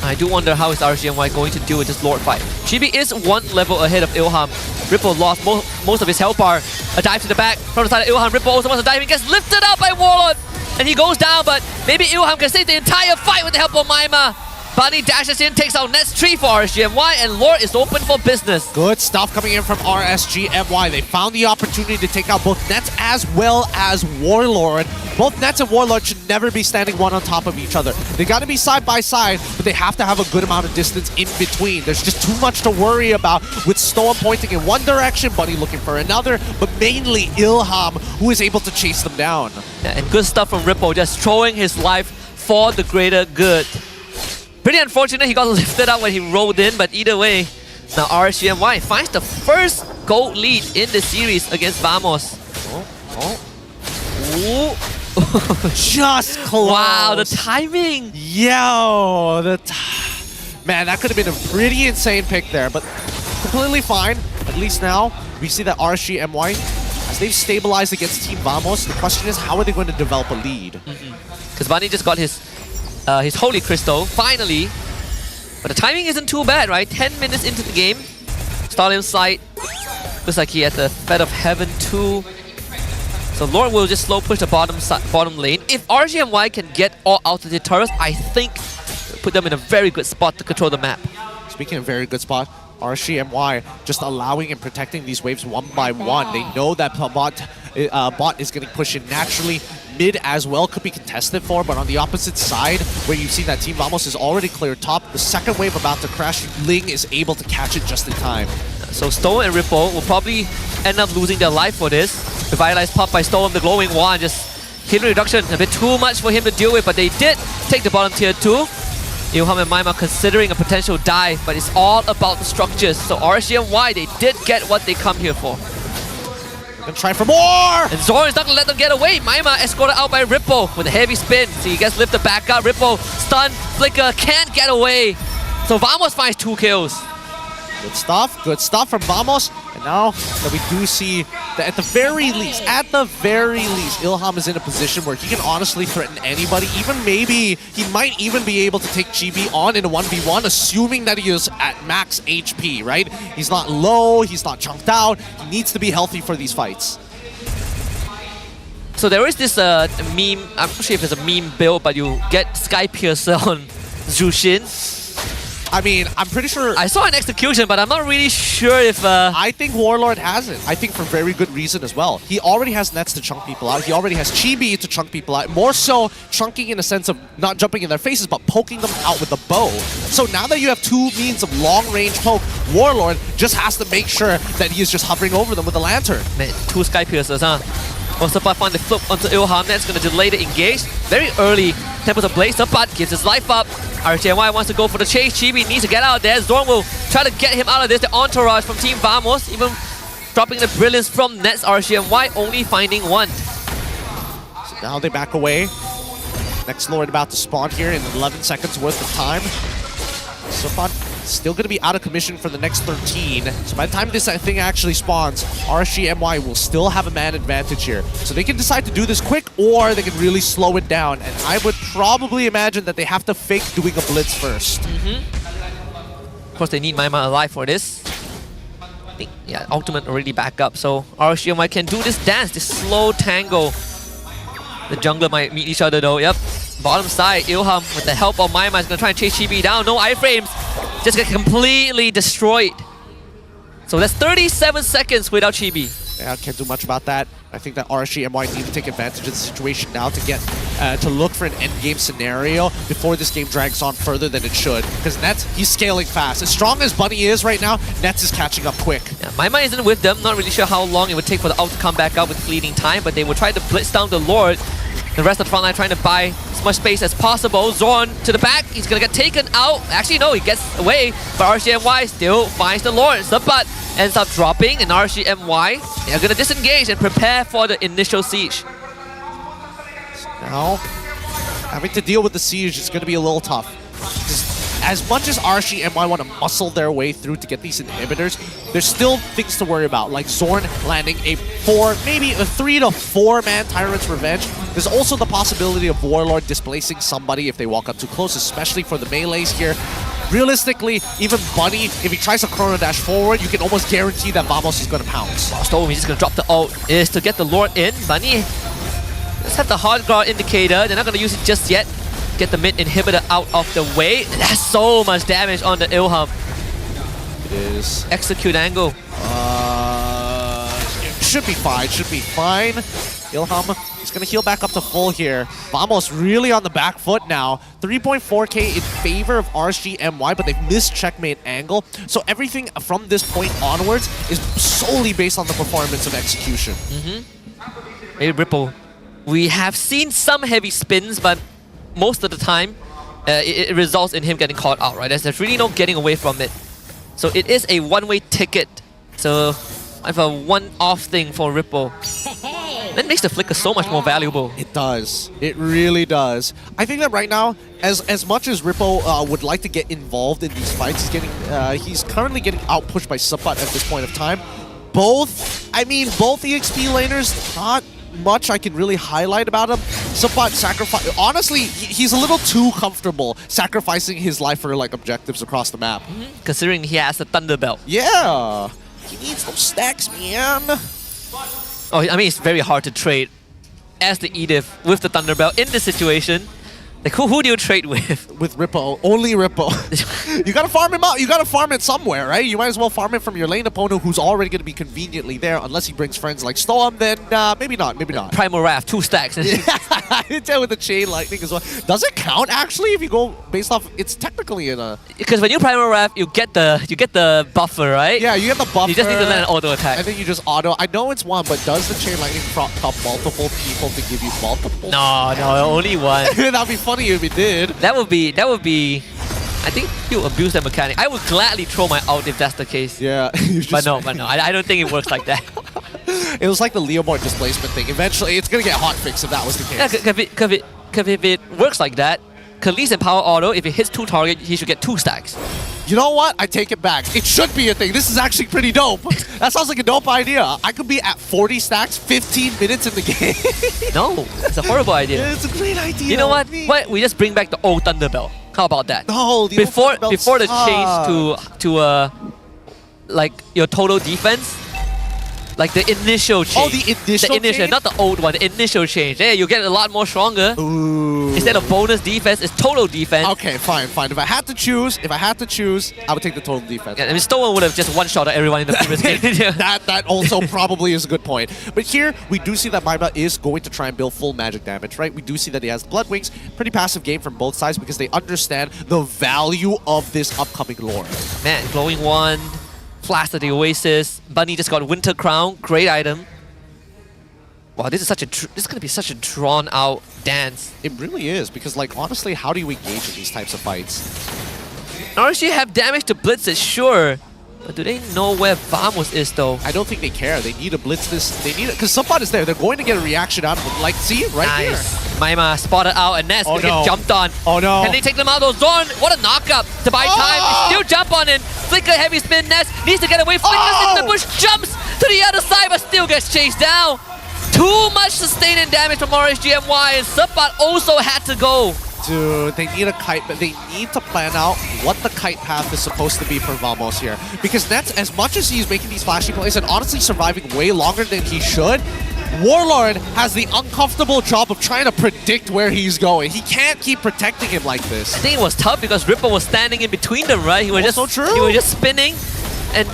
I do wonder how is RSGMY going to deal with this Lord fight. Chibi is one level ahead of Ilham. Ripple lost most of his health bar. A dive to the back from the side of Ilham. Ripple also wants to dive. He gets lifted up by Warlord. And he goes down, but maybe Ilham can save the entire fight with the help of Maima. Bunny dashes in, takes out Nets 3 for RSGMY, and Lord is open for business. Good stuff coming in from RSGMY. They found the opportunity to take out both Nets as well as Warlord. Both Nets and Warlord should never be standing one on top of each other. They got to be side by side, but they have to have a good amount of distance in between. There's just too much to worry about with Storm pointing in one direction, Bunny looking for another, but mainly Ilham, who is able to chase them down. Yeah, and good stuff from Ripple, just throwing his life for the greater good. Pretty unfortunate he got lifted up when he rolled in, but either way, now RSGMY finds the first gold lead in the series against Vamos. Just close. Wow, the timing. Yo, man, that could have been a pretty insane pick there, but completely fine. At least now we see that RSGMY, as they've stabilized against Team Vamos, the question is how are they going to develop a lead? Because Bunny just got his Holy Crystal, finally. But the timing isn't too bad, right? 10 minutes into the game. Stalin's side. Looks like he had the Fed of Heaven too. So Lord will just slow push the bottom lane. If RSGMY can get all out of the turrets, I think put them in a very good spot to control the map. Speaking of very good spot, RSGMY just allowing and protecting these waves one by one. They know that bot is getting pushed in naturally. Mid as well could be contested for, but on the opposite side, where you've seen that Team Vamos is already cleared top, the second wave about to crash, Ling is able to catch it just in time. So Stone and Ripple will probably end up losing their life for this. Revitalized pop by Stone, the glowing wand, just healing reduction, a bit too much for him to deal with, but they did take the bottom tier 2. Ilham and Maima considering a potential dive, but it's all about the structures. So RSGMY, they did get what they come here for. Gonna try for more! And Zorn is not gonna let them get away. Maima escorted out by Ripple with a heavy spin. So he gets lifted back up. Ripple, stun, flicker, can't get away. So Vamos finds 2 kills. Good stuff from Vamos. And now that we do see that at the very least, Ilham is in a position where he can honestly threaten anybody. Even maybe, he might even be able to take Chibi on in a 1v1, assuming that he is at max HP, right? He's not low, he's not chunked out. He needs to be healthy for these fights. So there is this meme, I'm not sure if it's a meme build, but you get Sky Piercer on Zushin. I mean, I'm pretty sure... I saw an execution, but I'm not really sure if... I think Warlord has it. I think for very good reason as well. He already has Nets to chunk people out. He already has Chibi to chunk people out. More so, chunking in a sense of not jumping in their faces, but poking them out with the bow. So now that you have 2 means of long-range poke, Warlord just has to make sure that he is just hovering over them with a lantern. Man, 2 Sky Piercers, huh? Once the buff on the flip onto Ilham, that's going to delay the engage. Very early, Temples of Blaze, the butt gives his life up. RSGMY wants to go for the chase. Chibi needs to get out there. Zorn will try to get him out of this. The entourage from Team Vamos, even dropping the brilliance from Nets. RSGMY only finding 1. So now they back away. Next Lord about to spawn here in 11 seconds worth of time. Sophan still going to be out of commission for the next 13. So by the time this thing actually spawns, RSGMY will still have a man advantage here. So they can decide to do this quick, or they can really slow it down. And I would probably imagine that they have to fake doing a blitz first. Of course, they need Maima alive for this. I think, yeah, Ultimate already back up. So RSGMY can do this dance, this slow tango. The jungler might meet each other though, yep. Bottom side, Ilham with the help of Maima is going to try and chase Chibi down. No iframes. Just get completely destroyed. So that's 37 seconds without Chibi. Yeah, can't do much about that. I think that RSG MY need to take advantage of the situation now to get to look for an endgame scenario before this game drags on further than it should. Because Nets, he's scaling fast. As strong as Bunny is right now, Nets is catching up quick. Yeah, Maima isn't with them. Not really sure how long it would take for the ult to come back up with fleeting time, but they will try to blitz down the Lord. The rest of the front line trying to buy as much space as possible. Zorn to the back. He's going to get taken out. Actually, no, he gets away. But RSG MY still finds the Lord. Sabat ends up dropping, and RSG MY are going to disengage and prepare for the initial siege. Now, having to deal with the siege is going to be a little tough. As much as RSG MY want to muscle their way through to get these inhibitors, there's still things to worry about, like Zorn landing a 4, maybe a 3 to 4 man Tyrant's Revenge. There's also the possibility of Warlord displacing somebody if they walk up too close, especially for the melees here. Realistically, even Bunny, if he tries to Chrono Dash forward, you can almost guarantee that Vamos is going to pounce. Stone, he's just going to drop the ult, is to get the Lord in. Bunny, let's have the hard guard indicator. They're not going to use it just yet. Get the mid inhibitor out of the way. That's so much damage on the Ilham. It is. Execute angle. Should be fine, should be fine. Ilham is going to heal back up to full here. Vamos really on the back foot now. 3.4k in favor of RSG MY, but they've missed checkmate angle. So everything from this point onwards is solely based on the performance of execution. Hey, Ripple. We have seen some heavy spins, but most of the time, it results in him getting caught out, right? There's really no getting away from it. So it is a one-way ticket. So I have a one-off thing for Ripple. That makes the flicker so much more valuable. It does. It really does. I think that right now, as much as Ripple would like to get involved in these fights, he's currently getting outpushed by Sapat at this point of time. Both EXP laners, not much I can really highlight about him. Sapat sacrifice. Honestly, he's a little too comfortable sacrificing his life for like objectives across the map. Considering he has a Thunder Belt. Yeah, he needs those stacks, man. Oh, I mean, it's very hard to trade as the Edith with the Thunder Belt in this situation. Like, who do you trade with? With Ripple. Only Ripple. You gotta farm him out. You gotta farm it somewhere, right? You might as well farm it from your lane opponent who's already gonna be conveniently there, unless he brings friends like Storm, then maybe not, maybe not. Primal Wrath, 2 stacks. Yeah, with the Chain Lightning as well. Does it count, actually, if you go based off... It's technically in a... Because when you Primal Wrath, you get the buffer, right? Yeah, you get the buffer. You just need to land an auto attack. And then you just auto... I know it's one, but does the Chain Lightning prompt multiple people to give you multiple? No, only one. That'd be funny if it did. That would be... I think you abuse that mechanic. I would gladly throw my ult if that's the case. Yeah. But no. I don't think it works like that. It was like the Leomord displacement thing. Eventually, it's going to get hotfixed if that was the case. Yeah, because if it works like that, Khalees and Power Auto, if it hits 2 targets, he should get 2 stacks. You know what? I take it back. It should be a thing. This is actually pretty dope. That sounds like a dope idea. I could be at 40 stacks, 15 minutes in the game. No, it's a horrible idea. Yeah, it's a great idea. You know what? What? We just bring back the old Thunder Belt. How about that? No, the before the change to like your total defense. Like the initial change. Oh, the initial change? Not the old one, the initial change. Yeah, you get a lot more stronger. Ooh. Instead of bonus defense, it's total defense. Okay, fine. If I had to choose, I would take the total defense. Yeah, I mean, Stolen would have just one-shot everyone in the previous game. That also probably is a good point. But here, we do see that Maima is going to try and build full magic damage, right? We do see that he has Blood Wings. Pretty passive game from both sides because they understand the value of this upcoming lore. Man, Glowing Wand. Flash at the Oasis. Bunny just got Winter Crown. Great item. Wow, this is gonna be such a drawn out dance. It really is because, like, honestly, how do you engage in these types of fights? RSG have damage to blitz it, sure. But do they know where Vamos is, though? I don't think they care. They need to blitz this. They need it because Sapat is there. They're going to get a reaction out of it. Like, see, right here. Maima spotted out, and Ness get jumped on. Oh no! Can they take them out of Zorn? What a knockup to buy time. They still jump on in. Flicker heavy spin. Ness needs to get away. Flickers into the bush, jumps to the other side, but still gets chased down. Too much sustaining damage from RSG MY, and Sapat also had to go. Dude, they need a kite, but they need to plan out what the kite path is supposed to be for Vamos here. Because Nets, as much as he's making these flashy plays and honestly surviving way longer than he should, Warlord has the uncomfortable job of trying to predict where he's going. He can't keep protecting him like this. I think it was tough because Ripple was standing in between them, right? He was Also just true. He was just spinning, and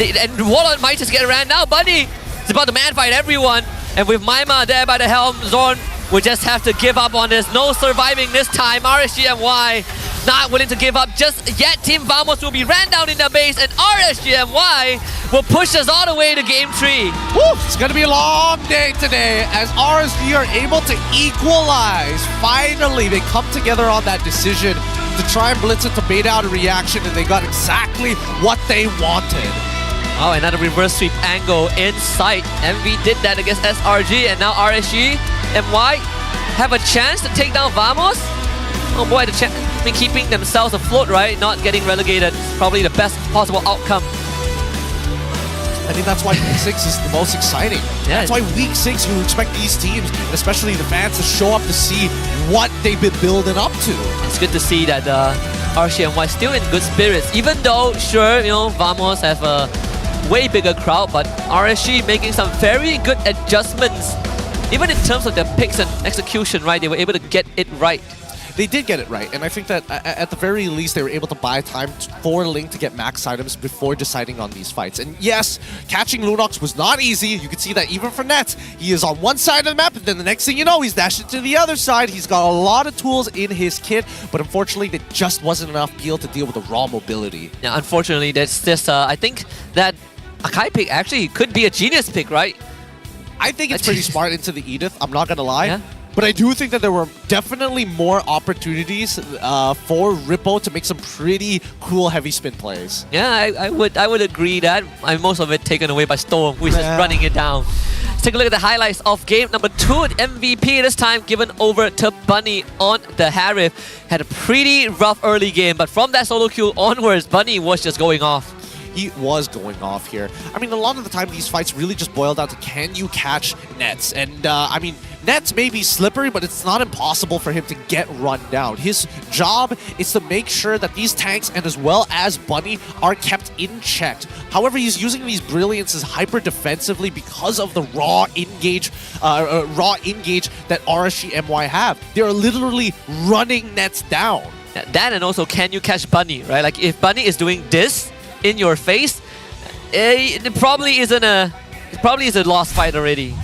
Warlord might just get around now. Buddy is about to man fight everyone, and with Maima there by the helm, Zorn will just have to give up on this. No surviving this time. RSG MY not willing to give up just yet. Team Vamos will be ran down in their base, and RSG MY will push us all the way to game 3. Woo! It's gonna be a long day today as RSG are able to equalize. Finally, they come together on that decision to try and blitz it to bait out a reaction, and they got exactly what they wanted. Oh, another reverse sweep angle in sight. MV did that against SRG, and now RSG MY have a chance to take down Vamos. Oh boy, the chance been keeping themselves afloat, right? Not getting relegated. Probably the best possible outcome. I think that's why Week 6 is the most exciting. Yeah. That's why Week 6 you expect these teams, and especially the fans, to show up to see what they've been building up to. It's good to see that RSG MY still in good spirits. Even though, sure, you know, Vamos have a way bigger crowd, but RSG making some very good adjustments. Even in terms of their picks and execution, right? They were able to get it right. They did get it right, and I think that at the very least they were able to buy time for Link to get max items before deciding on these fights. And yes, catching Lunox was not easy. You can see that even for Nets. He is on one side of the map, and then the next thing you know, he's dashing to the other side. He's got a lot of tools in his kit, but unfortunately, there just wasn't enough peel to deal with the raw mobility. Yeah, unfortunately, that's just, I think that Akai pick actually could be a genius pick, right? I think it's pretty smart into the Edith, I'm not gonna lie. Yeah. But I do think that there were definitely more opportunities for Rippo to make some pretty cool heavy spin plays. Yeah, I would agree that. Most of it taken away by Storm, who is just running it down. Let's take a look at the highlights of game number 2. The MVP this time given over to Bunny on the Harif. Had a pretty rough early game, but from that solo kill onwards, Bunny was just going off. He was going off here. I mean, a lot of the time, these fights really just boil down to can you catch Nets? And, I mean, Nets may be slippery, but it's not impossible for him to get run down. His job is to make sure that these tanks and as well as Bunny are kept in check. However, he's using these brilliances hyper defensively because of the raw engage that RSG MY have. They're literally running Nets down. That and also, can you catch Bunny, right? Like, if Bunny is doing this in your face, it probably is a lost fight already.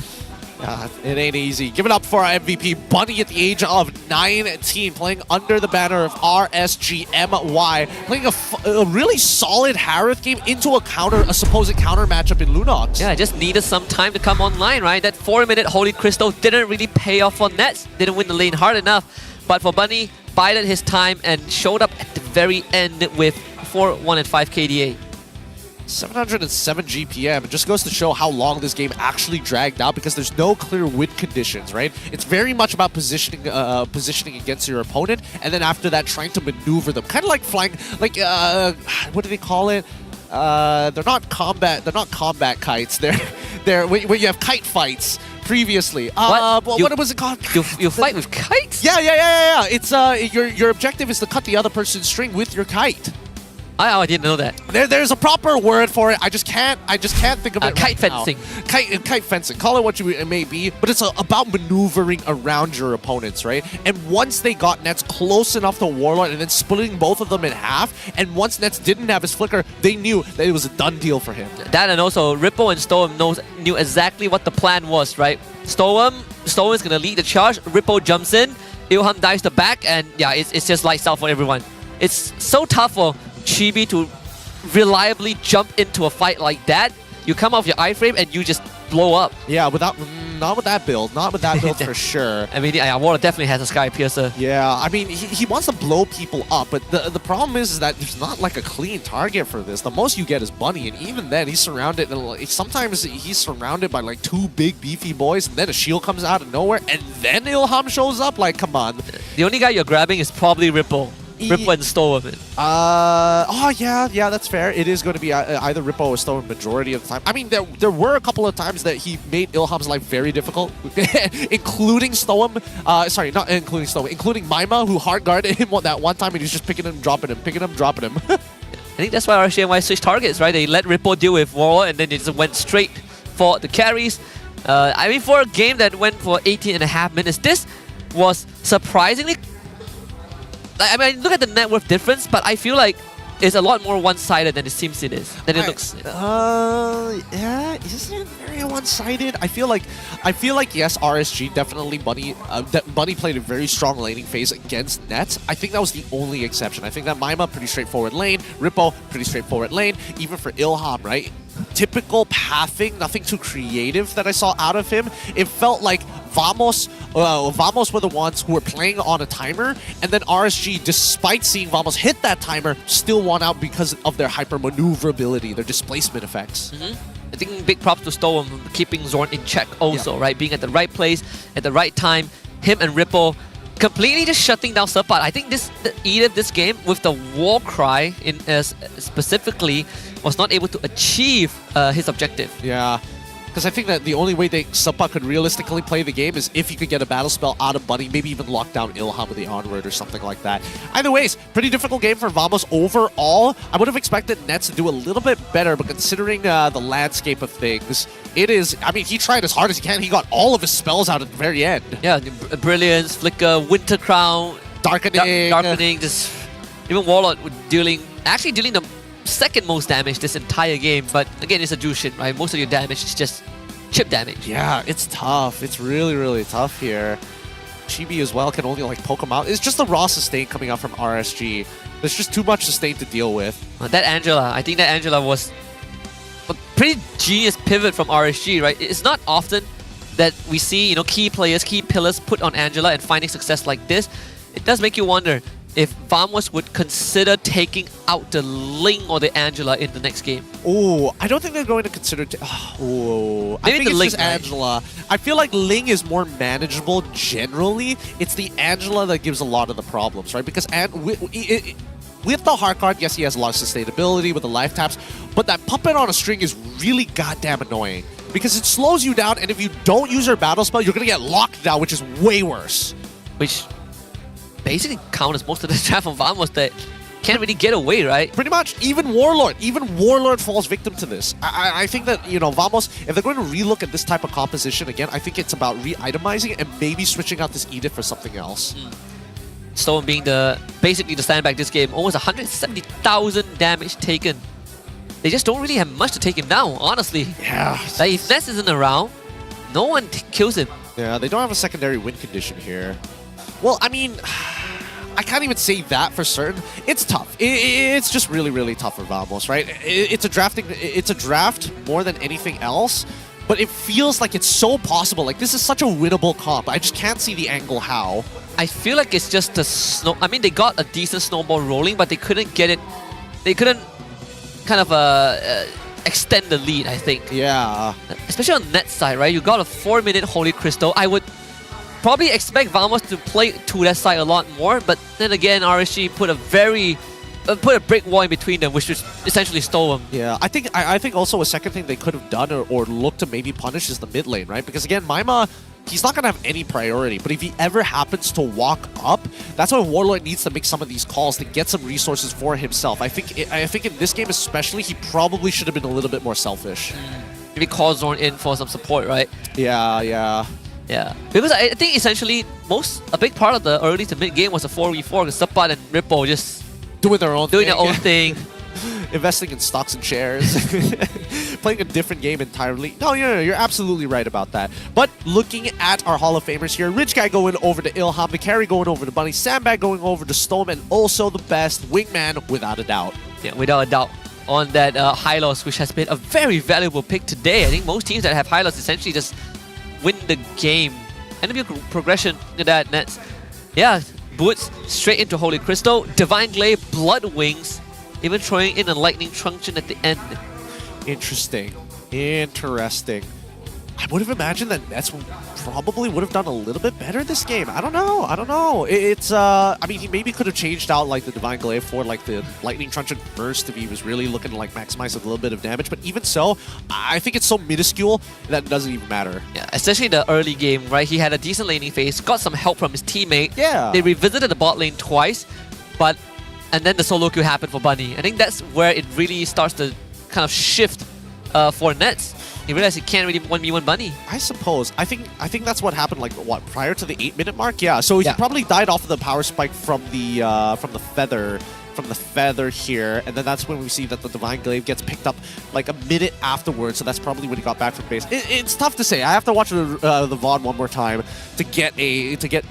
It ain't easy. Give it up for our MVP, Bunny, at the age of 19, playing under the banner of RSG MY, playing a really solid Harith game into a supposed counter matchup in Lunox. Yeah, just needed some time to come online, right? That 4-minute Holy Crystal didn't really pay off for Nets, didn't win the lane hard enough. But for Bunny, bided his time and showed up at the very end with 4-1 and 5 KDA. 707 GPM. It just goes to show how long this game actually dragged out because there's no clear win conditions, right? It's very much about positioning against your opponent, and then after that, trying to maneuver them. Kind of like flying, like, what do they call it? They're not combat kites. They're when you have kite fights previously. What was it called? You fight with kites? Yeah. It's your objective is to cut the other person's string with your kite. I didn't know that. There's a proper word for it. I just can't think of it. Kite fencing. Kite fencing. Call it what it may be, but it's about maneuvering around your opponents, right? And once they got Nets close enough to Warlord and then splitting both of them in half, and once Nets didn't have his flicker, they knew that it was a done deal for him. That and also Ripple and Storm knew exactly what the plan was, right? Storm is gonna lead the charge. Ripple jumps in. Ilham dives the back, and yeah, it's just lights out for everyone. It's so tough for Chibi to reliably jump into a fight like that. You come off your iframe and you just blow up. Yeah, not with that build. Not with that build for sure. I mean, yeah, Warlord definitely has a Sky Piercer. Yeah, I mean, he wants to blow people up, but the problem is that there's not like a clean target for this. The most you get is Bunny, and even then, he's surrounded. Sometimes he's surrounded by like 2 big beefy boys, and then a shield comes out of nowhere, and then Ilham shows up. Like, come on. The only guy you're grabbing is probably Ripple. Ripple and Storm. Yeah, that's fair. It is going to be either Ripple or Storm majority of the time. I mean, there were a couple of times that he made Ilham's life very difficult, including Storm. Sorry, not including Storm, including Maima, who hard guarded him that one time, and he's just picking him, dropping him, picking him, dropping him. I think that's why RSG MY switched targets, right? They let Ripple deal with Warlord, and then they just went straight for the carries. I mean, for a game that went for 18.5 minutes, this was surprisingly... I mean, look at the net worth difference, but I feel like it's a lot more one-sided than it seems it is. Than it looks. Yeah, isn't it very one-sided? I feel like yes, RSG definitely Bunny played a very strong laning phase against Nets. I think that was the only exception. I think that Maima pretty straightforward lane, Rippo pretty straightforward lane. Even for Ilham, right? Typical pathing, nothing too creative that I saw out of him. It felt like Vamos were the ones who were playing on a timer, and then RSG, despite seeing Vamos hit that timer, still won out because of their hyper maneuverability, their displacement effects. I think big props to Storm keeping Zorn in check also, right? Being at the right place, at the right time. Him and Ripple completely just shutting down Serpat. I think this game, with the war cry specifically, was not able to achieve his objective. Yeah. Because I think that the only way Serpat could realistically play the game is if he could get a battle spell out of Bunny, maybe even lock down Ilham with the Onward or something like that. Either ways, pretty difficult game for Vamos overall. I would have expected Nets to do a little bit better, but considering the landscape of things, it is... I mean, he tried as hard as he can. He got all of his spells out at the very end. Yeah, Brilliance, Flicker, Winter Crown, Darkening. Darkening, just... Even Warlord actually dealing the second most damage this entire game, but again, it's a Jushin, right? Most of your damage is just chip damage. Yeah, it's tough. It's really, really tough here. Chibi as well can only like poke him out. It's just the raw sustain coming out from RSG. There's just too much sustain to deal with. That Angela, I think that Angela was a pretty genius pivot from RSG, right? It's not often that we see, key players, key pillars put on Angela and finding success like this. It does make you wonder if Vamos would consider taking out the Ling or the Angela in the next game. Oh, I don't think they're going to consider... I think the it's Ling, just Angela. I feel like Ling is more manageable generally. It's the Angela that gives a lot of the problems, right? Because with the hard card, yes, he has a lot of sustainability with the life taps, but that puppet on a string is really goddamn annoying because it slows you down, and if you don't use your battle spell, you're going to get locked down, which is way worse. Which basically counters most of the draft of Vamos that can't really get away, right? Pretty much. Even Warlord falls victim to this. I think that, Vamos, if they're going to relook at this type of composition again, I think it's about re-itemizing and maybe switching out this Edith for something else. Stone being basically the standback this game, almost 170,000 damage taken. They just don't really have much to take him down, honestly. Yeah. Like, if Ness isn't around, no one kills him. Yeah, they don't have a secondary win condition here. Well, I mean, I can't even say that for certain. It's tough. It's just really, really tough for Vamos, right? It's a draft more than anything else, but it feels like it's so possible. Like, this is such a winnable comp. I just can't see the angle how. I feel like it's just the snow... I mean, they got a decent snowball rolling, but they couldn't get it... They couldn't kind of extend the lead, I think. Yeah. Especially on net side, right? You got a 4-minute Holy Crystal. I would probably expect Vamos to play to that side a lot more, but then again, RSG put a brick wall in between them, which just essentially stole them. Yeah, I think also a second thing they could have done or look to maybe punish is the mid lane, right? Because again, Maima, he's not going to have any priority, but if he ever happens to walk up, that's why Warlord needs to make some of these calls to get some resources for himself. I think in this game especially, he probably should have been a little bit more selfish. Maybe call Zorn in for some support, right? Yeah. Because I think essentially a big part of the early to mid game was a 4v4 because Serpat and Ripple just doing their own thing. Investing in stocks and shares. Playing a different game entirely. No, you're absolutely right about that. But looking at our Hall of Famers here, Rich Guy going over to Ilham, the carry going over to Bunny, Sandbag going over to Stone, and also the best, Wingman, without a doubt. Yeah, without a doubt. On that Hylos, which has been a very valuable pick today. I think most teams that have Hylos essentially just win the game. And there'll be a progression to that Nets. Yeah, Boots straight into Holy Crystal, Divine Glaive, Blood Wings, even throwing in a Lightning Truncheon at the end. Interesting. I would have imagined that Nets probably would have done a little bit better this game. I don't know. It's I mean, he maybe could have changed out like the Divine Glaive for like the Lightning Truncheon first if he was really looking to like maximize a little bit of damage. But even so, I think it's so minuscule that it doesn't even matter. Yeah, especially the early game, right? He had a decent laning phase, got some help from his teammate. Yeah. They revisited the bot lane twice, and then the solo queue happened for Bunny. I think that's where it really starts to kind of shift for Nets. he realized he can't really 1v1 Bunny. I suppose. I think that's what happened. Like what, prior to the 8-minute mark? Yeah. So he probably died off of the power spike from the feather here, and then that's when we see that the Divine Glaive gets picked up like a minute afterwards. So that's probably when he got back from base. It's tough to say. I have to watch the VOD one more time to get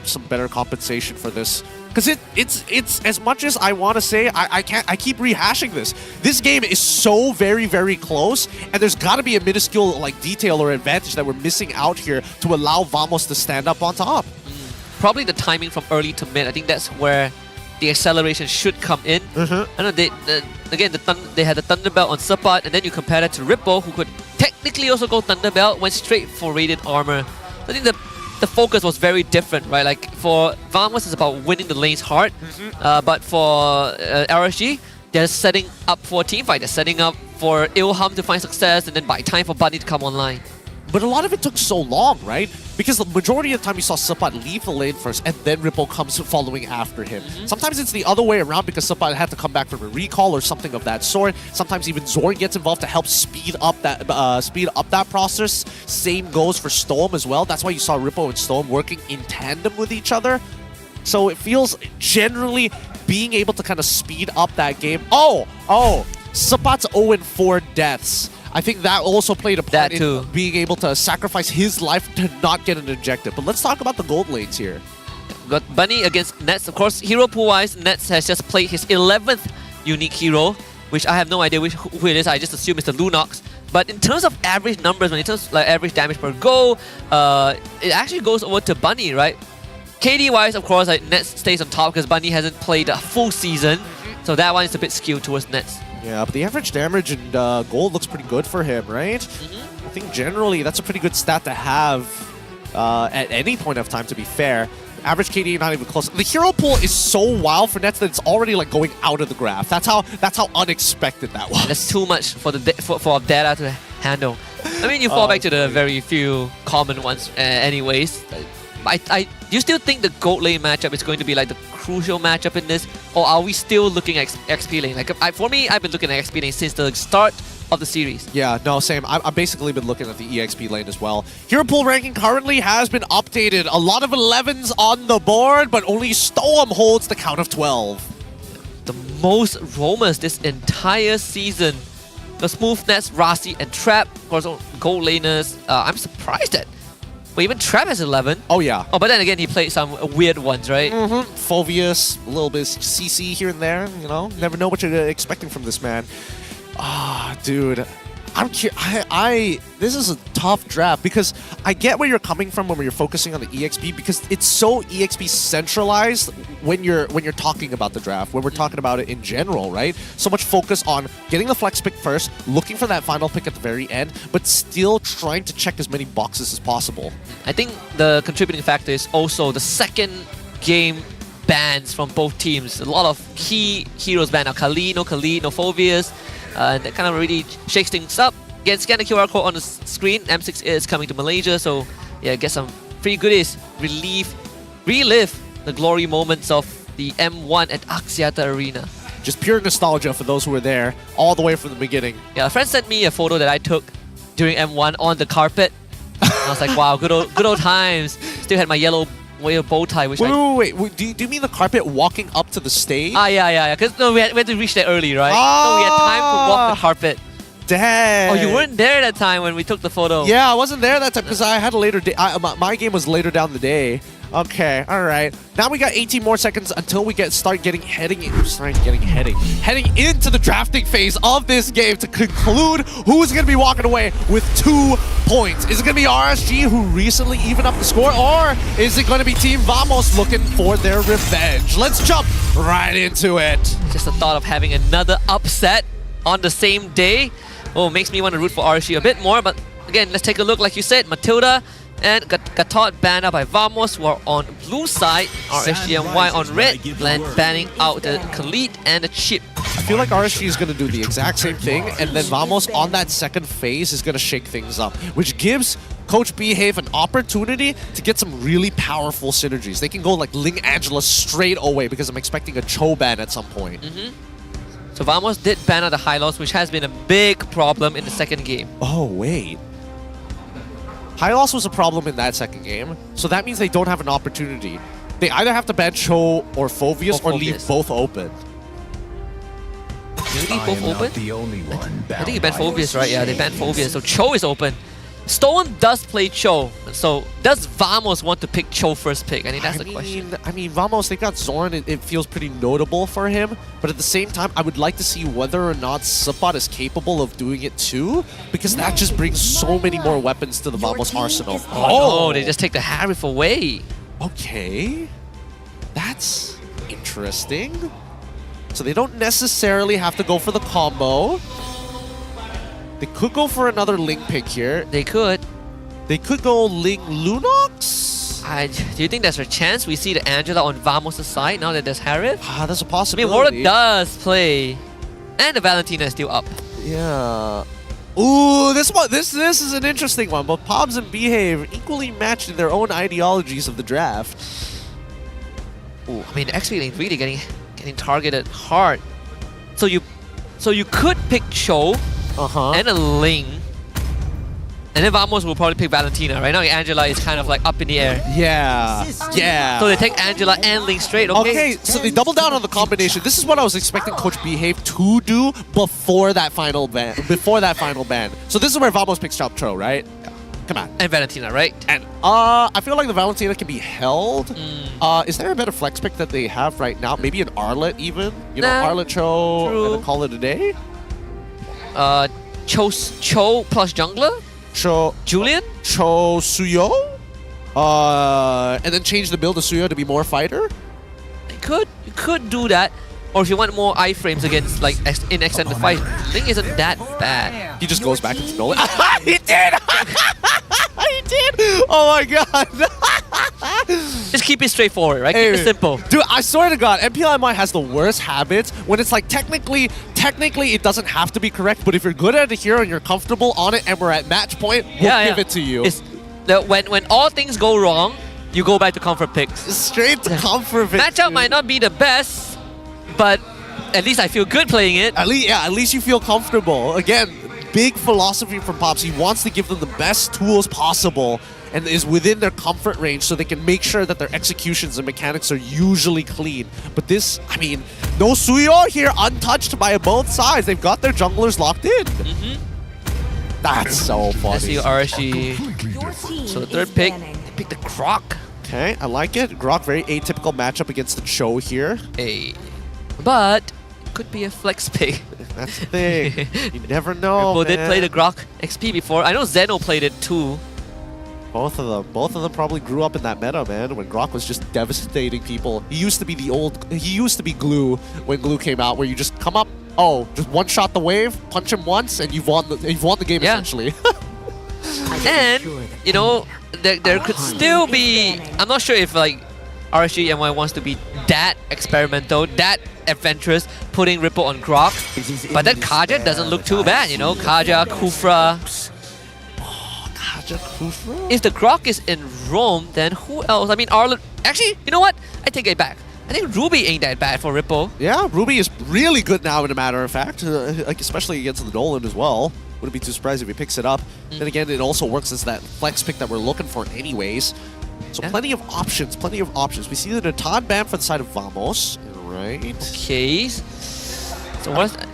some better compensation for this. Because it's as much as I want to say, I keep rehashing this. This game is so very, very close, and there's got to be a minuscule like detail or advantage that we're missing out here to allow Vamos to stand up on top. Probably the timing from early to mid. I think that's where the acceleration should come in. I know they had the Thunderbelt on Sapat, and then you compare that to Ripple, who could technically also go Thunderbelt, went straight for Radiant Armor. I think the focus was very different, right? Like for Vamos, it's about winning the lanes hard, but for RSG, they're setting up for a team fight. They're setting up for Ilham to find success, and then buy time for Bunny to come online. But a lot of it took so long, right? Because the majority of the time you saw Sapat leave the lane first, and then Ripple comes following after him. Sometimes it's the other way around because Sapat had to come back from a recall or something of that sort. Sometimes even Zorn gets involved to help speed up that process. Same goes for Storm as well. That's why you saw Ripple and Storm working in tandem with each other. So it feels generally being able to kind of speed up that game. Sapat's 0-4 deaths. I think that also played a part in being able to sacrifice his life to not get an objective. But let's talk about the gold lanes here. Got Bunny against Nets. Of course, hero pool-wise, Nets has just played his 11th unique hero, which I have no idea who it is. I just assume it's the Lunox. But in terms of average numbers, when it terms of like average damage per go, it actually goes over to Bunny, right? KD-wise, of course, like Nets stays on top because Bunny hasn't played a full season. So that one is a bit skewed towards Nets. Yeah, but the average damage and gold looks pretty good for him, right? I think generally that's a pretty good stat to have at any point of time, to be fair. Average KD not even close. The hero pool is so wild for Nets that it's already like going out of the graph. That's how unexpected that was. That's too much for data to handle. I mean, you fall back to the very few common ones anyways. Do you still think the gold lane matchup is going to be like the crucial matchup in this, or are we still looking at XP lane? Like for me, I've been looking at XP lane since the start of the series. Yeah, no, same. I've basically been looking at the EXP lane as well. Hero pool ranking currently has been updated. A lot of 11s on the board, but only Storm holds the count of 12. The most roamers this entire season. The Smooth Nets, Rasi, and Trap. Of course, gold laners. I'm surprised at. Well, even Trap has 11. Oh, yeah. Oh, but then again, he played some weird ones, right? Phobius, a little bit of CC here and there, you know? Never know what you're expecting from this man. Dude. This is a tough draft because I get where you're coming from when you're focusing on the EXP, because it's so EXP centralized when you're talking about the draft, when we're talking about it in general, right? So much focus on getting the flex pick first, looking for that final pick at the very end, but still trying to check as many boxes as possible. I think the contributing factor is also the second game bans from both teams. A lot of key heroes banned. Now Khalid, no Phobius. And that kind of really shakes things up. Again, scan the QR code on the screen. M6 is coming to Malaysia, so yeah, get some free goodies. Relive the glory moments of the M1 at Axiata Arena. Just pure nostalgia for those who were there, all the way from the beginning. Yeah, a friend sent me a photo that I took during M1 on the carpet. I was like, wow, good old times. Still had my yellow bow tie. Which wait. Do you mean the carpet walking up to the stage? Yeah. Because we had to reach there early, right? So we had time to walk the carpet. Dang. Oh, you weren't there that time when we took the photo. Yeah, I wasn't there that time because I had a later day. My game was later down the day. Okay, all right. Now we got 18 more seconds until we heading into the drafting phase of this game to conclude who's going to be walking away with 2 points. Is it going to be RSG, who recently evened up the score, or is it going to be Team Vamos looking for their revenge? Let's jump right into it. Just the thought of having another upset on the same day, makes me want to root for RSG a bit more. But again, let's take a look. Like you said, Matilda and Gatot banned out by Vamos, who are on blue side. RSG MY on red, banning out the Khalid and the Chip. I feel like RSG is going to do the exact same thing, and then Vamos on that second phase is going to shake things up, which gives Coach Behave an opportunity to get some really powerful synergies. They can go like Ling Angela straight away, because I'm expecting a Cho ban at some point. So Vamos did ban out the High Loss, which has been a big problem in the second game. Oh, wait. Hylos was a problem in that second game, so that means they don't have an opportunity. They either have to ban Cho or Phoveus or leave both open. Maybe both open? I think you banned Phoveus, right? Yeah, they banned Phoveus, so Cho is open. Stolen does play Cho, so does Vamos want to pick Cho first pick? I think that's the question. I mean, Vamos, they got Zorn, it feels pretty notable for him, but at the same time, I would like to see whether or not Suppot is capable of doing it too, because that just brings so many more weapons to the Vamos arsenal. Oh, no, they just take the Harif away. Okay, that's interesting. So they don't necessarily have to go for the combo. They could go for another Ling pick here. They could. They could go Ling Lunox. Do you think there's a chance we see the Angela on Vamos' side now that there's Harif? Ah, that's a I mean, possibility. Warlock does play. And the Valentina is still up. Yeah. Ooh, this is an interesting one. But Pobs and Behave equally matched in their own ideologies of the draft. Ooh, I mean, XP Lane really getting targeted hard. So you could pick Cho and a Ling. And then Vamos will probably pick Valentina. Right now, Angela is kind of like up in the air. Yeah. Yeah. So they take Angela and Ling straight. Okay, so they double down on the combination. This is what I was expecting Coach Behave to do before that final ban. So this is where Vamos picks Chop Tro, right? Come on. And Valentina, right? And I feel like the Valentina can be held. Is there a better flex pick that they have right now? Maybe an Arlet even? You know, Arlet Cho and then call it a day? Cho plus jungler? Cho Julian? Cho Suyo? And then change the build to Suyo to be more fighter? You could do that. Or if you want more iframes against, like, in extended fight, Ling isn't that bad. He just goes back into Nolan. He did! He did! Oh my god! Just keep it straightforward, right? Keep it simple. Dude, I swear to god, MPL MY has the worst habits when it's like technically it doesn't have to be correct, but if you're good at it here and you're comfortable on it and we're at match point, we'll give it to you. When all things go wrong, you go back to comfort picks. Straight to comfort picks. Matchup might not be the best, but at least I feel good playing it. At least you feel comfortable. Again, big philosophy from Pops. He wants to give them the best tools possible and is within their comfort range so they can make sure that their executions and mechanics are usually clean. But this, I mean, no Suyo here untouched by both sides. They've got their junglers locked in. That's so funny. Let's see RSG. So the third pick, they picked the Grok. Okay, I like it. Grok, very atypical matchup against the Cho here. But could be a flex pick. That's the thing. You never know. Ripple did play the Grok XP before. I know Zeno played it too. Both of them probably grew up in that meta, man, when Grok was just devastating people. He used to be Glue when Glue came out, where you just come up, just one shot the wave, punch him once, and you've won the game essentially. And you know, there could still be. I'm not sure if like RSG MY wants to be that experimental, that adventurous, putting Ripple on Grok. But that Kaja doesn't look too bad, you know? Kaja, Kufra. Kaja, Kufra? If the Grok is in Rome, then who else? I mean, Arlen. Actually, you know what? I take it back. I think Ruby ain't that bad for Ripple. Yeah, Ruby is really good now, in a matter of fact. Like especially against the Nolan as well. Wouldn't be too surprised if he picks it up. Then again, it also works as that flex pick that we're looking for anyways. So plenty of options, We see the Natan ban for the side of Vamos, right? Okay. So what's that?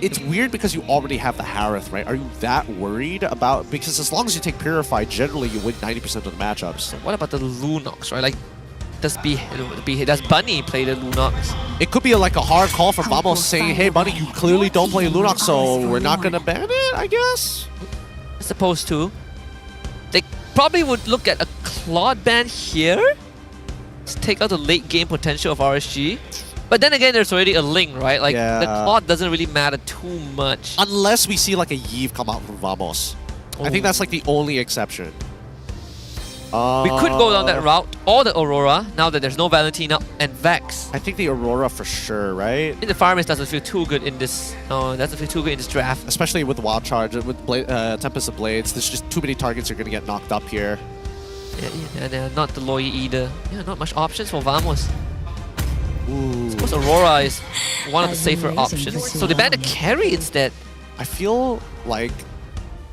It's weird because you already have the Harith, right? Are you that worried about... Because as long as you take Purify, generally you win 90% of the matchups. So what about the Lunox, right? Like, does Bunny play the Lunox? It could be like a hard call from Vamos saying, hey, Bunny, you clearly don't play Lunox, so we're not going to ban it, I guess? Supposed to. They probably would look at a Claude ban here to take out the late game potential of RSG. But then again, there's already a Ling, right? Like, the Claude doesn't really matter too much. Unless we see like a Yve come out from Vamos. I think that's like the only exception. We could go down that route, or the Aurora, now that there's no Valentina and Vex. I think the Aurora for sure, right? I think the Fireman doesn't feel too good in this. Doesn't feel too good in this draft. Especially with Wild Charge, with Tempest of Blades. There's just too many targets are going to get knocked up here. Yeah, not the Loi either. Yeah, not much options for Vamos. Ooh. I suppose Aurora is one of the safer options. So they banned the carry instead. I feel like...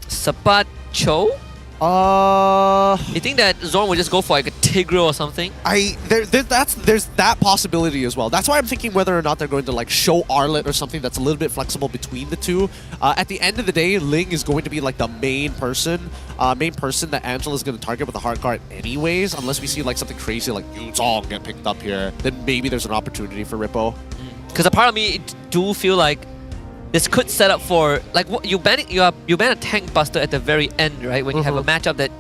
Sabat Cho? You think that Zorn would just go for like a Tigreal or something? There's that possibility as well. That's why I'm thinking whether or not they're going to like show Arlet or something that's a little bit flexible between the two. At the end of the day, Ling is going to be like the main person that Angela's going to target with the hard card anyways, unless we see like something crazy like Yuzong get picked up here. Then maybe there's an opportunity for Rippo. Because a part of me do feel like this could set up for like you ban a tank buster at the very end, right? When you have a matchup that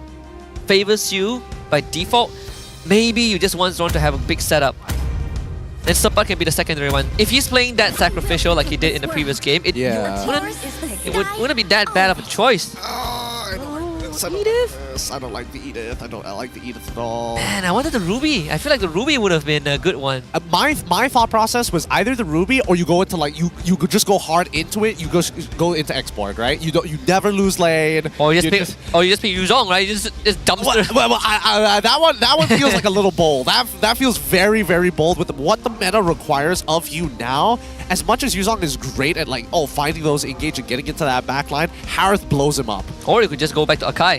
favors you by default, maybe you just want Zorn to have a big setup. And Sepat can be the secondary one. If he's playing that sacrificial like he did in the previous game, it wouldn't be that bad of a choice. I don't like the Edith. I don't like the Edith at all. Man, I wanted the Ruby. I feel like the Ruby would have been a good one. My thought process was either the Ruby or you go into like you could just go hard into it. You go into Exborg, right? You never lose lane. Or you just pick Yuzong, right? You just dumpster. Well, that one feels like a little bold. That feels very, very bold with what the meta requires of you now. As much as Yuzong is great at like finding those engage and getting into that backline, Harith blows him up. Or you could just go back to Akai.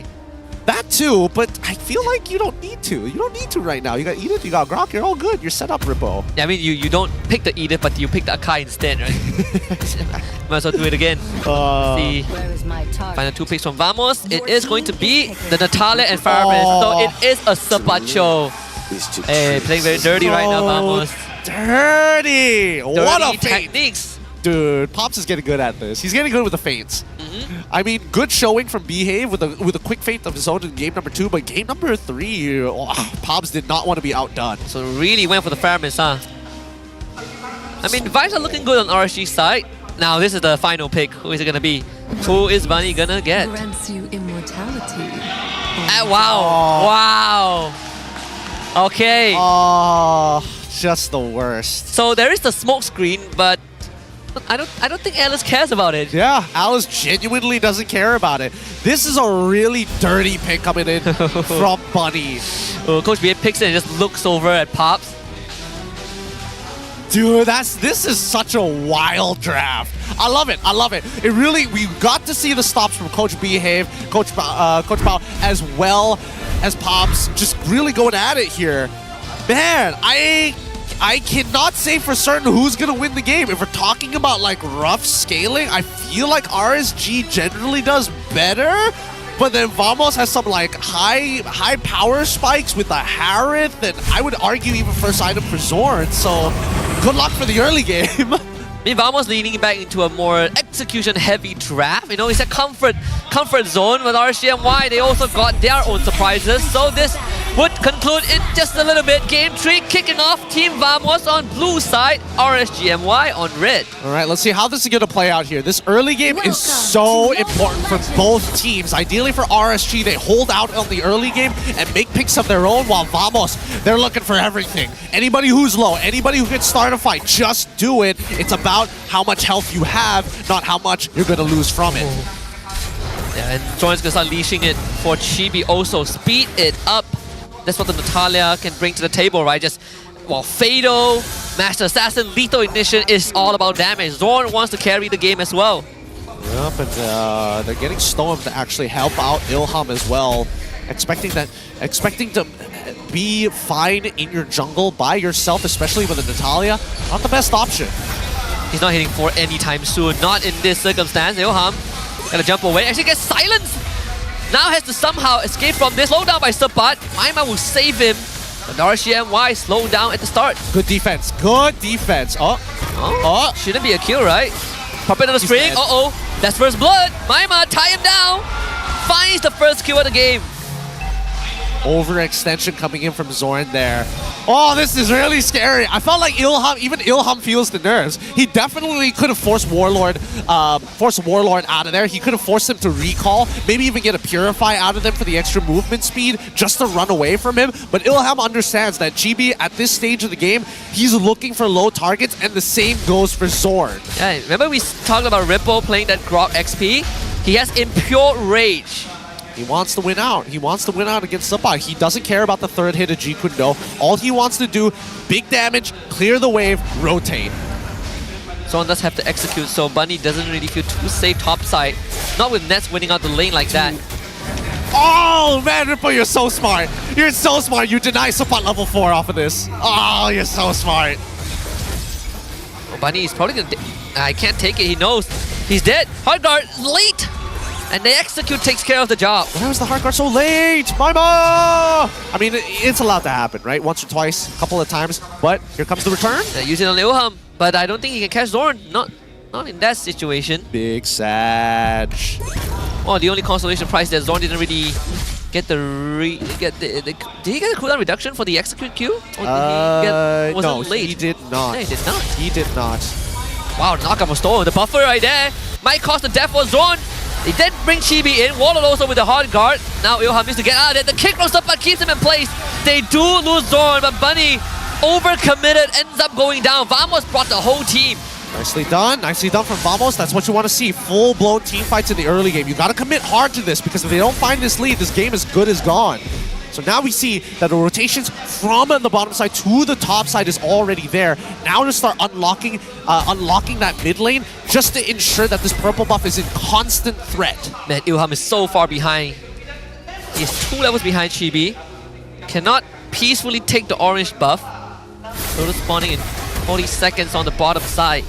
That too, but I feel like you don't need to. You don't need to right now. You got Edith, you got Grok, you're all good. You're set up, Rippo. Yeah, I mean, you don't pick the Edith, but you pick the Akai instead, right? Might as well do it again. See, final 2 picks from Vamos. It is going to be the Natalia and Fireman. So it is a Sapacho. Hey, playing very dirty right now, Vamos. Dirty! What a feint! Techniques. Dude, Pops is getting good at this. He's getting good with the feints. I mean, good showing from Behave with a quick feint of his own in game number 2, but game number 3, Pops did not want to be outdone. So really went for the Fireman, huh? I mean, vibes are looking good on RSG's side. Now this is the final pick. Who is it gonna be? Who is Bunny gonna get? Grants you immortality. Wow! Okay. Just the worst. So there is the smoke screen, but I don't think Alice cares about it. Yeah, Alice genuinely doesn't care about it. This is a really dirty pick coming in from Bunny. Coach BA picks it and just looks over at Pops. Dude, this is such a wild draft. I love it. I love it. It really, we got to see the stops from Coach Behave, Coach Pao, as well as Pops, just really going at it here. Man, I cannot say for certain who's going to win the game. If we're talking about like rough scaling, I feel like RSG generally does better. But then Vamos has some like high power spikes with the Harith, and I would argue even first item for Zorn. So good luck for the early game. I mean, Vamos leaning back into a more execution-heavy draft. You know, it's a comfort zone with RSG MY. They also got their own surprises. So this would conclude in just a little bit. Game 3 kicking off. Team Vamos on blue side, RSG MY on red. All right, let's see how this is going to play out here. This early game is so important for both teams. Ideally for RSG, they hold out on the early game and make picks of their own, while Vamos, they're looking for everything. Anybody who's low, anybody who can start a fight, just do it. It's about how much health you have, not how much you're going to lose from it. Yeah, and Zorn's going to start leashing it for Chibi also. Speed it up. That's what the Natalia can bring to the table, right? Just, well, Fatal, Master Assassin, Lethal Ignition is all about damage. Zorn wants to carry the game as well. Yep, and they're getting Storm to actually help out Ilham as well. Expecting to be fine in your jungle by yourself, especially with the Natalia, not the best option. He's not hitting 4 anytime soon, not in this circumstance. Ilham gonna jump away, actually gets silenced. Now has to somehow escape from this. Slowed down by Sepat. Maima will save him. But RSG MY slowed down at the start. Good defense. Good defense. Oh. Shouldn't be a kill, right? Pop it on the string. Uh-oh. That's first blood. Maima tie him down. Finds the first kill of the game. Overextension coming in from Zorn there. Oh, this is really scary. I felt like even Ilham feels the nerves. He definitely could have forced Warlord out of there. He could have forced him to recall, maybe even get a Purify out of them for the extra movement speed just to run away from him. But Ilham understands that GB, at this stage of the game, he's looking for low targets, and the same goes for Zorn. Yeah, remember we talked about Ripple playing that Grok XP? He has Impure Rage. He wants to win out. He wants to win out against Sepat. He doesn't care about the third hit of G Kundo. All he wants to do, big damage, clear the wave, rotate. Zorn does have to execute, so Bunny doesn't really feel too safe topside. Not with Nets winning out the lane like that. Oh man, Ripple, you're so smart. You're so smart. You deny support level 4 off of this. Oh, you're so smart. Oh, Bunny is probably gonna... I can't take it, he knows. He's dead. Hard guard, late! And the execute takes care of the job. Why was the hard guard so late? Mama! I mean, it's allowed to happen, right? Once or twice, a couple of times. But here comes the return. Use it on Ilham, but I don't think he can catch Zorn. Not in that situation. Big Sag. Oh, the only consolation prize that Zorn didn't really get the did he get a cooldown reduction for the execute Q? Or did was no, it late? he did not. No, he did not. He did not. Wow, the knockup was stolen. The buffer right there might cost the death for Zorn. They did bring Chibi in. Warlord also with the hard guard. Now Ilham needs to get out of it. The kick roast up but keeps him in place. They do lose Zorn, but Bunny overcommitted, ends up going down. Vamos brought the whole team. Nicely done from Vamos. That's what you want to see. Full-blown team fights in the early game. You got to commit hard to this because if they don't find this lead, this game is good as gone. So now we see that the rotations from the bottom side to the top side is already there. Now to start unlocking that mid lane just to ensure that this purple buff is in constant threat. Man, Ilham is so far behind. He is 2 levels behind Chibi. Cannot peacefully take the orange buff. Total spawning in 40 seconds on the bottom side.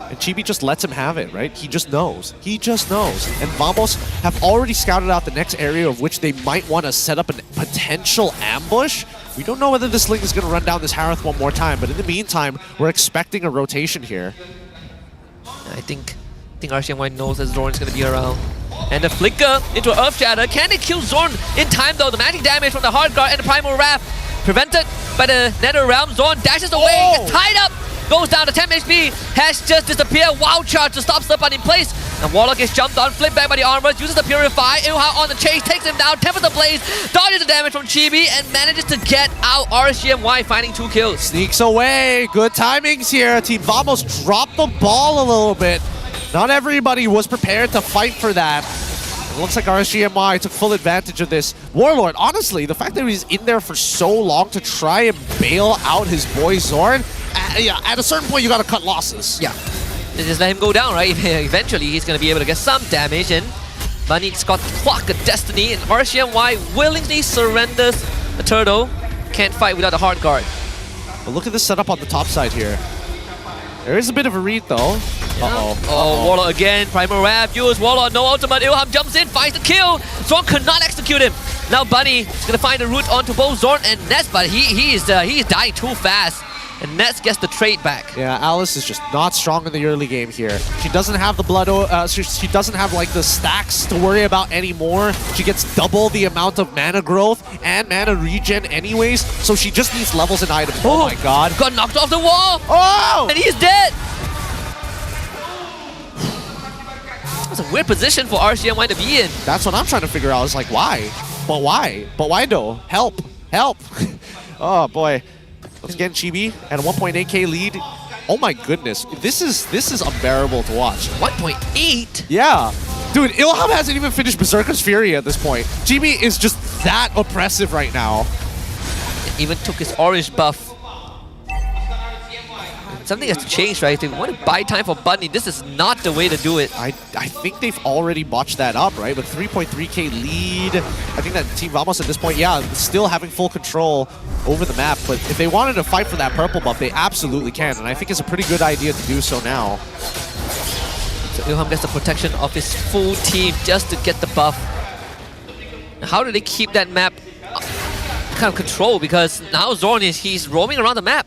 And Chibi just lets him have it, right? He just knows. He just knows. And Vamos have already scouted out the next area of which they might want to set up a potential ambush. We don't know whether this Link is going to run down this Harith one more time, but in the meantime, we're expecting a rotation here. I think RSG MY knows that Zorn is going to be around. And the flicker into Earth Shatter. Can they kill Zorn in time though? The magic damage from the Hard Guard and the Primal Wrath prevented by the Nether Realm. Zorn dashes away, gets tied up. Goes down to 10 HP, has just disappeared. Wow charge to stop Slurpan in place. And Warlock gets jumped on, flipped back by the armors, uses the Purify. Ilha on the chase, takes him down, tempers the blaze, dodges the damage from Chibi, and manages to get out. RSG MY finding 2 kills. Sneaks away. Good timings here. Team Vamos dropped the ball a little bit. Not everybody was prepared to fight for that. It looks like RSG MY took full advantage of this. Warlord, honestly, the fact that he's in there for so long to try and bail out his boy Zorn, yeah, at a certain point you gotta cut losses. Yeah, just let him go down, right? Eventually he's gonna be able to get some damage, and Bunny's got Clock of Destiny, and RSG MY willingly surrenders the turtle. Can't fight without the hard guard. But look at the setup on the top side here. There is a bit of a read though. Oh, Warlord again. Primal Wrath used. Warlord, no ultimate. Ilham jumps in, finds the kill. Zorn could not execute him. Now Bunny is going to find a route onto both Zorn and Nets, but he is dying too fast. And Nets gets the trade back. Yeah, Alice is just not strong in the early game here. She doesn't have the blood, she doesn't have like the stacks to worry about anymore. She gets double the amount of mana growth and mana regen anyways, so she just needs levels and items. Oh my god. Got knocked off the wall! Oh! And he's dead! That's a weird position for RSG MY to be in. That's what I'm trying to figure out. It's like, why? But why? But why though? Help! Help! Oh boy. Let's get Chibi at a 1.8k lead. Oh my goodness. This is unbearable to watch. 1.8? Yeah. Dude, Ilham hasn't even finished Berserker's Fury at this point. Chibi is just that oppressive right now. Even took his orange buff. Something has to change, right? If they want to buy time for Bunny, this is not the way to do it. I think they've already botched that up, right? With 3.3k lead. I think that Team Vamos at this point, yeah, still having full control over the map. But if they wanted to fight for that purple buff, they absolutely can. And I think it's a pretty good idea to do so now. So Ilham gets the protection of his full team just to get the buff. Now, how do they keep that map kind of control? Because now Zorn he's roaming around the map.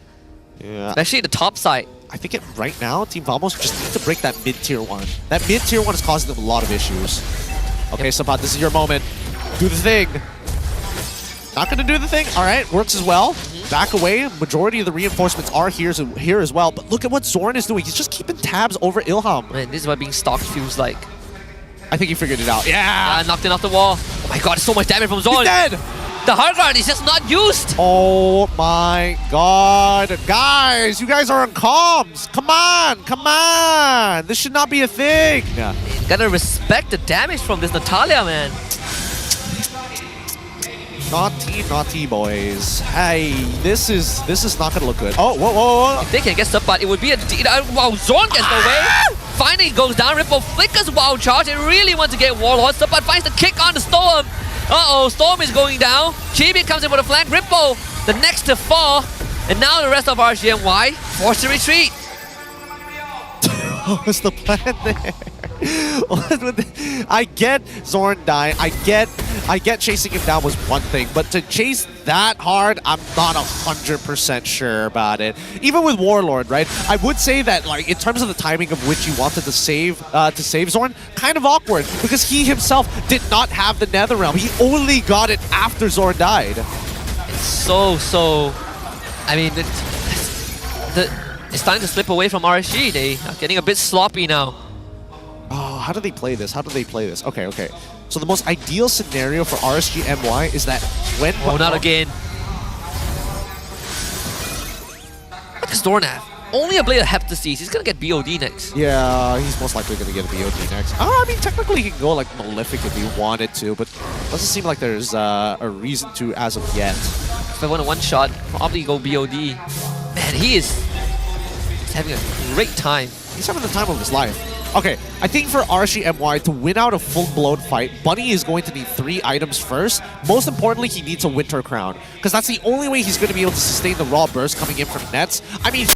Yeah. Especially the top side. I think right now, Team Vamos just needs to break that mid-tier 1. That mid-tier 1 is causing them a lot of issues. Okay, Sampat, this is your moment. Do the thing. Not gonna do the thing? Alright, works as well. Back away. Majority of the reinforcements are here as well. But look at what Zorn is doing. He's just keeping tabs over Ilham. Man, this is what being stalked feels like. I think he figured it out. Yeah! Knocked him off the wall. Oh my god, so much damage from Zorn. He's dead! The hard guard is just not used. Oh my god. Guys, you guys are on comms. Come on, come on. This should not be a thing. Gotta respect the damage from this Natalia, man. Naughty boys. Hey, this is not gonna look good. Oh, whoa. If they can get Sampat, it would be a... Wow, Zorn gets away. Finally goes down. Ripple flickers wild charge. They really want to get Warlord. Sampat finds the kick on the storm. Uh-oh, Storm is going down. Chibi comes in for the flank. Rippo, the next to fall. And now the rest of RSG MY forced to retreat. What was the plan there? I get Zorn dying. I get chasing him down was one thing, but to chase that hard, I'm not 100% sure about it. Even with Warlord, right? I would say that, like, in terms of the timing of which you wanted to save Zorn, kind of awkward because he himself did not have the Netherrealm. He only got it after Zorn died. It's so. I mean, it's starting to slip away from RSG. They are getting a bit sloppy now. Oh, how do they play this? Okay. So the most ideal scenario for RSG MY is that when... Oh, not again. What does Zorn have? Only a Blade of Heptasis. He's gonna get BOD next. Yeah, he's most likely gonna get a BOD next. I mean, technically he can go like Malefic if he wanted to, but doesn't seem like there's a reason to as of yet. If I want a one-shot, probably go BOD. Man, he's having a great time. He's having the time of his life. Okay, I think for RSG MY to win out a full-blown fight, Bunny is going to need 3 items first. Most importantly, he needs a Winter Crown, because that's the only way he's going to be able to sustain the raw burst coming in from nets. I mean,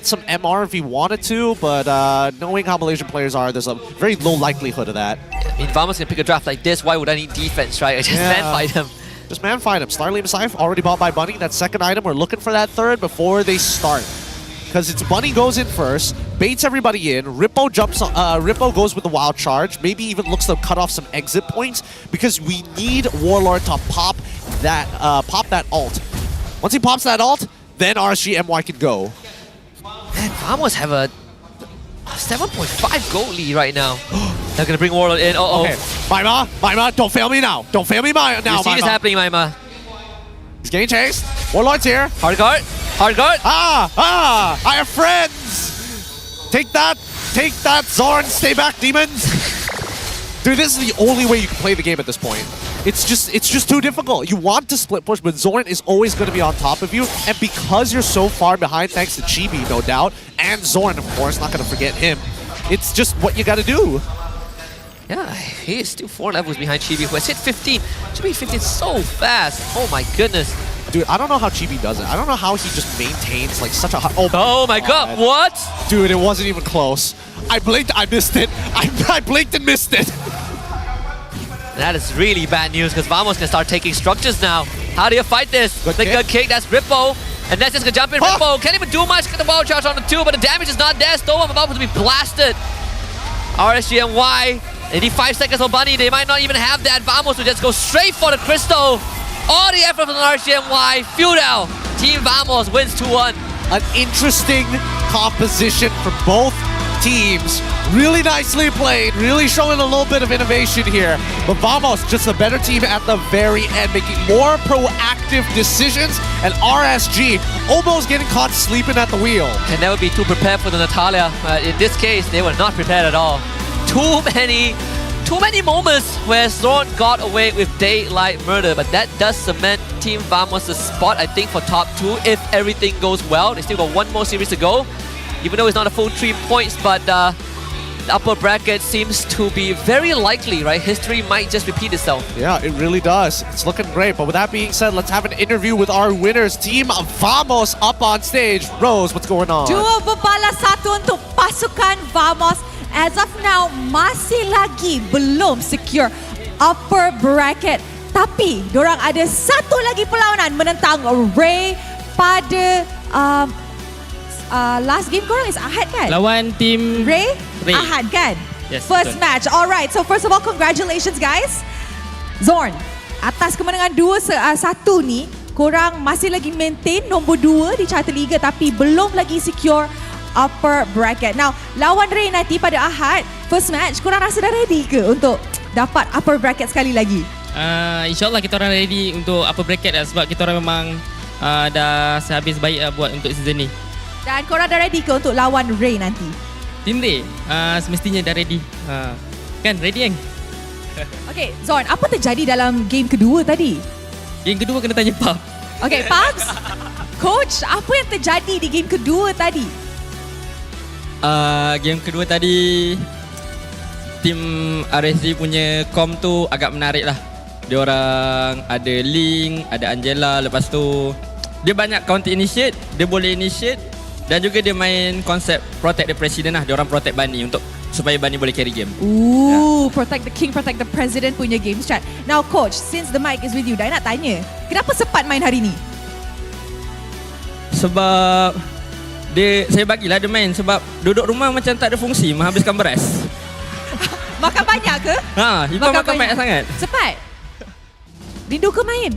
some MR if he wanted to, but knowing how Malaysian players are, there's a very low likelihood of that. I mean, if Vamos can pick a draft like this, why would I need defense, right? I just man-fight him. Just man-fight him. Starly Messiah already bought by Bunny. That second item, we're looking for that third before they start. Because it's Bunny goes in first, baits everybody in, Rippo jumps on, Rippo goes with the wild charge, maybe even looks to cut off some exit points, because we need Warlord to pop that ult. Once he pops that ult, then RSG MY can go. Man, Vamos have a 7.5 goal lead right now. They're gonna bring Warlord in. Okay, Maima, don't fail me now. Don't fail me now, You see this happening, Maima. He's getting chased. Warlord's here. Hard guard. I have friends. Take that, Zorn. Stay back, demons. Dude, this is the only way you can play the game at this point. It's just too difficult. You want to split push, but Zorn is always going to be on top of you. And because you're so far behind, thanks to Chibi, no doubt, and Zorn, of course, not going to forget him, it's just what you got to do. Yeah, he is still 4 levels behind Chibi, who has hit 15. Chibi hit 15 so fast. Oh my goodness. Dude, I don't know how Chibi does it. I don't know how he just maintains like such a high... Oh my god, what? Dude, it wasn't even close. I blinked, I missed it. I blinked and missed it. That is really bad news because Vamos can start taking structures now. How do you fight this? Good kick, that's Rippo. And that's just gonna jump in. Rippo can't even do much. Get the wild charge on the 2, but the damage is not there. Storm about to be blasted. RSG MY, 85 seconds on Bunny. They might not even have that. Vamos will just go straight for the crystal. All the effort from the RSG MY. Feudal. Team Vamos wins 2-1. An interesting composition from both teams. Really nicely played. Really showing a little bit of innovation here. But Vamos, just a better team at the very end, making more proactive decisions. And RSG almost getting caught sleeping at the wheel. Can never be too prepared for the Natalia. In this case, they were not prepared at all. Too many moments where Zorn got away with daylight murder, but that does cement Team Vamos' spot, I think, for top 2 if everything goes well. They still got 1 more series to go, even though it's not a full 3 points, but the upper bracket seems to be very likely, right? History might just repeat itself. Yeah, it really does. It's looking great, but with that being said, let's have an interview with our winners. Team Vamos up on stage. Rose, what's going on? 2 berbalas 1 untuk pasukan Vamos. As of now, masih lagi belum secure upper bracket. Tapi, dorang ada 1 lagi perlawanan menentang Ray pada last game korang is Ahad kan? Lawan tim Ray? Ahad kan? Yes, First betul. match. Alright, so first of all, congratulations guys. Zorn, atas kemenangan 2-1 ni, korang masih lagi maintain nombor 2 di carta liga tapi belum lagi secure upper bracket. Now, lawan Ray nanti pada Ahad, first match, korang rasa dah ready ke untuk dapat upper bracket sekali lagi? InsyaAllah kita orang ready untuk upper bracket lah, sebab kita orang memang dah sehabis baik buat untuk season ni. Dan korang dah ready ke untuk lawan Ray nanti? Tim Ray, semestinya dah ready. Kan, ready kan? Okay, Zorn, apa terjadi dalam game kedua tadi? Game kedua kena tanya Pub. Okay, Pubs, Coach, apa yang terjadi di game kedua tadi? Game kedua tadi tim RSG punya com tu agak menarik lah. Dia orang ada Link, ada Angela, lepas tu dia banyak counter initiate, dia boleh initiate dan juga dia main konsep protect the president lah. Dia orang protect Bunny untuk supaya Bunny boleh carry game. Protect the king, protect the president punya game strat. Now coach, since the mic is with you, Dai nak tanya, kenapa sempat main hari ni? Sebab saya bagilah dia main sebab duduk rumah macam tak ada fungsi, menghabiskan beras. Makan banyak ke? Hibah makan banyak sangat. Cepat. Rindu ke main?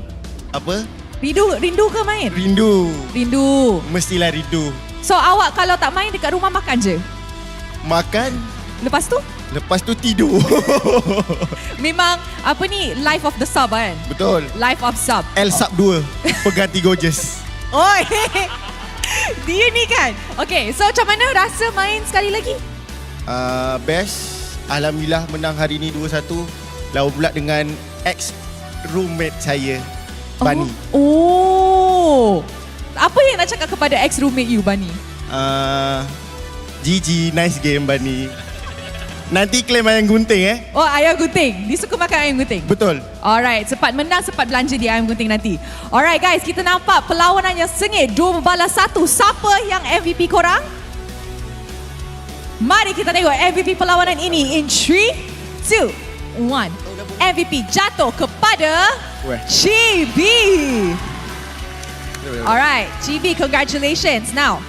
Apa? Rindu ke main? Rindu. Mestilah rindu. So awak kalau tak main dekat rumah makan je? Makan. Lepas tu? Lepas tu tidur. Memang apa ni, life of the sub kan? Betul. Life of sub. L sub 2. Pengganti Gorgeous. Oi. Dia ni kan. Okay, so macam mana rasa main sekali lagi? Best. Alhamdulillah menang hari ni 2-1. Lawan pula dengan ex-roommate saya, Bunny. Apa yang nak cakap kepada ex-roommate you, Bunny? GG, nice game Bunny. Nanti claim ayam gunting Oh, ayam gunting. Dia suka makan ayam gunting? Betul. Alright, sempat menang, sempat belanja di ayam gunting nanti. Alright guys, kita nampak perlawanan yang sengit. 2 membalas 1. Siapa yang MVP korang? Mari kita tengok MVP perlawanan ini in 3, 2, 1. MVP jatuh kepada Chibi. Alright, Chibi, congratulations. Now,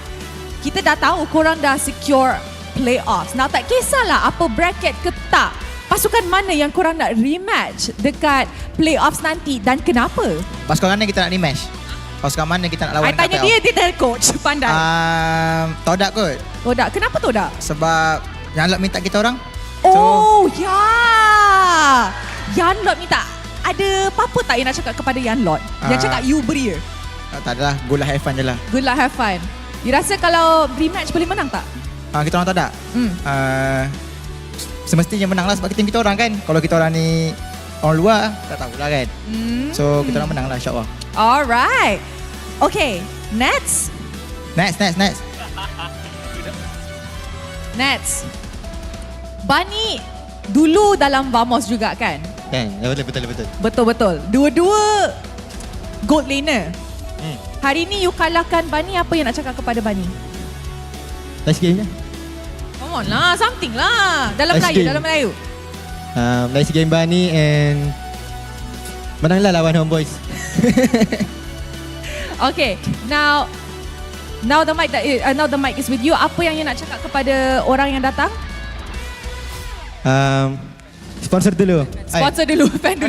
kita dah tahu korang dah secure playoffs. Now, tak kisahlah apa bracket ke tak, pasukan mana yang korang nak rematch dekat playoffs nanti dan kenapa? Pasukan mana kita nak rematch? Pasukan mana kita nak lawan dekat tanya playoff? dia dah coach, pandai. Todak kot. Todak, kenapa Todak? Sebab Yanlot minta kita orang. Yanlot minta. Ada apa-apa tak yang nak cakap kepada Yanlot? Yang cakap you beria. Tak adalah, good luck have fun je lah. Good luck have fun. You rasa kalau rematch boleh menang tak? Kita orang Todak. Semestinya menang lah sebab tim kita orang kan. Kalau kita orang ni orang luar, tak tahulah kan. So kita orang menang lah insyaAllah. Alright. Okay, Nets. Bunny dulu dalam Vamos juga kan? Kan, betul. Betul. Dua-dua gold laner. Hari ni you kalahkan Bunny, apa yang nak cakap kepada Bunny? Last game je. Come on lah, something lah. Dalam Melayu. Last game Bunny and menanglah lawan Homeboys. Okay, now the mic is with you. Apa yang you nak cakap kepada orang yang datang? Sponsor dulu. Fan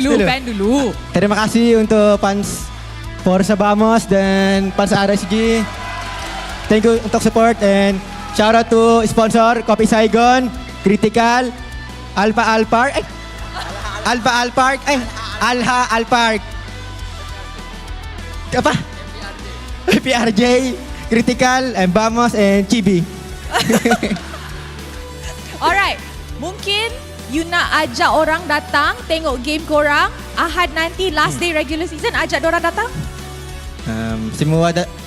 dulu. Terima kasih untuk fans Forza Vamos dan fans RSG. Thank you untuk support and shout out to sponsor Kopi Saigon, Critical, Alha Alpark. Apa? PRJ, Critical, and Vamos and Chibi. Alright, mungkin you nak ajak orang datang tengok game korang Ahad nanti, last day regular season, ajak orang datang?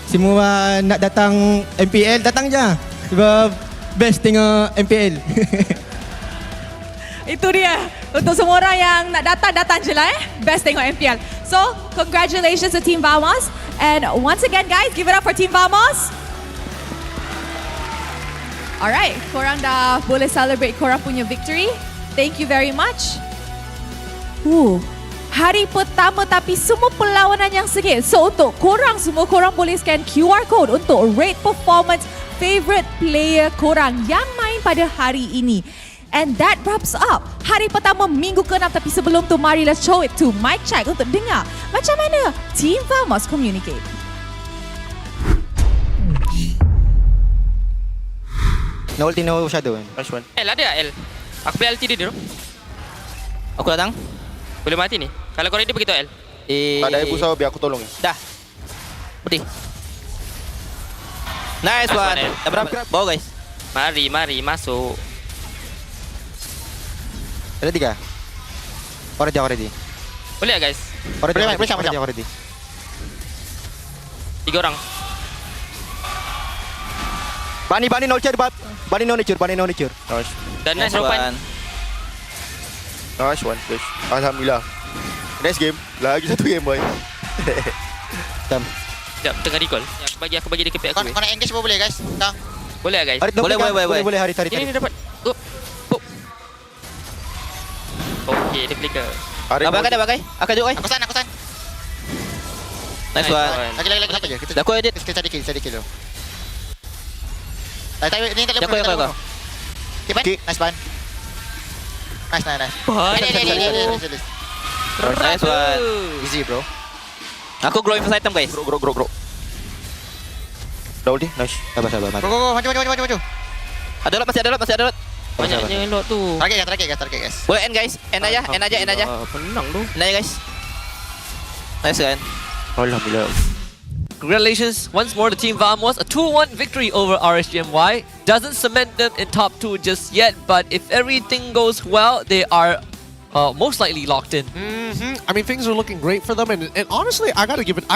Semua nak datang MPL, datang je. Sebab best tengok MPL. Itu dia. Untuk semua orang yang nak datang je lah Best tengok MPL. So, congratulations to Team Vamos. And once again guys, give it up for Team Vamos. Alright, korang dah boleh celebrate korang punya victory. Thank you very much. Hari pertama tapi semua perlawanan yang sengit. So untuk korang semua, korang boleh scan QR code untuk rate performance favorite player korang yang main pada hari ini. And that wraps up hari pertama minggu ke-6. Tapi sebelum tu, mari let's show it to mic check untuk dengar macam mana Team Vamos communicate. No ulti, no shadow. Rush one. L ada tak L? Aku beli ulti dia dulu. Aku datang. Boleh mati ni. Kalau kau ready pergi tu L. Tak ada ibu saya, biar aku tolong. Dah. Pergi. Nice one. Dah berapa? Bawa guys. Mari masuk. Ada 3. Already. Boleh tak guys? Boleh. 3 orang. Bunny no nature. Dan nice ropan. Nice one, push. Alhamdulillah. Next game. Lagi satu game boy. Tam. Sekejap, tengah recall. Aku bagi dia kepek aku. Kau nak engage pun boleh guys. Kang. Boleh guys? Boleh hari tadi. Ini dapat. Okay, dia flicker. Abang ada bagai. Akan duduk Aku san. Nice one. Lagi. Apa je? Kita aku edit. Kita cari kill dulu. Ini tak boleh. Aku. Kick. Nice one. Nice. Nice one. Easy bro. Aku growing first item guys. Grow. Double D. Nice. Sabar. Go. Maju. Ada lot, masih ada lot. Banyaknya lot tu. Target guys. Boleh end guys. End aja. Penang tu. End aja guys. Nice kan. Alhamdulillah. Congratulations once more to Team Vamos. A 2-1 victory over RSG MY. Doesn't cement them in top 2 just yet, but if everything goes well, they are most likely locked in. I mean, things are looking great for them, and honestly, I gotta give it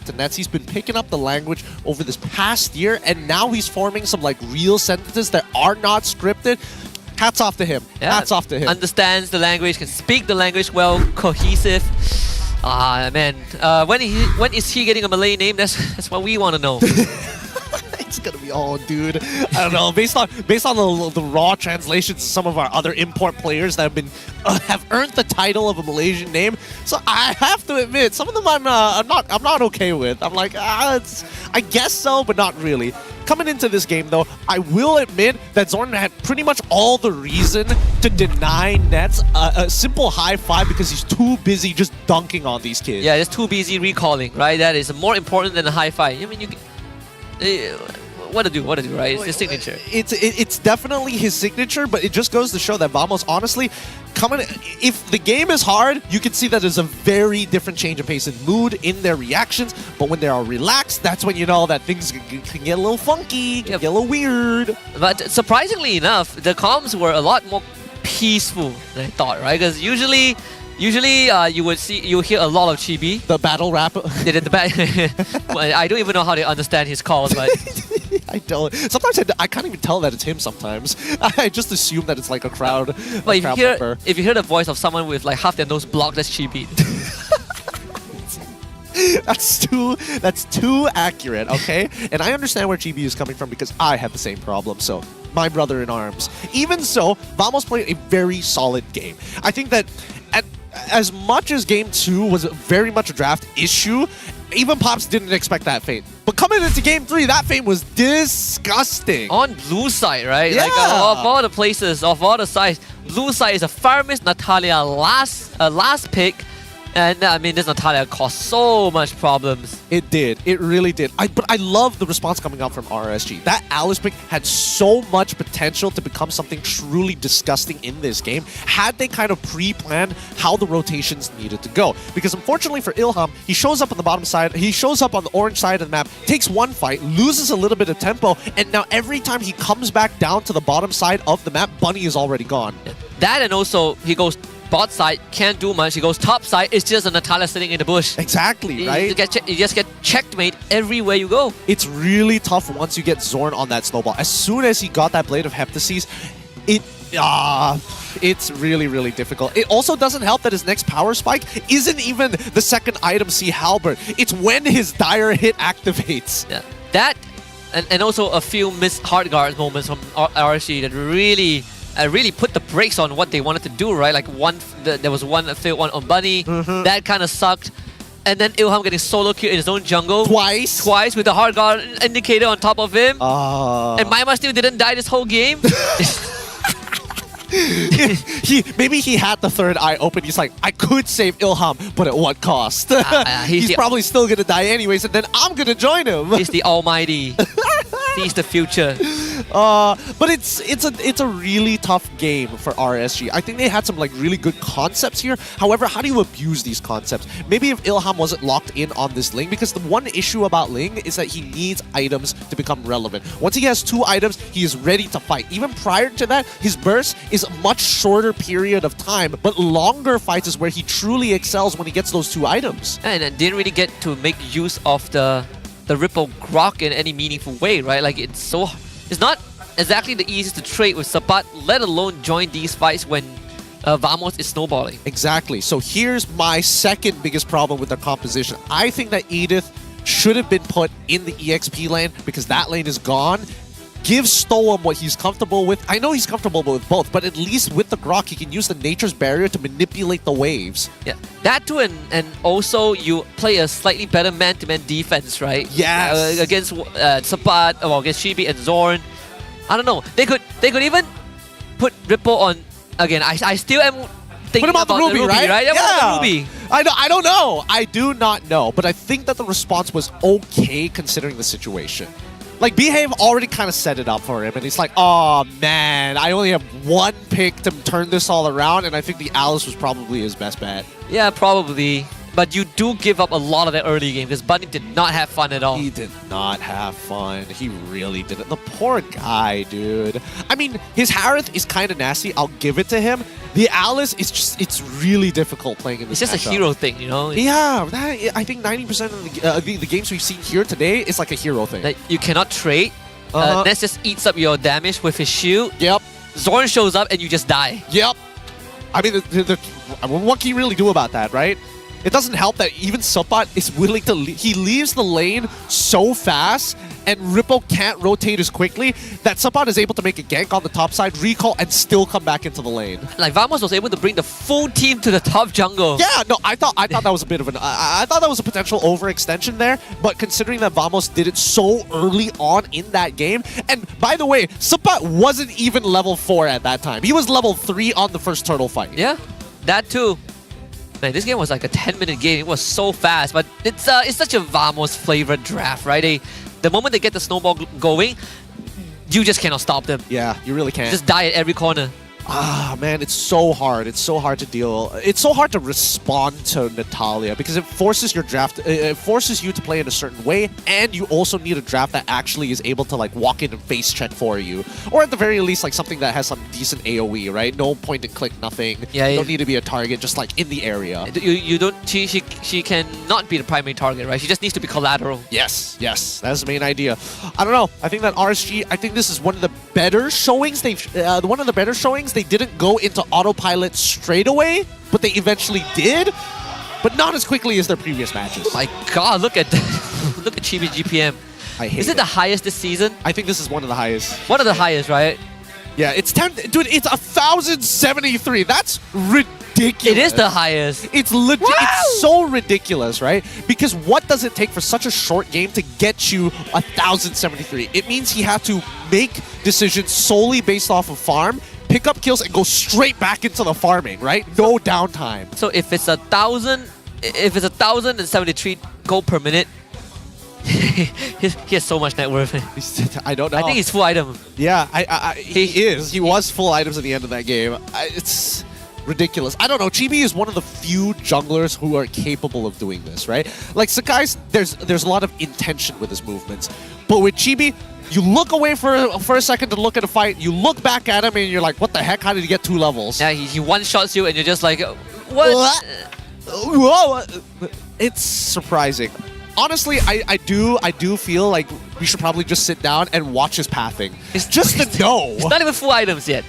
to Nets. He's been picking up the language over this past year, and now he's forming some like real sentences that are not scripted. Hats off to him. Yeah, hats off to him. Understands the language, can speak the language well, cohesive. Man, when is he getting a Malay name? That's what we want to know. It's gonna be dude. I don't know. Based on the raw translations of some of our other import players that have earned the title of a Malaysian name, so I have to admit some of them I'm not okay with. I'm like, I guess so, but not really. Coming into this game though, I will admit that Zorn had pretty much all the reason to deny Nets a simple high five because he's too busy just dunking on these kids. Yeah, just too busy recalling, right? That is more important than a high five. I mean, what to do, right? It's his signature. It's definitely his signature, but it just goes to show that Vamos, honestly, if the game is hard, you can see that there's a very different change of pace and mood in their reactions, but when they are relaxed, that's when you know that things can get a little funky, can get a little weird. But surprisingly enough, the comms were a lot more peaceful than I thought, right? Because usually you hear a lot of chibi. The battle rap. I don't even know how they understand his calls, but I don't. Sometimes I can't even tell that it's him. Sometimes I just assume that it's like a crowd. But if you hear the voice of someone with like half their nose blocked, that's chibi. That's too accurate, okay? And I understand where Chibi is coming from because I have the same problem. So my brother in arms. Even so, Vamos played a very solid game. I think that as much as Game 2 was very much a draft issue, even Pops didn't expect that fate. But coming into Game 3, that fate was disgusting. On blue side, right? Yeah. Like of all the places, of all the sides, blue side is a Farmis Natalia last pick. And I mean, this Natalia caused so much problems. It did. It really did. But I love the response coming out from RSG. That Alice pick had so much potential to become something truly disgusting in this game had they kind of pre-planned how the rotations needed to go. Because unfortunately for Ilham, he shows up on the bottom side, he shows up on the orange side of the map, takes one fight, loses a little bit of tempo, and now every time he comes back down to the bottom side of the map, Bunny is already gone. That, and also he goes bot side, can't do much. He goes top side, it's just a Natalia sitting in the bush. Exactly, right? You just get checkmate everywhere you go. It's really tough once you get Zorn on that snowball. As soon as he got that Blade of Heptases, it's really, really difficult. It also doesn't help that his next power spike isn't even the second item C Halberd. It's when his dire hit activates. Yeah, that and also a few missed hard guard moments from RSG that really put the brakes on what they wanted to do, right? Like there was one failed one on Bunny. That kind of sucked. And then Ilham getting solo kill in his own jungle. Twice with the hard guard indicator on top of him. And Maima still didn't die this whole game. Maybe he had the third eye open. He's like, I could save Ilham, but at what cost? He's probably still gonna die anyways, and then I'm gonna join him. He's the almighty. He's the future. But it's a really tough game for RSG. I think they had some like really good concepts here. However, how do you abuse these concepts? Maybe if Ilham wasn't locked in on this Ling, because the one issue about Ling is that he needs items to become relevant. Once he has 2 items, he is ready to fight. Even prior to that, his burst is a much shorter period of time, but longer fights is where he truly excels when he gets those 2 items. And didn't really get to make use of the Ripple Grok in any meaningful way, right? Like it's not exactly the easiest to trade with Sapat, let alone join these fights when Vamos is snowballing. Exactly. So here's my second biggest problem with their composition. I think that Edith should have been put in the EXP lane because that lane is gone. Give Stoem what he's comfortable with. I know he's comfortable with both, but at least with the Grok, he can use the Nature's Barrier to manipulate the waves. Yeah, that too, and also you play a slightly better man-to-man defense, right? Yes. Against Sapat, against Chibi and Zorn. I don't know. They could even put Ripple on again. I still am thinking Put him on about the Ruby, right? Yeah, put him on the Ruby. I don't know. I do not know, but I think that the response was okay considering the situation. Like, Behave already kind of set it up for him, and he's like, oh man, I only have one pick to turn this all around, and I think the Alice was probably his best bet. Yeah, probably. But you do give up a lot of that early game because Bunny did not have fun at all. He did not have fun. He really didn't. The poor guy, dude. I mean, his Harith is kind of nasty. I'll give it to him. The Alice is just, it's really difficult playing in this It's just matchup. a hero thing, you know? Yeah, I think 90% of the games we've seen here today is like a hero thing. That you cannot trade. Ness just eats up your damage with his shield. Yep. Zorn shows up and you just die. Yep. I mean, what can you really do about that, right? It doesn't help that even Sapat is willing to he leaves the lane so fast and Ripple can't rotate as quickly that Sapat is able to make a gank on the top side, recall, and still come back into the lane. Like Vamos was able to bring the full team to the top jungle. Yeah, no, I thought that was a bit of an I thought that was a potential overextension there, but considering that Vamos did it so early on in that game, and by the way, Sapat wasn't even level 4 at that time. He was level 3 on the first turtle fight. Yeah, that too. Man, this game was like a 10-minute game. It was so fast, but it's such a Vamos flavored draft, right? The moment they get the snowball going, you just cannot stop them. Yeah, you really can't. Just die at every corner. Ah, man, it's so hard. It's so hard to deal. It's so hard to respond to Natalia because it forces your draft. It forces you to play in a certain way, and you also need a draft that actually is able to like walk in and face check for you, or at the very least, like something that has some decent AOE, right? No point and click, nothing. Yeah, you don't need to be a target, just like in the area. You don't. She cannot be the primary target, right? She just needs to be collateral. Yes, that's the main idea. I don't know. I think that RSG. I think this is one of the better showings. One of the better showings. They didn't go into autopilot straight away, but they eventually did, but not as quickly as their previous matches. My God, look at look at Chibi's GPM. I hate Is it the highest this season? I think this is one of the highest. One of the highest, right? Yeah, it's 10. Dude, it's 1,073. That's ridiculous. It is the highest. It's legit. It's so ridiculous, right? Because what does it take for such a short game to get you 1,073? It means he had to make decisions solely based off of farm, pick up kills, and go straight back into the farming, right? No downtime. So if it's 1,073 gold per minute, he has so much net worth. I don't know. I think he's full item. Yeah, he is. He was full items at the end of that game. It's ridiculous. I don't know. Chibi is one of the few junglers who are capable of doing this, right? Like Sakai's, there's a lot of intention with his movements, but with Chibi, you look away for a second to look at a fight, you look back at him and you're like, what the heck? How did he get 2 levels? Yeah, he one-shots you and you're just like, what? Whoa. It's surprising. Honestly, I do feel like we should probably just sit down and watch his pathing. It's just to know. It's not even full items yet.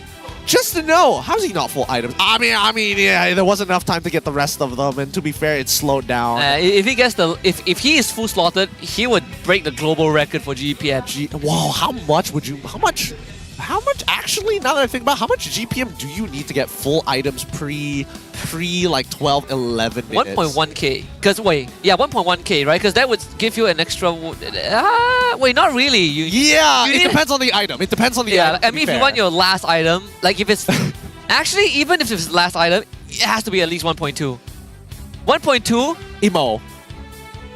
Just to know. How's he not full items? I mean, yeah, there wasn't enough time to get the rest of them, and to be fair, it's slowed down. If he gets if he is full slotted, he would break the global record for GPM. Whoa, how much actually, now that I think about, how much GPM do you need to get full items pre like 12, 11 minutes? 1.1k. Because wait, yeah, 1.1k, right? Because that would give you an extra. Wait, not really. It depends on the item. It depends on the item. I mean, if you want your last item, like if it's actually even if it's the last item, it has to be at least 1.2. 1.2 emo.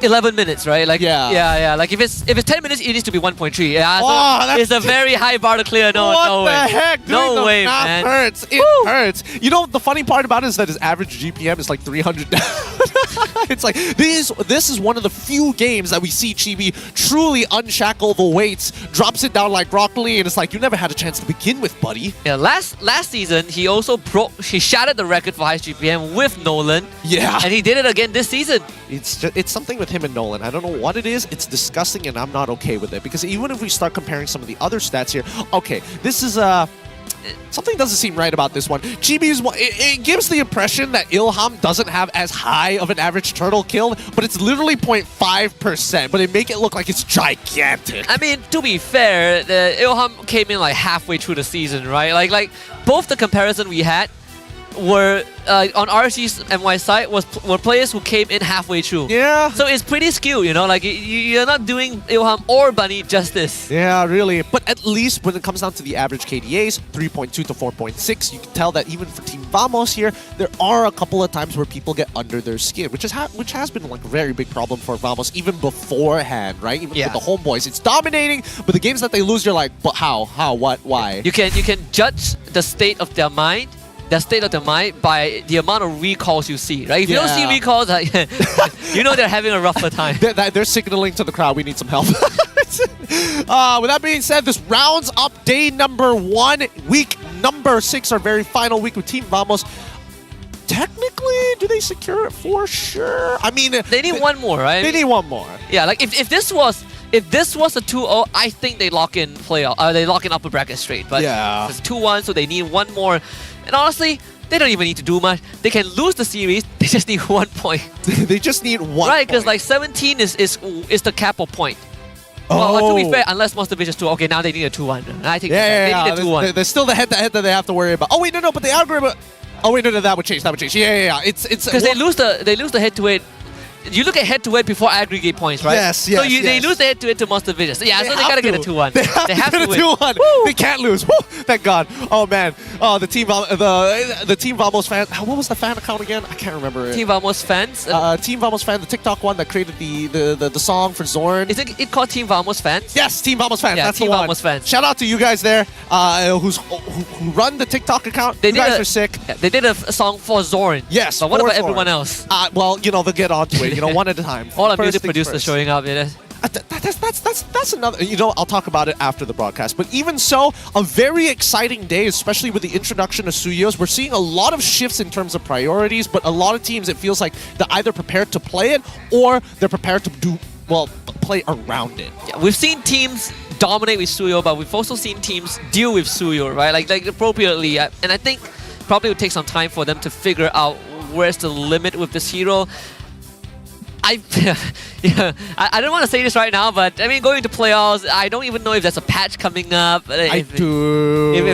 11 minutes, right? Like yeah. Like if it's 10 minutes, it needs to be 1.3. Yeah, so it's a very high bar to clear. No, what no way. What the heck? No way, man. Hurts. It hurts. You know, the funny part about it is that his average GPM is like 300. It's like this is one of the few games that we see Chibi truly unshackle the weights, drops it down like broccoli, and it's like you never had a chance to begin with, buddy. Yeah, last season he also shattered the record for highest GPM with Nolan. Yeah, and he did it again this season. It's something with him and Nolan. I don't know what it is. It's disgusting, and I'm not okay with it because even if we start comparing some of the other stats here, okay, this is Something doesn't seem right about this one. GB's one, it gives the impression that Ilham doesn't have as high of an average turtle kill, but it's literally 0.5%, but they make it look like it's gigantic. I mean, to be fair, Ilham came in like halfway through the season, right? Like both the comparison we had were on RSG's MY side were players who came in halfway through. Yeah. So it's pretty skewed, you know, like you're not doing Ilham or Bunny justice. Yeah, really. But at least when it comes down to the average KDAs, 3.2 to 4.6, you can tell that even for Team Vamos here, there are a couple of times where people get under their skin, which has been like a very big problem for Vamos even beforehand, right? Even with the homeboys, it's dominating, but the games that they lose, you're like, but how, what, why? You can judge the state of their mind. By the amount of recalls you see, right? If you don't see recalls, you know they're having a rougher time. They're signaling to the crowd, we need some help. With that being said, this rounds up day number 1, week number 6, our very final week with Team Vamos. Technically, do they secure it for sure? I mean, they need one more, right? They need one more. Yeah, like if this was a 2-0, I think they lock in playoff. They lock in upper bracket straight. But it's 2-1, so they need one more. And honestly, they don't even need to do much. They can lose the series. They just need 1 point. They just need one. Right, because like 17 is the cap of point. Well, to be fair, unless Monster Vision's 2, okay, now they need a 2-1. I think they need a 2-1. There's still the head-to-head that they have to worry about. Oh wait, no, but the algorithm. Oh wait, no, that would change. Yeah. It's because they lose the head-to-head. You look at head-to-head before aggregate points, right? Yes. So they lose the head-to-head to Monster Vision. So yeah, so they gotta get a 2-1. They have to get a 2-1. They can't lose. Woo! Thank God. Oh man. Oh, the Team Vamos fan. What was the fan account again? I can't remember it. Team Vamos fans. Team Vamos fan, the TikTok one that created the song for Zorn. Is it called Team Vamos fans? Yes, Team Vamos fans. Yeah, that's Team the one. Vamos fans. Shout out to you guys there, who run the TikTok account. You guys are sick. Yeah, they did a song for Zorn. Yes. But what about everyone else? Well, they'll get onto it. One at a time. All our music producers showing up. That's another. I'll talk about it after the broadcast. But even so, a very exciting day, especially with the introduction of Suyos. We're seeing a lot of shifts in terms of priorities, but a lot of teams, it feels like they're either prepared to play it or they're prepared to play around it. Yeah, we've seen teams dominate with Suyo, but we've also seen teams deal with Suyo, right? Like appropriately. And I think probably it would take some time for them to figure out where's the limit with this hero. I don't want to say this right now, but I mean, going to playoffs, I don't even know if there's a patch coming up. If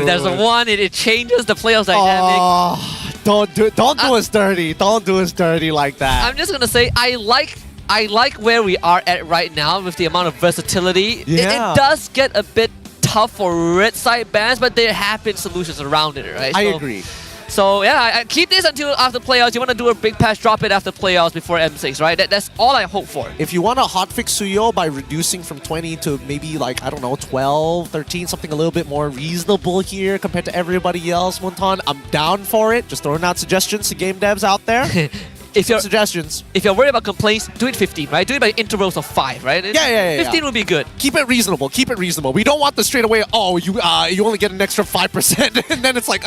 there's a one, it changes the playoffs dynamic. Oh, don't do us dirty. Don't do us dirty like that. I'm just gonna say I like where we are at right now with the amount of versatility. Yeah. It does get a bit tough for red side bands, but there have been solutions around it, right? I agree. So yeah, I keep this until after playoffs. You want to do a big patch, drop it after playoffs before M6, right? That's all I hope for. If you want to hotfix Suyo by reducing from 20 to maybe like, I don't know, 12, 13, something a little bit more reasonable here compared to everybody else, Monton, I'm down for it. Just throwing out suggestions to game devs out there. Suggestions. If you're worried about complaints, do it 15, right? Do it by intervals of 5, right? Yeah. 15 would be good. Keep it reasonable. We don't want the straight away, you only get an extra 5%, and then it's like,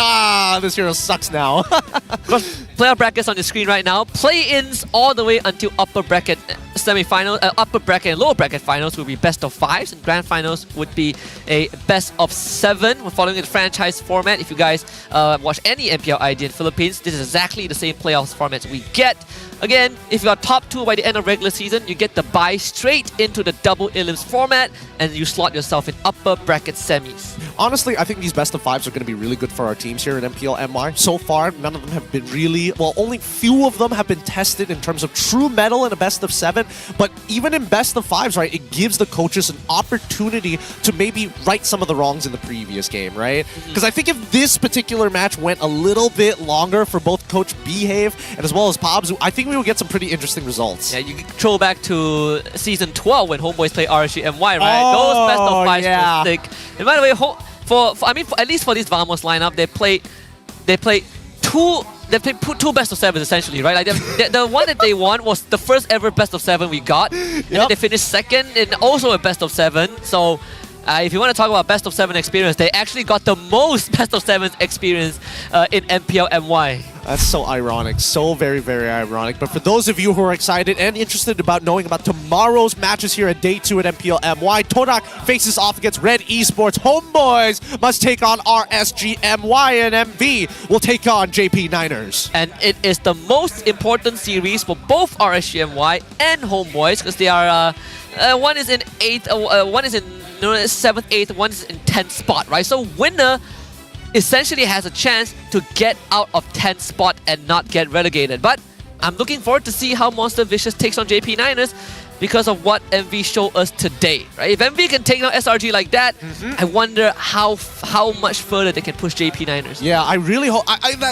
this hero sucks now. Playoff brackets on the screen right now. Play-ins all the way until upper bracket semi-finals, upper bracket and lower bracket finals will be best of 5s, and grand finals would be a best of 7. We're following the franchise format. If you guys watch any MPL ID in Philippines, this is exactly the same playoffs format we get. Again, if you are top 2 by the end of regular season, you get the bye straight into the double elims format, and you slot yourself in upper bracket semis. Honestly, I think these best of 5s are going to be really good for our teams here in MPL MY. So far, none of them have been really, only few of them have been tested in terms of true metal in a best of 7. But even in best of 5s, right, it gives the coaches an opportunity to maybe right some of the wrongs in the previous game, right? Because I think if this particular match went a little bit longer for both Coach Behave and as well as Pobs, I think we will get some pretty interesting results. Yeah, you can throw back to Season 12 when Homeboys play RSG MY, right? Those best of 5s will stick. And by the way, at least for this Vamos lineup, they play two best of 7s essentially, right? Like the one that they won was the first ever best of 7 we got, and then they finished second in also a best of 7. So if you want to talk about best of 7 experience, they actually got the most best of 7s experience in MPL MY. That's so ironic. So very, very ironic. But for those of you who are excited and interested about knowing about tomorrow's matches here at Day 2 at MPL MY, Torak faces off against Red Esports. Homeboys must take on RSG MY, and MV will take on JP Niners. And it is the most important series for both RSG MY and Homeboys because they are one is in 8th, one is in 7th, 8th, one is in 10th spot, right? So winner essentially has a chance to get out of 10th spot and not get relegated. But I'm looking forward to see how Monster Vicious takes on JP Niners because of what MV showed us today, right? If MV can take down SRG like that, I wonder how much further they can push JP Niners. Yeah, I really hope.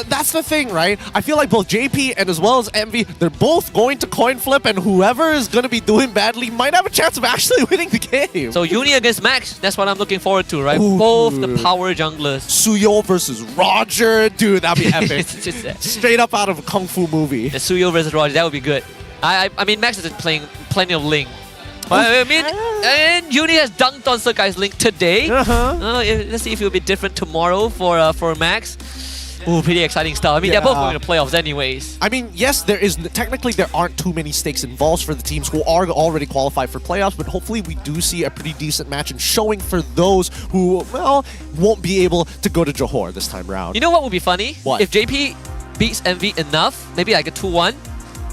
That's the thing, right? I feel like both JP and as well as MV, they're both going to coin flip, and whoever is going to be doing badly might have a chance of actually winning the game. So Uni against Max, that's what I'm looking forward to, right? Ooh, both dude. the power junglers. Suyo versus Roger, dude, that'd be epic. Straight up out of a kung fu movie. The Suyo versus Roger, that would be good. I mean, Max is playing plenty of Ling. I mean, and Uni has dunked on Sakai's Link today. Let's see if it'll be different tomorrow for Max. Ooh, pretty exciting stuff. I mean, they're both going to playoffs anyways. I mean, yes, technically there aren't too many stakes involved for the teams who are already qualified for playoffs, but hopefully we do see a pretty decent match and showing for those who, well, won't be able to go to Johor this time around. You know what would be funny? What? If JP beats MV enough, maybe like a 2-1.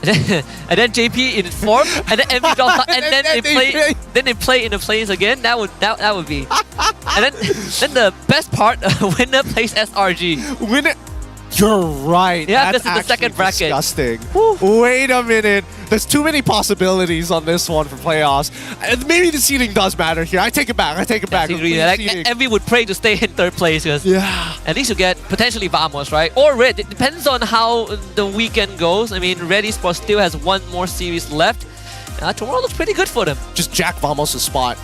And then JP in form, and then MV drops out, and then they play in the planes again. That would be. And then the best part, winner plays SRG. Winner. You're right. Yeah, That's this is the second bracket. Disgusting. Wait a minute. There's too many possibilities on this one for playoffs. Maybe the seeding does matter here. I take it back. Like, MV would pray to stay in 3rd place because at least you get potentially Vamos, right? Or Red. It depends on how the weekend goes. I mean, Red Esports still has one more series left. Tomorrow looks pretty good for them. Just jack Vamos' spot.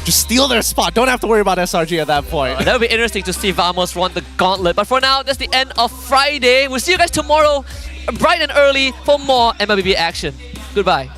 Just steal their spot. Don't have to worry about SRG at that point. That would be interesting to see Vamos run the gauntlet. But for now, that's the end of Friday. We'll see you guys tomorrow, bright and early, for more MLBB action. Goodbye.